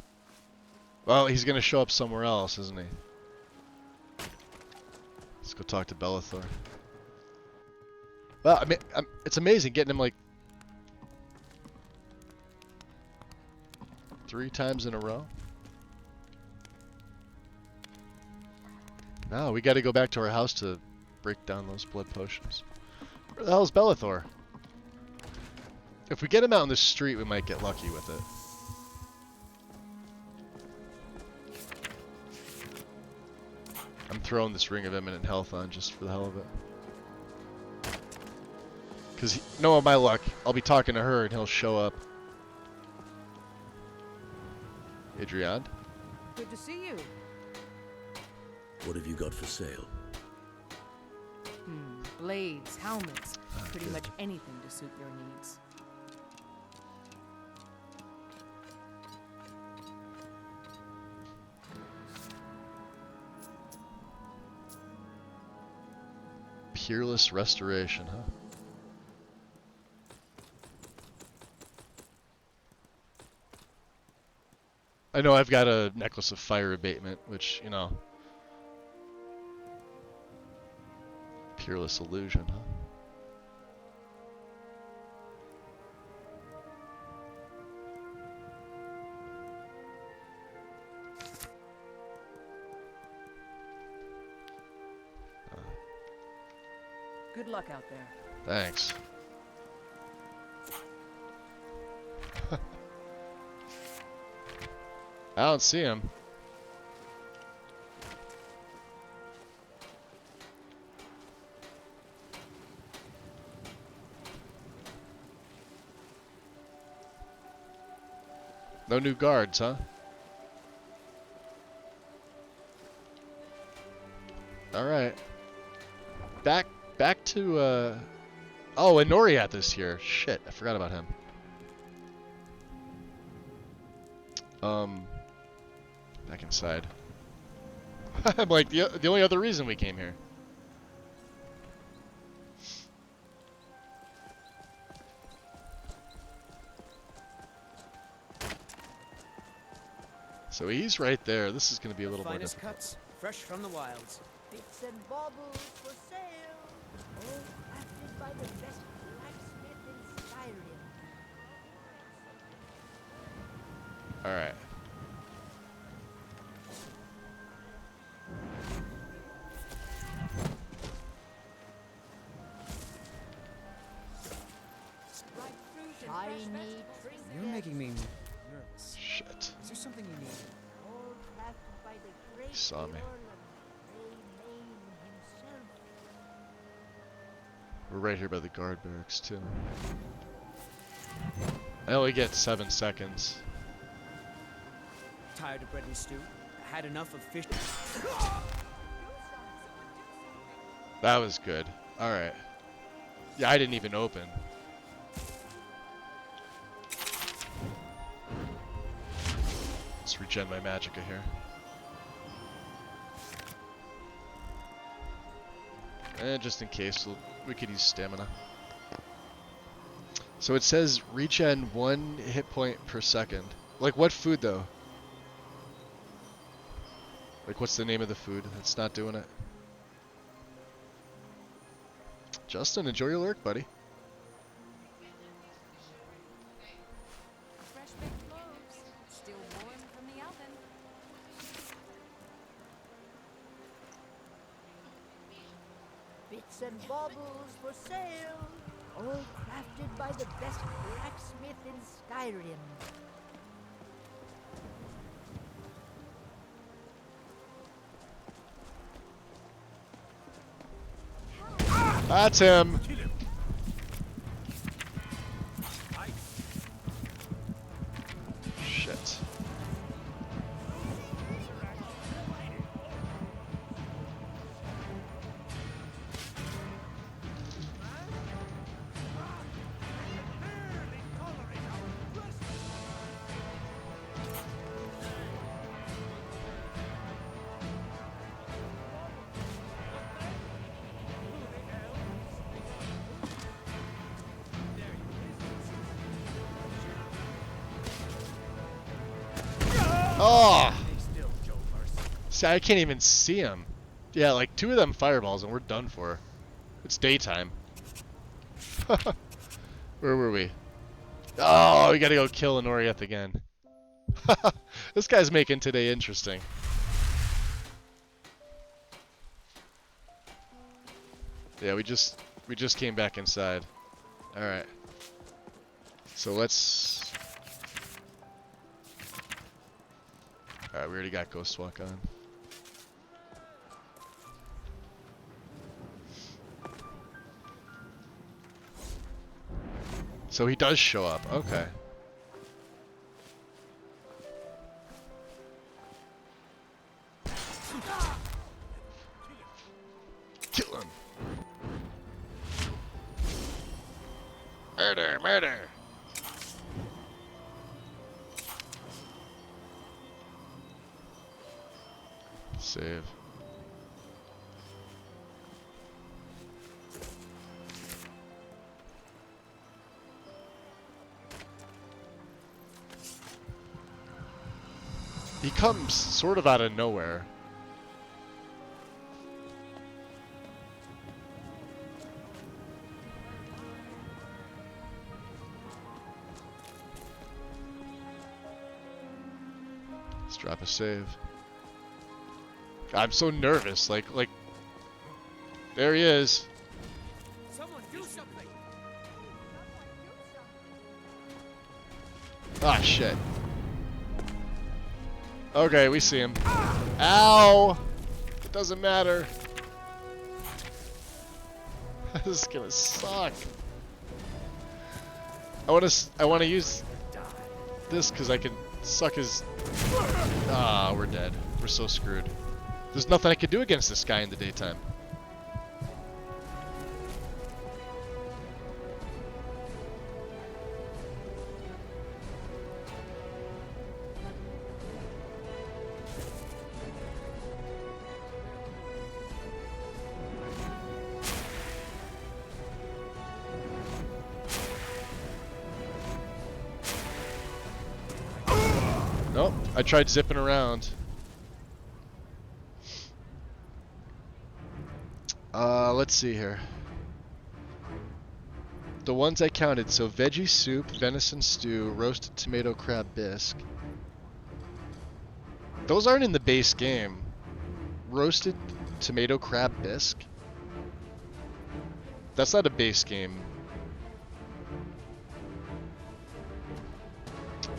Speaker 1: Well, he's gonna show up somewhere else, isn't he? Let's go talk to Belethor. Well, I mean, it's amazing getting him like 3 times in a row. No, we got to go back to our house to break down those blood potions. Where the hell is Belethor? If we get him out in the street, we might get lucky with it. I'm throwing this Ring of Imminent Health on just for the hell of it. Because, knowing my luck, I'll be talking to her and he'll show up. Adrian?
Speaker 21: Good to see you.
Speaker 11: What have you got for sale?
Speaker 21: Blades, helmets, pretty
Speaker 11: good.
Speaker 21: much anything to suit your needs.
Speaker 1: Peerless Restoration, huh? I know I've got a Necklace of Fire Abatement, which, you know... Peerless Illusion, huh?
Speaker 4: Good luck out there.
Speaker 1: Thanks. I don't see him. No new guards, huh? Alright. Back to, Oh, and Noriath is here. Shit, I forgot about him. Back inside. I'm like, the only other reason we came here. So he's right there. This is going to be a little more
Speaker 22: Finest
Speaker 1: difficult.
Speaker 22: cuts, fresh from the wilds.
Speaker 12: Bits and baubles for sale. All crafted by the best blacksmith in Skyrim.
Speaker 1: Alright.
Speaker 12: Shiny trinkets.
Speaker 9: You're making me nervous.
Speaker 1: Shit.
Speaker 9: Is there something you need?
Speaker 12: All crafted by the great
Speaker 1: He saw me.
Speaker 12: Raymain himself.
Speaker 1: We're right here by the guard barracks, too. I only get 7 seconds.
Speaker 22: Tired of bread and stew? Had enough of fish.
Speaker 1: That was good. Alright. Yeah, I didn't even open. Let's regen my magicka here. And just in case, we could use stamina. So it says regen 1 hit point per second. Like, what food, though? Like, what's the name of the food that's not doing it? Justin, enjoy your lurk, buddy.
Speaker 21: Fresh baked loaves, still warm from the oven.
Speaker 12: Bits and baubles for sale. All crafted by the best blacksmith in Skyrim.
Speaker 1: That's him. Shit. Oh! See, I can't even see him. Yeah, like 2 of them fireballs and we're done for. It's daytime. Where were we? Oh, we gotta go kill Noriath again. This guy's making today interesting. Yeah, we just came back inside. Alright. So let's... Alright, we already got Ghost Walk on. So he does show up, okay. Kill him! Murder, murder! Save. comes sort of out of nowhere. Let's drop a save. I'm so nervous. Like, there he is.
Speaker 22: Someone do something.
Speaker 1: Ah, shit. Okay, we see him. Ow! It doesn't matter. This is gonna suck. I wanna use this because I can suck his. Ah, we're dead. We're so screwed. There's nothing I could do against this guy in the daytime. Nope, I tried zipping around. Let's see here. The ones I counted, so veggie soup, venison stew, roasted tomato crab bisque. Those aren't in the base game. Roasted tomato crab bisque? That's not a base game.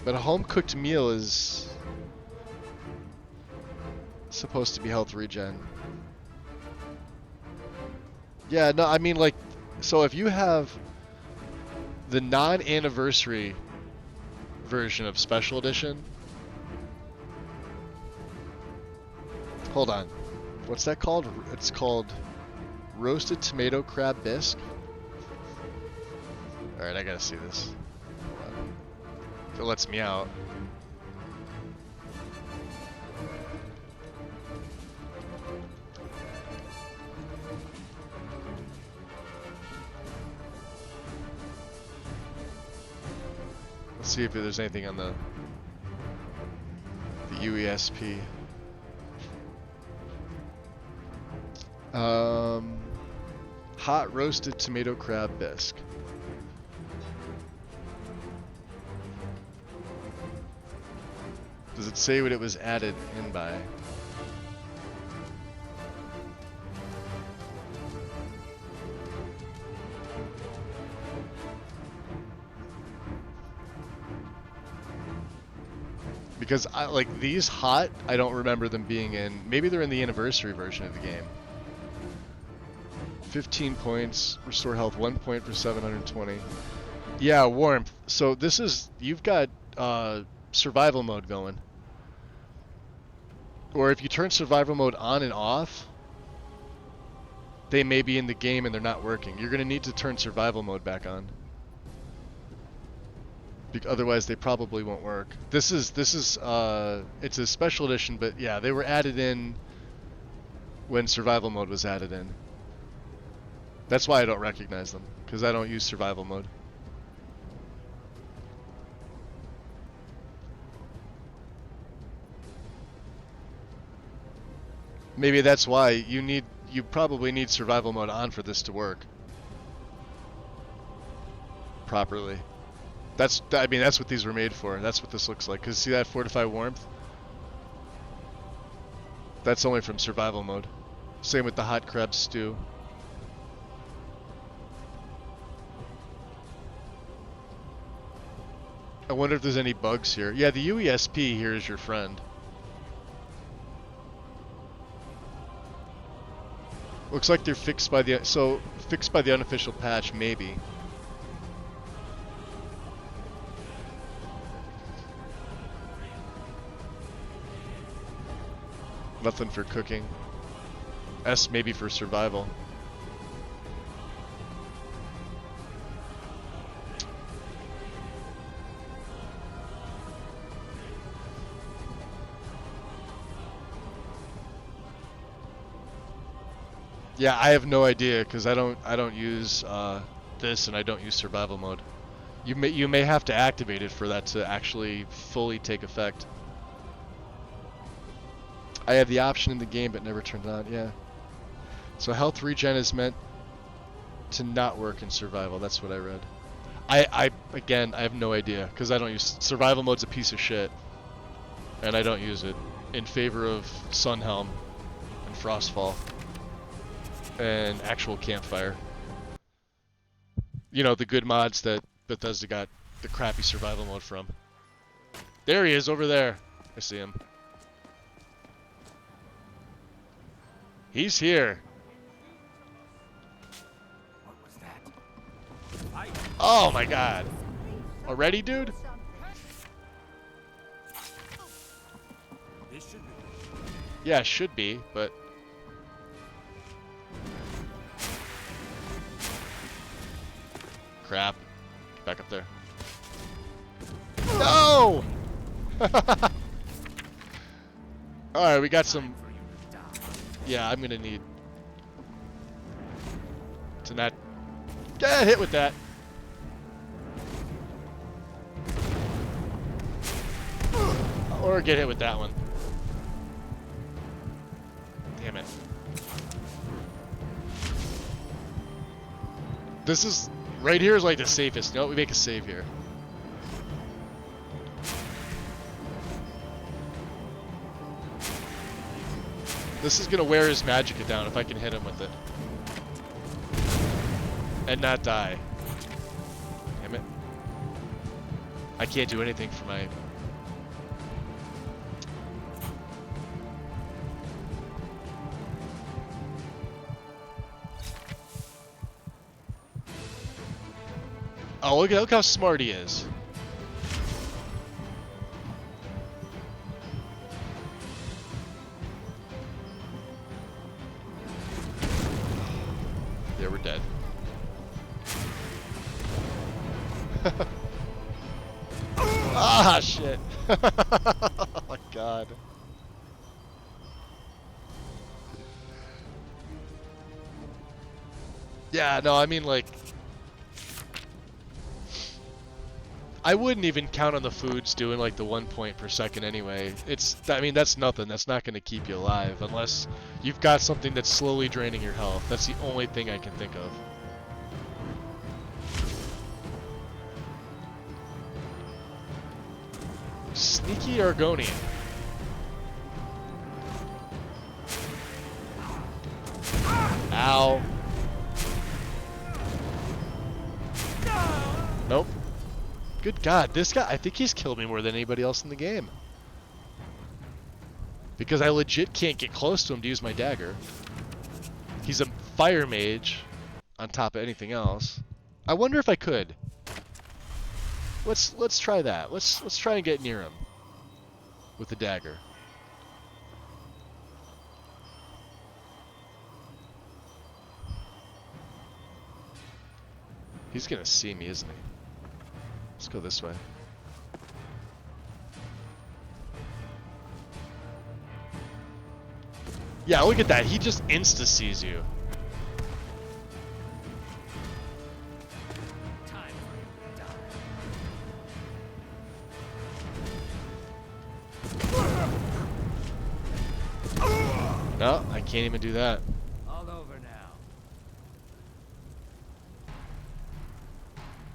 Speaker 1: But a home-cooked meal is supposed to be health regen. Yeah, no, I mean, like, so if you have the non-anniversary version of Special Edition... Hold on. What's that called? It's called Roasted Tomato Crab Bisque. Alright, I gotta see this. If it lets me out. Let's see if there's anything on the UESP. Hot roasted tomato crab bisque. Does it say what it was added in by? Because I like these hot, I don't remember them being in. Maybe they're in the anniversary version of the game. 15 points, restore health 1 point for 720. Yeah, warmth. So this is, you've got survival mode going. Or if you turn survival mode on and off, they may be in the game and they're not working. You're going to need to turn survival mode back on. Otherwise they probably won't work. This is it's a special edition, but yeah, they were added in when survival mode was added in. That's why I don't recognize them, because I don't use survival mode. Maybe that's why you probably need survival mode on for this to work properly. I mean, that's what these were made for. That's what this looks like. Cause see that fortify warmth? That's only from survival mode. Same with the hot crab stew. I wonder if there's any bugs here. Yeah, the UESP here is your friend. Looks like they're fixed by the unofficial patch, maybe. Nothing for cooking. S maybe for survival. Yeah, I have no idea because I don't use this and I don't use survival mode. You may have to activate it for that to actually fully take effect. I had the option in the game, but never turned it on. Yeah. So health regen is meant to not work in survival. That's what I read. Again, I have no idea because I don't use survival mode's a piece of shit, and I don't use it in favor of Sunhelm and Frostfall and actual Campfire. You know, the good mods that Bethesda got the crappy survival mode from. There he is over there. I see him. He's here.
Speaker 7: What was that?
Speaker 1: Oh my god. Already, dude?
Speaker 7: This should be.
Speaker 1: Yeah, should be, but... Crap. Get back up there. No! Alright, we got some... Yeah, I'm gonna need... to not... get hit with that. Or get hit with that one. Damn it. This is... right here is like the safest. No, we make a save here. This is gonna wear his magicka down if I can hit him with it. And not die. Damn it. I can't do anything for my... Oh, look how smart he is. Yeah, we're dead. Ah, shit. Oh my god. Yeah, no, I mean, like... I wouldn't even count on the foods doing like the 1 point per second anyway. I mean, that's nothing. That's not going to keep you alive unless you've got something that's slowly draining your health. That's the only thing I can think of. Sneaky Argonian. Ow. Nope. Good God, this guy, I think he's killed me more than anybody else in the game. Because I legit can't get close to him to use my dagger. He's a fire mage on top of anything else. I wonder if I could. Let's try that. Let's try and get near him with the dagger. He's gonna see me, isn't he? Let's go this way. Yeah, look at that. He just insta-sees you. No, I can't even do that.
Speaker 7: All over now.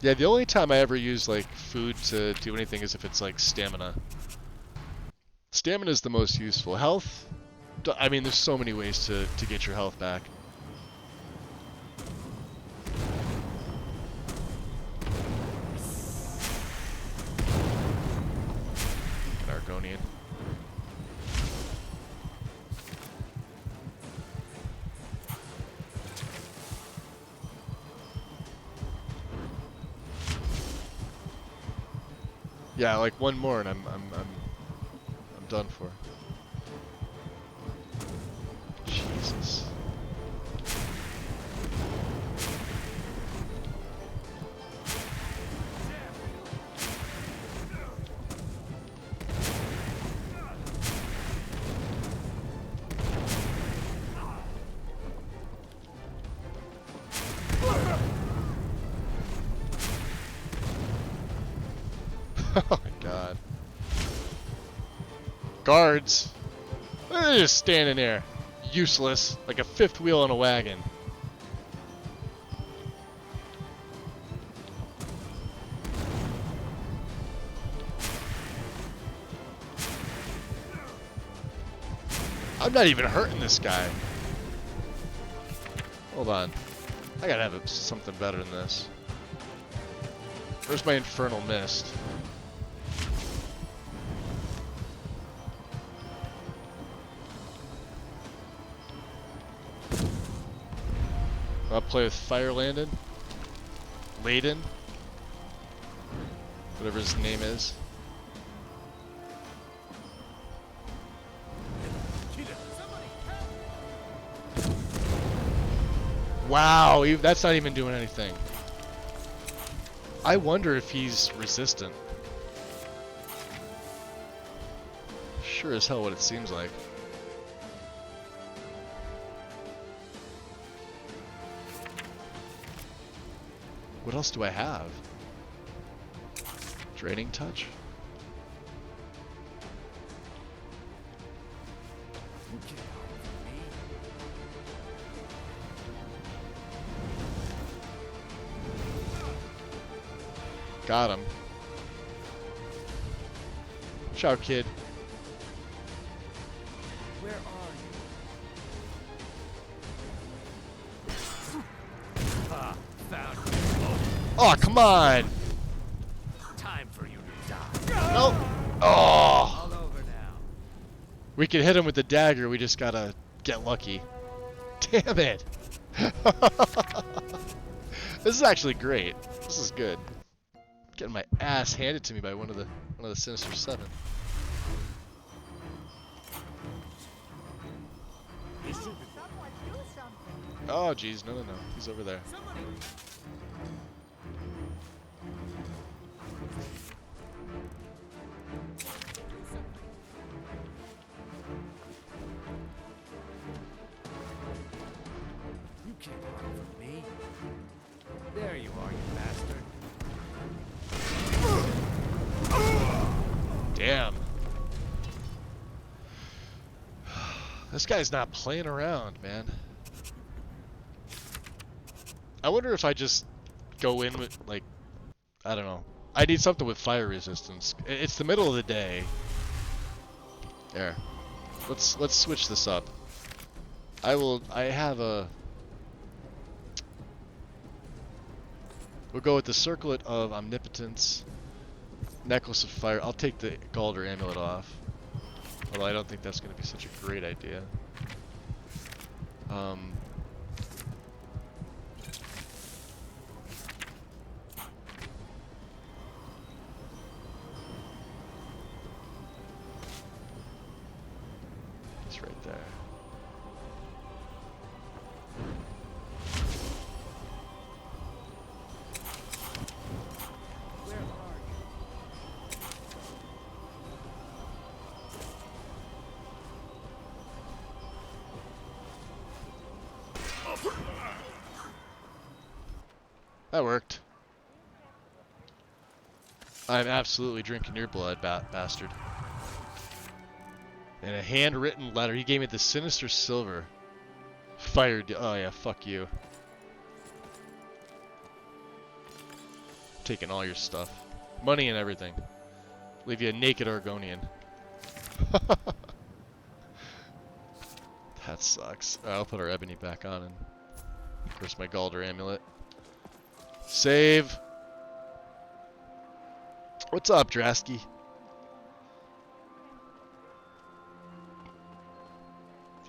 Speaker 1: Yeah, the only time I ever use like food to do anything is if it's like stamina. Stamina is the most useful. Health, I mean, there's so many ways to get your health back. An Argonian. Yeah, like one more and I'm done for. Jesus. Oh my god. Guards! They're just standing there, useless, like a fifth wheel in a wagon. I'm not even hurting this guy. Hold on. I gotta have something better than this. Where's my infernal mist? I'll play with Fire Landon. Layden. Whatever his name is. Wow, that's not even doing anything. I wonder if he's resistant. Sure as hell what it seems like. What else do I have? Draining touch? Got him. Ciao, kid.
Speaker 12: Where are you?
Speaker 7: Ah, found you.
Speaker 1: Oh, come on!
Speaker 7: Time for you to die.
Speaker 1: Nope. Oh!
Speaker 7: All over now.
Speaker 1: We could hit him with the dagger, we just gotta get lucky. Damn it! This is actually great. This is good. Getting my ass handed to me by one of the Sinister Seven. Oh jeez, no, he's over there.
Speaker 7: You can't run from me. There you are, you bastard.
Speaker 1: Damn. This guy's not playing around, man. I wonder if I just go in with, like, I don't know. I need something with fire resistance. It's the middle of the day. There. Let's switch this up. I have a... We'll go with the Circlet of Omnipotence. Necklace of Fire. I'll take the Galder Amulet off. Although I don't think that's going to be such a great idea. It's right there. That worked. I'm absolutely drinking your blood, bastard. And a handwritten letter. He gave me the Sinister Silver. Oh yeah, fuck you. Taking all your stuff. Money and everything. Leave you a naked Argonian. That sucks. I'll put our ebony back on and of course my Galder Amulet. Save. What's up, Drasky?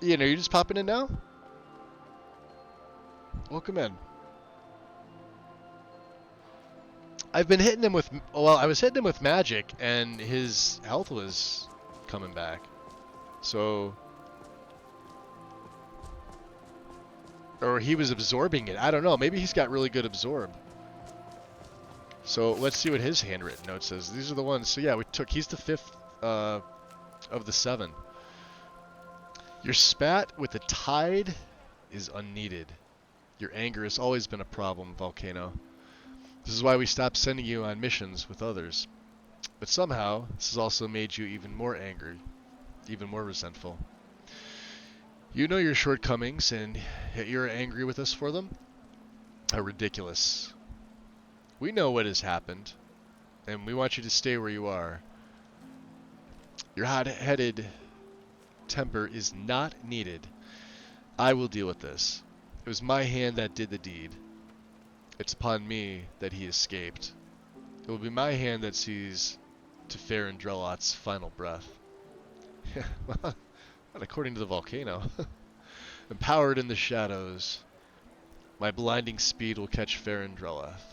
Speaker 1: Ian, are you just popping in now? Welcome in. I've been hitting him with... Well, I was hitting him with magic, and his health was coming back. So... Or he was absorbing it. I don't know. Maybe he's got really good absorb. So let's see what his handwritten note says. These are the ones. So yeah, he's the 5th of the 7. Your spat with the tide is unneeded. Your anger has always been a problem, Volcano. This is why we stopped sending you on missions with others. But somehow, this has also made you even more angry, even more resentful. You know your shortcomings, and yet you're angry with us for them? How ridiculous. We know what has happened, and we want you to stay where you are. Your hot-headed temper is not needed. I will deal with this. It was my hand that did the deed. It's upon me that he escaped. It will be my hand that sees to Feryn Dreloth's final breath. Well, not according to the volcano. Empowered in the shadows, my blinding speed will catch Feryn Dreloth.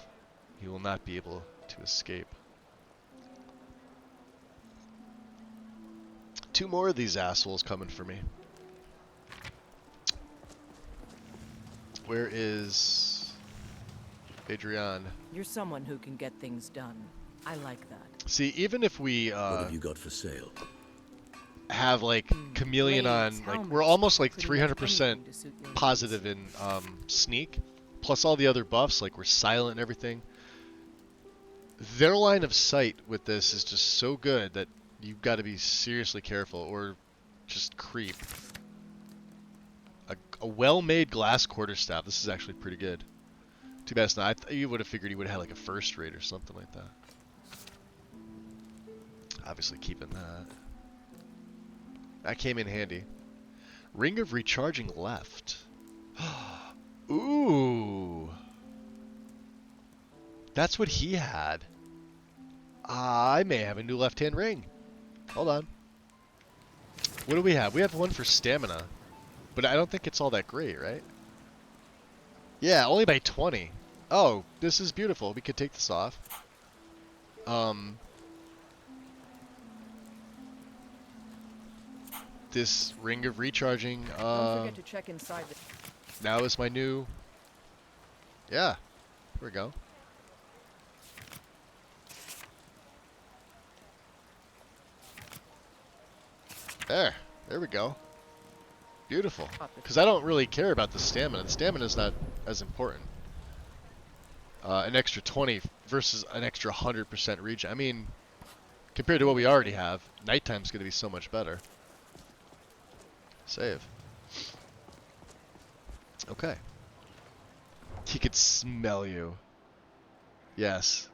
Speaker 1: He will not be able to escape. 2 more of these assholes coming for me. Where is Adrian?
Speaker 2: You're someone who can get things done. I like that.
Speaker 1: See, even if we
Speaker 11: what have you got for sale?
Speaker 1: Have like chameleon on, like we're almost like 300% positive in sneak, plus all the other buffs, like we're silent and everything. Their line of sight with this is just so good that you've got to be seriously careful or just creep. A well-made glass quarterstaff. This is actually pretty good. Too bad it's not. You would have figured he would have had like a first rate or something like that. Obviously keeping that. That came in handy. Ring of recharging left. Ooh. That's what he had. I may have a new left-hand ring. Hold on. What do we have? We have one for stamina. But I don't think it's all that great, right? Yeah, only by 20. Oh, this is beautiful. We could take this off. This ring of recharging,
Speaker 2: Don't forget to check inside the...
Speaker 1: now is my new... Yeah, here we go. There we go. Beautiful. Because I don't really care about the stamina. The stamina is not as important. An extra 20 versus an extra 100% regen. I mean, compared to what we already have, nighttime's going to be so much better. Save. Okay. He could smell you. Yes.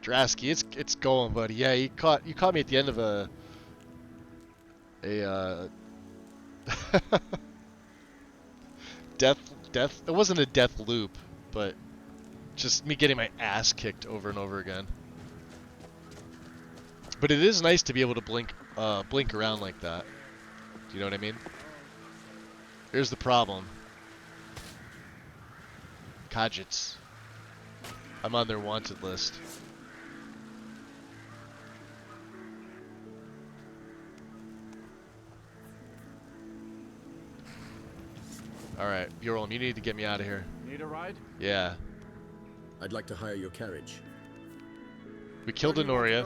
Speaker 1: Drasky, it's going, buddy. Yeah, you caught me at the end of a death. It wasn't a death loop, but just me getting my ass kicked over and over again. But it is nice to be able to blink around like that. Do you know what I mean? Here's the problem. Khajiits. I'm on their wanted list. Alright, Bjorn, you need to get me out of here.
Speaker 18: Need a ride?
Speaker 1: Yeah.
Speaker 11: I'd like to hire your carriage.
Speaker 1: We killed Honoria.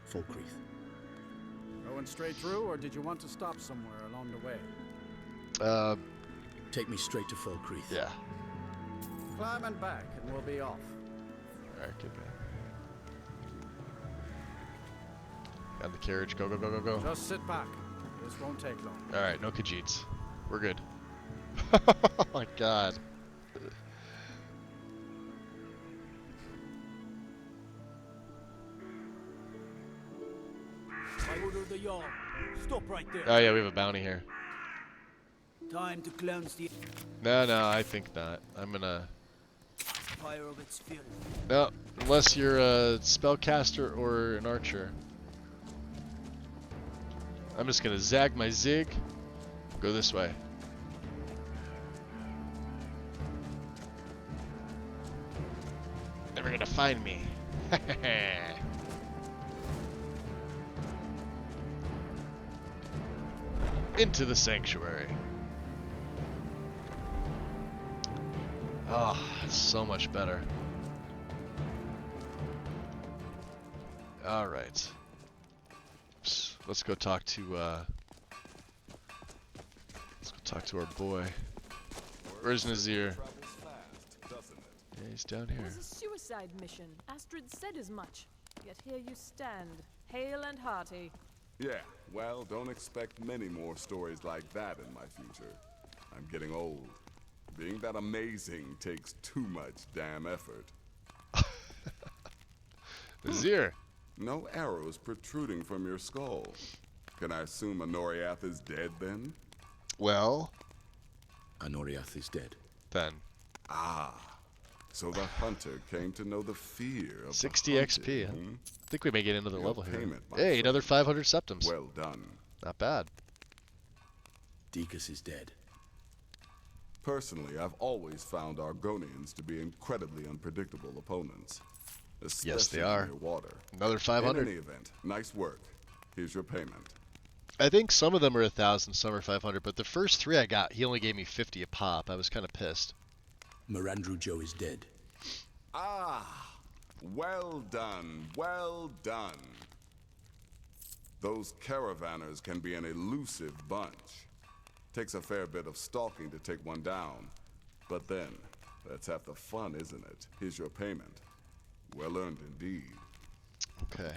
Speaker 11: Falkreath.
Speaker 18: Going straight through, or did you want to stop somewhere along the way?
Speaker 11: Take me straight to Falkreath.
Speaker 1: Yeah.
Speaker 18: Climbing back, and we'll be off.
Speaker 1: Alright, get back. Got the carriage. Go, go, go, go, go.
Speaker 18: Just sit back. This won't take long.
Speaker 1: Alright, no Khajiits. We're good. Oh my god.
Speaker 7: I order the yawl. Stop right there.
Speaker 1: Oh yeah, we have a bounty here.
Speaker 7: Time to cleanse the
Speaker 1: No, I think not. I'm gonna...
Speaker 7: fire of its fury.
Speaker 1: No, unless you're a spellcaster or an archer. I'm just gonna zag my zig. Go this way. Never gonna find me. Into the sanctuary. Oh, so much better. All right. Let's go talk to our boy. Where's Nazir? Yeah, he's down
Speaker 4: It
Speaker 1: here.
Speaker 4: was a suicide mission. Astrid said as much. Yet here you stand,
Speaker 2: Hale and hearty.
Speaker 3: Yeah, well, don't expect many more stories like that in my future. I'm getting old. Being that amazing takes too much damn effort.
Speaker 1: Vizier.
Speaker 3: No arrows protruding from your skull. Can I assume Anoriath is dead then?
Speaker 1: Well,
Speaker 11: Anoriath is dead.
Speaker 1: Then.
Speaker 3: Ah, so the hunter came to know the fear of
Speaker 1: 60
Speaker 3: the
Speaker 1: XP.
Speaker 3: hunted, hmm?
Speaker 1: I think we may get another
Speaker 3: Your
Speaker 1: level here.
Speaker 3: payment, my
Speaker 1: Hey,
Speaker 3: friend.
Speaker 1: another 500 septums.
Speaker 3: Well done.
Speaker 1: Not bad.
Speaker 11: Dekus is dead.
Speaker 3: Personally, I've always found Argonians to be incredibly unpredictable opponents.
Speaker 1: Yes, they
Speaker 3: Especially
Speaker 1: are.
Speaker 3: near water.
Speaker 1: Another 500.
Speaker 3: In any event, nice work. Here's your payment.
Speaker 1: I think some of them are 1,000, some are 500, but the first 3 I got, he only gave me 50 a pop. I was kind of pissed.
Speaker 11: Mirandru Joe is dead.
Speaker 3: Ah, well done, well done. Those caravanners can be an elusive bunch. Takes a fair bit of stalking to take one down. But then, that's half the fun, isn't it? Here's your payment. Well earned indeed.
Speaker 1: Okay.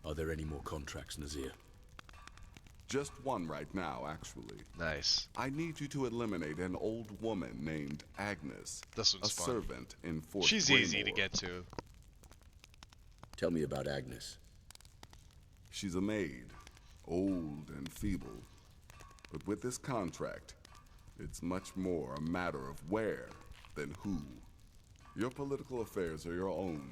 Speaker 11: Are there any more contracts, Nazir?
Speaker 3: Just one right now, actually.
Speaker 1: Nice.
Speaker 3: I need you to eliminate an old woman named Agnes.
Speaker 1: This one's
Speaker 3: a
Speaker 1: fun.
Speaker 3: servant in Fort
Speaker 1: She's easy to
Speaker 3: Greymore.
Speaker 1: get to.
Speaker 11: Tell me about Agnes.
Speaker 3: She's a maid, old and feeble. But with this contract, it's much more a matter of where than who. Your political affairs are your own,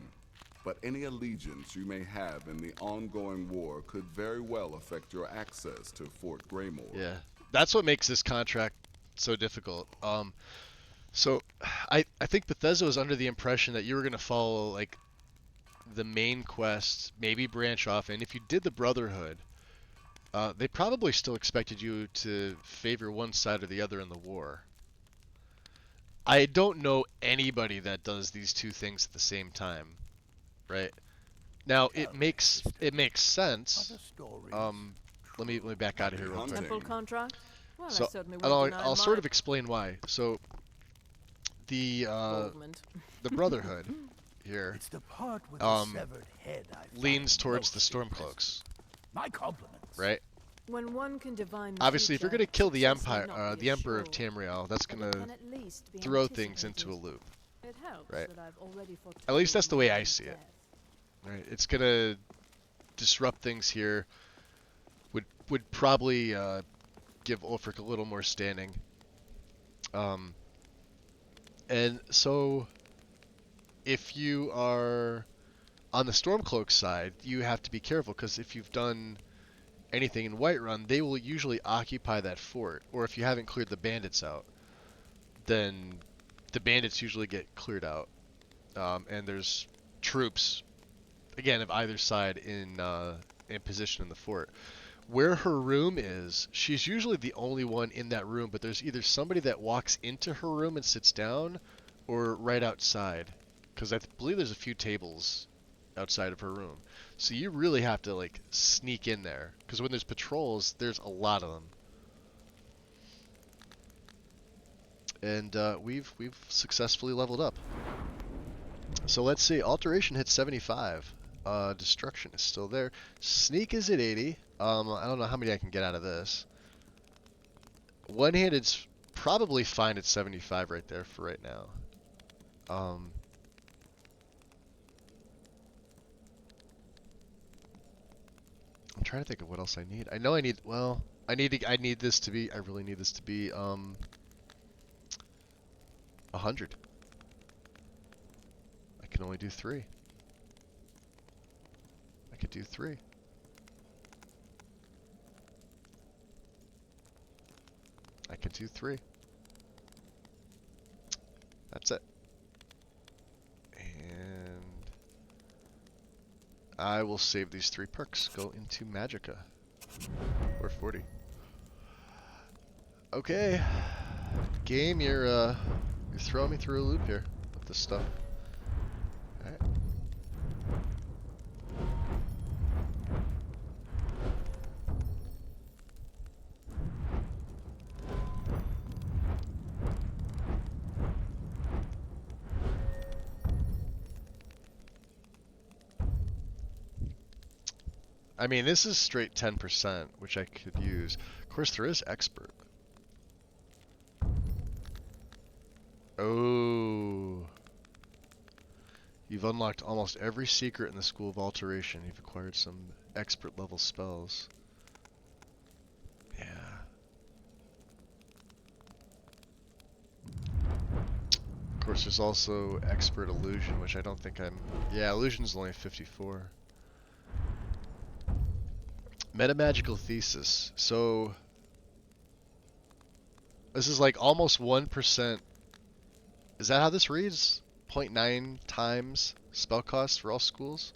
Speaker 3: but any allegiance you may have in the ongoing war could very well affect your access to Fort Greymore.
Speaker 1: Yeah, that's what makes this contract so difficult. So I think Bethesda was under the impression that you were gonna follow like the main quest, maybe branch off, and if you did the Brotherhood, they probably still expected you to favor one side or the other in the war. I don't know anybody that does these two things at the same time, right? Now it makes sense. Let me back out of here real quick.
Speaker 2: Temple contract? Well,
Speaker 1: So
Speaker 2: I certainly won't deny
Speaker 1: I'll sort
Speaker 2: mine.
Speaker 1: of explain why. So the
Speaker 2: Involvement.
Speaker 1: the Brotherhood here
Speaker 15: It's the part with the severed head I
Speaker 1: leans
Speaker 15: find
Speaker 1: towards
Speaker 15: most
Speaker 1: the Stormcloaks,
Speaker 15: My compliments.
Speaker 1: right?
Speaker 2: When one can divine the
Speaker 1: Obviously, if you're
Speaker 2: future,
Speaker 1: gonna kill the
Speaker 2: success may
Speaker 1: Empire,
Speaker 2: not be
Speaker 1: the Emperor of
Speaker 2: assured,
Speaker 1: Tamriel, that's
Speaker 2: but it
Speaker 1: gonna
Speaker 2: can at least be
Speaker 1: throw things into a
Speaker 2: anticipated.
Speaker 1: loop.
Speaker 2: It helps
Speaker 1: Right.
Speaker 2: that I've already
Speaker 1: At least that's the way I
Speaker 2: foretold
Speaker 1: see it.
Speaker 2: death.
Speaker 1: Right? It's gonna disrupt things here. Would probably give Ulfric a little more standing. And so if you are on the Stormcloak side, you have to be careful, because if you've done anything in Whiterun, they will usually occupy that fort. Or if you haven't cleared the bandits out, then the bandits usually get cleared out. And there's troops, again, of either side in position in the fort. Where her room is, she's usually the only one in that room, but there's either somebody that walks into her room and sits down, or right outside. Because I believe there's a few tables outside of her room. So you really have to like sneak in there, because when there's patrols, there's a lot of them. And we've successfully leveled up. So let's see, Alteration hit 75. Destruction is still there. Sneak is at 80. I don't know how many I can get out of this. One-handed's probably fine at 75 right there for right now. I'm trying to think of what else I need. I know I need, well, I need this to be, I really need this to be 100. I can only do 3. I could do 3. I could do 3. That's it. And I will save these 3 perks. Go into Magicka. We're 40. Okay. Game, you're throwing me through a loop here with this stuff. Alright. I mean, this is straight 10%, which I could use. Of course, there is expert. Oh. You've unlocked almost every secret in the School of Alteration. You've acquired some expert level spells. Yeah. Of course, there's also expert illusion, which I don't think I'm... Yeah, illusion's only 54. Metamagical thesis. So this is like almost 1%. Is that how this reads? 0.9 times spell cost for all schools?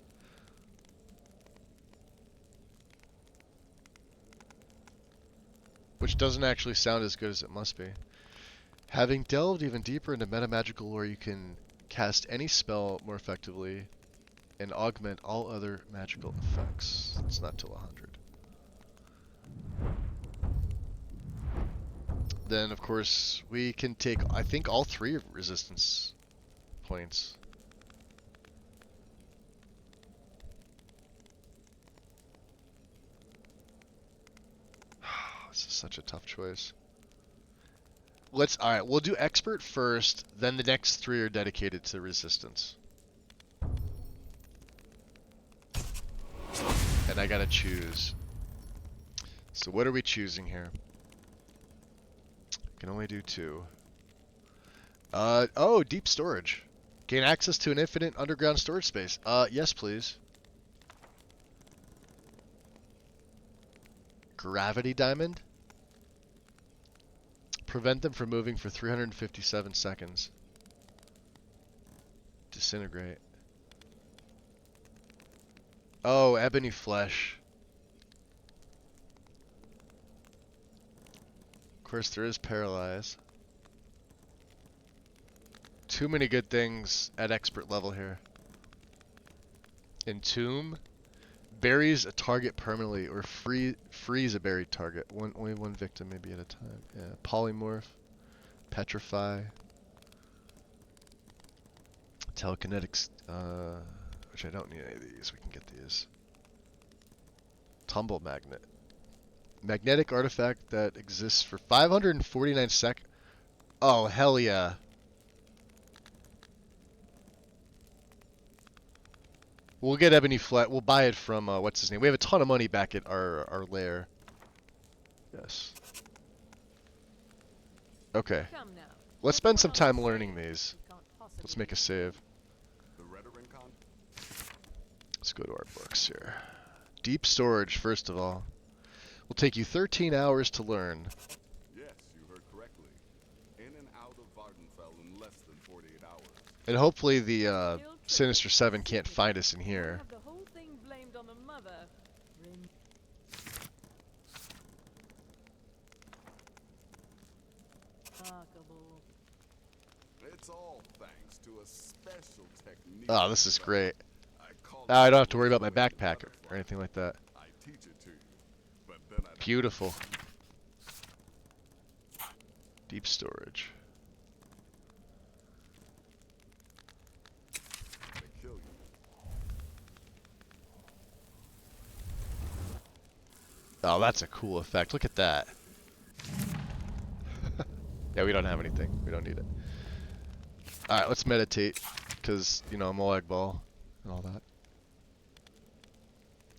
Speaker 1: Which doesn't actually sound as good as it must be. Having delved even deeper into metamagical lore, you can cast any spell more effectively and augment all other magical effects. It's not till 100. Then, of course, we can take, I think, all 3 resistance points. This is such a tough choice. Alright, we'll do expert first, then the next 3 are dedicated to resistance. And I gotta choose. So what are we choosing here? Can only do 2. Oh, deep storage. Gain access to an infinite underground storage space. Yes, please. Gravity diamond. Prevent them from moving for 357 seconds. Disintegrate. Oh, ebony flesh. Of course, there is paralyze. Too many good things at expert level here. Entomb. Buries a target permanently or freeze a buried target. Only one victim maybe at a time. Yeah. Polymorph. Petrify. Telekinetics. Which I don't need any of these. We can get these. Tumble magnet. Magnetic artifact that exists for 549 seconds. Oh, hell yeah. We'll get ebony flat. We'll buy it from, what's his name? We have a ton of money back at our lair. Yes. Okay. Let's spend some time learning these. Let's make a save. Let's go to our books here. Deep storage, first of all. Will take you 13 hours to learn.
Speaker 3: Yes, you heard correctly. In and out of Vardenfell in less than 48 hours.
Speaker 1: And hopefully the Sinister 7 can't find us in here.
Speaker 12: The whole thing blamed on the mother. Remarkable.
Speaker 3: It's all thanks to a special technique.
Speaker 1: Oh, this is great. Now I don't have to worry about my backpack or anything like that.
Speaker 3: I teach it to you, but then I
Speaker 1: Beautiful. Deep storage.
Speaker 3: kill you.
Speaker 1: Oh, that's a cool effect. Look at that. Yeah, we don't have anything. We don't need it. Alright, let's meditate. Because, you know, Moag Ball and all that.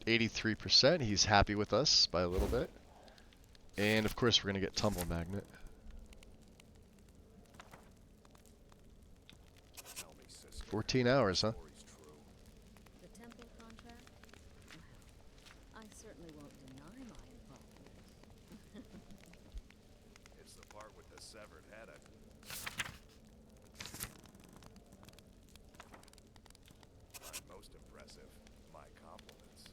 Speaker 1: 83%. He's happy with us by a little bit. And, of course, we're going to get Tumble Magnet.
Speaker 10: Tell me, sister.
Speaker 1: 14 hours, huh?
Speaker 4: The temple contract? Well, I certainly won't deny my involvement.
Speaker 10: It's the part with the severed head. I'm most impressive. My compliments.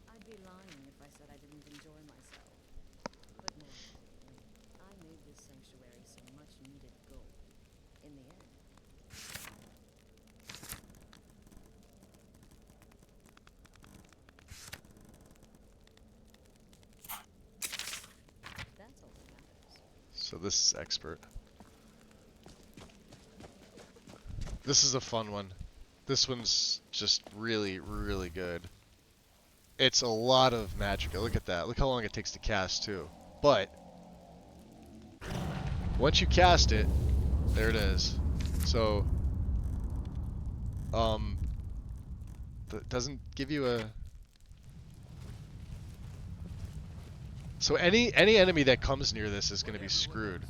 Speaker 4: I'd be lying if I said I didn't enjoy myself. But more importantly, I made this sanctuary some much-needed gold. In the end. That's all that matters.
Speaker 1: So this is expert. This is a fun one. This one's just really, really good. It's a lot of magicka. Look at that. Look how long it takes to cast too. But once you cast it, there it is. So that doesn't give you a. So any enemy that comes near this is going to be screwed.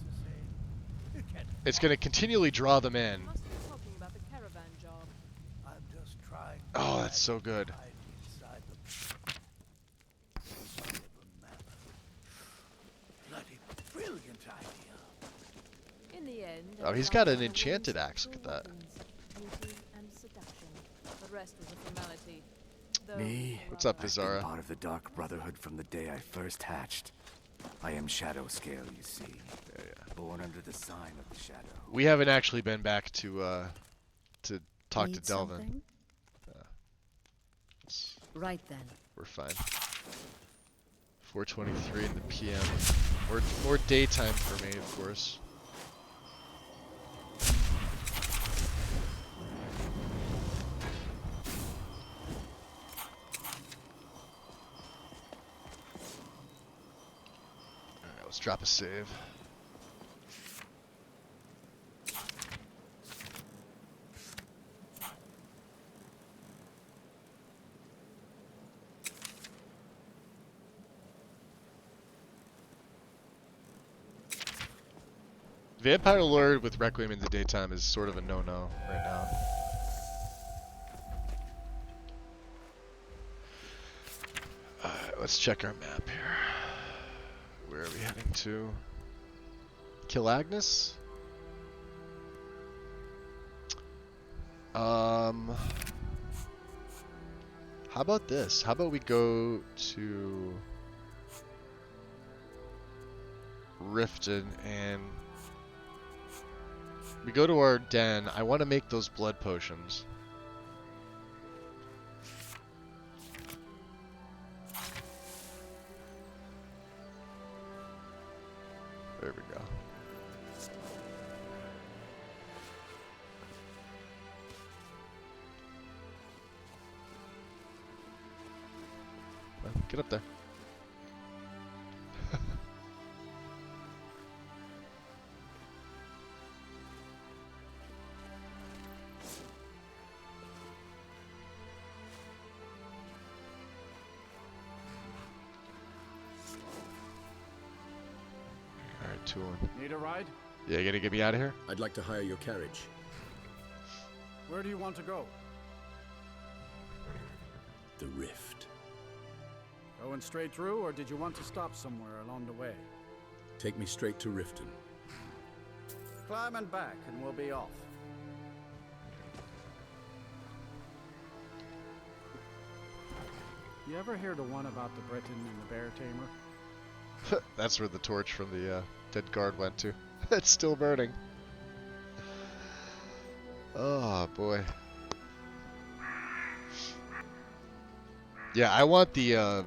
Speaker 1: It's going to continually draw them in. Oh, that's so good.
Speaker 7: Brilliant idea.
Speaker 4: In the end,
Speaker 1: Oh, he's got an enchanted axe. Look at that.
Speaker 4: Beauty and seduction. The rest was a formality.
Speaker 10: Me?
Speaker 1: What's up,
Speaker 10: I've
Speaker 1: Bizarra?
Speaker 10: been part of the Dark Brotherhood from the day I first hatched. I am Shadow Scale, you see. Born under the sign of the Shadow.
Speaker 1: We haven't actually been back to talk to
Speaker 4: Need
Speaker 1: Delvin.
Speaker 4: something? Right then.
Speaker 1: We're fine. 4:23 in the PM. More daytime for me, of course. Alright, let's drop a save. Vampire Lord with Requiem in the daytime is sort of a no-no right now. Alright, let's check our map here. Where are we heading to? Kill Agnes? How about this? How about we go to Riften and we go to our den. I want to make those blood potions. There we go. Well, get up there.
Speaker 18: Need a ride?
Speaker 1: Yeah, you gonna get me out of here?
Speaker 11: I'd like to hire your carriage.
Speaker 18: Where do you want to go?
Speaker 11: The Rift.
Speaker 18: Going straight through, or did you want to stop somewhere along the way?
Speaker 11: Take me straight to Riften.
Speaker 18: Climb and back, and we'll be off. You ever hear the one about the Briton and the bear tamer?
Speaker 1: That's where the torch from the dead guard went to. It's still burning. Oh boy. Yeah, I want the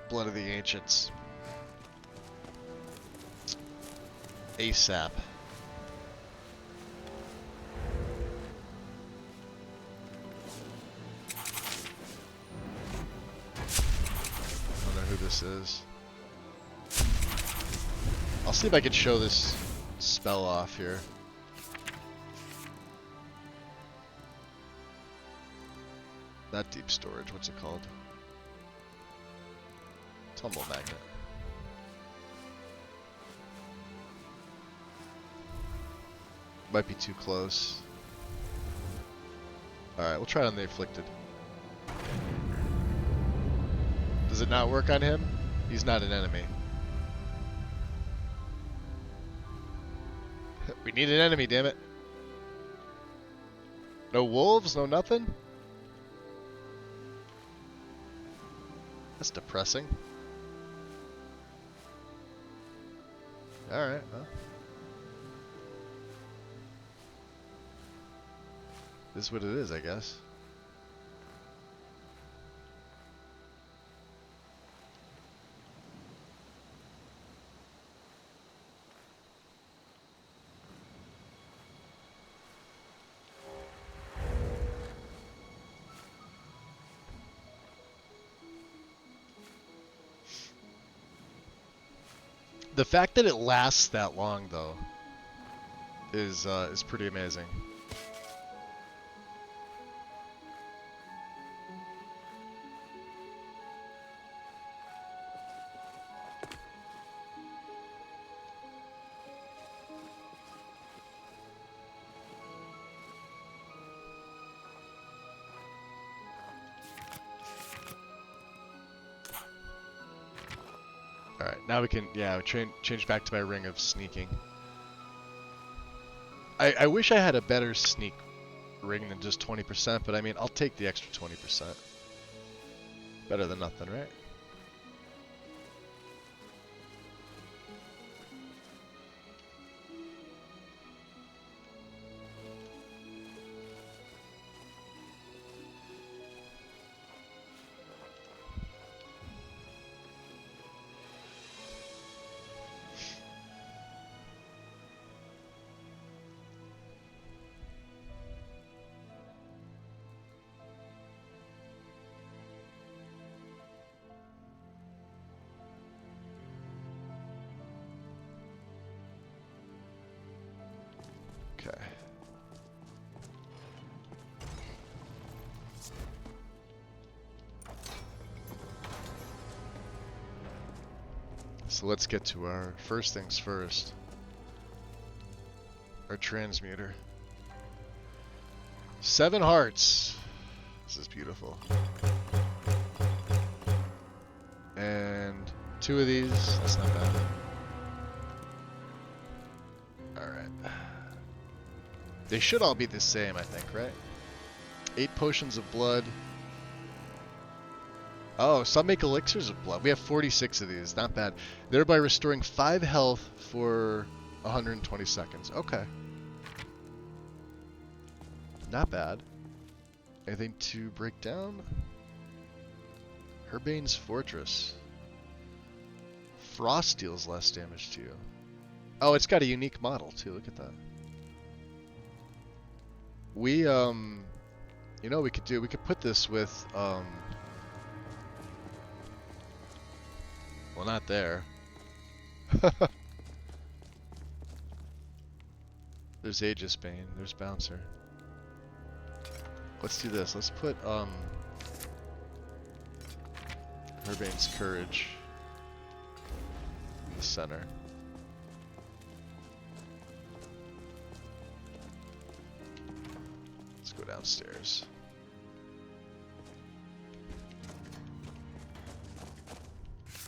Speaker 1: Blood of the Ancients. ASAP. I don't know who this is. I'll see if I can show this spell off here. Not deep storage, what's it called? Tumble magnet. Might be too close. Alright, we'll try it on the Afflicted. Does it not work on him? He's not an enemy. We need an enemy, damn it. No wolves, no nothing? That's depressing. Alright, well. This is what it is, I guess. The fact that it lasts that long, though, is pretty amazing. Alright, now we can, yeah, change back to my ring of sneaking. I wish I had a better sneak ring than just 20%, but I mean, I'll take the extra 20%. Better than nothing, right? Okay. So let's get to our first things first. Our transmuter. 7 hearts. This is beautiful. And 2 of these. That's not bad. Alright. They should all be the same, I think, right? 8 potions of blood. Oh, some make elixirs of blood. We have 46 of these. Not bad. Thereby restoring 5 health for 120 seconds. Okay. Not bad. Anything to break down? Herbane's Fortress. Frost deals less damage to you. Oh, it's got a unique model, too. Look at that. We, you know what we could do? We could put this with, well, not there. There's Aegis Bane. There's Bouncer. Let's do this. Let's put, Herbane's Courage in the center. Let's go downstairs.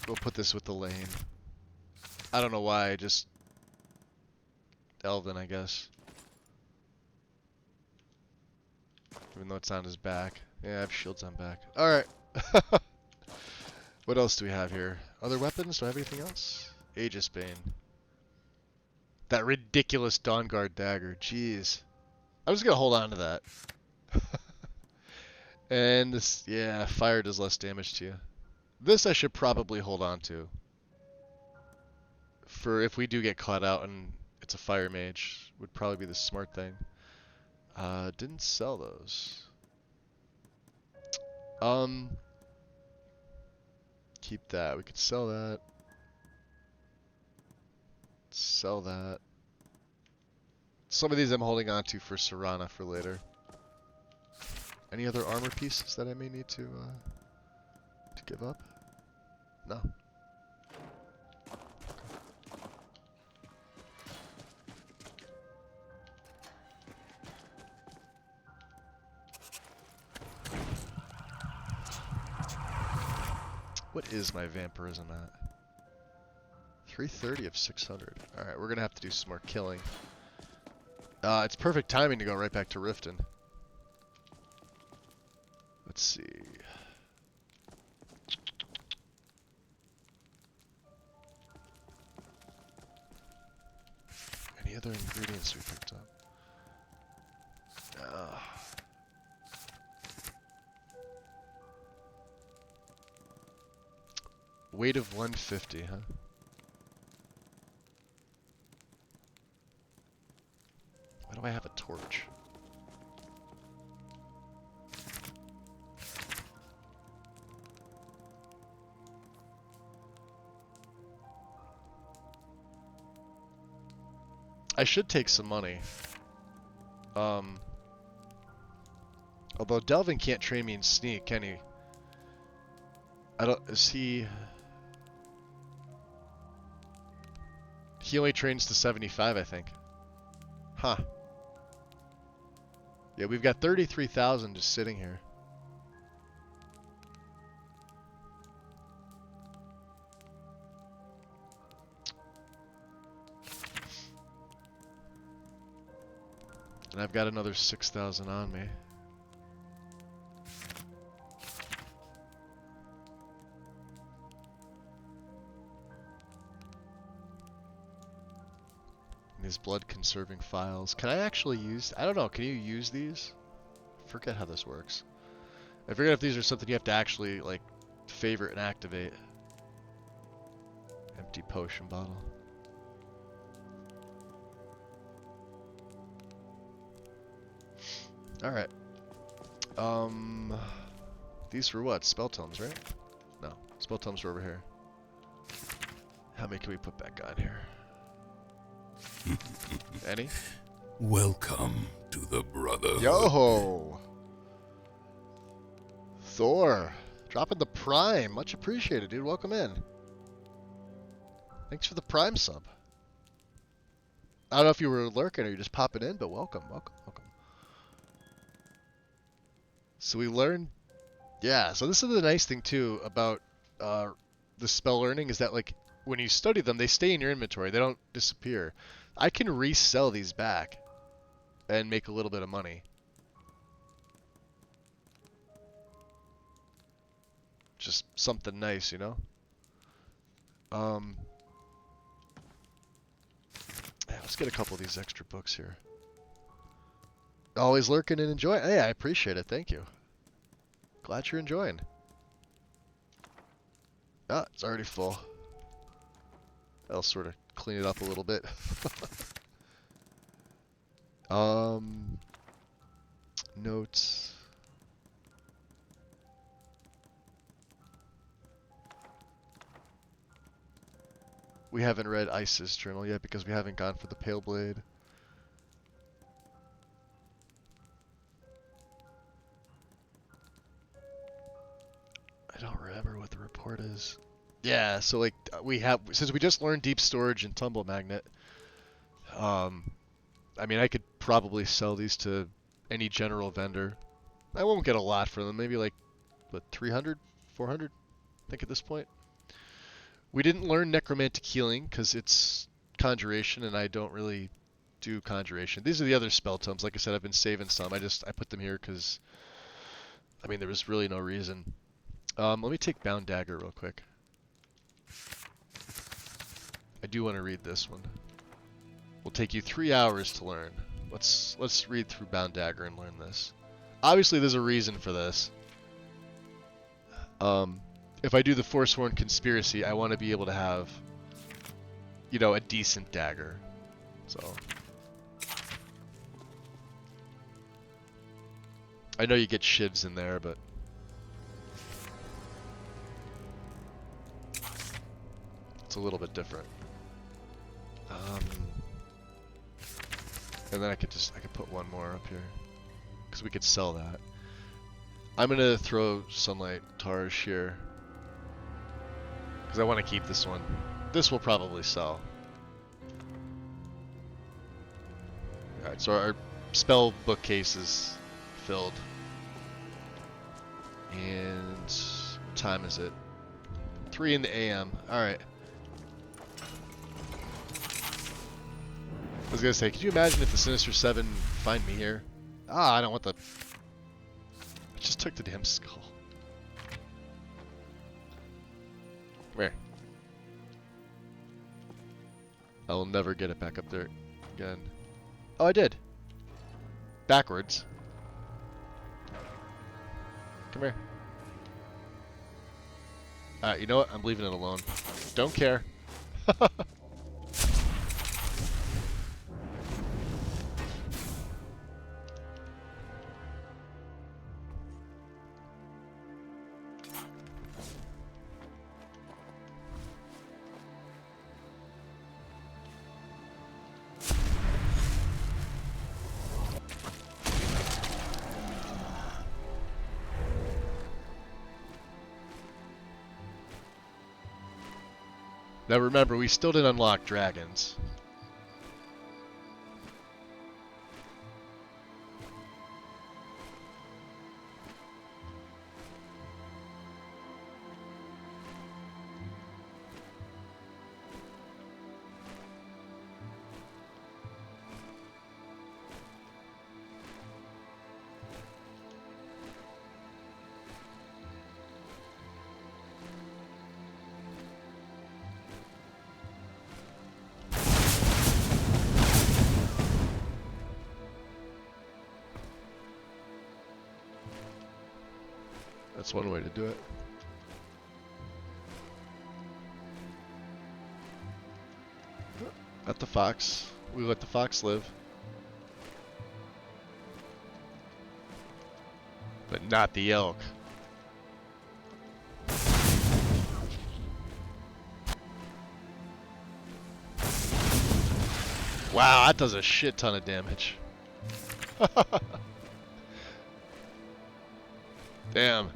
Speaker 1: We'll put this with the lane. I don't know why, just Elven, I guess. Even though it's on his back. Yeah, I have shields on back. Alright. What else do we have here? Other weapons? Do I have anything else? Aegis Bane. That ridiculous Dawnguard dagger. Jeez. I'm just gonna hold on to that. And this, yeah, fire does less damage to you. This I should probably hold on to. For if we do get caught out and it's a fire mage, would probably be the smart thing. Didn't sell those. Keep that. We could sell that. Sell that. Some of these I'm holding on to for Serana for later. Any other armor pieces that I may need to give up? No. What is my vampirism at? 330 of 600. Alright, we're gonna have to do some more killing. It's perfect timing to go right back to Riften. Let's see. Any other ingredients we picked up? Weight of 150, huh? Why do I have a torch? I should take some money. Although Delvin can't train me in sneak, can he? I don't. Is he? He only trains to 75, I think. Huh. Yeah, we've got 33,000 just sitting here. And I've got another 6,000 on me. These blood conserving files. Can I actually use... I don't know, can you use these? I forget how this works. I forget if these are something you have to actually, like, favorite and activate. Empty potion bottle. Alright. These were what? Spell tomes, right? No. Spell tomes are over here. How many can we put back on here? Any?
Speaker 8: Welcome to the Brotherhood.
Speaker 1: Yo! Thor! Dropping the Prime. Much appreciated, dude. Welcome in. Thanks for the Prime sub. I don't know if you were lurking or you're just popping in, but welcome, welcome, welcome. So we learned... Yeah, so this is the nice thing, too, about the spell learning, is that, like, when you study them, they stay in your inventory. They don't disappear. I can resell these back and make a little bit of money. Just something nice, you know? Yeah, let's get a couple of these extra books here. Always lurking and enjoying. Hey, I appreciate it. Thank you. Glad you're enjoying. Ah, it's already full. I'll sort of clean it up a little bit. Notes. We haven't read Isis Journal yet because we haven't gone for the Pale Blade. I don't remember what the report is. Yeah, so like we have, since we just learned Deep Storage and Tumble Magnet, I mean, I could probably sell these to any general vendor. I won't get a lot for them, maybe like, what, 300, 400, I think at this point. We didn't learn Necromantic Healing because it's Conjuration and I don't really do Conjuration. These are the other spell tomes. Like I said, I've been saving some. I put them here because, I mean, there was really no reason. Let me take Bound Dagger real quick. I do want to read this one. Will take you 3 hours to learn. Let's read through Bound Dagger and learn this. Obviously, there's a reason for this. If I do the Forsworn Conspiracy, I want to be able to have, you know, a decent dagger. So I know you get shivs in there, but it's a little bit different. And then I could put one more up here because we could sell that. I'm gonna throw Sunlight Tarsh here because I want to keep this one. This will probably sell. Alright, so our spell bookcase is filled. And what time is it? 3 in the AM. Alright. I was gonna say, could you imagine if the Sinister Seven find me here? Ah, I don't want the... I just took the damn skull. Where? I will never get it back up there again. Oh, I did. Backwards. Come here. Alright, you know what? I'm leaving it alone. Don't care. Now remember, we still didn't unlock dragons. That's one way to do it. At the fox. We let the fox live. But not the elk. Wow, that does a shit ton of damage. Damn.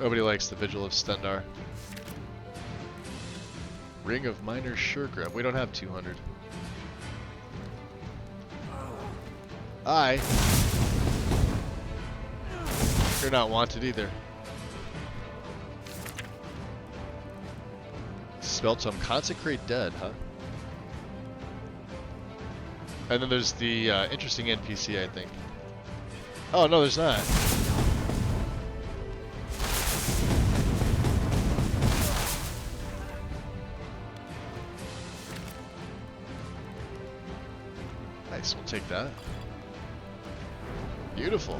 Speaker 1: Nobody likes the Vigil of Stendar. Ring of Minor Suregrip. We don't have 200. You're not wanted either. Spell Tome. Consecrate Dead, huh? And then there's the interesting NPC, I think. Oh, no, there's not. Nice, we'll take that. Beautiful.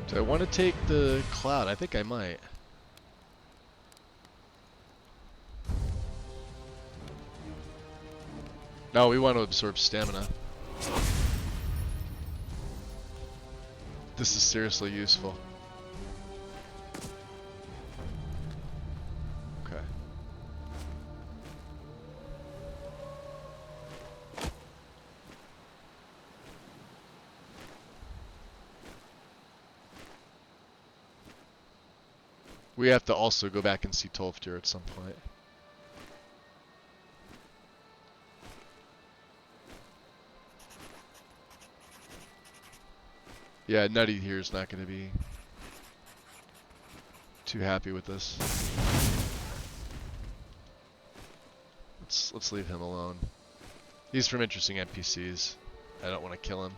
Speaker 1: Do I want to take the cloud? I think I might. No, we want to absorb stamina. This is seriously useful. Okay. We have to also go back and see Tolfdir at some point. Yeah, Nutty here is not going to be too happy with this. Let's leave him alone. He's from interesting NPCs. I don't want to kill him.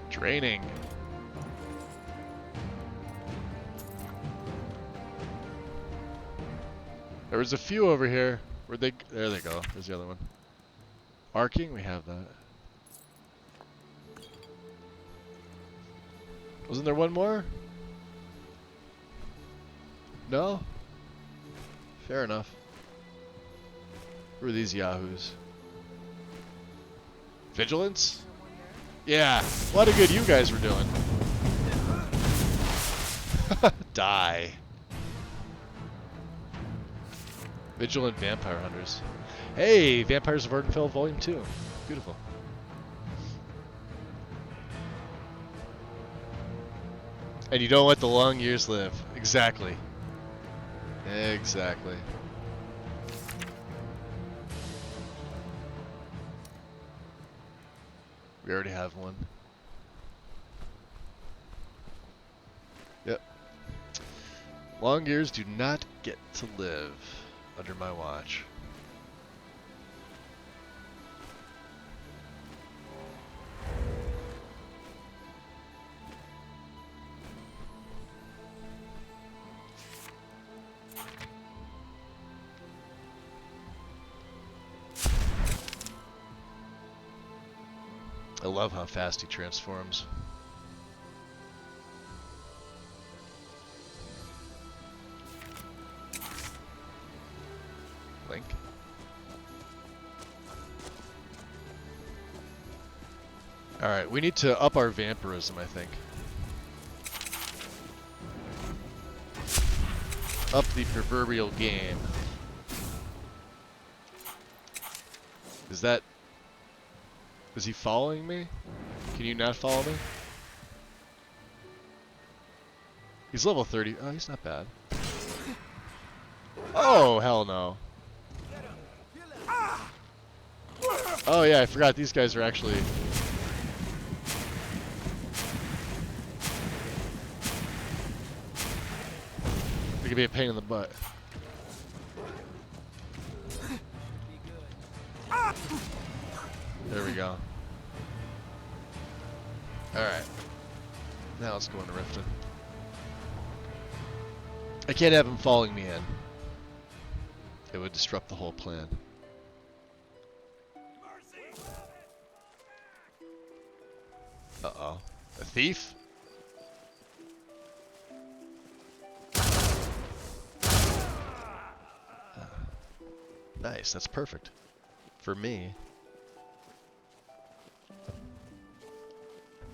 Speaker 1: Draining. There was a few over here. Where'd they? There they go. There's the other one. Arcing, we have that. Wasn't there one more? No? Fair enough. Who are these yahoos? Vigilance? Yeah, a lot of good you guys were doing. Die. Vigilant Vampire Hunters. Hey, Vampires of Ardenfell Volume 2. Beautiful. And you don't let the long years live. Exactly. Exactly. We already have one. Yep. Long years do not get to live under my watch. I love how fast he transforms. Link. Alright, we need to up our vampirism, I think. Up the proverbial game. Is that... Is he following me? Can you not follow me? He's level 30. Oh, he's not bad. Oh, hell no. Oh yeah, I forgot these guys are actually... They could be a pain in the butt. There we go. Alright. Now let's go into Riften. I can't have him following me in. It would disrupt the whole plan. Uh-oh. A thief? Nice, that's perfect. For me.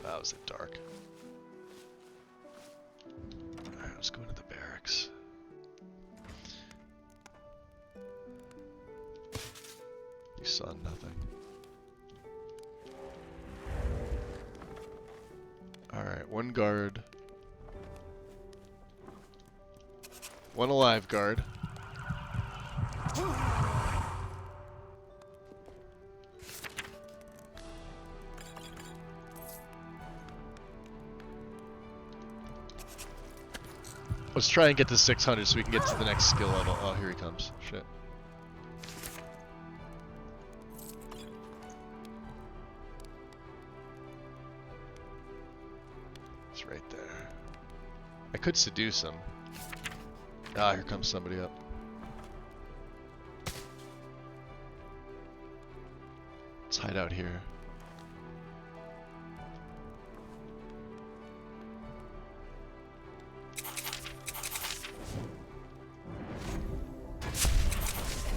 Speaker 1: That was dark. Alright, let's go into the barracks. You saw nothing. Alright, one guard. One alive guard. Let's try and get to 600 so we can get to the next skill level. Oh, here he comes. Shit. It's right there. I could seduce him. Ah, here comes somebody up. Let's hide out here.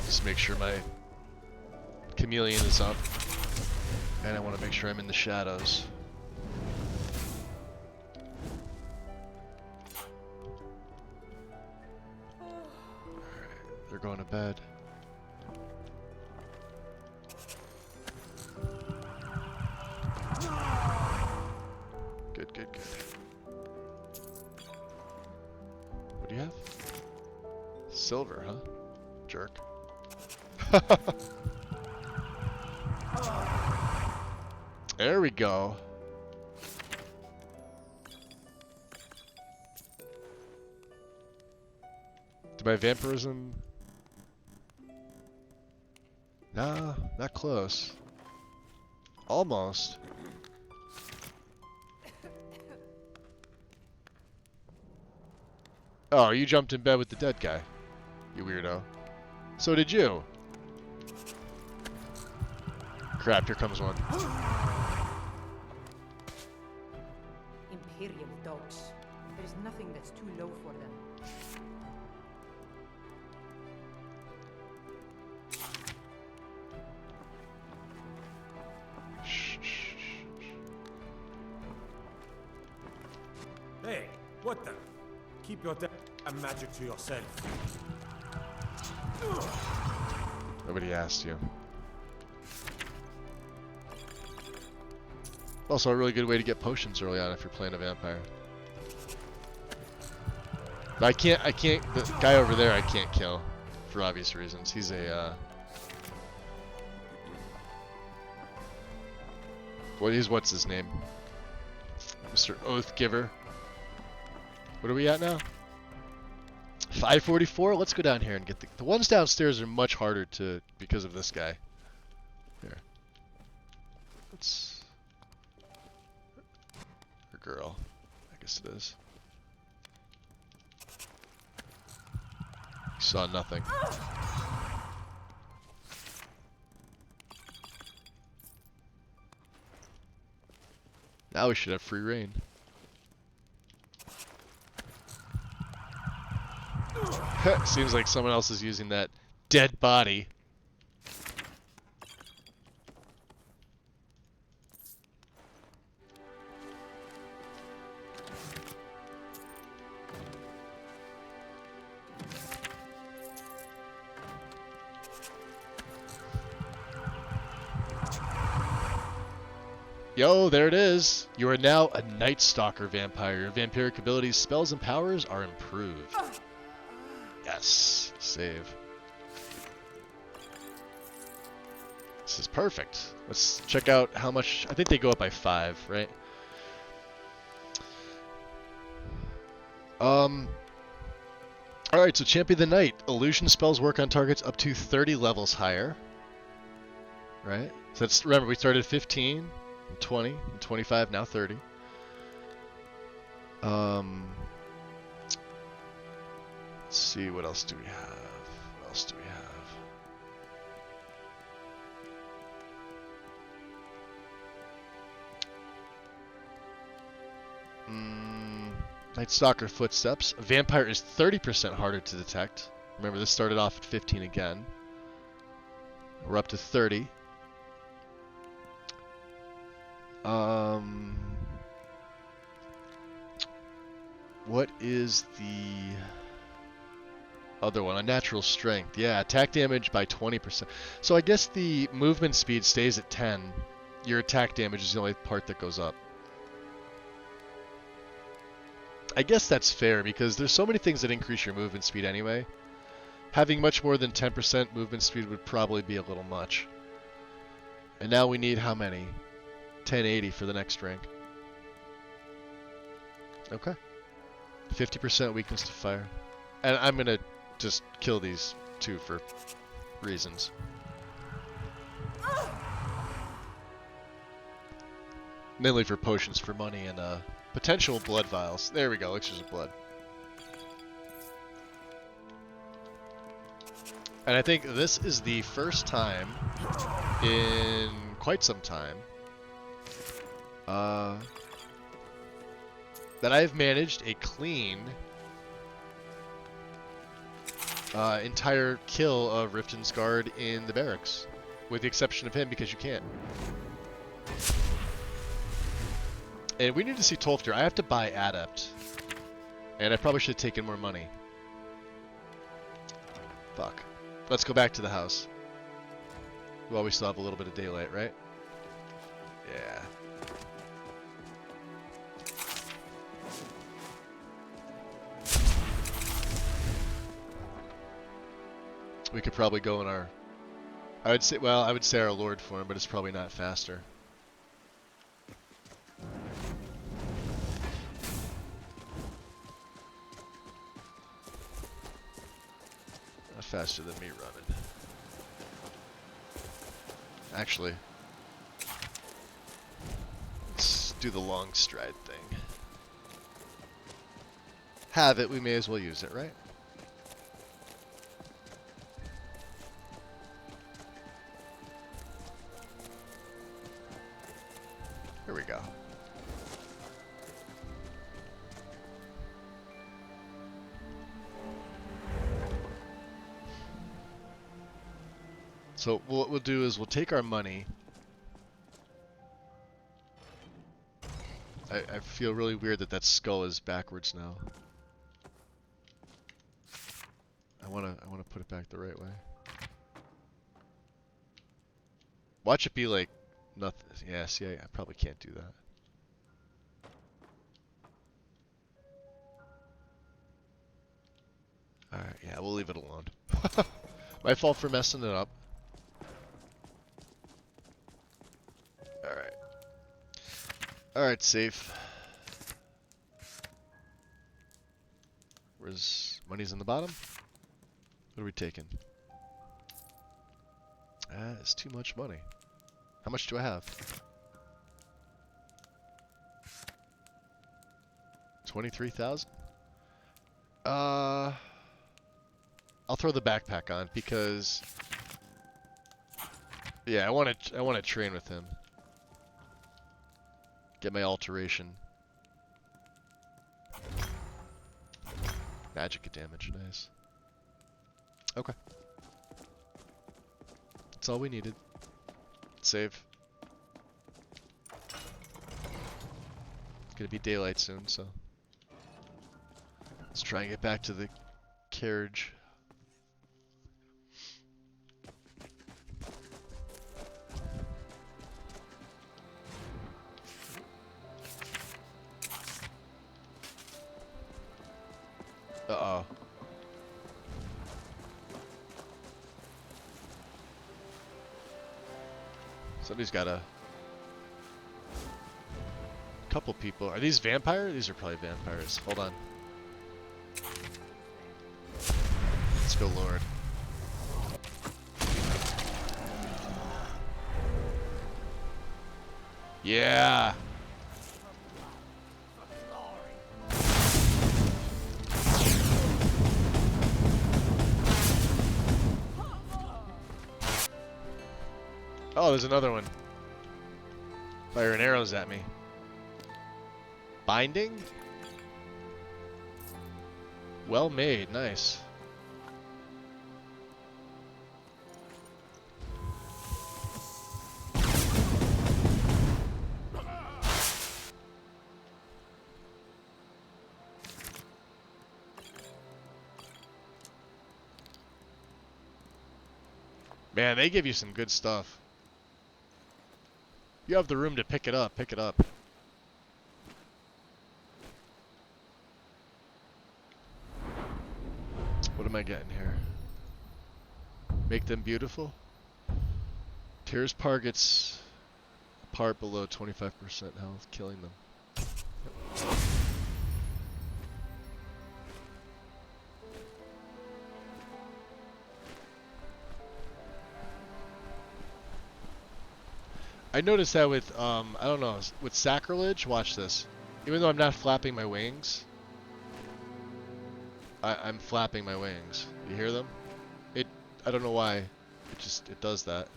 Speaker 1: Just make sure my chameleon is up. And I want to make sure I'm in the shadows. Alright, they're going to bed. Good, good, good. What do you have? Silver, huh? Jerk. There we go. Did my vampirism... Nah, not close. Almost. Oh, you jumped in bed with the dead guy. You weirdo. So did you. Crap, here comes one.
Speaker 20: Imperial dogs. There's nothing that's too low for them.
Speaker 5: Hey, what the? Keep your damn magic to yourself.
Speaker 1: Nobody asked you. Also, a really good way to get potions early on if you're playing a vampire. But I can't, the guy over there I can't kill, for obvious reasons. He's a, what's his name? Mr. Oath Giver. What are we at now? 544? Let's go down here and get the ones downstairs are much harder to, because of this guy. Here. Let's... Or girl. I guess it is. Saw nothing. Now we should have free reign. Seems like someone else is using that dead body. Yo, there it is. You are now a Night Stalker vampire. Your vampiric abilities, spells, and powers are improved. Yes. Save. This is perfect. Let's check out how much... I think they go up by 5, right? Alright, so Champion the Night. Illusion spells work on targets up to 30 levels higher. Right? So that's... Remember, we started 15... 20, 25, now 30. Let's see, what else do we have? What else do we have? Night Stalker Footsteps. A vampire is 30% harder to detect. Remember, this started off at 15 again. We're up to 30. What is the other one? Unnatural Strength. Yeah, attack damage by 20%. So I guess the movement speed stays at 10. Your attack damage is the only part that goes up. I guess that's fair because there's so many things that increase your movement speed anyway. Having much more than 10% movement speed would probably be a little much. And now we need how many? 1080 for the next rank. Okay. 50% weakness to fire. And I'm gonna just kill these two for reasons. Mainly for potions for money and potential blood vials. There we go, elixirs of blood. And I think this is the first time in quite some time that I've managed a clean entire kill of Riften's guard in the barracks, with the exception of him because you can't. And we need to see Tolfter. I have to buy Adept, and I probably should have taken more money. Fuck. Let's go back to the house. Well, we still have a little bit of daylight, right? Yeah. We could probably go in our... I would say our Lord form, but it's probably not faster. Not faster than me running. Actually, let's do the long stride thing. Have it, we may as well use it, right? Here we go. So what we'll do is we'll take our money. I feel really weird that that skull is backwards now. I wanna put it back the right way. Watch it be like nothing. Yeah, see, I probably can't do that. Alright, yeah, we'll leave it alone. My fault for messing it up. Alright. Alright, safe. Where's money's in the bottom? What are we taking? It's too much money. How much do I have? 23,000? I'll throw the backpack on because yeah, I want to train with him. Get my alteration. Magic damage, nice. Okay. That's all we needed. Save. It's gonna be daylight soon, so let's try and get back to the carriage. Uh-oh. Somebody's got a couple people. Are these vampires? These are probably vampires. Hold on. Let's go, Lord. Yeah. Oh, there's another one. Firing arrows at me. Binding? Well made, nice. Man, they give you some good stuff. You have the room to pick it up, pick it up. What am I getting here? Make them beautiful? Tears targets apart below 25% health, killing them. I noticed that with, I don't know, with Sacrilege, watch this. Even though I'm not flapping my wings, I'm flapping my wings. You hear them? I don't know why. It does that.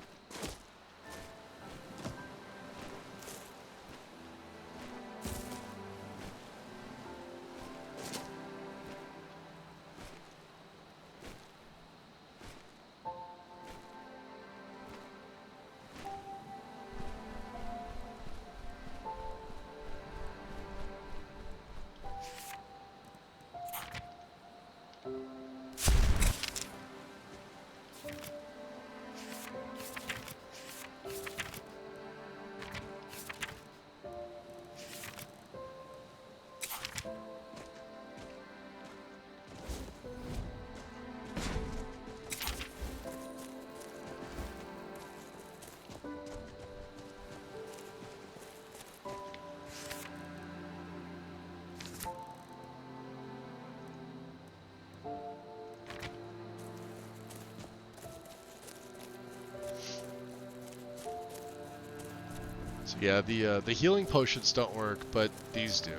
Speaker 1: So yeah, the healing potions don't work, but these do.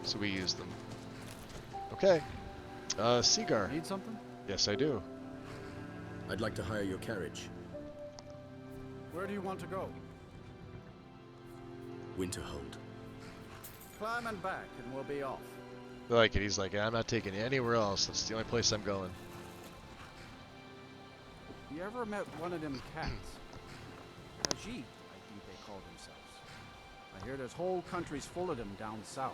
Speaker 1: So we use them. Okay. Seagar.
Speaker 18: Need something?
Speaker 1: Yes, I do.
Speaker 11: I'd like to hire your carriage.
Speaker 18: Where do you want to go?
Speaker 11: Winterhold.
Speaker 18: Climb and back, and we'll be off.
Speaker 1: I like it. He's like, I'm not taking you anywhere else. That's the only place I'm going.
Speaker 18: You ever met one of them cats? Khajiit, I think they call themselves. I hear there's whole countries full of them down south.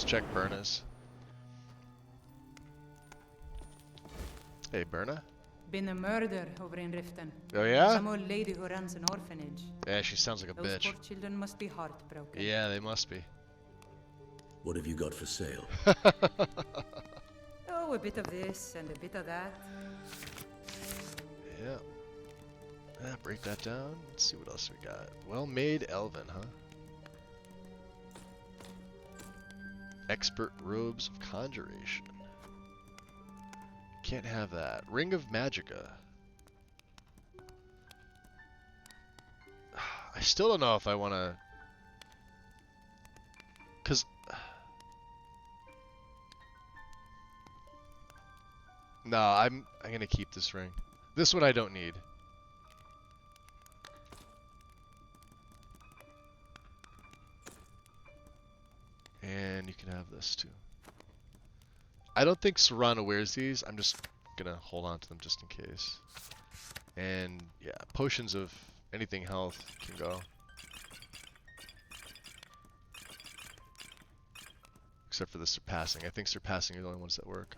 Speaker 1: check Berna's. Hey, Berna?
Speaker 20: Been a murder over in Riften.
Speaker 1: Oh, yeah?
Speaker 20: Some old lady who runs an orphanage.
Speaker 1: Yeah, she sounds like a
Speaker 20: Those
Speaker 1: bitch.
Speaker 20: poor children must be heartbroken.
Speaker 1: Yeah, they must be.
Speaker 11: What have you got for sale?
Speaker 20: Oh, a bit of this and a bit of that.
Speaker 1: Yeah. Yeah, break that down. Let's see what else we got. Well-made elven, huh? Expert robes of conjuration. Can't have that. Ring of Magica. I still don't know if I want to... Because... No, I'm going to keep this ring. This one I don't need. And you can have this too. I don't think Serana wears these. I'm just gonna hold on to them just in case. And yeah, potions of anything health can go. Except for the surpassing. I think surpassing are the only ones that work.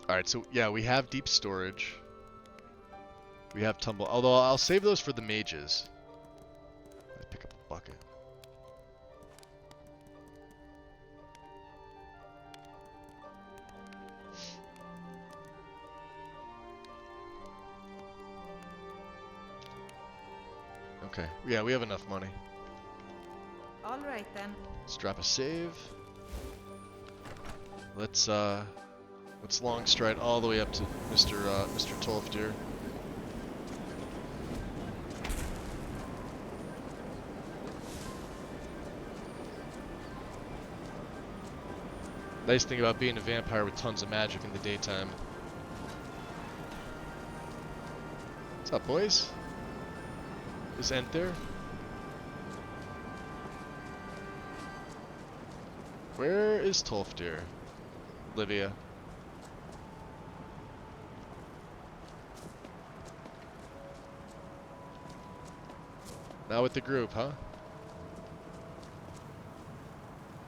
Speaker 1: Alright, so yeah, we have deep storage. We have tumble. Although I'll save those for the mages. Let's pick up a bucket. Okay, yeah, we have enough money.
Speaker 20: All right then.
Speaker 1: Let's drop a save. Let's long stride all the way up to Mr. Tolfdir. Nice thing about being a vampire with tons of magic in the daytime. What's up, boys? Is Ent there? Where is Tolfdir? Livia. Not with the group, huh?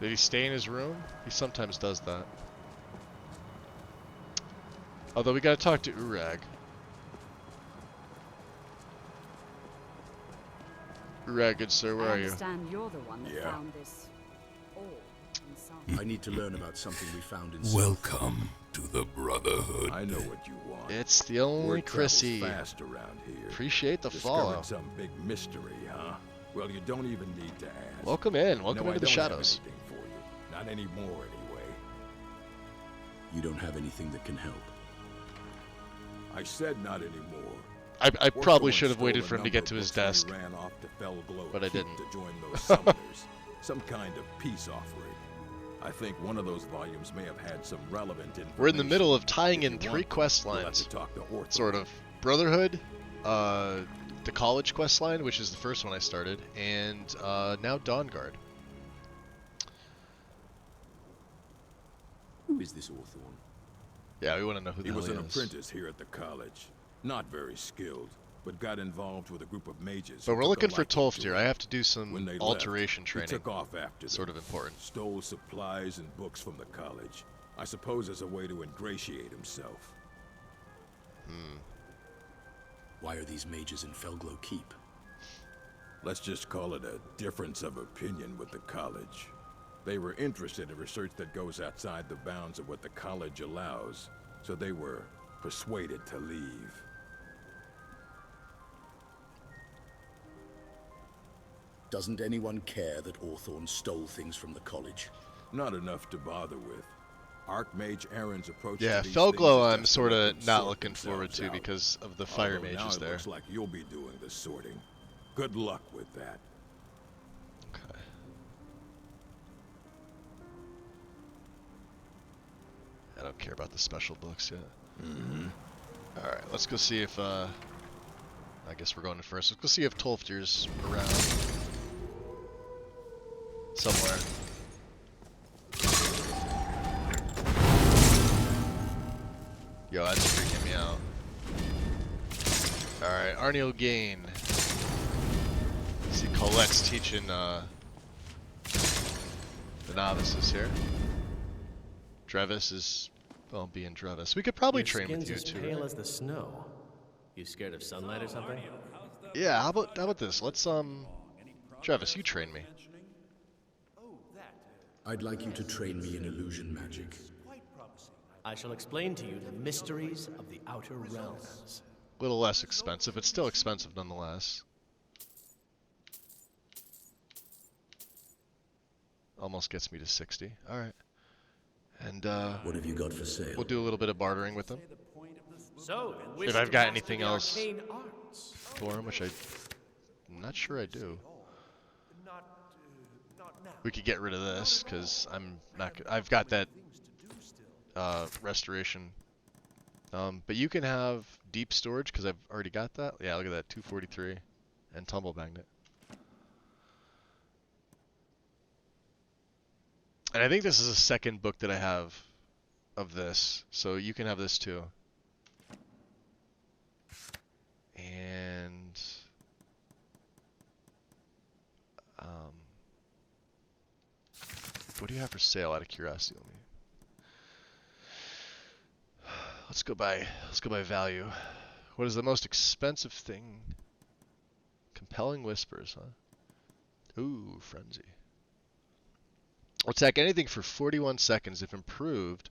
Speaker 1: Did he stay in his room? He sometimes does that. Although we gotta talk to Urag. Urag, good sir, where are you?
Speaker 14: I understand you're the one that found this orb inside.
Speaker 11: I need to learn about something we found in.
Speaker 8: Welcome to the Brotherhood.
Speaker 3: I know what you want.
Speaker 1: It's the only
Speaker 3: Word travels
Speaker 1: Chrissy.
Speaker 3: fast around here.
Speaker 1: Appreciate the
Speaker 3: Discovered
Speaker 1: follow.
Speaker 3: some big mystery, huh? Well, you don't even need to ask.
Speaker 1: Welcome in. Welcome
Speaker 3: No, I
Speaker 1: into the
Speaker 3: don't have
Speaker 1: shadows.
Speaker 3: anything for you. Not anymore, anyway.
Speaker 11: You don't have anything that can help.
Speaker 3: I said not anymore.
Speaker 1: I probably
Speaker 3: Orthoan
Speaker 1: should have
Speaker 3: stole
Speaker 1: waited
Speaker 3: a
Speaker 1: for him to
Speaker 3: number
Speaker 1: get
Speaker 3: of
Speaker 1: to his
Speaker 3: books when he
Speaker 1: desk.
Speaker 3: Ran off to Felglow
Speaker 1: But I
Speaker 3: Keep
Speaker 1: didn't.
Speaker 3: to join those summoners. Some kind of peace offering. I think one of those volumes may have had some relevant information.
Speaker 1: We're in the middle of tying
Speaker 3: If
Speaker 1: in
Speaker 3: you
Speaker 1: 3
Speaker 3: want,
Speaker 1: quest
Speaker 3: we'll have
Speaker 1: lines.
Speaker 3: to talk to Orthoan.
Speaker 1: Sort of. Brotherhood, the college quest line, which is the first one I started, and now Dawnguard.
Speaker 11: Who is this Orthorn?
Speaker 1: Yeah, we want to know who the
Speaker 3: He
Speaker 1: hell
Speaker 3: was
Speaker 1: he
Speaker 3: an
Speaker 1: is.
Speaker 3: apprentice here at the college. Not very skilled, but got involved with a group of mages.
Speaker 1: But
Speaker 3: who
Speaker 1: we're
Speaker 3: took a
Speaker 1: looking for
Speaker 3: liking to
Speaker 1: Tolfdir.
Speaker 3: him.
Speaker 1: I have to do
Speaker 3: When
Speaker 1: some
Speaker 3: they
Speaker 1: alteration
Speaker 3: left,
Speaker 1: training.
Speaker 3: He took off after them.
Speaker 1: Sort of important.
Speaker 3: Stole supplies and books from the college. I suppose as a way to ingratiate himself.
Speaker 11: Why are these mages in Felglow Keep?
Speaker 3: Let's just call it a difference of opinion with the college. They were interested in research that goes outside the bounds of what the college allows, so they were persuaded to leave.
Speaker 11: Doesn't anyone care that Orthorn stole things from the college?
Speaker 3: Not enough to bother with. Archmage Aaron's approach
Speaker 1: Yeah,
Speaker 3: to these
Speaker 1: Felglow
Speaker 3: things is
Speaker 1: I'm
Speaker 3: just
Speaker 1: sort
Speaker 3: let
Speaker 1: of
Speaker 3: them
Speaker 1: not
Speaker 3: sort
Speaker 1: looking forward
Speaker 3: themselves
Speaker 1: to
Speaker 3: out.
Speaker 1: because of the fire
Speaker 3: Although now
Speaker 1: mages
Speaker 3: it
Speaker 1: there.
Speaker 3: looks like you'll be doing the sorting. Good luck with that.
Speaker 1: Okay. I don't care about the special books yet. Alright, let's go see if, I guess we're going to first. Let's go see if Tolfdir's around. Somewhere. Arniel Gain. See, Colette's teaching the novices here. Drevis is, well, being Drevis. We could probably train with you
Speaker 16: Your skin's
Speaker 1: too.
Speaker 16: as pale
Speaker 1: Right?
Speaker 16: as the snow. You scared of sunlight or something?
Speaker 1: Yeah. How about this? Let's Drevis, you train me.
Speaker 11: I'd like you to train me in illusion magic.
Speaker 16: I shall explain to you the mysteries of the Outer Realms.
Speaker 1: A little less expensive. It's still expensive nonetheless. Almost gets me to 60. All right. And
Speaker 11: what have you got for sale?
Speaker 1: We'll do a little bit of bartering with them.
Speaker 16: So,
Speaker 1: if I've got anything else for him, which I'm not sure I do. We could get rid of this because I'm not. I've got that restoration. But you can have deep storage because I've already got that. Yeah, look at that, 243, and tumble magnet. And I think this is the second book that I have of this, so you can have this too. And what do you have for sale out of curiosity? Let's go by value. What is the most expensive thing? Compelling Whispers, huh? Ooh, Frenzy. Attack anything for 41 seconds. If improved,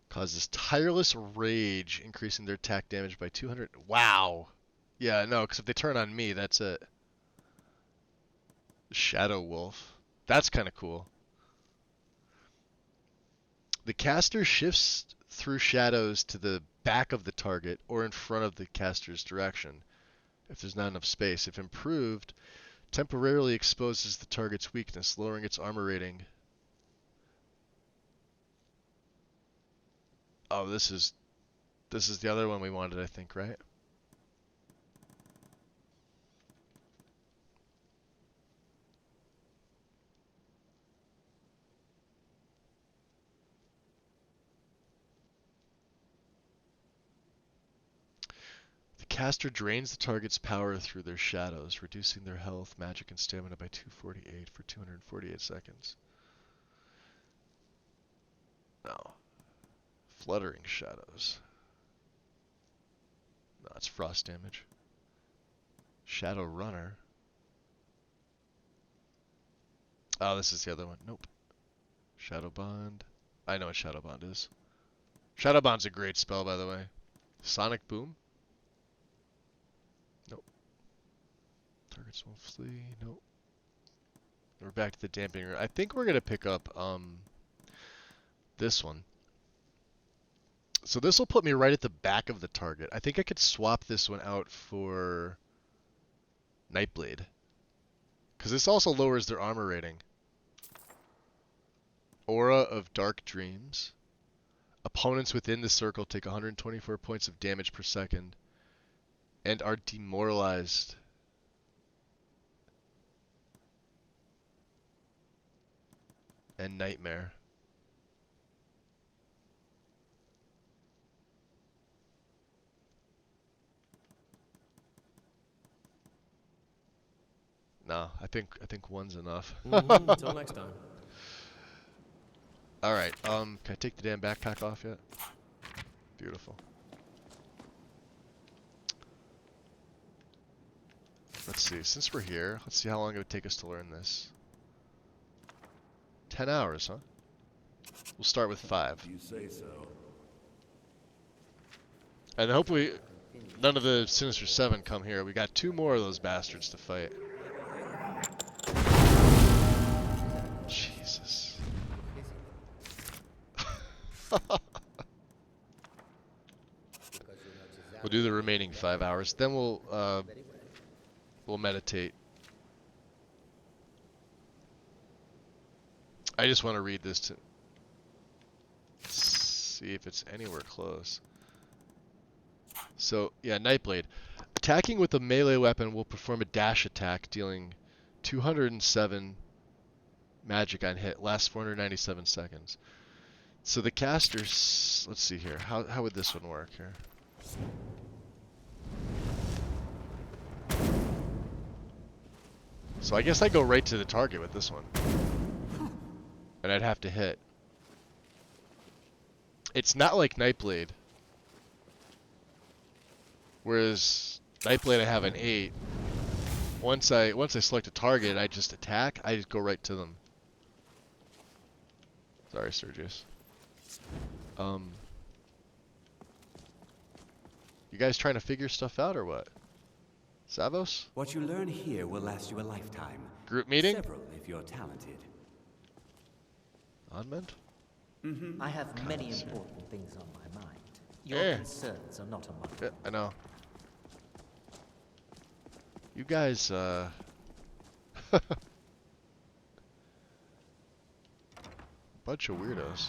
Speaker 1: causes tireless rage, increasing their attack damage by 200. Wow. Yeah, no, because if they turn on me, that's it. Shadow Wolf. That's kind of cool. The caster shifts through shadows to the back of the target or in front of the caster's direction if there's not enough space. If improved, temporarily exposes the target's weakness, lowering its armor rating. Oh, this is the other one we wanted, I think, right? The caster drains the target's power through their shadows, reducing their health, magic, and stamina by 248 for 248 seconds. No. Fluttering shadows. No, it's frost damage. Shadow Runner. Oh, this is the other one. Nope. Shadow Bond. I know what Shadow Bond is. Shadow Bond's a great spell, by the way. Sonic Boom. Nope. Targets won't flee. Nope. We're back to the damping room. I think we're gonna pick up this one. So this will put me right at the back of the target. I think I could swap this one out for Nightblade. Because this also lowers their armor rating. Aura of Dark Dreams. Opponents within the circle take 124 points of damage per second and are demoralized. And Nightmare. No, I think one's enough.
Speaker 16: Until next time.
Speaker 1: All right. Can I take the damn backpack off yet? Beautiful. Let's see. Since we're here, let's see how long it would take us to learn this. 10 hours, huh? We'll start with 5.
Speaker 3: You say so.
Speaker 1: And hopefully none of the Sinister 7 come here. We got 2 more of those bastards to fight. Jesus. We'll do the remaining 5 hours. Then we'll meditate. I just want to read this to see if it's anywhere close. So, yeah, Nightblade. Attacking with a melee weapon will perform a dash attack, dealing 207 magic on hit. Lasts 497 seconds. So the casters... Let's see here. How would this one work here? So I guess I go right to the target with this one. And I'd have to hit. It's not like Nightblade. Whereas Nightblade I have an 8. Once I select a target, I just attack. I just go right to them. Sorry, Sergius. You guys trying to figure stuff out or what? Savos?
Speaker 13: What you learn here will last you a lifetime.
Speaker 1: Group meeting?
Speaker 13: Several if you're talented.
Speaker 1: Onment?
Speaker 17: I have many important things on my mind. Your concerns are not among them.
Speaker 1: Yeah, I know. You guys, bunch of weirdos.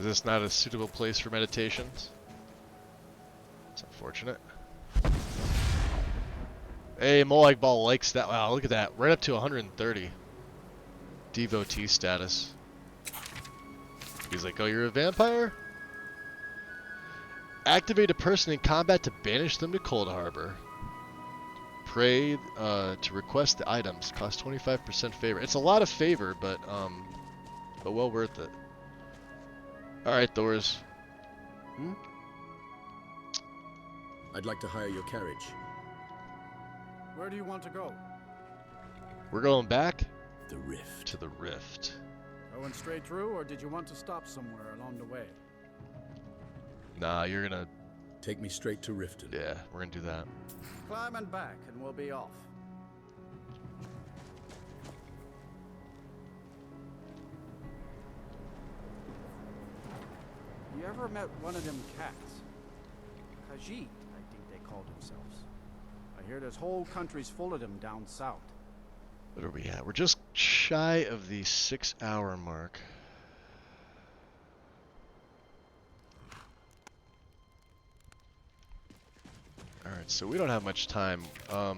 Speaker 1: Is this not a suitable place for meditations? It's unfortunate. Hey, Molag Ball likes that. Wow, look at that. Right up to 130. Devotee status. He's like, oh, you're a vampire? Activate a person in combat to banish them to Cold Harbor. Pray to request the items. Cost 25% favor. It's a lot of favor, but well worth it. Alright, Thors.
Speaker 11: I'd like to hire your carriage.
Speaker 18: Where do you want to go?
Speaker 1: We're going back?
Speaker 11: The Rift.
Speaker 1: To the Rift.
Speaker 18: Going straight through, or did you want to stop somewhere along the way?
Speaker 1: Nah, you're gonna...
Speaker 11: Take me straight to Riften.
Speaker 1: Yeah, we're gonna do that.
Speaker 18: Climb and back, and we'll be off. You ever met one of them cats? Khajiit, I think they call themselves. I hear there's whole countries full of them down south.
Speaker 1: What are we at? We're just shy of the 6-hour mark. Alright, so we don't have much time. I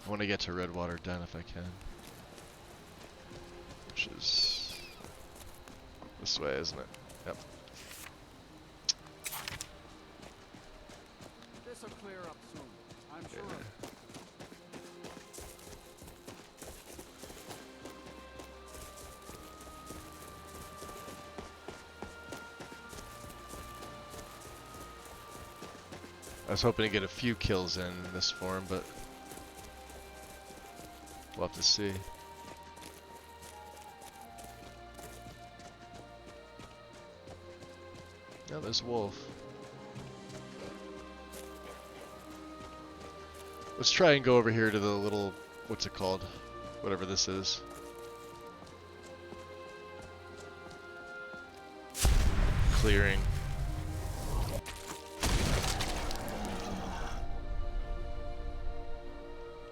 Speaker 1: want to get to Redwater Den if I can. Which is... this way, isn't it? Yep.
Speaker 18: This'll clear up soon, I'm sure.
Speaker 1: Yeah. I was hoping to get a few kills in this form, but we'll have to see. Oh, there's a wolf. Let's try and go over here to the little, what's it called? Whatever this is. Clearing.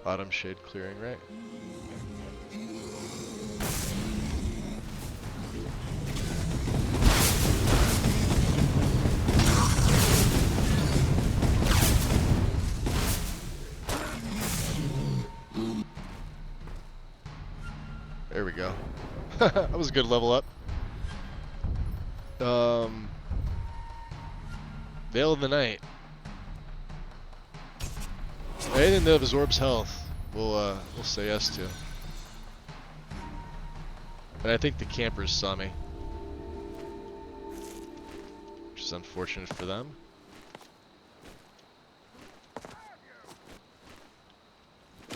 Speaker 1: Bottom shade clearing, right? There we go. That was a good level up. Veil of the Night. Anything that absorbs health, we'll say yes to. And I think the campers saw me, which is unfortunate for them.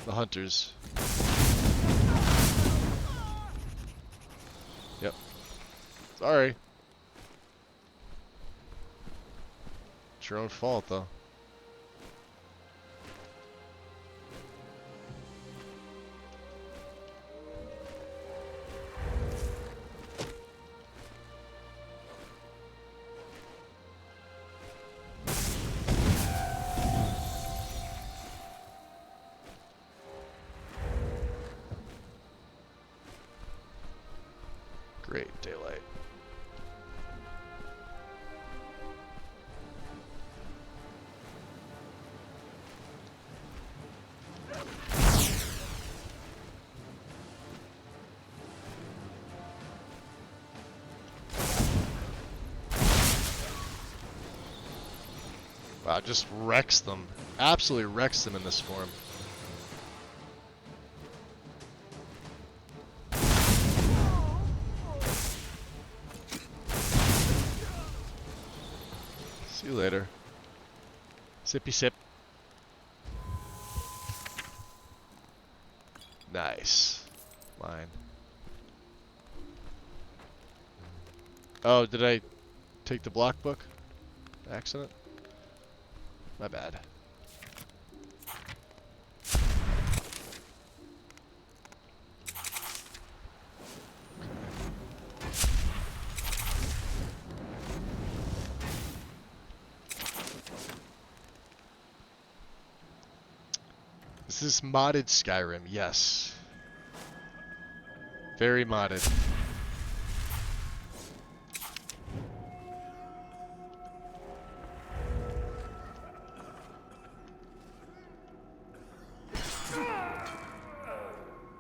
Speaker 1: The hunters. Yep. Sorry. It's your own fault, though. Great daylight. Wow, just wrecks them. Absolutely wrecks them in this form. See you later. Sippy sip. Nice. Mine. Oh, did I take the block book? Accident? My bad. This is modded Skyrim, yes. Very modded.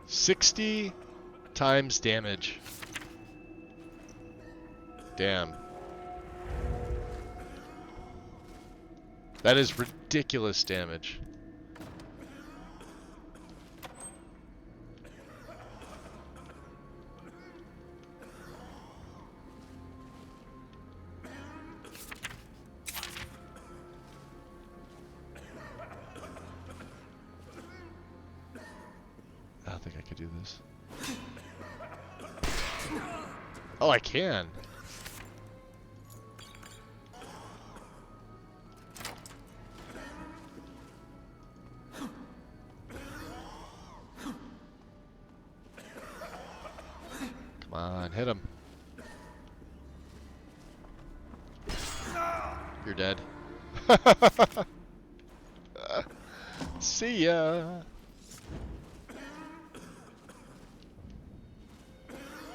Speaker 1: $60 times damage. Damn. That is ridiculous damage. I don't think I could do this. Oh, I can. Come on, hit him. You're dead. See ya.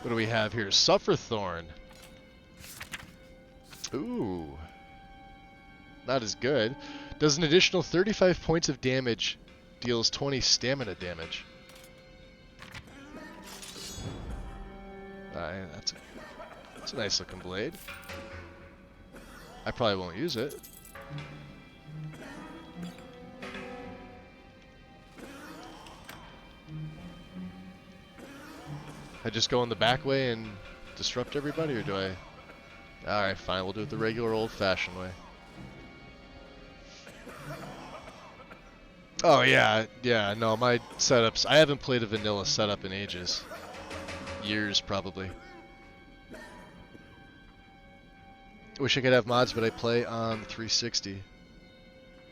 Speaker 1: What do we have here? Sufferthorn. Ooh. Not as good. Does an additional 35 points of damage. Deals 20 stamina damage. That's a nice looking blade. I probably won't use it. I just go in the back way and disrupt everybody, or do I? Alright, fine, we'll do it the regular old-fashioned way. Oh yeah, no, my setups, I haven't played a vanilla setup in ages. Years, probably. Wish I could have mods, but I play on 360.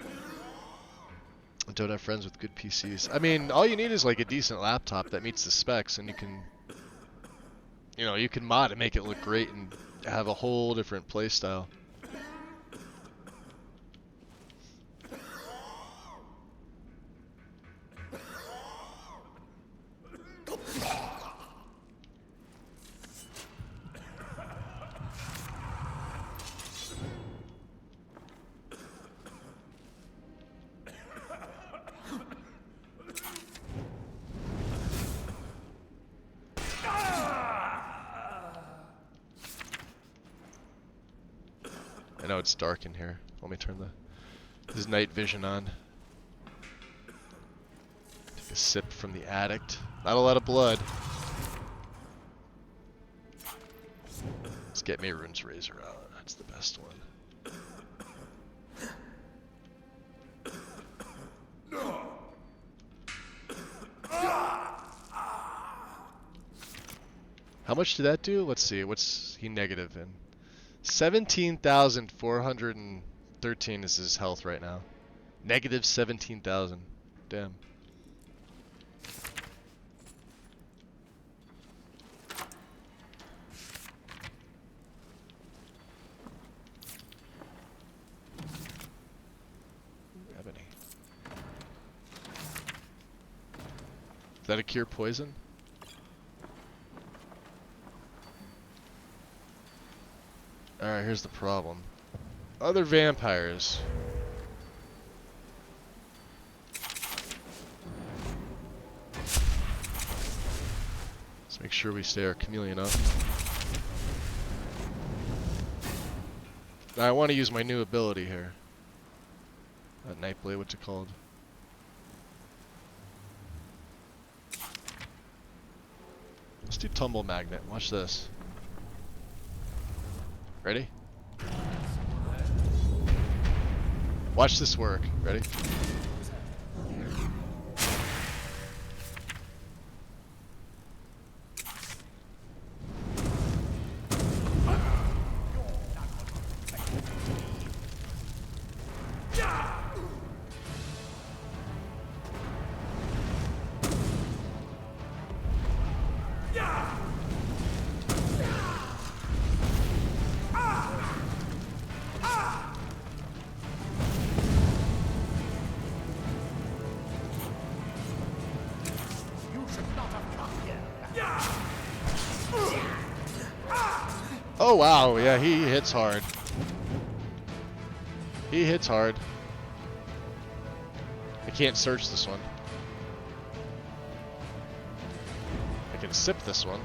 Speaker 1: I don't have friends with good PCs. I mean, all you need is like a decent laptop that meets the specs, and you can... You know, you can mod and make it look great and have a whole different playstyle. I know it's dark in here. Let me turn his night vision on. Take a sip from the addict. Not a lot of blood. Let's get Mehrunes Razor out. That's the best one. How much did that do? Let's see. What's he negative in? 17,413 is his health right now. Negative 17,000. Damn. Ebony. Is that a cure poison? Alright, here's the problem. Other vampires. Let's make sure we stay our chameleon up. Now I want to use my new ability here. Nightblade, what's it called? Let's do Tumble Magnet. Watch this. Ready? Watch this work. Ready? Oh wow, yeah, he hits hard. He hits hard. I can't search this one. I can sip this one.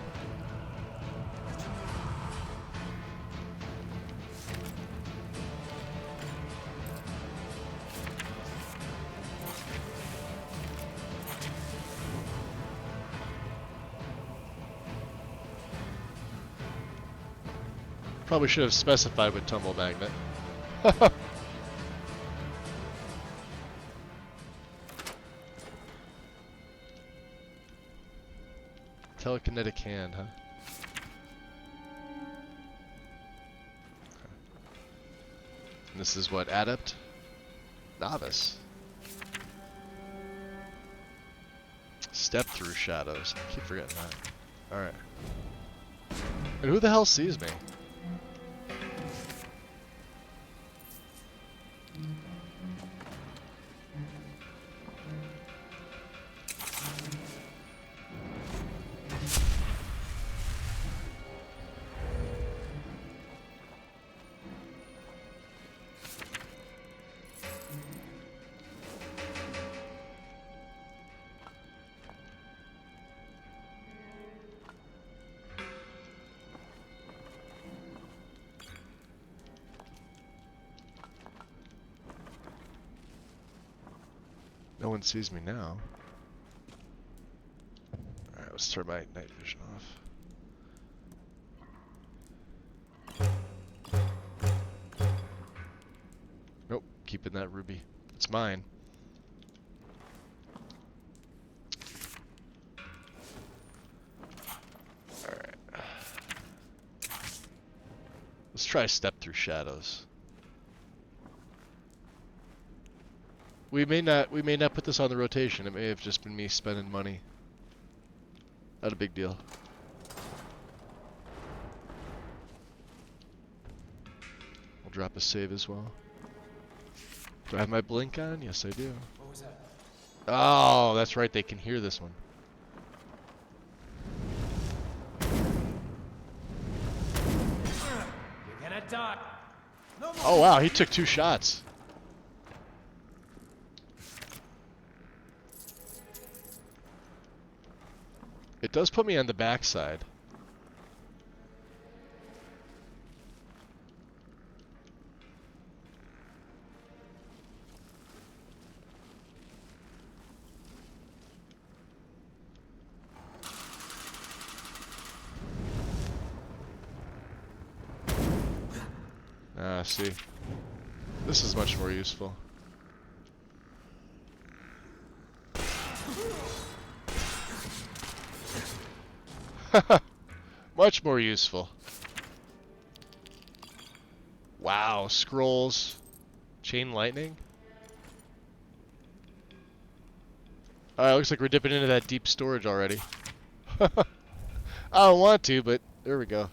Speaker 1: Probably should have specified with Tumble Magnet. Telekinetic hand, huh? Okay. And this is what? Adept? Novice. Step through shadows. I keep forgetting that. Alright. And who the hell sees me? No one sees me now. Alright, let's turn my night vision off. Nope, keeping that ruby. It's mine. Alright. Let's try step through shadows. We may not put this on the rotation. It may have just been me spending money. Not a big deal. I'll drop a save as well. Do I have my blink on? Yes, I do.
Speaker 7: What was that?
Speaker 1: Oh, that's right. They can hear this one.
Speaker 7: You're gonna die.
Speaker 1: Oh wow, he took 2 shots. It does put me on the backside. Ah, see. This is much more useful. Much more useful. Wow, scrolls. Chain lightning. Alright, looks like we're dipping into that deep storage already. I don't want to, but there we go.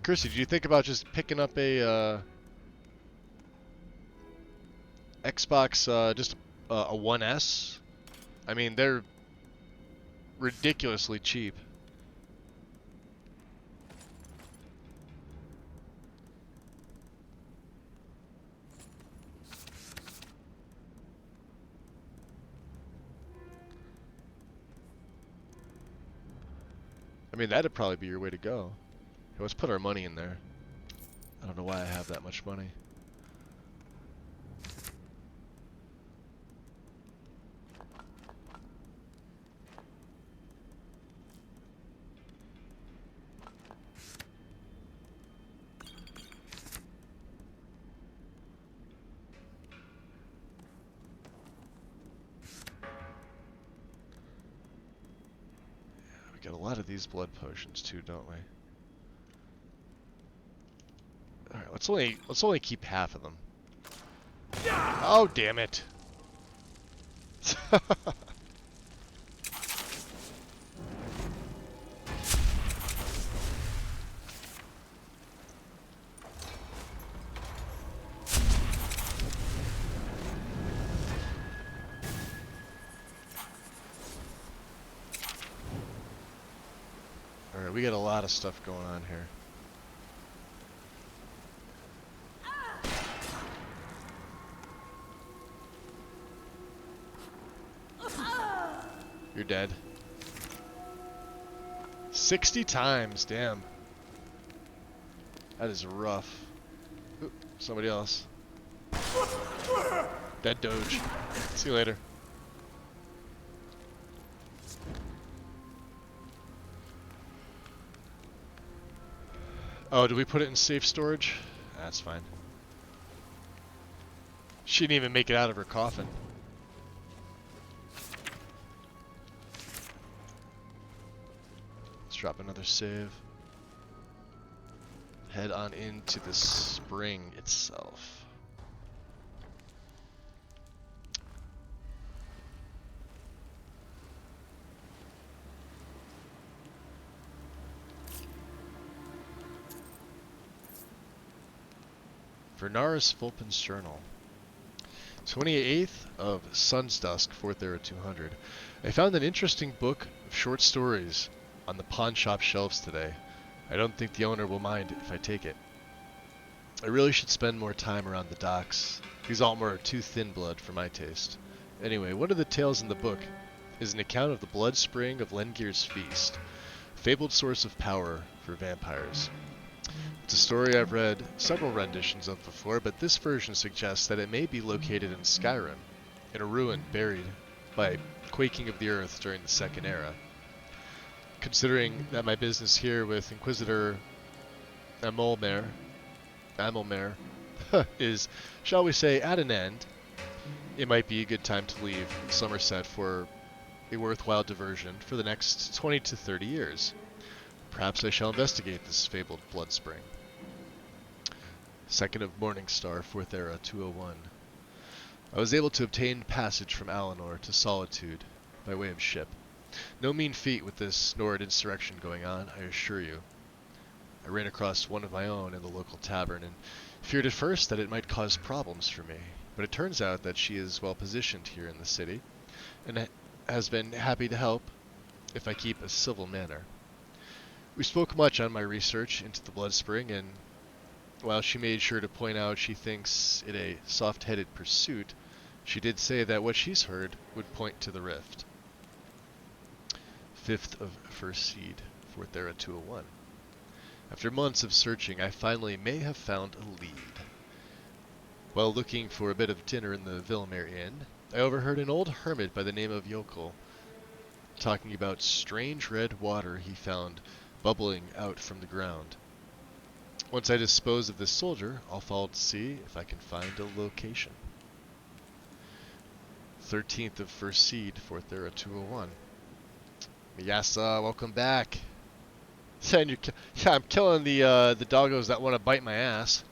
Speaker 1: Chrissy, did you think about just picking up a Xbox, just a 1S? I mean, they're ridiculously cheap. I mean, that'd probably be your way to go. Hey, let's put our money in there. I don't know why I have that much money. Get a lot of these blood potions too, don't we? All right, let's only keep half of them. Oh, damn it! All right, we got a lot of stuff going on here. You're dead. 60 times, damn. That is rough. Ooh, somebody else. Dead Doge. See you later. Oh, did we put it in safe storage? That's fine. She didn't even make it out of her coffin. Let's drop another save. Head on into the spring itself. Vernaris Fulpin's Journal. 28th of Sun's Dusk, 4th Era 200. I found an interesting book of short stories on the pawn shop shelves today. I don't think the owner will mind if I take it. I really should spend more time around the docks. These Altmer are too thin blood for my taste. Anyway, one of the tales in the book is an account of the blood spring of Lengir's Feast, a fabled source of power for vampires. It's a story I've read several renditions of before, but this version suggests that it may be located in Skyrim, in a ruin buried by quaking of the earth during the Second Era. Considering that my business here with Inquisitor Amelmer is, shall we say, at an end, it might be a good time to leave Somerset for a worthwhile diversion for the next 20 to 30 years. Perhaps I shall investigate this fabled blood spring. 2nd of Morningstar, 4th Era, 201. I was able to obtain passage from Alinor to Solitude by way of ship. No mean feat with this Nord insurrection going on, I assure you. I ran across one of my own in the local tavern and feared at first that it might cause problems for me, but it turns out that she is well positioned here in the city and has been happy to help if I keep a civil manner. We spoke much on my research into the blood spring, and while she made sure to point out she thinks it a soft-headed pursuit, she did say that what she's heard would point to the rift. 5th of First Seed, 4th Era 201. After months of searching, I finally may have found a lead. While looking for a bit of dinner in the Villemere Inn, I overheard an old hermit by the name of Yokel talking about strange red water he found bubbling out from the ground. Once I dispose of this soldier, I'll follow to see if I can find a location. 13th of First Seed, 4th Era 201. Miyasa, welcome back. And yeah, I'm killing the doggos that want to bite my ass.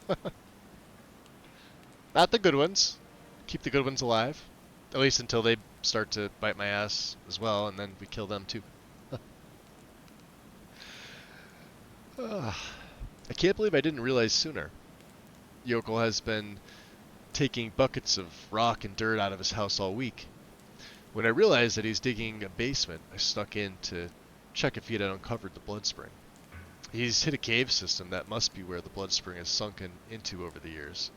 Speaker 1: Not the good ones. Keep the good ones alive. At least until they start to bite my ass as well, and then we kill them too. I can't believe I didn't realize sooner. Yokel has been taking buckets of rock and dirt out of his house all week. When I realized that he's digging a basement, I snuck in to check if he had uncovered the blood spring. He's hit a cave system that must be where the blood spring has sunken into over the years.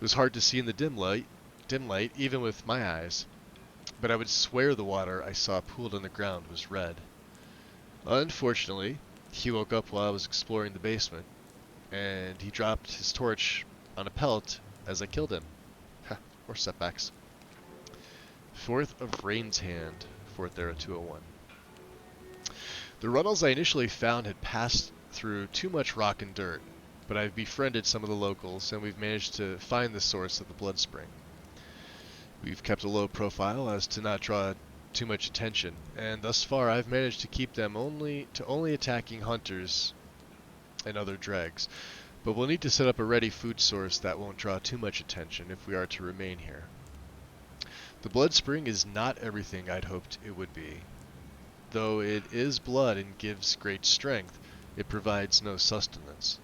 Speaker 1: It was hard to see in the dim light, even with my eyes, but I would swear the water I saw pooled on the ground was red. Unfortunately, he woke up while I was exploring the basement, and he dropped his torch on a pellet as I killed him. Ha, more setbacks. 4th of Rain's Hand, 4th Era 201. The runnels I initially found had passed through too much rock and dirt, but I've befriended some of the locals, and we've managed to find the source of the blood spring. We've kept a low profile as to not draw too much attention, and thus far I've managed to keep them only attacking hunters and other dregs. But we'll need to set up a ready food source that won't draw too much attention if we are to remain here. The blood spring is not everything I'd hoped it would be. Though it is blood and gives great strength, it provides no sustenance.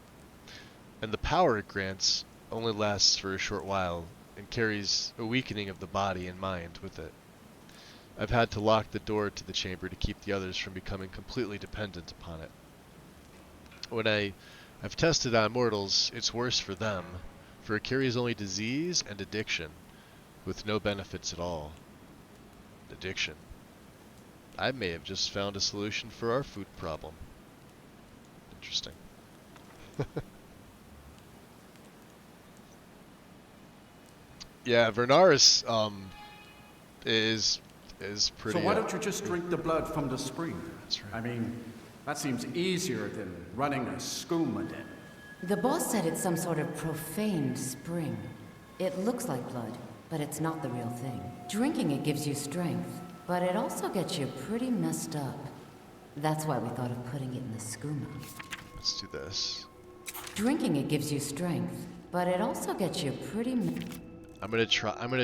Speaker 1: And the power it grants only lasts for a short while and carries a weakening of the body and mind with it. I've had to lock the door to the chamber to keep the others from becoming completely dependent upon it. When I've tested on mortals, it's worse for them, for it carries only disease and addiction, with no benefits at all. Addiction. I may have just found a solution for our food problem. Interesting. Yeah, Vernaris is pretty.
Speaker 18: So why don't you just drink the blood from the spring?
Speaker 1: That's right.
Speaker 18: I mean, that seems easier than running a skooma den.
Speaker 6: The boss said it's some sort of profaned spring. It looks like blood, but it's not the real thing. Drinking it gives you strength, but it also gets you pretty messed up. That's why we thought of putting it in the skooma.
Speaker 1: Let's do this.
Speaker 6: Drinking it gives you strength, but it also gets you pretty.
Speaker 1: I'm gonna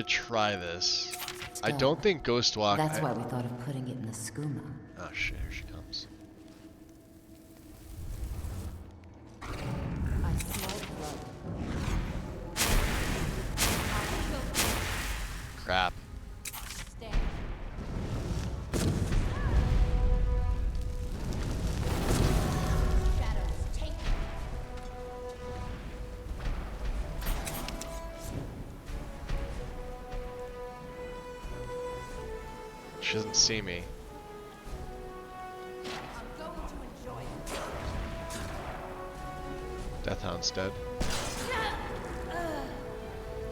Speaker 1: try this. I don't think Ghostwalk.
Speaker 6: That's why we thought of putting it in the skooma.
Speaker 1: Oh shit! Here she comes.
Speaker 6: I smell blood.
Speaker 1: Crap. She doesn't see me. Deathhound's dead.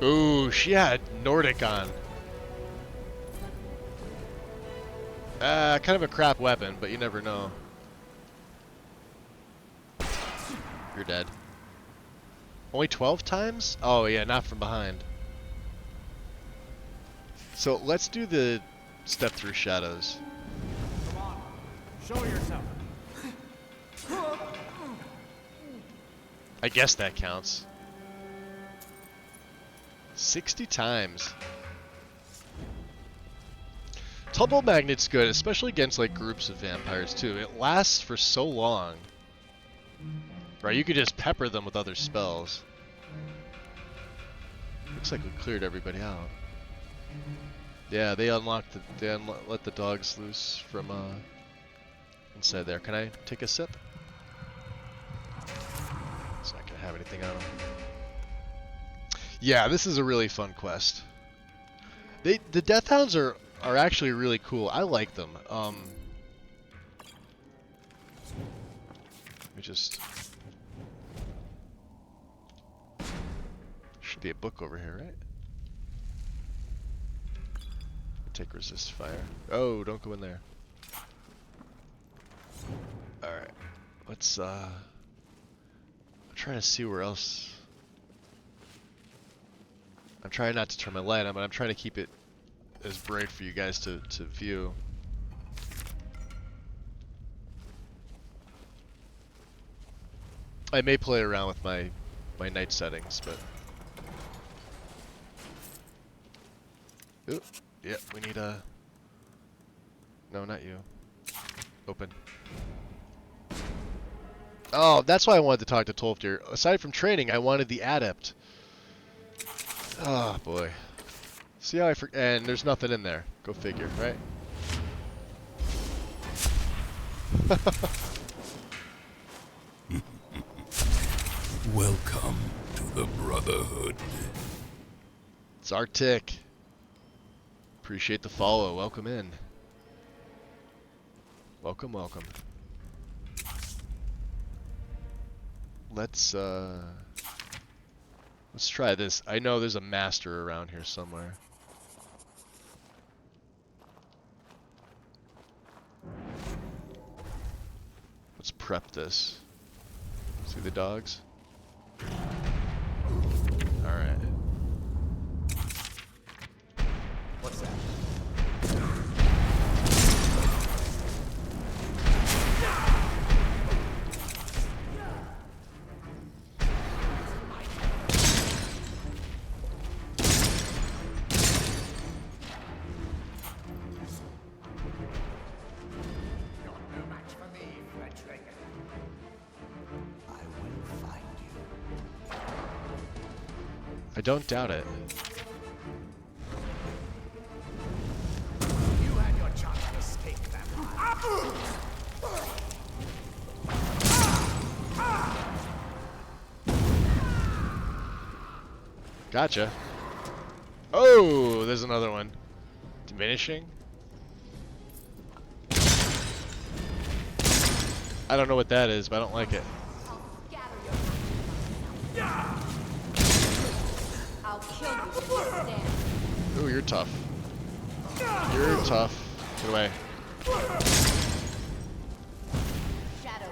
Speaker 1: Ooh, she had Nordic on. Kind of a crap weapon, but you never know. You're dead. Only 12 times? Oh yeah, not from behind. So let's do the step through shadows.
Speaker 18: Come on, show yourself.
Speaker 1: I guess that counts. 60 times. Tumble Magnet's good, especially against like groups of vampires too. It lasts for so long. Right, you could just pepper them with other spells. Looks like we cleared everybody out. Yeah, they unlocked let the dogs loose from inside there. Can I take a sip? It's not gonna have anything on them. Yeah, this is a really fun quest. The Deathhounds are actually really cool. I like them. Let me just. Should be a book over here, right? Take resist fire. Oh, don't go in there. Alright. Let's trying to see where else. I'm trying not to turn my light on, but I'm trying to keep it as bright for you guys to view. I may play around with my night settings, but ooh, yeah, we need a. No, not you. Open. Oh, that's why I wanted to talk to Tolfdir. Aside from training, I wanted the adept. Oh boy. See how and there's nothing in there. Go figure, right?
Speaker 11: Welcome to the Brotherhood.
Speaker 1: It's Arctic. Appreciate the follow. Welcome in. Welcome, welcome. Let's try this. I know there's a master around here somewhere. Let's prep this. See the dogs? Alright.
Speaker 17: What's that?
Speaker 1: I don't doubt it.
Speaker 7: You had your chance to escape that.
Speaker 1: Gotcha. Oh, there's another one. Diminishing? I don't know what that is, but I don't like it.
Speaker 12: I'll kill you if you stand.
Speaker 1: Ooh, you're tough. You're tough. Get away.
Speaker 12: Shadow.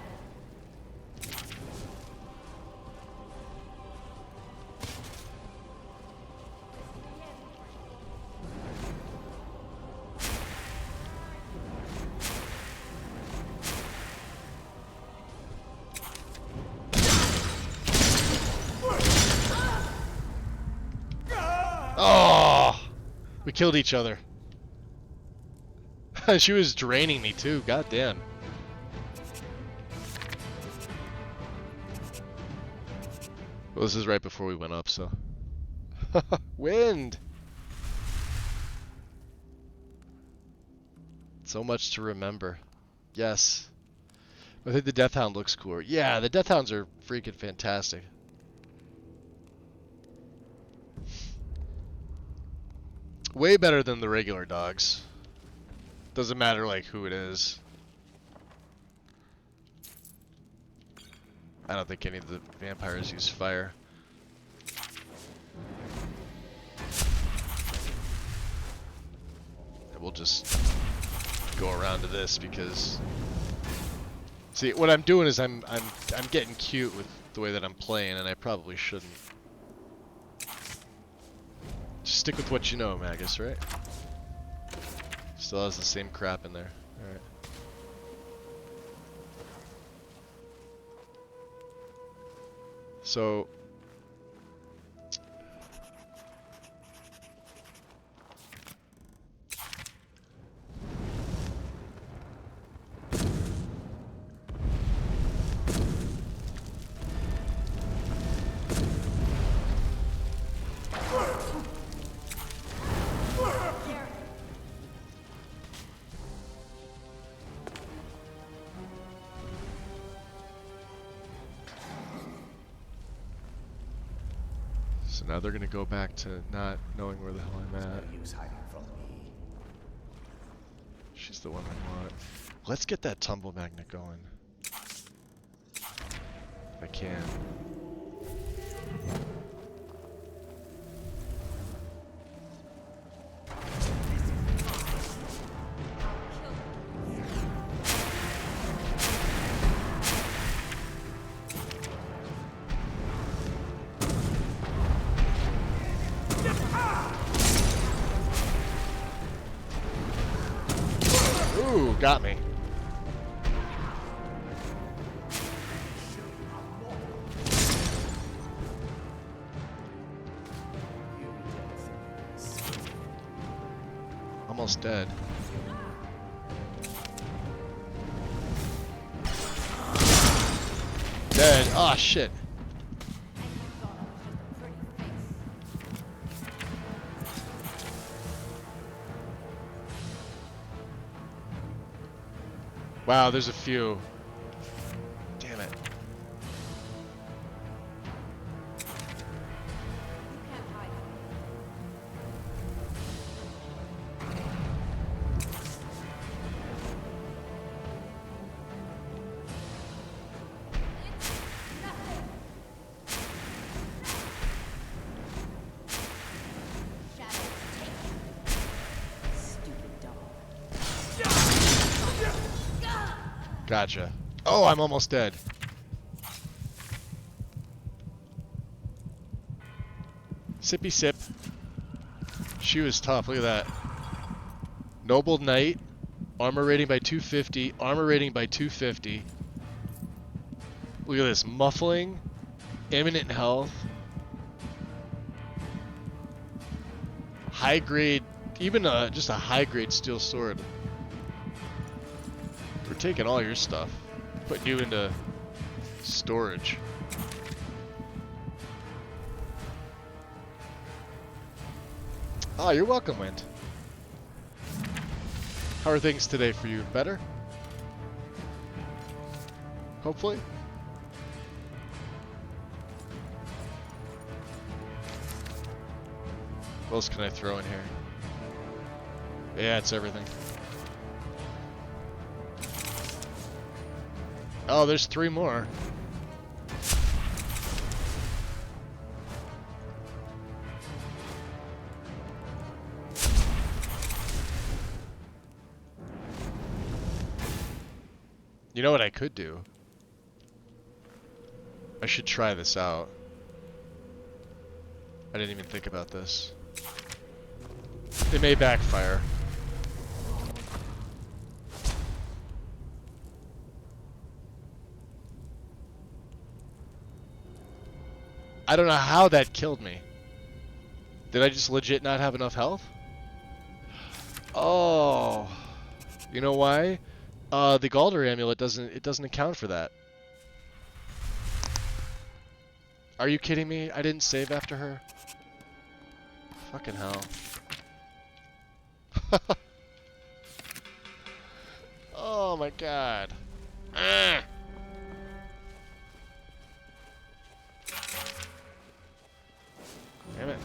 Speaker 1: Oh, we killed each other. She was draining me too. God damn. Well, this is right before we went up, so. Wind. So much to remember. Yes. I think the Death Hound looks cooler. Yeah, the Death Hounds are freaking fantastic. Way better than the regular dogs. Doesn't matter like who it is. I don't think any of the vampires use fire. And we'll just go around to this because see what I'm doing is I'm getting cute with the way that I'm playing, and I probably shouldn't. Just stick with what you know, Magus, right? Still has the same crap in there. Alright. So now they're gonna go back to not knowing where the hell I'm at. She's the one I want. Let's get that tumble magnet going. If I can. got me. Almost dead. Dead. Oh shit. Wow, there's a few. Damn it. Gotcha. Oh, I'm almost dead. Sippy sip. She was tough. Look at that. Noble Knight. Armor rating by 250. Armor rating by 250. Look at this. Muffling. Imminent health. High grade. Even just a high grade steel sword. We're taking all your stuff. Putting you into storage. Oh, you're welcome, Wind. How are things today for you? Better? Hopefully? What else can I throw in here? Yeah, it's everything. Oh, there's 3 more. You know what I could do? I should try this out. I didn't even think about this. It may backfire. I don't know how that killed me. Did I just legit not have enough health? Oh. You know why? The Galder amulet doesn't account for that. Are you kidding me? I didn't save after her? Fucking hell. Oh my god. Ah. Damn it.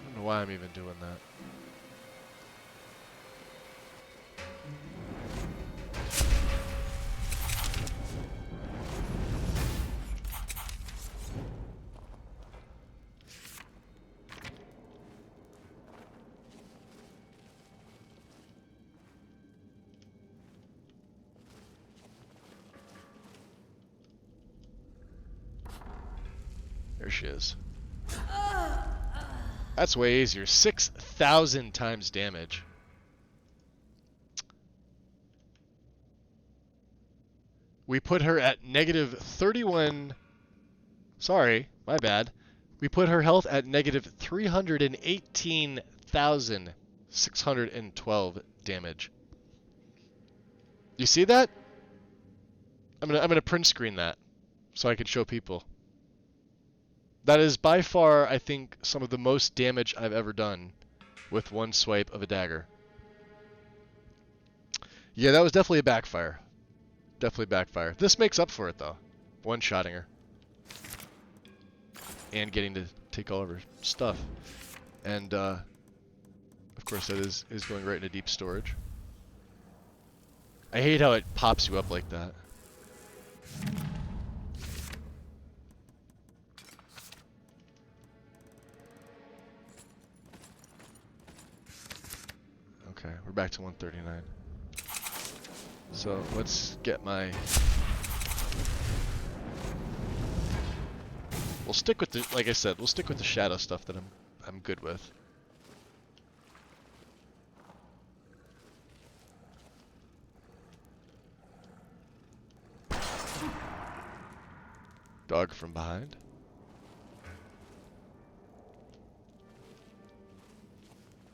Speaker 1: I don't know why I'm even doing that. There she is. That's way easier. 6,000 times damage. We put her at negative 31. Sorry, my bad. We put her health at negative 318,612 damage. You see that? I'm gonna print screen that so I can show people. That is by far, I think, some of the most damage I've ever done with one swipe of a dagger. Yeah, that was definitely a backfire. Definitely backfire. This makes up for it, though. One-shotting her. And getting to take all of her stuff. And, of course, that is going right into deep storage. I hate how it pops you up like that. Okay, we're back to 139. So let's get my... We'll stick with the, like I said, we'll stick with the shadow stuff that I'm good with. Dog from behind.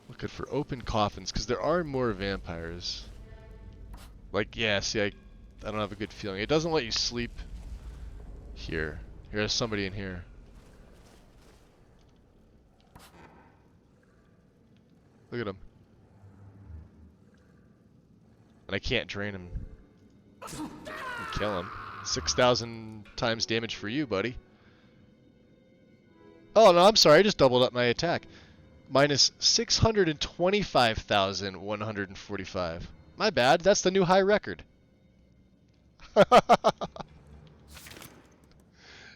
Speaker 1: Looking for open coffins, because there are more vampires. Like, yeah, see, I don't have a good feeling. It doesn't let you sleep here. Here's somebody in here. Look at him. And I can't drain him. And kill him. 6,000 times damage for you, buddy. Oh, no, I'm sorry. I just doubled up my attack. Minus 625,145. My bad. That's the new high record.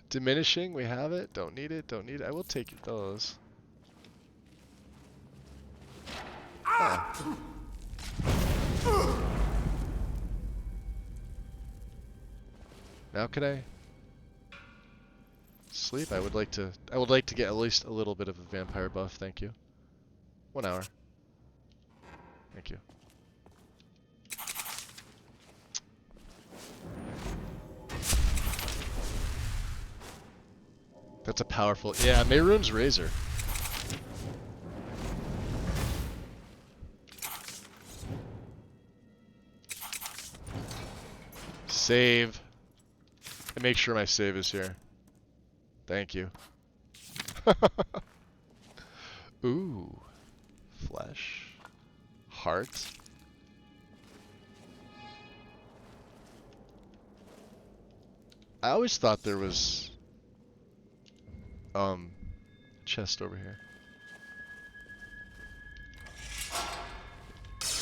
Speaker 1: Diminishing. We have it. Don't need it. Don't need it. I will take those. Oh. Now can I sleep? I would like to get at least a little bit of a vampire buff, thank you. 1 hour. Thank you. That's a powerful, yeah, Mehrunes Razor. Save. And make sure my save is here. Thank you. Ooh. Flesh. Heart. I always thought there was chest over here.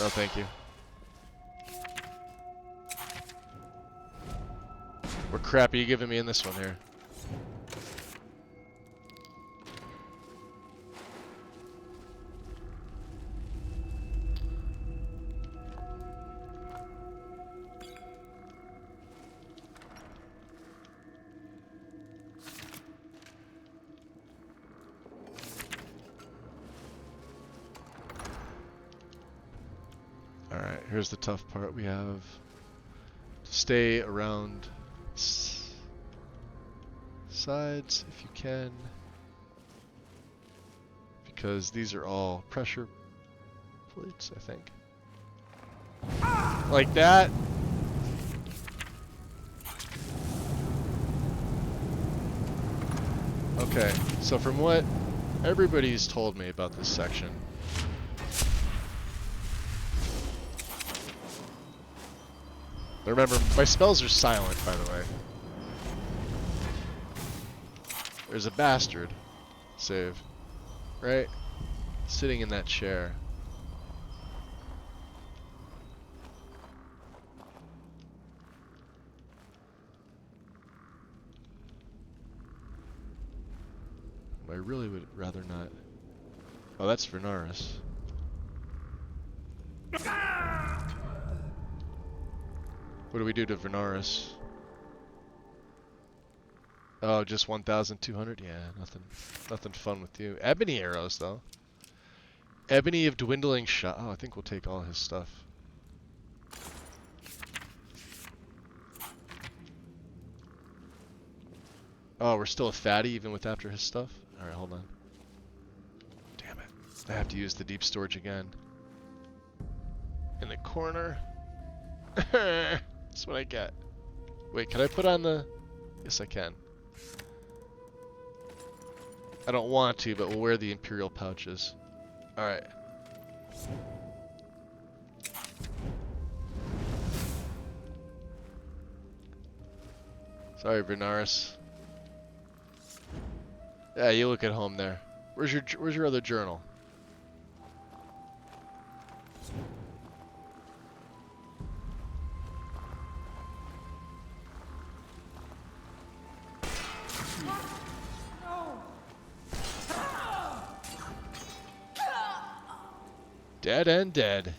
Speaker 1: No, thank you. What crap are you giving me in this one here? Alright, here's the tough part. We have to stay around sides if you can, because these are all pressure plates, I think. Like that. Okay, so from what everybody's told me about this section, remember, my spells are silent, by the way. There's a bastard. Save. Right? Sitting in that chair. I really would rather not. Oh, that's Vernaris. What do we do to Vernaris? Oh, just 1,200? Yeah, nothing fun with you. Ebony arrows, though. Ebony of dwindling shot. Oh, I think we'll take all his stuff. Oh, we're still a fatty even with after his stuff? Alright, hold on. Damn it. I have to use the deep storage again. In the corner. That's what I get. Wait, can I put on the... Yes, I can. I don't want to, but we'll wear the Imperial pouches. Alright. Sorry, Vernaris. Yeah, you look at home there. Where's your other journal? Dead and dead.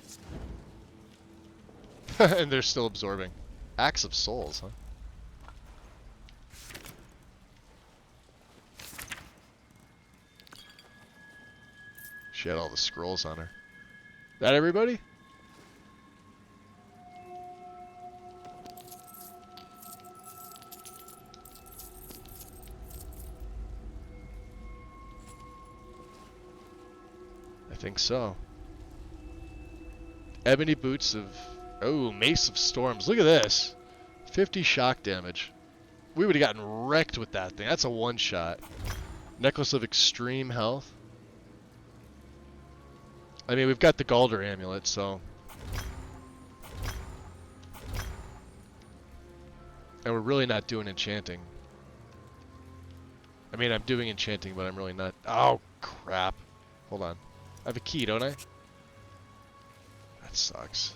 Speaker 1: And they're still absorbing. Axe of Souls, huh? She had all the scrolls on her. That everybody? I think so. Ebony Boots of... Oh, Mace of Storms. Look at this. 50 shock damage. We would have gotten wrecked with that thing. That's a one-shot. Necklace of Extreme Health. I mean, we've got the Galder Amulet, so... And we're really not doing enchanting. I mean, I'm doing enchanting, but I'm really not... Oh, crap. Hold on. I have a key, don't I? That sucks.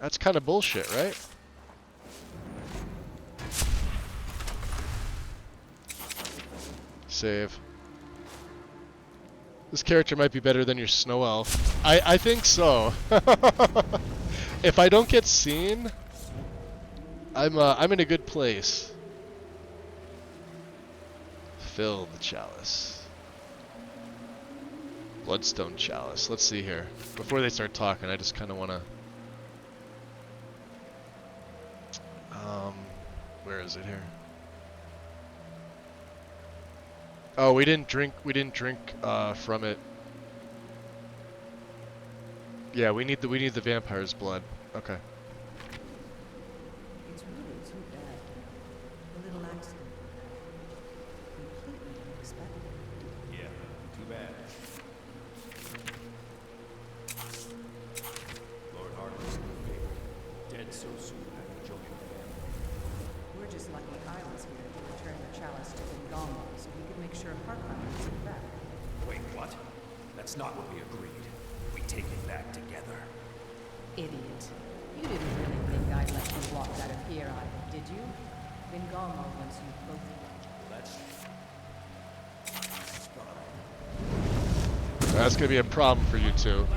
Speaker 1: That's kind of bullshit, right? Save. This character might be better than your Snow Elf. I think so. If I don't get seen, I'm in a good place. Fill the chalice. Bloodstone chalice. Let's see here. Before they start talking, I just kind of want to... where is it here? Oh, we didn't drink from it. Yeah, we need the vampire's blood. Okay.
Speaker 2: It's really too bad. A little accident. Completely unexpected.
Speaker 7: Yeah, too bad. Lord Harkness, dead so soon. I can join your family.
Speaker 2: We're just lucky I was here to return the chalice to Vingama so we could make sure Harkon gets it back.
Speaker 7: Wait, what? That's not what we agreed. We take it back together.
Speaker 20: Idiot. You didn't really think I'd let you walk out of here, did you? Vingama wants you both.
Speaker 1: That's gonna be a problem for you two.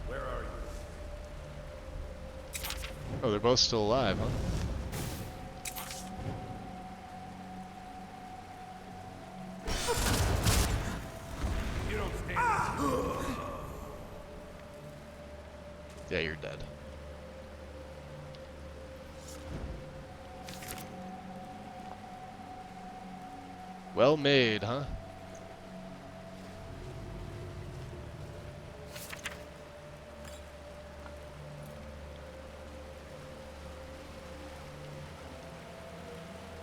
Speaker 7: Where are you?
Speaker 1: Oh, they're both still alive, huh?
Speaker 7: You don't stand.
Speaker 1: Yeah, you're dead. Well made, huh?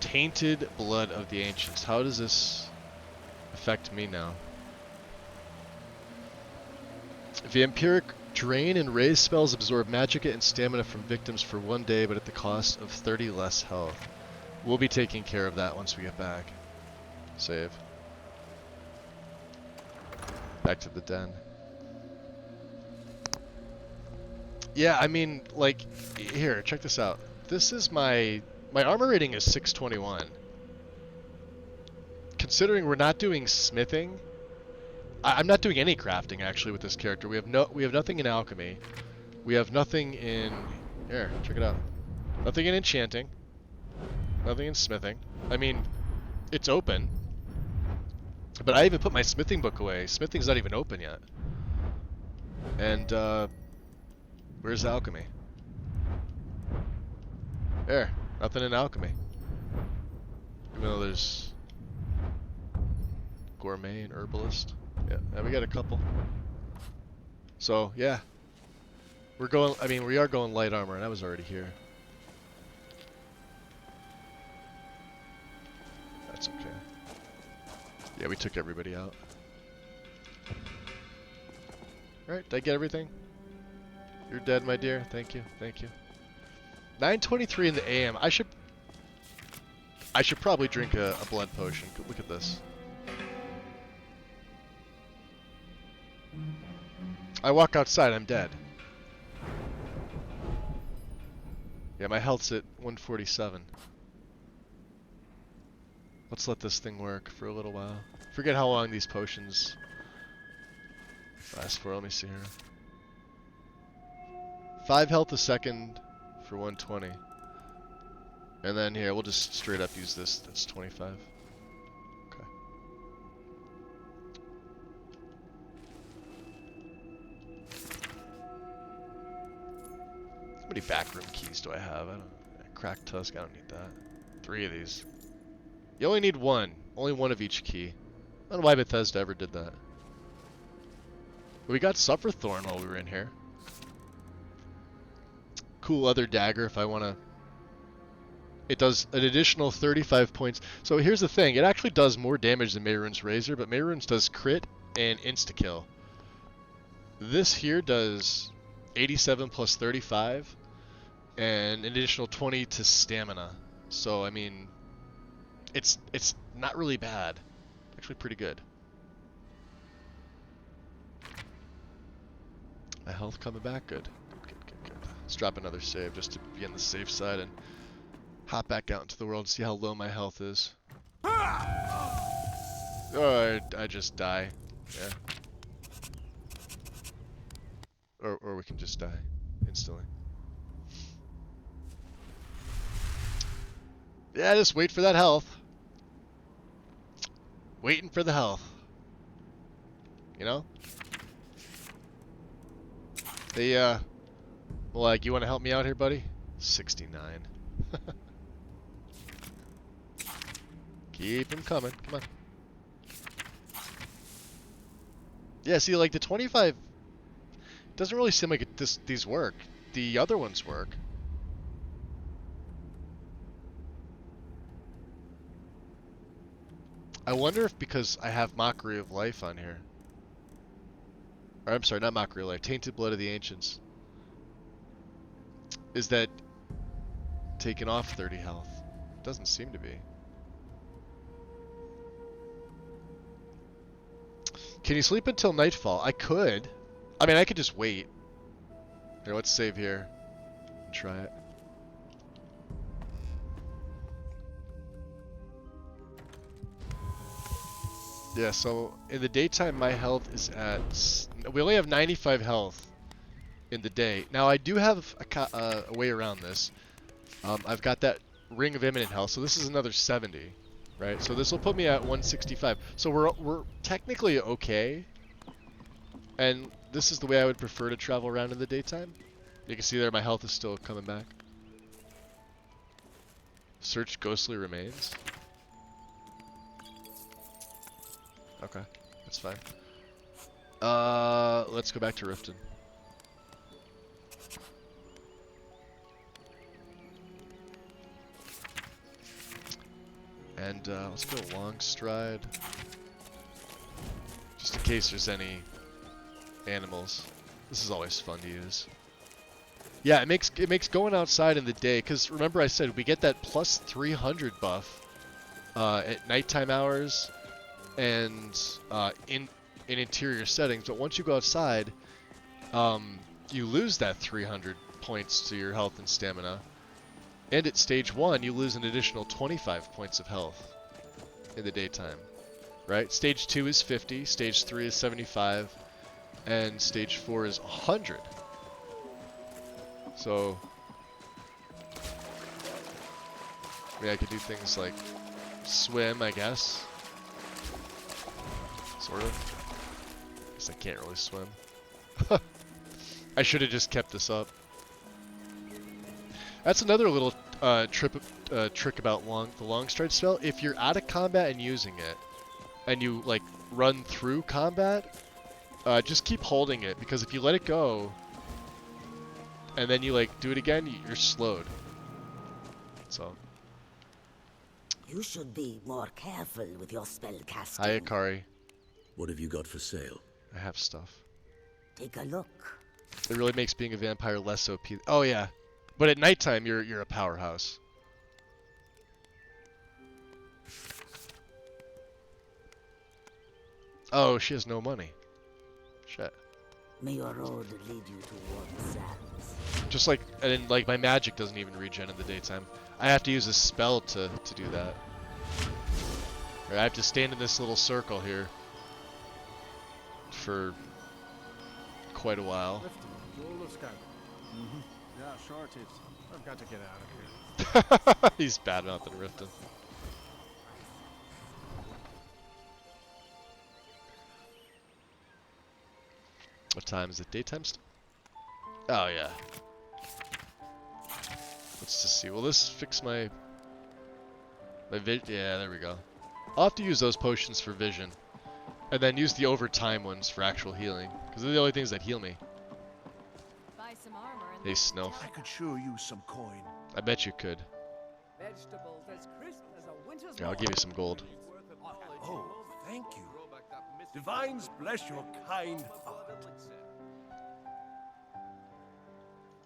Speaker 1: Tainted Blood of the Ancients. How does this affect me now? Vampiric Drain and Raise spells absorb magicka and stamina from victims for 1 day, but at the cost of 30 less health. We'll be taking care of that once we get back. Save. Back to the den. Yeah, I mean, like, here, check this out. This is my armor rating is 621. Considering we're not doing smithing, I'm not doing any crafting actually with this character. We have nothing in alchemy. We have nothing in here. Check it out. Nothing in enchanting. Nothing in smithing. I mean, it's open. But I even put my smithing book away. Smithing's not even open yet. And where's alchemy? There. Nothing in alchemy. Even though there's gourmet and herbalist. Yeah, we got a couple. So, yeah. We are going light armor, and I was already here. That's okay. Yeah, we took everybody out. Alright, did I get everything? You're dead, my dear. Thank you, thank you. 9:23 in the AM. I should... I should probably drink a blood potion. Look at this. I walk outside, I'm dead. Yeah, my health's at 147. Let's let this thing work for a little while. Forget how long these potions last for. Let me see here. 5 health a second for 120. And then here, we'll just straight up use this. That's 25. Okay. How many backroom keys do I have? I don't. Cracked tusk. I don't need that. 3 of these. You only need 1. Only 1 of each key. I don't know why Bethesda ever did that. We got Sufferthorn while we were in here. Cool other dagger if I want to. It does an additional 35 points. So here's the thing. It actually does more damage than Mehrunes Razor, but Mehrunes does crit and insta-kill. This here does 87 plus 35 and an additional 20 to stamina. So, I mean, it's not really bad. Actually pretty good. My health coming back. Good. Good. Let's drop another save just to be on the safe side and hop back out into the world and see how low my health is. Oh, I just die. Yeah. Or we can just die instantly. Yeah, just wait for that health. Waiting for the health. You know? They, like, you want to help me out here, buddy? 69. Keep them coming. Come on. Yeah, see, like, the 25 doesn't really seem like these work. The other ones work. I wonder if because I have Mockery of Life on here. Or, I'm sorry, not Mockery of Life. Tainted Blood of the Ancients. Is that taking off 30 health? Doesn't seem to be. Can you sleep until nightfall? I could. I mean, I could just wait. Here, let's save here. Try it. Yeah, so in the daytime, my health is at... We only have 95 health in the day. Now, I do have a way around this. I've got that Ring of Imminent Health, so this is another 70, right? So this will put me at 165. So we're technically okay. And this is the way I would prefer to travel around in the daytime. You can see there my health is still coming back. Search Ghostly Remains. Okay, that's fine. Let's go back to Riften. And let's go Long Stride. Just in case there's any animals. This is always fun to use. Yeah, it makes going outside in the day, because remember I said we get that plus 300 buff at nighttime hours and in interior settings, but once you go outside, you lose that 300 points to your health and stamina. And at stage 1, you lose an additional 25 points of health in the daytime. Right? Stage 2 is 50, stage 3 is 75, and stage 4 is 100. So, I mean, I could do things like swim, I guess. Sort of. Guess I can't really swim. I should have just kept this up. That's another little trick about the long stride spell. If you're out of combat and using it, and you like run through combat, just keep holding it, because if you let it go, and then you like do it again, you're slowed. So.
Speaker 12: You should be more careful with your spell casting.
Speaker 1: Hi, Akari.
Speaker 11: What have you got for sale?
Speaker 1: I have stuff.
Speaker 12: Take a look.
Speaker 1: It really makes being a vampire less OP. Oh yeah, but at nighttime you're a powerhouse. Oh, she has no money. Shit.
Speaker 12: May your road lead you toward sands.
Speaker 1: Just like, and then, like my magic doesn't even regen in the daytime. I have to use a spell to do that. Or I have to stand in this little circle here for quite a while.
Speaker 18: Yeah, sure it is. I've got to get out of here.
Speaker 1: He's bad mouthing Riften. What time is it? Daytime still? Oh yeah. Let's just see. Will this fix my vision? Yeah, there we go. I'll have to use those potions for vision, and then use the overtime ones for actual healing, because they're the only things that heal me.
Speaker 21: Buy some armor and
Speaker 1: Hey, Snowf.
Speaker 15: I could sure use some coin.
Speaker 1: I bet you could.
Speaker 12: Vegetables as crisp as a winter's
Speaker 1: Yeah, I'll give you some gold.
Speaker 15: Oh, thank you. Divines bless your kind heart.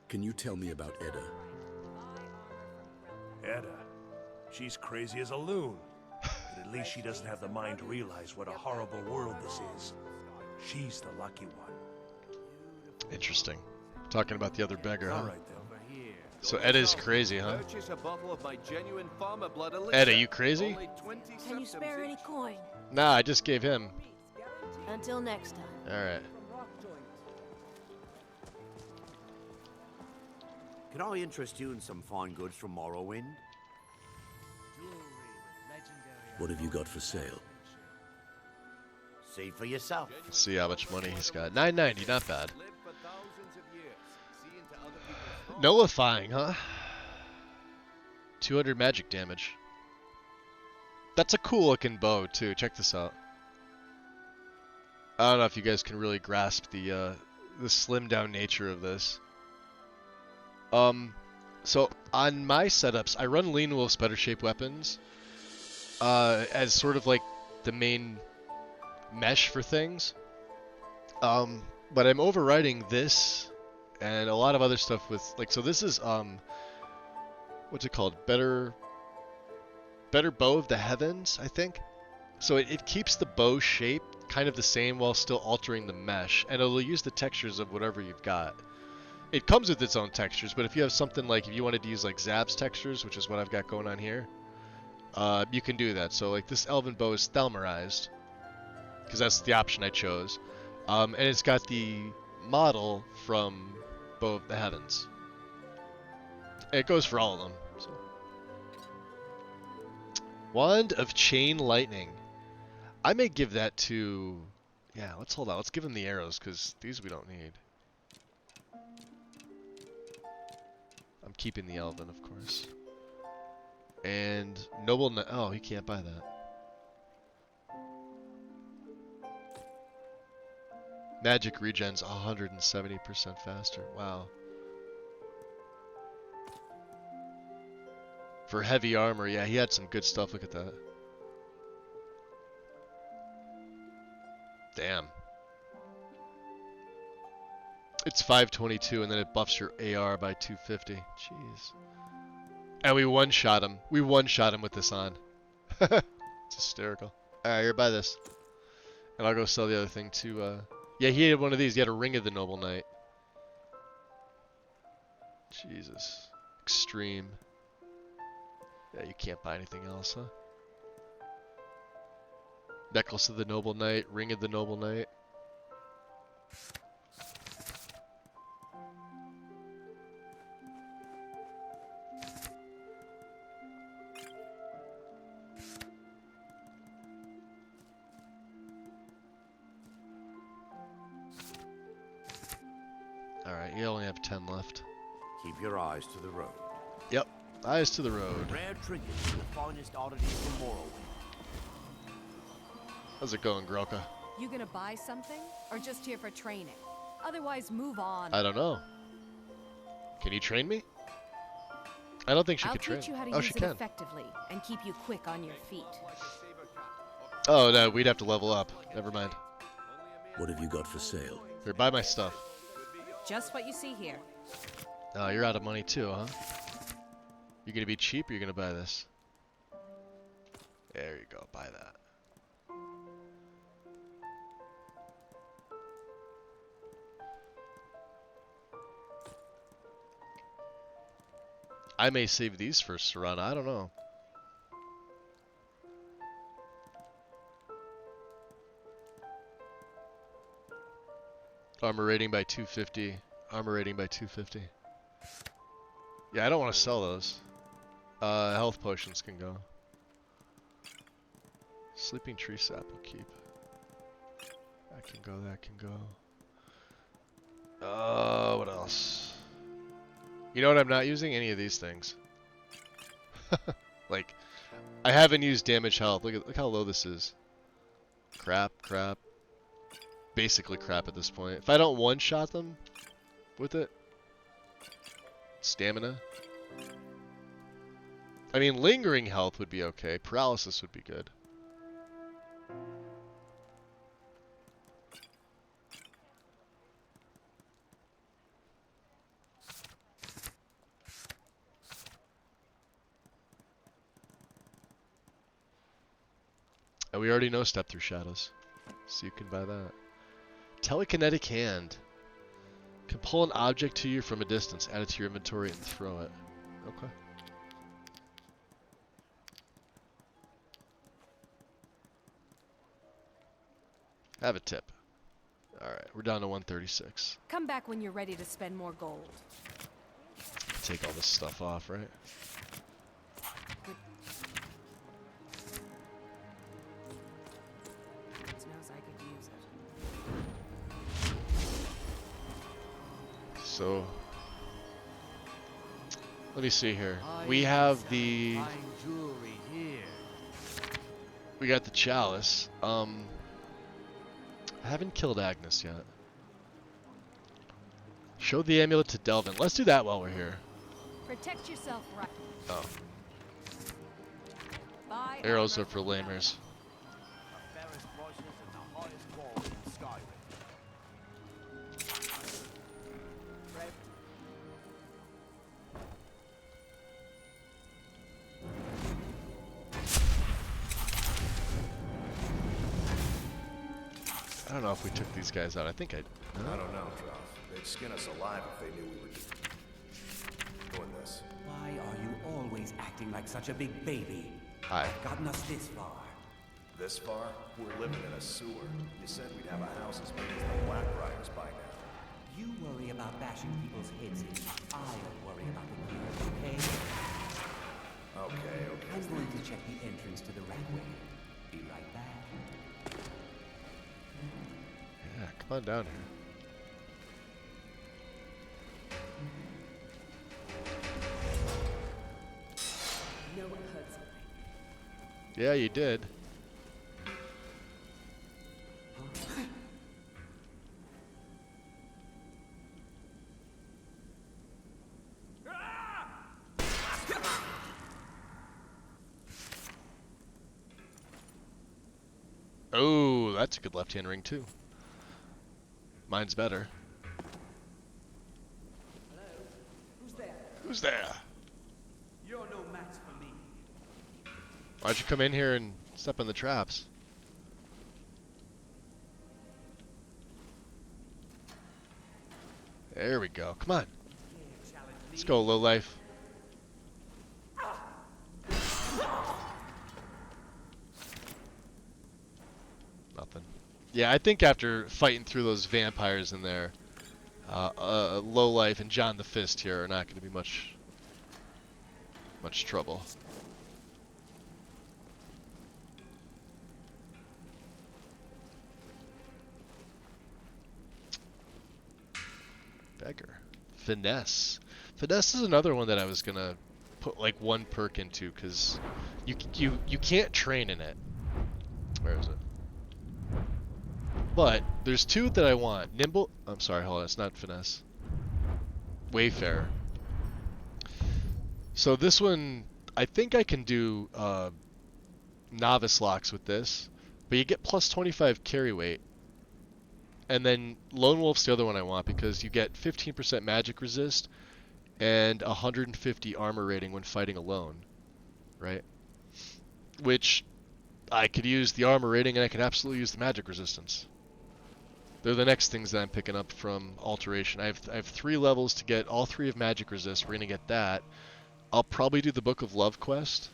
Speaker 11: Can you tell me about Edda?
Speaker 15: Edda. She's crazy as a loon. But at least she doesn't have the mind to realize what a horrible world this is. She's the lucky one.
Speaker 1: Interesting. Talking about the other beggar, huh?
Speaker 15: All right, then.
Speaker 1: So Edda's crazy, huh?
Speaker 9: Purchase a bottle of my genuine farmer blood elixir.
Speaker 1: Edda, you crazy?
Speaker 9: Only 20
Speaker 21: Can you spare any coin?
Speaker 1: Nah, I just gave him.
Speaker 21: Until next time.
Speaker 1: Alright.
Speaker 19: Can I interest you in some fine goods from Morrowind?
Speaker 11: What have you got for sale?
Speaker 19: See for yourself.
Speaker 1: Let's see how much money he's got. 990, not bad. Nullifying, huh? 200 magic damage. That's a cool looking bow too. Check this out. I don't know if you guys can really grasp the slim down nature of this. So on my setups, I run Lean Wolf's better shape weapons as sort of like the main mesh for things. But I'm overriding this and a lot of other stuff with like, so this is what's it called? Better Bow of the Heavens, I think. So it keeps the bow shape kind of the same while still altering the mesh, and it'll use the textures of whatever you've got. It comes with its own textures, but if you have something like, if you wanted to use like Zab's textures, which is what I've got going on here, you can do that. So like this elven bow is thelmarized, because that's the option I chose. And it's got the model from Bow of the Heavens. It goes for all of them. So. Wand of Chain Lightning. I may give that to... Yeah, let's hold on. Let's give him the arrows, because these we don't need. I'm keeping the Elven, of course. And Noble... Oh, he can't buy that. Magic regen's 170% faster. Wow. For heavy armor, yeah, he had some good stuff. Look at that. Damn. It's 522, and then it buffs your AR by 250. Jeez. And we one-shot him. We one-shot him with this on. It's hysterical. Alright, here, buy this. And I'll go sell the other thing to, Yeah, he had one of these. He had a Ring of the Noble Knight. Jesus. Extreme. Yeah, you can't buy anything else, huh? Necklace of the Noble Knight, Ring of the Noble Knight. Alright, you only have 10 left.
Speaker 19: Keep your eyes to the road.
Speaker 1: Yep, eyes to the road.
Speaker 19: Rare trinkets and the finest oddities from Morrowind.
Speaker 1: How's it going, Grelka?
Speaker 21: You gonna buy something, or just here for training? Otherwise, move on.
Speaker 1: I don't know. Can you train me? I don't think she
Speaker 21: I'll
Speaker 1: could train.
Speaker 21: teach you how to
Speaker 1: Oh,
Speaker 21: use
Speaker 1: she
Speaker 21: it
Speaker 1: can.
Speaker 21: effectively and keep you quick on your feet.
Speaker 1: Oh no, we'd have to level up. Never mind.
Speaker 11: What have you got for sale?
Speaker 1: Here, buy my stuff.
Speaker 21: Just what you see here.
Speaker 1: Oh, you're out of money too, huh? You gonna be cheap or you gonna buy this? There you go, buy that. I may save these for Serana. I don't know. Armor rating by 250. Armor rating by 250. Yeah, I don't want to sell those. Health potions can go. Sleeping tree sap will keep. That can go, that can go. What else? You know what I'm not using? Any of these things. Like, I haven't used damage health. Look how low this is. Crap. Basically crap at this point. If I don't one-shot them with it. Stamina. I mean, lingering health would be okay. Paralysis would be good. And we already know Step Through Shadows, so you can buy that. Telekinetic Hand. Can pull an object to you from a distance, add it to your inventory, and throw it. Okay. Have a tip. Alright, we're down to 136.
Speaker 21: Come back when you're ready to spend more gold.
Speaker 1: Take all this stuff off, right? So, let me see here. We have the... We got the chalice. I haven't killed Agnes yet. Show the amulet to Delvin. Let's do that while we're here.
Speaker 21: Protect yourself, right?
Speaker 1: Oh. Arrows are for lamers. I don't know if we took these guys out. I think I... No?
Speaker 8: I don't know, Droth. They'd skin us alive if they knew we were doing this.
Speaker 13: Why are you always acting like such a big baby?
Speaker 1: Hi.
Speaker 13: Gotten us this far.
Speaker 8: This far? We're living in a sewer. You said we'd have a house as big as the Blackbriars by now.
Speaker 13: You worry about bashing people's heads in. I'll worry about the gear, okay?
Speaker 8: Okay.
Speaker 13: I'm going to check the entrance to the Requiem. Be right back.
Speaker 1: Yeah, come on down here.
Speaker 21: No one hurts me.
Speaker 1: Yeah, you did. Oh, that's a good left-hand ring too. Mine's better.
Speaker 7: Hello? Who's there?
Speaker 1: Who's there?
Speaker 7: You're no match for me.
Speaker 1: Why'd you come in here and step on the traps? There we go. Come on. Let's go, lowlife. Nothing. Yeah, I think after fighting through those vampires in there, lowlife and John the Fist here are not going to be much trouble. Beggar. Finesse. Finesse is another one that I was gonna put like one perk into because you can't train in it. Where is it? But there's two that I want. Nimble. I'm sorry, hold on. It's not finesse. Wayfarer. So this one, I think I can do novice locks with this, but you get plus 25 carry weight. And then Lone Wolf's the other one I want because you get 15% magic resist and 150 armor rating when fighting alone, right? Which I could use the armor rating and I could absolutely use the magic resistance. They're the next things that I'm picking up from Alteration. I have 3 levels to get all 3 of magic resist. We're gonna get that. I'll probably do the Book of Love quest.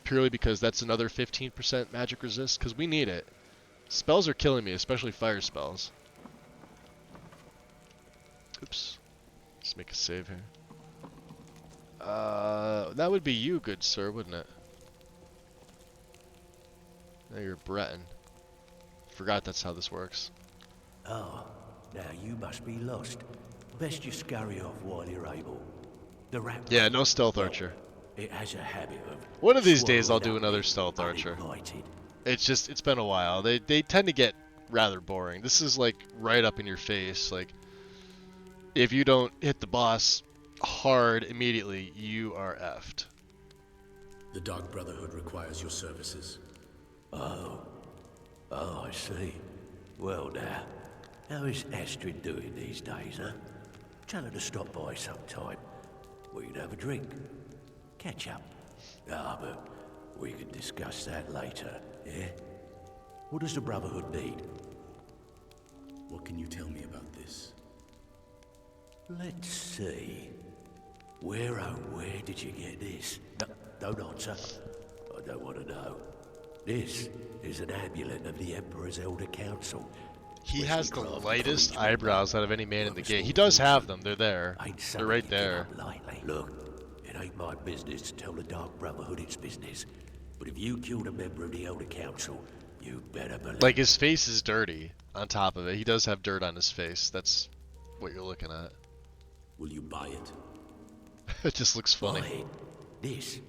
Speaker 1: Purely because that's another 15% magic resist, because we need it. Spells are killing me, especially fire spells. Oops. Let's make a save here. That would be you, good sir, wouldn't it? No, you're Breton. Forgot that's how this works.
Speaker 5: Oh, now you must be lost. Best you scurry off while you're able. The rat.
Speaker 1: Yeah, no stealth archer.
Speaker 5: It has a habit of.
Speaker 1: One of these days I'll
Speaker 5: swallowing
Speaker 1: do
Speaker 5: up
Speaker 1: another
Speaker 5: the
Speaker 1: stealth archer.
Speaker 5: uninvited.
Speaker 1: It's been a while. They tend to get rather boring. This is like right up in your face. Like, if you don't hit the boss hard immediately, you are effed.
Speaker 11: The Dark Brotherhood requires your services.
Speaker 5: Oh, I see. Well now, how is Astrid doing these days, huh? Tell her to stop by sometime. We'd have a drink. Catch up. Ah, but we can discuss that later, yeah? What does the Brotherhood need?
Speaker 11: What can you tell me about this?
Speaker 5: Let's see. Where did you get this? No, don't answer. I don't want to know. This is an amulet of the Emperor's Elder Council.
Speaker 1: He has the lightest eyebrows out of any man in the game. He does have them. They're there. They're right there.
Speaker 5: Look, it ain't my business to tell the Dark Brotherhood its business. But if you killed a member of the Elder Council, you better believe...
Speaker 1: Like, his face is dirty on top of it. He does have dirt on his face. That's what you're looking at.
Speaker 11: Will you buy it?
Speaker 1: It just looks funny.
Speaker 5: Buy it? This?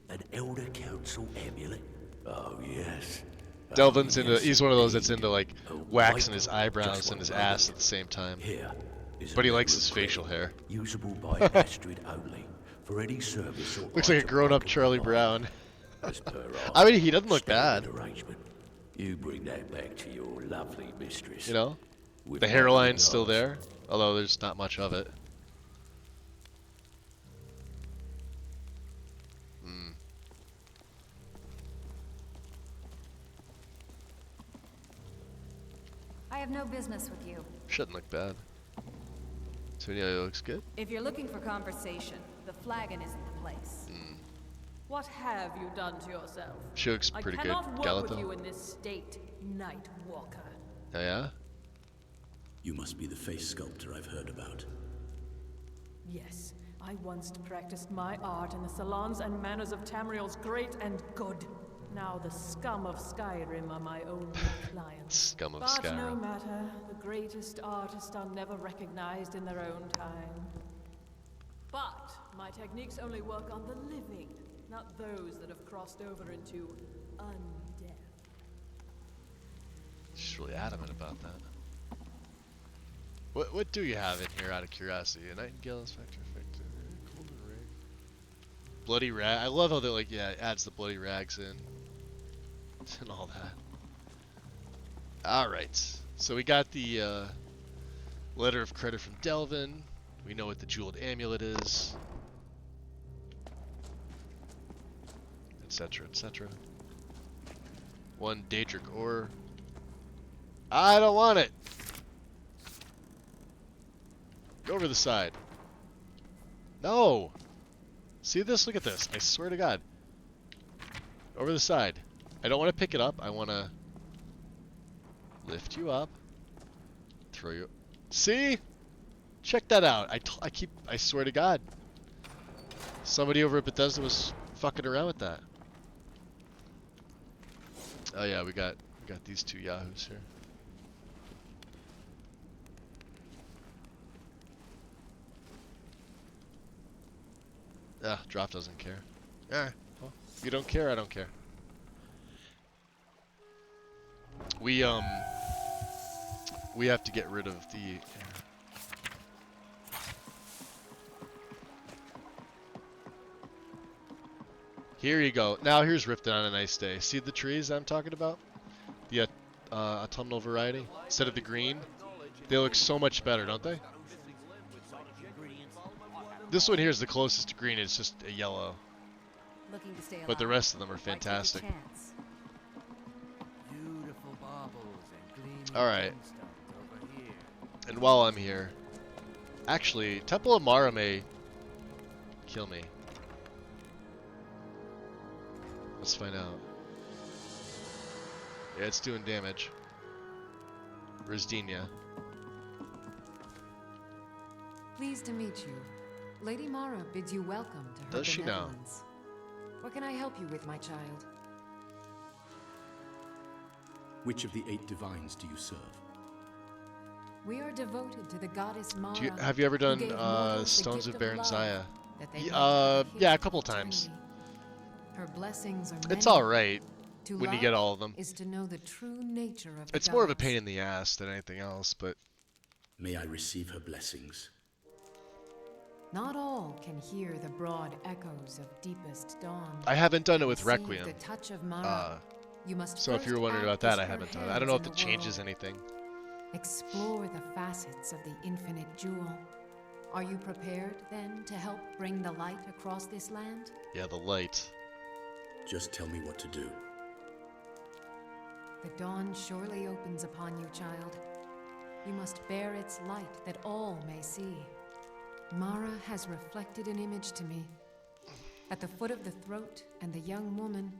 Speaker 5: An Elder Council amulet? Oh, yes.
Speaker 1: Delvin's into... He's one of those that's into, like, waxing his eyebrows and his ass at the same time. But he likes his facial hair.
Speaker 5: Usable by Astrid only. For any service or
Speaker 1: Looks like a grown-up Charlie Brown. I mean, he doesn't look bad.
Speaker 5: You bring that back to your lovely mistress.
Speaker 1: You know? The hairline's still there, although there's not much of it.
Speaker 10: I have no business with you.
Speaker 1: Shouldn't look bad. Sonia looks good.
Speaker 21: If you're looking for conversation, the flagon isn't the place. What have you done to yourself?
Speaker 1: She looks pretty good.
Speaker 21: I cannot work with you
Speaker 1: Galata.
Speaker 21: in this state, Night Walker.
Speaker 1: Oh, yeah?
Speaker 11: You must be the face sculptor I've heard about.
Speaker 21: Yes, I once practiced my art in the salons and manners of Tamriel's great and good. Now the scum of Skyrim are my only clients.
Speaker 1: Scum of
Speaker 21: But
Speaker 1: Skyrim.
Speaker 21: no matter, the greatest artists are never recognized in their own time. But my techniques only work on the living, not those that have crossed over into undead.
Speaker 1: She's really adamant about that. What do you have in here out of curiosity? A nightingale inspector effect. Golden ring. Bloody rag. I love how they like it adds the bloody rags in. And all that. Alright. So we got the letter of credit from Delvin. We know what the jeweled amulet is. Etc. etc. One Daedric ore. I don't want it! Go over the side. No! See this? Look at this. I swear to God. Over the side. I don't want to pick it up. I want to lift you up. Throw you... See? Check that out. I swear to God. Somebody over at Bethesda was fucking around with that. Oh yeah, we got these two yahoos here. Ah, Drop doesn't care. Well, you don't care, I don't care. We have to get rid of the... Here you go. Now here's Riften on a nice day. See the trees I'm talking about? The autumnal variety? Instead of the green? They look so much better, don't they? This one here is the closest to green. It's just a yellow.
Speaker 10: Looking to stay
Speaker 1: But the
Speaker 10: alive.
Speaker 1: rest of them are fantastic.
Speaker 7: Beautiful baubles and gleaming
Speaker 1: Alright.
Speaker 7: gemstones over here.
Speaker 1: And while I'm here... Actually, Temple of Mara may kill me. Let's find out. Yeah, it's doing damage. Rizdinia.
Speaker 6: Pleased to meet you. Lady Mara bids you welcome to her
Speaker 1: Does she now?
Speaker 6: benevolence. What can I help you with, my child?
Speaker 11: Which of the 8 divines do you serve?
Speaker 6: We are devoted to the goddess Mara.
Speaker 1: Have you ever done
Speaker 6: who gave mortals the
Speaker 1: Stones
Speaker 6: gift
Speaker 1: of Baron
Speaker 6: love,
Speaker 1: Zaya?
Speaker 6: that they might have the
Speaker 1: Yeah, a
Speaker 6: hidden
Speaker 1: couple times.
Speaker 6: eternity. Her blessings are
Speaker 1: It's
Speaker 6: many.
Speaker 1: alright
Speaker 6: To
Speaker 1: when you
Speaker 6: love
Speaker 1: get all of them.
Speaker 6: is to know the true nature of the
Speaker 1: It's more of a
Speaker 6: gods.
Speaker 1: pain in the ass than anything else, but...
Speaker 11: May I receive her blessings?
Speaker 6: Not all can hear the broad echoes of deepest dawn.
Speaker 1: I haven't done it with
Speaker 6: Receive
Speaker 1: Requiem.
Speaker 6: the touch of Mara. You must
Speaker 1: So if you were
Speaker 6: first
Speaker 1: wondering about
Speaker 6: act
Speaker 1: that,
Speaker 6: as
Speaker 1: I
Speaker 6: her
Speaker 1: haven't done it. I don't know if
Speaker 6: hands
Speaker 1: it
Speaker 6: in the
Speaker 1: changes
Speaker 6: world.
Speaker 1: anything.
Speaker 6: Explore the facets of the infinite jewel. Are you prepared, then, to help bring the light across this land?
Speaker 1: Yeah, the light.
Speaker 11: Just tell me what to do.
Speaker 6: The dawn surely opens upon you, child. You must bear its light that all may see. Mara has reflected an image to me. At the foot of the throat, and the young woman,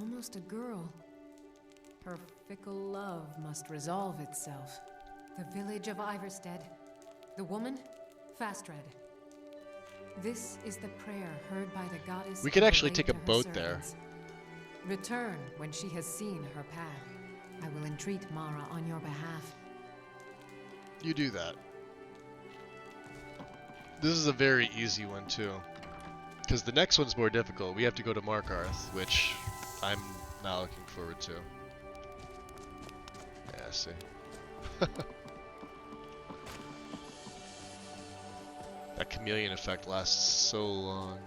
Speaker 6: almost a girl. Her fickle love must resolve itself. The village of Iverstead. The woman, Fastred. This is the prayer heard by the goddess.
Speaker 1: We could
Speaker 6: and
Speaker 1: actually
Speaker 6: relayed
Speaker 1: take a
Speaker 6: to her
Speaker 1: boat there.
Speaker 6: servants. Return when she has seen her path. I will entreat Mara on your behalf.
Speaker 1: You do that. This is a very easy one, too. Because the next one's more difficult. We have to go to Markarth, which I'm not looking forward to. Yeah, I see. That chameleon effect lasts so long.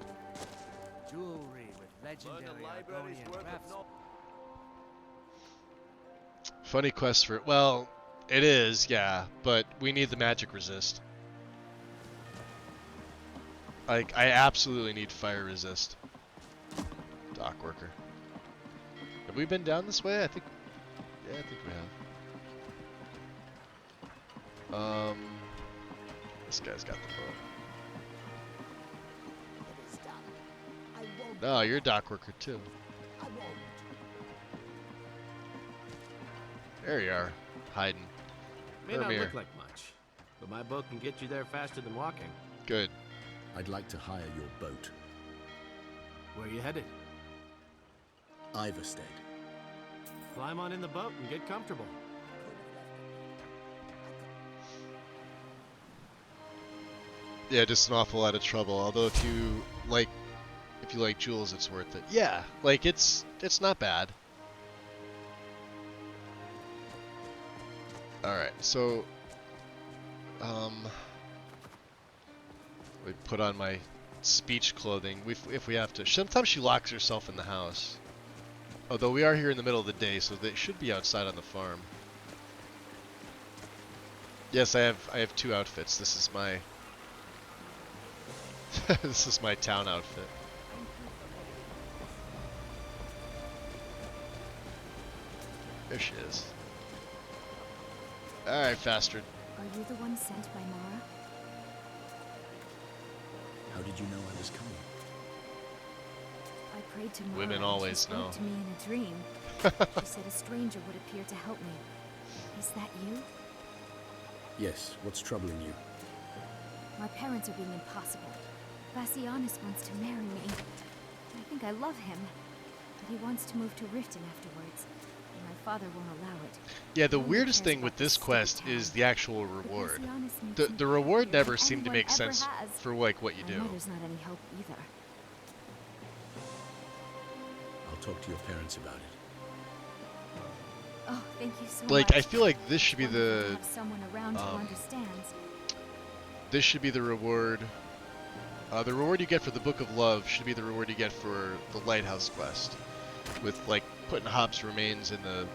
Speaker 7: Jewelry with legendary Argonian crafts.
Speaker 1: Funny quest for... Well, it is, yeah, but we need the magic resist. Like, I absolutely need fire resist. Dock worker. Have we been down this way? I think... Yeah, I think we have. This guy's got the boat. No, you're a dock worker too. There you are, hiding.
Speaker 5: May not
Speaker 1: Vermeer.
Speaker 5: look like much, but my boat can get you there faster than walking.
Speaker 1: Good.
Speaker 11: I'd like to hire your boat.
Speaker 5: Where are you headed?
Speaker 11: Iverstead.
Speaker 5: Climb on in the boat and get comfortable.
Speaker 1: Yeah, just an awful lot of trouble. Although if you like jewels, it's worth it. Yeah, like it's not bad. All right, so we put on my speech clothing. If we have to. Sometimes she locks herself in the house. Although we are here in the middle of the day, so they should be outside on the farm. Yes, I have 2 outfits. This is my this is my town outfit. There she is. Alright, Fastred.
Speaker 10: Are you the one sent by Mara?
Speaker 11: How did you know I was coming?
Speaker 10: I prayed to Mara.
Speaker 1: Women
Speaker 10: and
Speaker 1: always
Speaker 10: she spoke
Speaker 1: know.
Speaker 10: to me in a dream. She said a stranger would appear to help me. Is that you?
Speaker 11: Yes, what's troubling you?
Speaker 10: My parents are being impossible. Bassianus wants to marry me. I think I love him. But he wants to move to Riften afterwards. And my father won't allow it.
Speaker 1: Yeah, the weirdest thing with this quest is the actual reward. The reward never seemed to make sense for like what you do.
Speaker 10: My mother's not any help either.
Speaker 11: I'll talk to your parents about it.
Speaker 10: Oh, thank you so
Speaker 1: Like,
Speaker 10: much.
Speaker 1: I feel like this should be the
Speaker 10: Have someone around who understands.
Speaker 1: this should be the reward. The reward you get for the Book of Love should be the reward you get for the Lighthouse quest, with like putting Hobbs' remains in the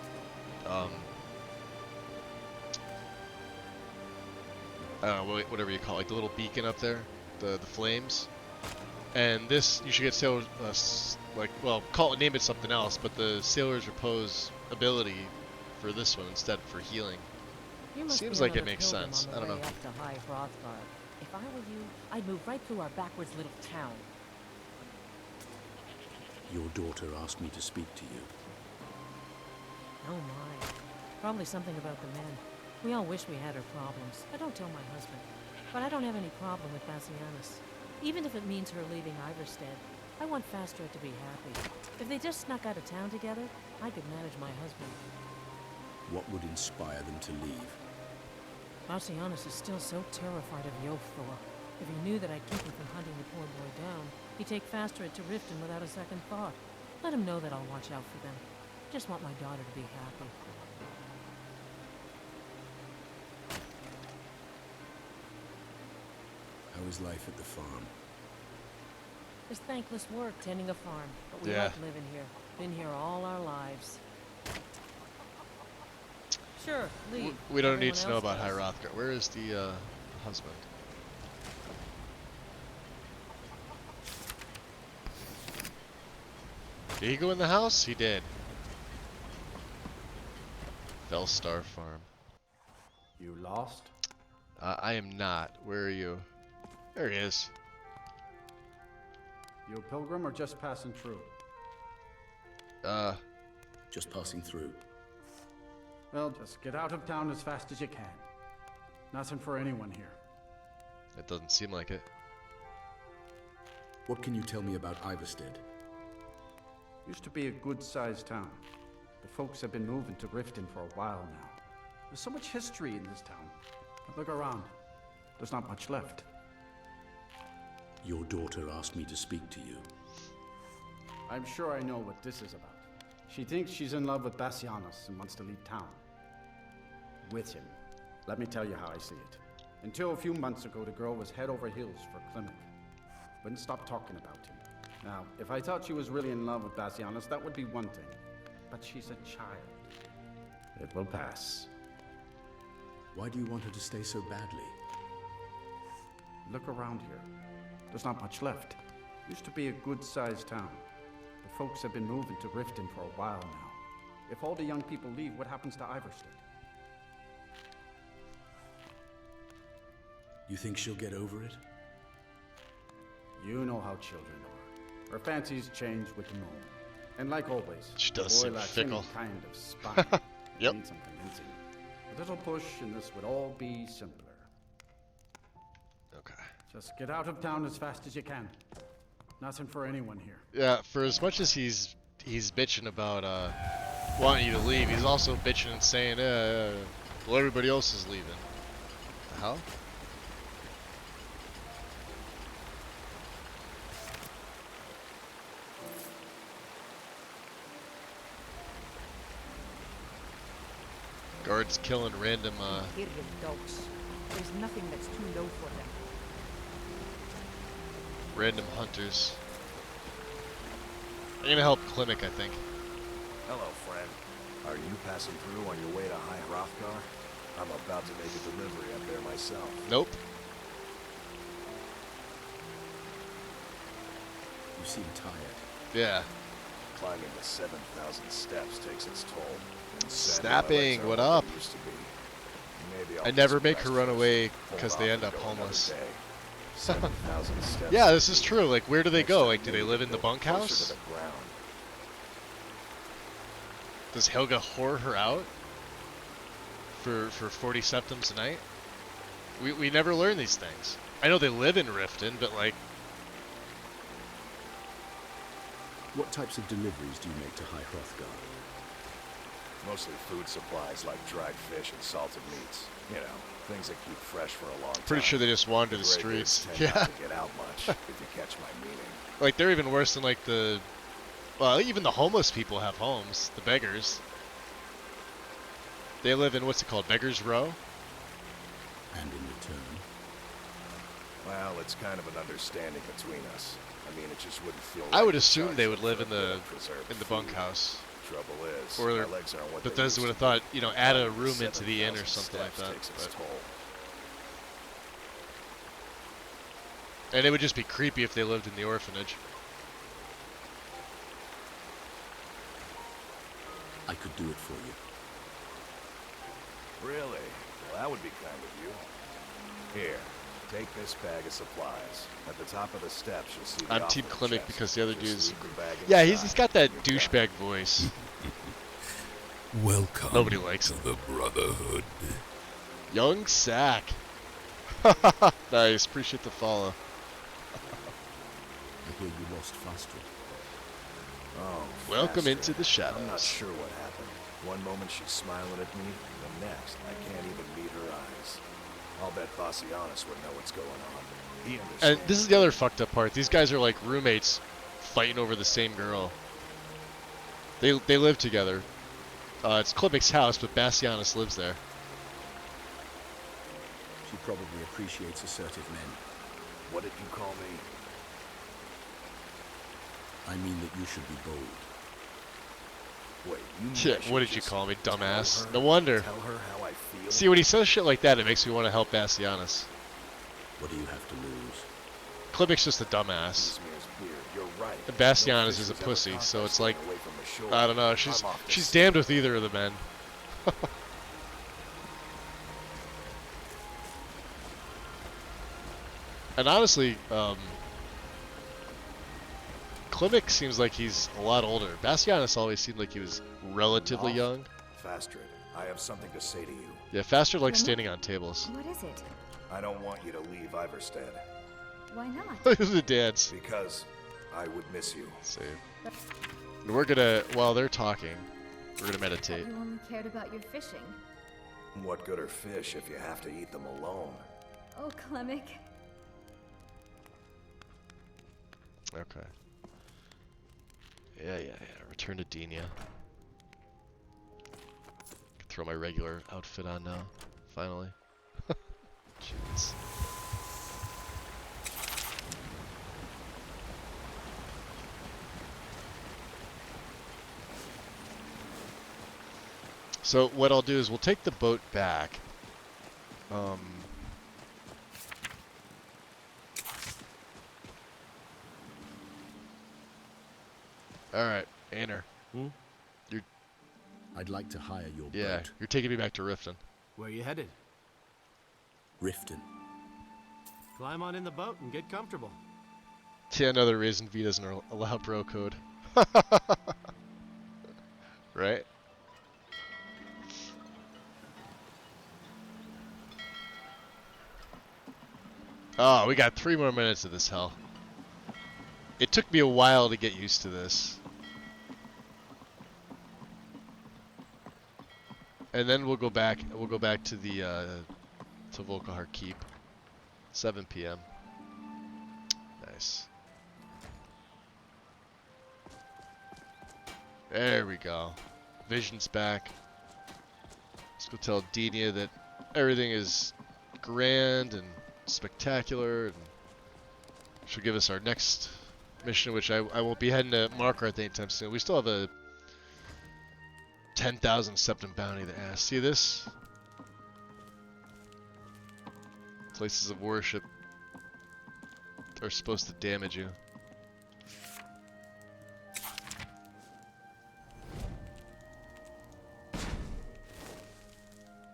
Speaker 1: I don't know, whatever you call it, like the little beacon up there, the flames. And this, you should get sailor, like, well, name it something else, but the Sailor's Repose ability for this one instead for healing. Seems like it makes sense. I don't know.
Speaker 17: Up to High Hrothgar. If I were you, I'd move right through our backwards little town.
Speaker 11: Your daughter asked me to speak to you.
Speaker 4: Oh my. Probably something about the men. We all wish we had her problems. I don't tell my husband. But I don't have any problem with Bassianus. Even if it means her leaving Iverstead, I want Fastrad to be happy. If they just snuck out of town together, I could manage my husband.
Speaker 11: What would inspire them to leave?
Speaker 4: Bassianus is still so terrified of Yofthor. If he knew that I'd keep him from hunting the poor boy down, he'd take Fastrad to Riften without a second thought. Let him know that I'll watch out for them. Just want my daughter to be happy.
Speaker 11: How is life at the farm?
Speaker 4: It's thankless work tending a farm, but we
Speaker 1: Yeah.
Speaker 4: like living here. Been here all our lives. Sure, leave.
Speaker 1: We don't need
Speaker 4: Everyone
Speaker 1: to know
Speaker 4: else
Speaker 1: about
Speaker 4: does.
Speaker 1: Hrothgar. Where is the husband? Did he go in the house? He did. Fellstar Farm.
Speaker 18: You lost?
Speaker 1: I am not. Where are you? There he is.
Speaker 18: You a pilgrim or just passing through?
Speaker 11: Just passing through.
Speaker 18: Well, just get out of town as fast as you can. Nothing for anyone here.
Speaker 1: It doesn't seem like it.
Speaker 11: What can you tell me about Iverstead?
Speaker 18: Used to be a good-sized town. The folks have been moving to Riften for a while now. There's so much history in this town. But look around. There's not much left.
Speaker 11: Your daughter asked me to speak to you.
Speaker 18: I'm sure I know what this is about. She thinks she's in love with Bassianus and wants to leave town. With him. Let me tell you how I see it. Until a few months ago, the girl was head over heels for Klimek. Wouldn't stop talking about him. Now, if I thought she was really in love with Bassianus, that would be one thing. But she's a child. It will pass.
Speaker 11: Why do you want her to stay so badly?
Speaker 18: Look around here. There's not much left. Used to be a good-sized town. The folks have been moving to Riften for a while now. If all the young people leave, what happens to Iverstead?
Speaker 11: You think she'll get over it?
Speaker 18: You know how children are. Her fancies change with the moon. And like always,
Speaker 1: She does
Speaker 18: the boy
Speaker 1: seem
Speaker 18: lacks
Speaker 1: fickle.
Speaker 18: any kind of spine.
Speaker 1: Yep.
Speaker 18: Needs some convincing. A little push and this would all be simpler.
Speaker 1: Okay.
Speaker 18: Just get out of town as fast as you can. Nothing for anyone here.
Speaker 1: Yeah, for as much as he's bitching about wanting you to leave, he's also bitching and saying, well, everybody else is leaving. What the hell? Guards killing random
Speaker 2: Here you dogs. There's nothing that's too low for them.
Speaker 1: random hunters. I'm gonna help Klimek, I think.
Speaker 22: Hello, friend. Are you passing through on your way to High Hrothgar? I'm about to make a delivery up there myself.
Speaker 1: Nope.
Speaker 11: You seem tired.
Speaker 1: Yeah.
Speaker 22: Climbing the 7,000 steps takes its toll. And
Speaker 1: Snapping, what up?
Speaker 22: Used to be. Maybe I'll
Speaker 1: I
Speaker 22: get
Speaker 1: never
Speaker 22: some
Speaker 1: make
Speaker 22: rest
Speaker 1: her run
Speaker 22: first.
Speaker 1: away
Speaker 22: Hold
Speaker 1: because
Speaker 22: off
Speaker 1: they end
Speaker 22: and
Speaker 1: up
Speaker 22: go another
Speaker 1: homeless.
Speaker 22: day. 7,000 steps.
Speaker 1: Yeah, this is true. Like, where do they
Speaker 22: Next
Speaker 1: go?
Speaker 22: time,
Speaker 1: Like, do they
Speaker 22: maybe
Speaker 1: live in the
Speaker 22: go closer
Speaker 1: bunkhouse?
Speaker 22: to the ground.
Speaker 1: Does Helga whore her out for 40 septims a night? We never learn these things. I know they live in Riften, but like,
Speaker 11: What types of deliveries do you make to High Hrothgar?
Speaker 22: Mostly food supplies like dried fish and salted meats. You know, things that keep fresh for a long time.
Speaker 1: pretty sure they just wander the
Speaker 22: Regulars
Speaker 1: streets.
Speaker 22: tend
Speaker 1: Yeah.
Speaker 22: not to get out much, if you catch my meaning.
Speaker 1: Like, they're even worse than like the, well, even the homeless people have homes. The beggars. They live in, what's it called, Beggars Row?
Speaker 11: And in return?
Speaker 22: Well, it's kind of an understanding between us. I mean, it just wouldn't feel
Speaker 1: I
Speaker 22: right
Speaker 1: would
Speaker 22: to
Speaker 1: assume
Speaker 22: charge
Speaker 1: they
Speaker 22: them
Speaker 1: would
Speaker 22: for
Speaker 1: live
Speaker 22: a
Speaker 1: in
Speaker 22: bit
Speaker 1: the
Speaker 22: of preserved food.
Speaker 1: bunkhouse.
Speaker 22: Trouble is,
Speaker 1: Or
Speaker 22: my legs aren't what they
Speaker 1: Bethesda
Speaker 22: used
Speaker 1: would have
Speaker 22: to
Speaker 1: thought,
Speaker 22: be.
Speaker 1: you know, add a
Speaker 22: Climbing the
Speaker 1: room into the inn or
Speaker 22: 7,000
Speaker 1: something like
Speaker 22: steps
Speaker 1: that.
Speaker 22: takes its
Speaker 1: but-
Speaker 22: toll.
Speaker 1: And it would just be creepy if they lived in the orphanage.
Speaker 11: I could do it for you.
Speaker 22: Really? Well, that would be kind of you. Here, Take this bag of supplies. At the top of the steps, you'll see the
Speaker 1: I'm Team
Speaker 22: offering
Speaker 1: Klimek
Speaker 22: chest.
Speaker 1: because the other
Speaker 22: Just
Speaker 1: dude's...
Speaker 22: leave the bag
Speaker 1: Yeah, he's
Speaker 22: inside.
Speaker 1: got that
Speaker 22: You're
Speaker 1: douchebag voice.
Speaker 14: Welcome
Speaker 1: Nobody likes
Speaker 14: to
Speaker 1: him.
Speaker 14: the Brotherhood.
Speaker 1: Young Sack. Nice, appreciate the follow.
Speaker 11: I hear you lost Fastrid.
Speaker 22: Oh,
Speaker 1: Welcome
Speaker 22: Fastrid.
Speaker 1: into the shadows.
Speaker 22: I'm not sure what happened. One moment she's smiling at me, the next I can't even meet her eyes. I'll bet Bassianus would know what's going on. He
Speaker 1: And
Speaker 22: understands.
Speaker 1: this is the other fucked up part. These guys are like roommates fighting over the same girl. They live together. It's Klimek's house, but Bassianus lives there.
Speaker 11: She probably appreciates assertive men.
Speaker 22: What did you call me?
Speaker 11: I mean that you should be bold.
Speaker 22: Wait, you mean
Speaker 1: Shit,
Speaker 22: I should
Speaker 1: what did you
Speaker 22: just
Speaker 1: call me,
Speaker 22: tell
Speaker 1: dumbass?
Speaker 22: her-
Speaker 1: No wonder.
Speaker 22: Tell her how I feel?
Speaker 1: See, when he says shit like that, it makes me want to help Bassianus.
Speaker 11: What do you have to lose?
Speaker 1: Klimek's just a dumbass.
Speaker 22: Izmir's weird. You're right.
Speaker 1: And Bassianus
Speaker 22: No
Speaker 1: is a
Speaker 22: fish has ever
Speaker 1: pussy,
Speaker 22: caught
Speaker 1: so
Speaker 22: by
Speaker 1: it's like,
Speaker 22: staying away from the shore.
Speaker 1: I don't know.
Speaker 22: I'm
Speaker 1: She's
Speaker 22: off to
Speaker 1: she's
Speaker 22: sea.
Speaker 1: damned with either of the men. And honestly, Klimek seems like he's a lot older. Bassianus always seemed like he was relatively
Speaker 22: Off?
Speaker 1: young.
Speaker 22: Fastrid, I have something to say to you.
Speaker 1: Yeah, Faster likes
Speaker 10: Klimek?
Speaker 1: standing on tables.
Speaker 10: What is it?
Speaker 22: I don't want you to leave Iverstead.
Speaker 10: Why not?
Speaker 1: Look at the dance.
Speaker 22: Because I would miss you.
Speaker 1: Save. And we're gonna, while they're talking, we're gonna
Speaker 10: I
Speaker 1: meditate.
Speaker 10: thought you only cared about your fishing.
Speaker 22: What good are fish if you have to eat them alone?
Speaker 10: Oh, Klimek.
Speaker 1: Okay. Yeah. Return to Denia. Can throw my regular outfit on now. Finally. Jeez. So what I'll do is we'll take the boat back. All right, Aner. You're.
Speaker 11: I'd like to hire your
Speaker 1: Yeah,
Speaker 11: boat.
Speaker 1: you're taking me back to Riften.
Speaker 5: Where you headed?
Speaker 11: Riften.
Speaker 5: Climb on in the boat and get comfortable.
Speaker 1: Yeah, another reason V doesn't allow bro code. Right? Oh, we got 3 more minutes of this hell. It took me a while to get used to this. And then we'll go back to the to Volkahar Keep. 7 p.m. Nice. There we go. Vision's back. Let's go tell Denia that everything is grand and spectacular, and she'll give us our next mission, which I won't be heading to Markarth anytime soon. We still have a 10,000 septum bounty to ask. See this? Places of worship are supposed to damage you.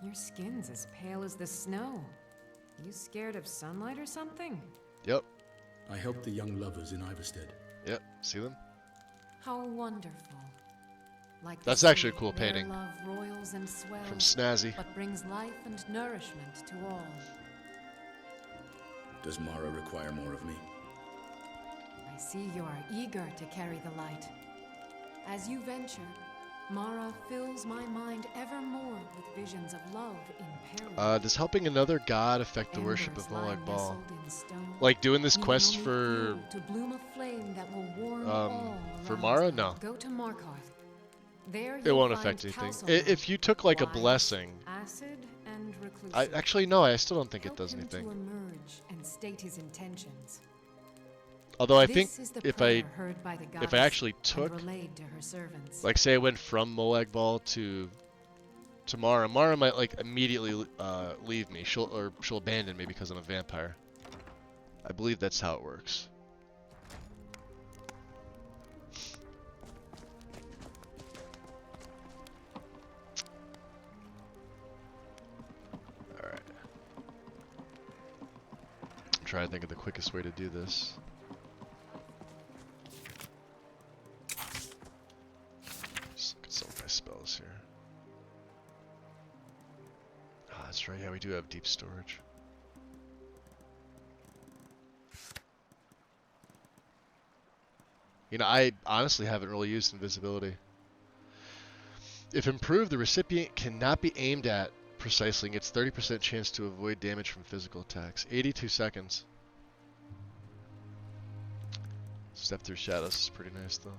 Speaker 16: Your skin's as pale as the snow. You scared of sunlight or something?
Speaker 1: Yep.
Speaker 11: I helped the young lovers in Iverstead.
Speaker 1: Yep. See them?
Speaker 16: How wonderful. Like
Speaker 1: That's
Speaker 16: the
Speaker 1: actually a
Speaker 16: sea
Speaker 1: cool
Speaker 16: where
Speaker 1: painting.
Speaker 16: love roils and swells,
Speaker 1: From Snazzy.
Speaker 16: but brings life and nourishment to all.
Speaker 11: Does Mara require more of me?
Speaker 16: I see you are eager to carry the light. As you venture, Mara fills my mind ever more with visions of love in peril.
Speaker 1: Does helping another god affect the worship of Molag Bal? Like doing this quest for
Speaker 16: to bloom a flame that will warm all
Speaker 1: for
Speaker 16: around
Speaker 1: Mara?
Speaker 16: them.
Speaker 1: No.
Speaker 16: Go to Markarth. There
Speaker 1: It won't affect anything. If you took like a blessing,
Speaker 16: acid and reclusive.
Speaker 1: I actually no, I still don't think it does
Speaker 16: Help him
Speaker 1: anything.
Speaker 16: to emerge and state his intentions.
Speaker 1: Although I
Speaker 16: This
Speaker 1: think
Speaker 16: is the
Speaker 1: if
Speaker 16: prayer heard by the
Speaker 1: I
Speaker 16: goddess
Speaker 1: actually
Speaker 16: and
Speaker 1: took
Speaker 16: relayed to her servants.
Speaker 1: like say I went from Molag Bal to Mara, Mara might like immediately leave me. She'll abandon me because I'm a vampire. I believe that's how it works. trying to think of the quickest way to do this. Just look at some of my spells here. Ah, that's right. Yeah, we do have deep storage. You know, I honestly haven't really used invisibility. If improved, the recipient cannot be aimed at precisely and gets 30% chance to avoid damage from physical attacks. 82 seconds. Step through shadows is pretty nice, though.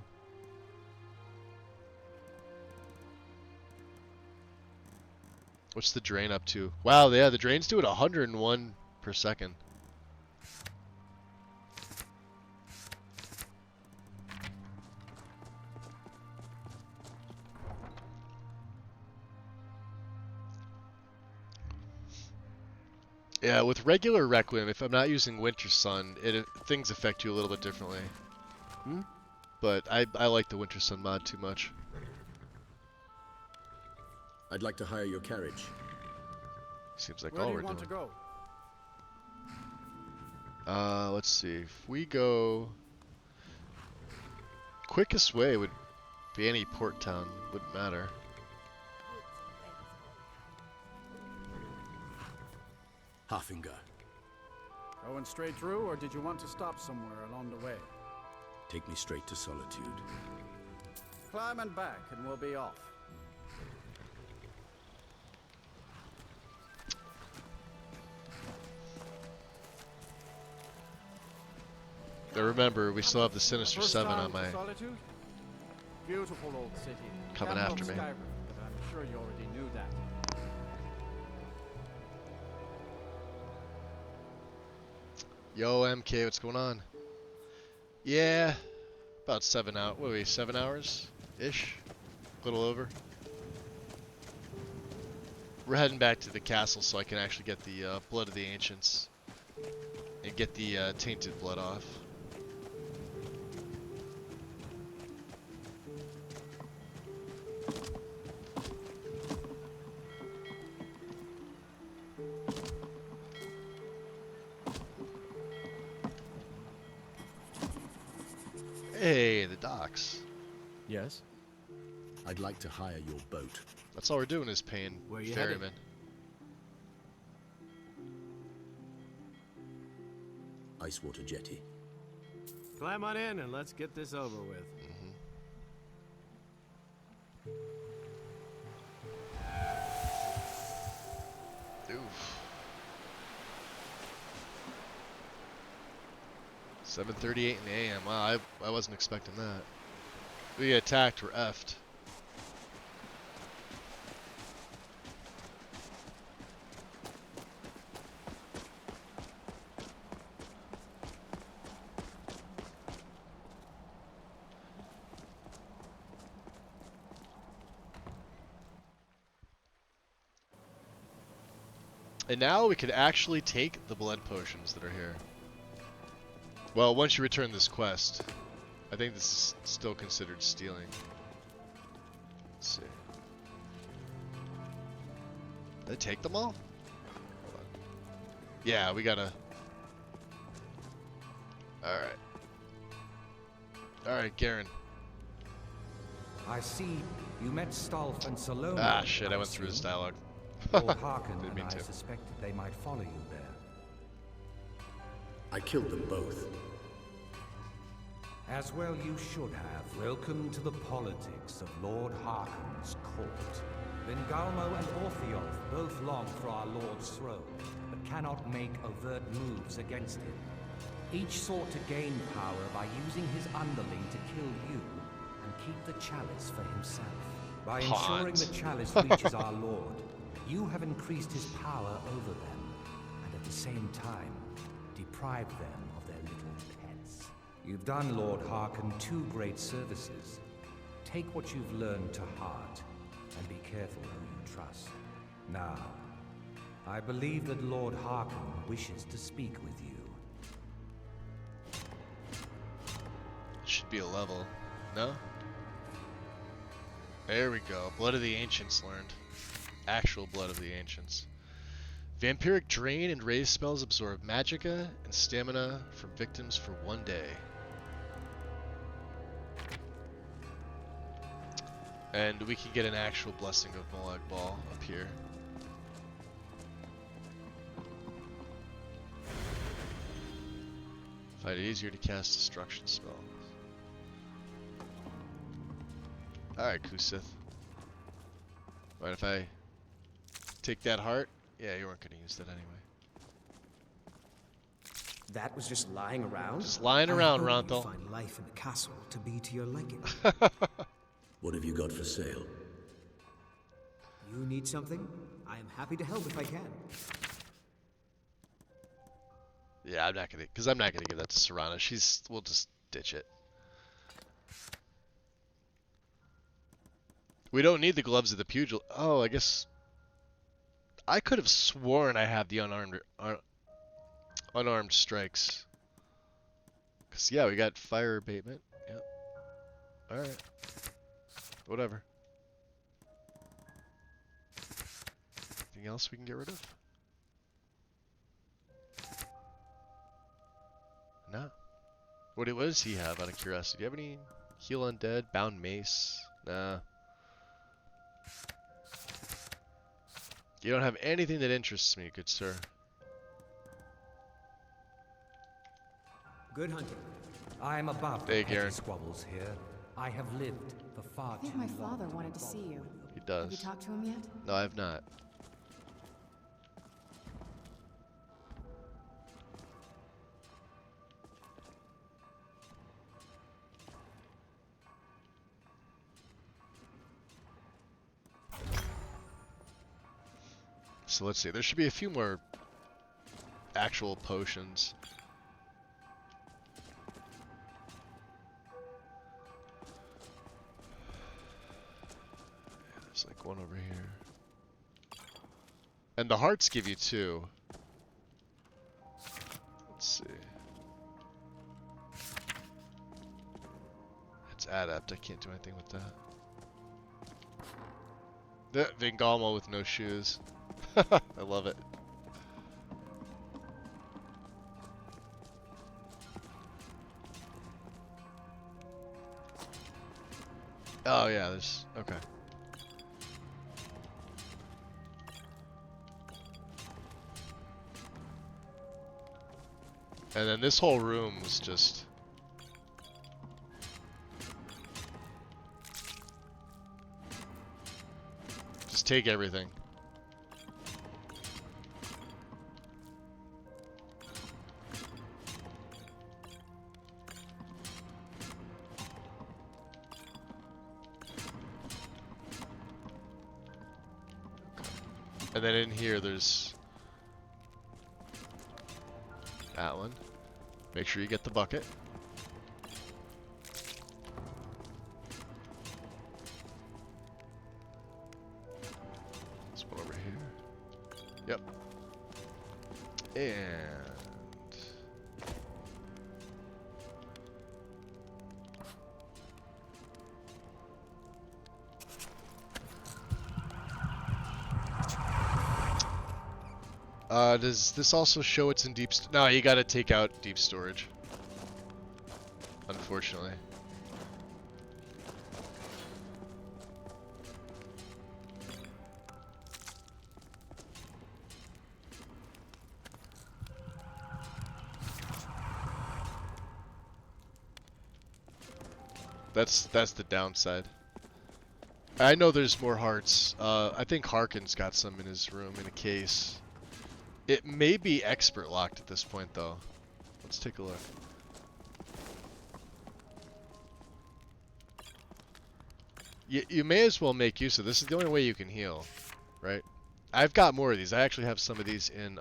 Speaker 1: What's the drain up to? Wow, yeah, the drains do it 101 per second. Yeah, with regular Requiem, if I'm not using Winter Sun, things affect you a little bit differently. But I like the Winter Sun mod too much.
Speaker 11: I'd like to hire your carriage.
Speaker 1: Seems like
Speaker 18: Where
Speaker 1: all
Speaker 18: do
Speaker 1: we're
Speaker 18: you want
Speaker 1: doing.
Speaker 18: to go?
Speaker 1: Let's see. If we go... Quickest way would be any port town. Wouldn't matter.
Speaker 11: Harfinger.
Speaker 18: Going straight through, or did you want to stop somewhere along the way?
Speaker 11: Take me straight to Solitude.
Speaker 18: Climb and back, and we'll be off.
Speaker 1: Now remember, we still have the Sinister
Speaker 18: First
Speaker 1: 7
Speaker 18: time
Speaker 1: on my...
Speaker 18: to Solitude? Beautiful old city.
Speaker 1: Coming
Speaker 18: Capital
Speaker 1: after me.
Speaker 18: Skyrim, but I'm sure you already knew that.
Speaker 1: Yo, MK, what's going on? Yeah, about 7 hours. What are we, 7 hours-ish? A little over. We're heading back to the castle so I can actually get the Blood of the Ancients and get the tainted blood off. Hey, the docks.
Speaker 11: Yes? I'd like to hire your boat.
Speaker 1: That's all we're doing is paying
Speaker 11: Where are you headed?
Speaker 1: ferrymen.
Speaker 11: Icewater Jetty.
Speaker 3: Climb on in and let's get this over with.
Speaker 1: Oof. 7:38 in the AM. Wow, I wasn't expecting that. We get attacked, we're effed. And now we could actually take the blood potions that are here. Well, once you return this quest, I think this is still considered stealing. Let's see. Did I take them all? Hold on. Yeah, we gotta... Alright. Alright, Garen.
Speaker 14: I see you met Stolf and Salome.
Speaker 1: Ah, shit, I went through his dialogue.
Speaker 14: Lord Harkin
Speaker 1: Didn't
Speaker 14: and
Speaker 1: mean
Speaker 14: I
Speaker 1: to.
Speaker 14: suspected they might follow you there.
Speaker 11: I killed them both.
Speaker 14: As well you should have. Welcome to the politics of Lord Harkon's court. Vingalmo and Orthiolf both long for our Lord's throne, but cannot make overt moves against him. Each sought to gain power by using his underling to kill you and keep the chalice for himself. By ensuring the chalice reaches our Lord, you have increased his power over them, and at the same time, deprived them of their little pets. You've done Lord Harkon 2 great services. Take what you've learned to heart, and be careful who you trust. Now, I believe that Lord Harkon wishes to speak with you.
Speaker 1: Should be a level. No? There we go. Blood of the Ancients learned. Actual Blood of the Ancients. Vampiric Drain and Raise spells absorb magicka and stamina from victims for 1 day. And we can get an actual Blessing of Molag Bal up here. Find it easier to cast destruction spells. Alright, Kusith. Mind if I take that heart? Yeah, you weren't going to use that anyway.
Speaker 12: That was just lying around?
Speaker 1: Just lying around,
Speaker 12: I hope
Speaker 1: Ronthal.
Speaker 12: you find life in the castle to be to your liking.
Speaker 11: What have you got for sale?
Speaker 12: You need something? I am happy to help if I can.
Speaker 1: Yeah, I'm not gonna, because I'm not gonna give that to Serana. We'll just ditch it. We don't need the gloves of the pugil. Oh, I guess I could have sworn I have the unarmed strikes. Cause yeah, we got fire abatement. Yep. All right. Whatever. Anything else we can get rid of? No. What does he have out of curiosity? Do you have any heal undead, bound mace? Nah. You don't have anything that interests me, good sir.
Speaker 14: Good hunting. I am above
Speaker 1: Hey,
Speaker 14: the petty
Speaker 1: Garen.
Speaker 14: squabbles here. I have lived for far
Speaker 2: I think
Speaker 14: too
Speaker 2: my
Speaker 14: long.
Speaker 2: father wanted to see you.
Speaker 1: He does.
Speaker 2: Have you talked to him yet?
Speaker 1: No, I have not. So let's see. There should be a few more actual potions. There's like one over here. And the hearts give you 2. Let's see. It's adept. I can't do anything with that. The Vingalma with no shoes. I love it. Oh yeah, there's okay. And then this whole room was just take everything. And then in here there's that one. Make sure you get the bucket. This one over here. Yep. And does this also show it's in deep no, you gotta take out deep storage. Unfortunately. That's the downside. I know there's more hearts. I think Harkin's got some in his room in a case. It may be expert locked at this point, though. Let's take a look. You may as well make use of this. Is the only way you can heal, right? I've got more of these. I actually have some of these in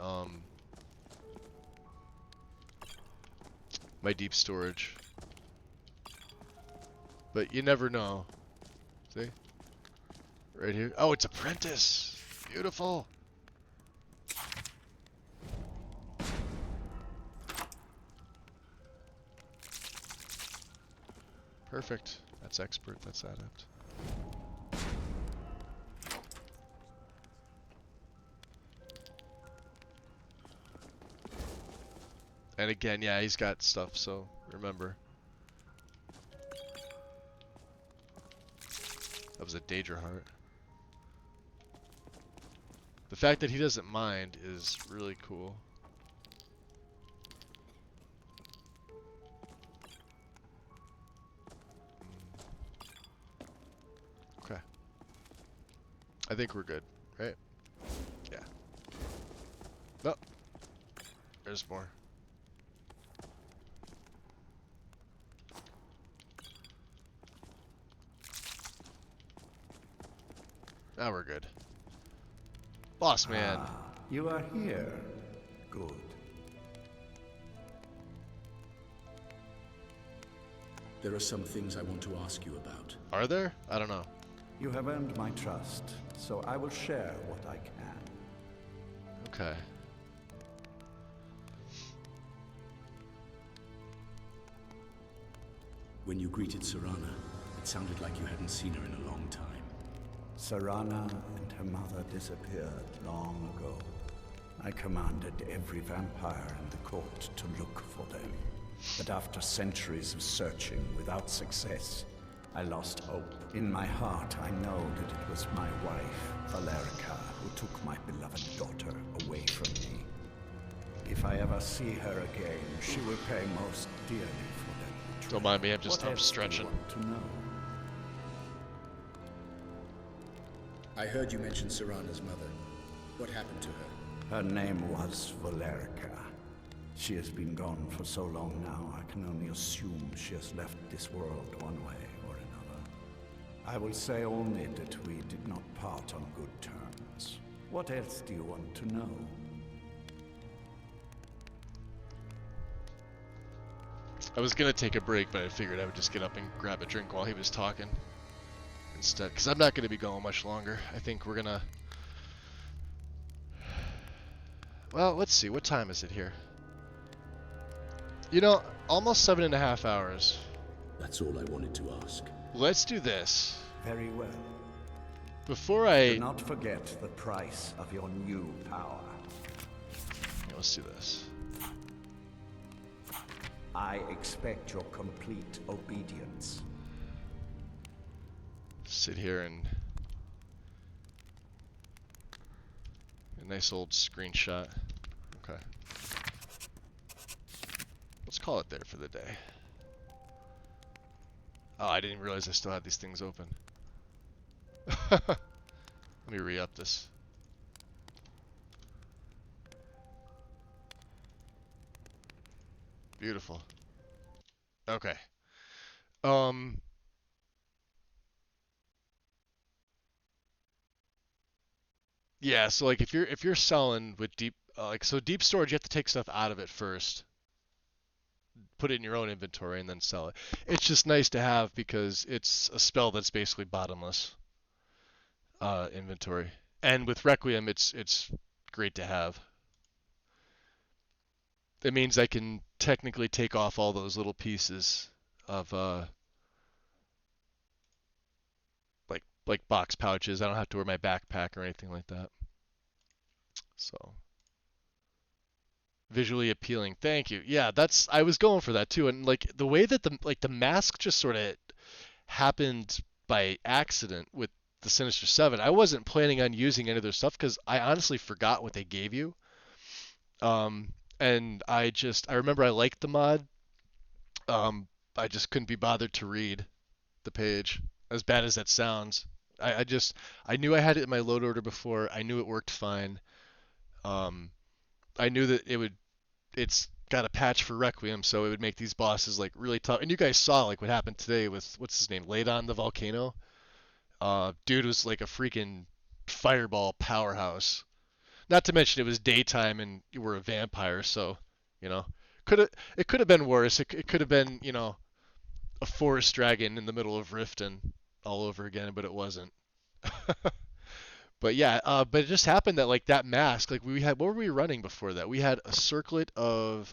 Speaker 1: my deep storage. But you never know. See? Right here. Oh, it's Apprentice! Beautiful! Perfect. That's expert. That's adept. And again, yeah, he's got stuff, so remember. That was a Daedra heart. The fact that he doesn't mind is really cool. Okay. I think we're good, right? Yeah. Oh. There's more. Now we're good. Boss man.
Speaker 11: Ah, you are here. Good. There are some things I want to ask you about.
Speaker 1: Are there? I don't know.
Speaker 14: You have earned my trust, so I will share what I can.
Speaker 1: Okay.
Speaker 11: When you greeted Serana, it sounded like you hadn't seen her in a long time.
Speaker 14: Serana and her mother disappeared long ago. I commanded every vampire in the court to look for them. But after centuries of searching without success, I lost hope. In my heart, I know that it was my wife, Valerica, who took my beloved daughter away from me. If I ever see her again, she will pay most dearly for that betrayal.
Speaker 1: Don't mind me, I'm
Speaker 14: What
Speaker 1: stretching.
Speaker 14: else do you want to know?
Speaker 11: I heard you mention Serana's mother. What happened to her?
Speaker 14: Her name was Valerica. She has been gone for so long now, I can only assume she has left this world one way or another. I will say only that we did not part on good terms. What else do you want to know?
Speaker 1: I was gonna take a break, but I figured I would just get up and grab a drink while he was talking instead, because I'm not gonna be going much longer. I think we're gonna... Well, let's see. What time is it here? You know, almost 7.5 hours.
Speaker 11: That's all I wanted to ask.
Speaker 1: Let's do this.
Speaker 14: Very well.
Speaker 1: Before I...
Speaker 14: Do not forget the price of your new power.
Speaker 1: Yeah, let's do this.
Speaker 14: I expect your complete obedience.
Speaker 1: Sit here and... A nice old screenshot. Okay. Let's call it there for the day. Oh, I didn't realize I still had these things open. Let me re-up this. Beautiful. Okay. Yeah, so like if you're selling with deep so deep storage, you have to take stuff out of it first, put it in your own inventory, and then sell it. It's just nice to have because it's a spell that's basically bottomless inventory. And with Requiem, it's great to have. It means I can technically take off all those little pieces of like box pouches. I don't have to wear my backpack or anything like that. So visually appealing. Thank you. Yeah, I was going for that too. And like the way that the mask just sort of happened by accident with the Sinister Seven. I wasn't planning on using any of their stuff because I honestly forgot what they gave you. And I remember I liked the mod. I just couldn't be bothered to read the page. As bad as that sounds. I knew I had it in my load order before. I knew it worked fine. I knew that it's got a patch for Requiem, so it would make these bosses like really tough. And you guys saw like what happened today with what's his name, Ladon the Volcano. Dude was like a freaking fireball powerhouse. Not to mention it was daytime and you were a vampire, so you know, it could have been worse. It could have been, you know, a forest dragon in the middle of Riften all over again, but it wasn't. But yeah, but it just happened that like that mask, like we had, what were we running before that? We had a circlet of,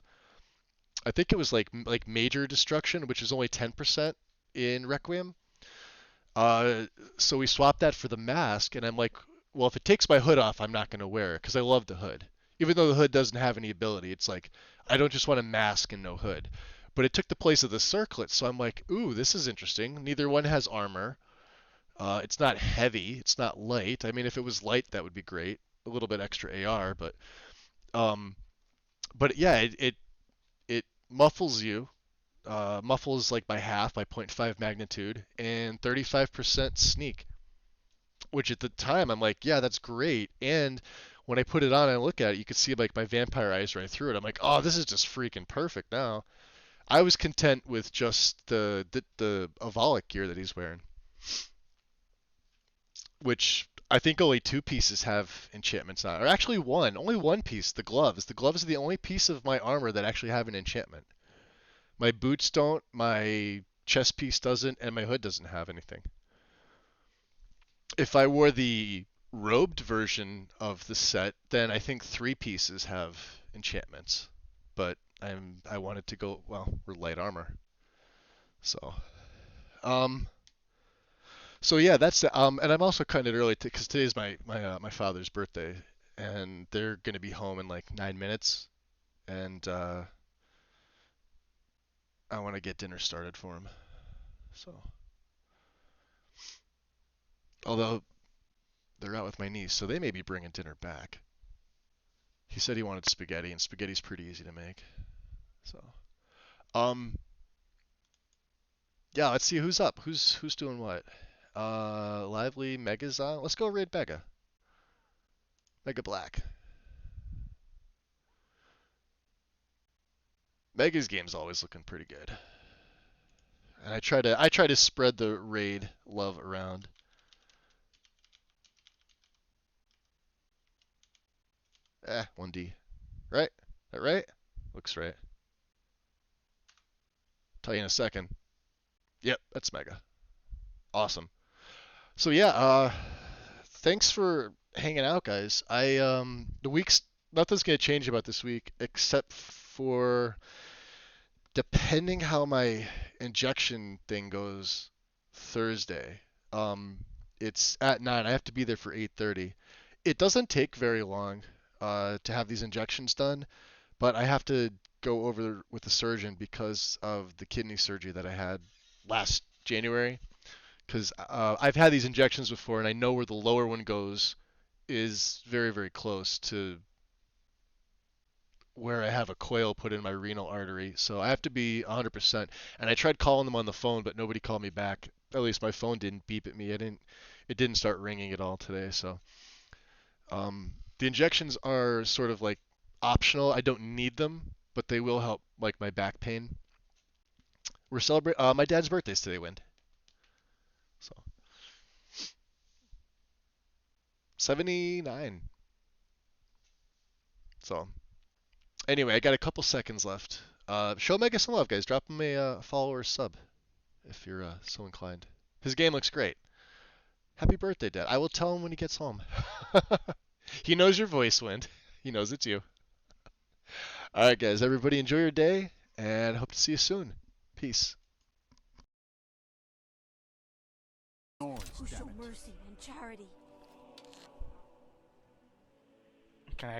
Speaker 1: I think it was like major destruction, which is only 10% in Requiem. So we swapped that for the mask, and I'm like, well, if it takes my hood off, I'm not gonna wear it because I love the hood. Even though the hood doesn't have any ability, it's like I don't just want a mask and no hood. But it took the place of the circlet, so I'm like, ooh, this is interesting. Neither one has armor. It's not heavy. It's not light. I mean, if it was light, that would be great. A little bit extra AR, um, but yeah, it muffles you. Muffles like by half, by 0.5 magnitude, and 35% sneak. Which at the time I'm like, yeah, that's great. And when I put it on and look at it, you could see like my vampire eyes right through it. I'm like, oh, this is just freaking perfect now. I was content with just the Avolic gear that he's wearing, which I think only two pieces have enchantments now, or actually one, only one piece. The gloves. The gloves are the only piece of my armor that actually have an enchantment. My boots don't, my chest piece doesn't, and my hood doesn't have anything. If I wore the robed version of the set, then I think three pieces have enchantments. But I wanted to go, well, we're light armor. So um so yeah, that's the and I'm also cutting it early because today's my father's birthday, and they're gonna be home in like 9 minutes, and I want to get dinner started for him. So although they're out with my niece, so they may be bringing dinner back. He said he wanted spaghetti, and spaghetti's pretty easy to make. So, um, yeah, let's see who's up. Who's doing what? Lively, Mega's on. Let's go raid Mega. Mega Black. Mega's game's always looking pretty good. And I try to spread the raid love around. Eh, 1D. Right? That right? Looks right. Tell you in a second. Yep, that's Mega. Awesome. So yeah, thanks for hanging out, guys. The week's nothing's gonna change about this week except for depending how my injection thing goes Thursday. Um, it's at 9. I have to be there for 8:30. It doesn't take very long to have these injections done, but I have to go over with the surgeon because of the kidney surgery that I had last January. Because I've had these injections before, and I know where the lower one goes is very, very close to where I have a coil put in my renal artery. So I have to be 100%. And I tried calling them on the phone, but nobody called me back. At least my phone didn't beep at me. It didn't start ringing at all today. So the injections are sort of like optional. I don't need them, but they will help like my back pain. We're celebrating. My dad's birthday's today, Wind. So 79. So anyway, I got a couple seconds left. Show Mega some love, guys. Drop him a follow or sub if you're so inclined. His game looks great. Happy birthday, Dad. I will tell him when he gets home. He knows your voice, Wind. He knows it's you. All right, guys. Everybody enjoy your day, and hope to see you soon. Peace.
Speaker 15: Who show mercy and charity.
Speaker 20: Can I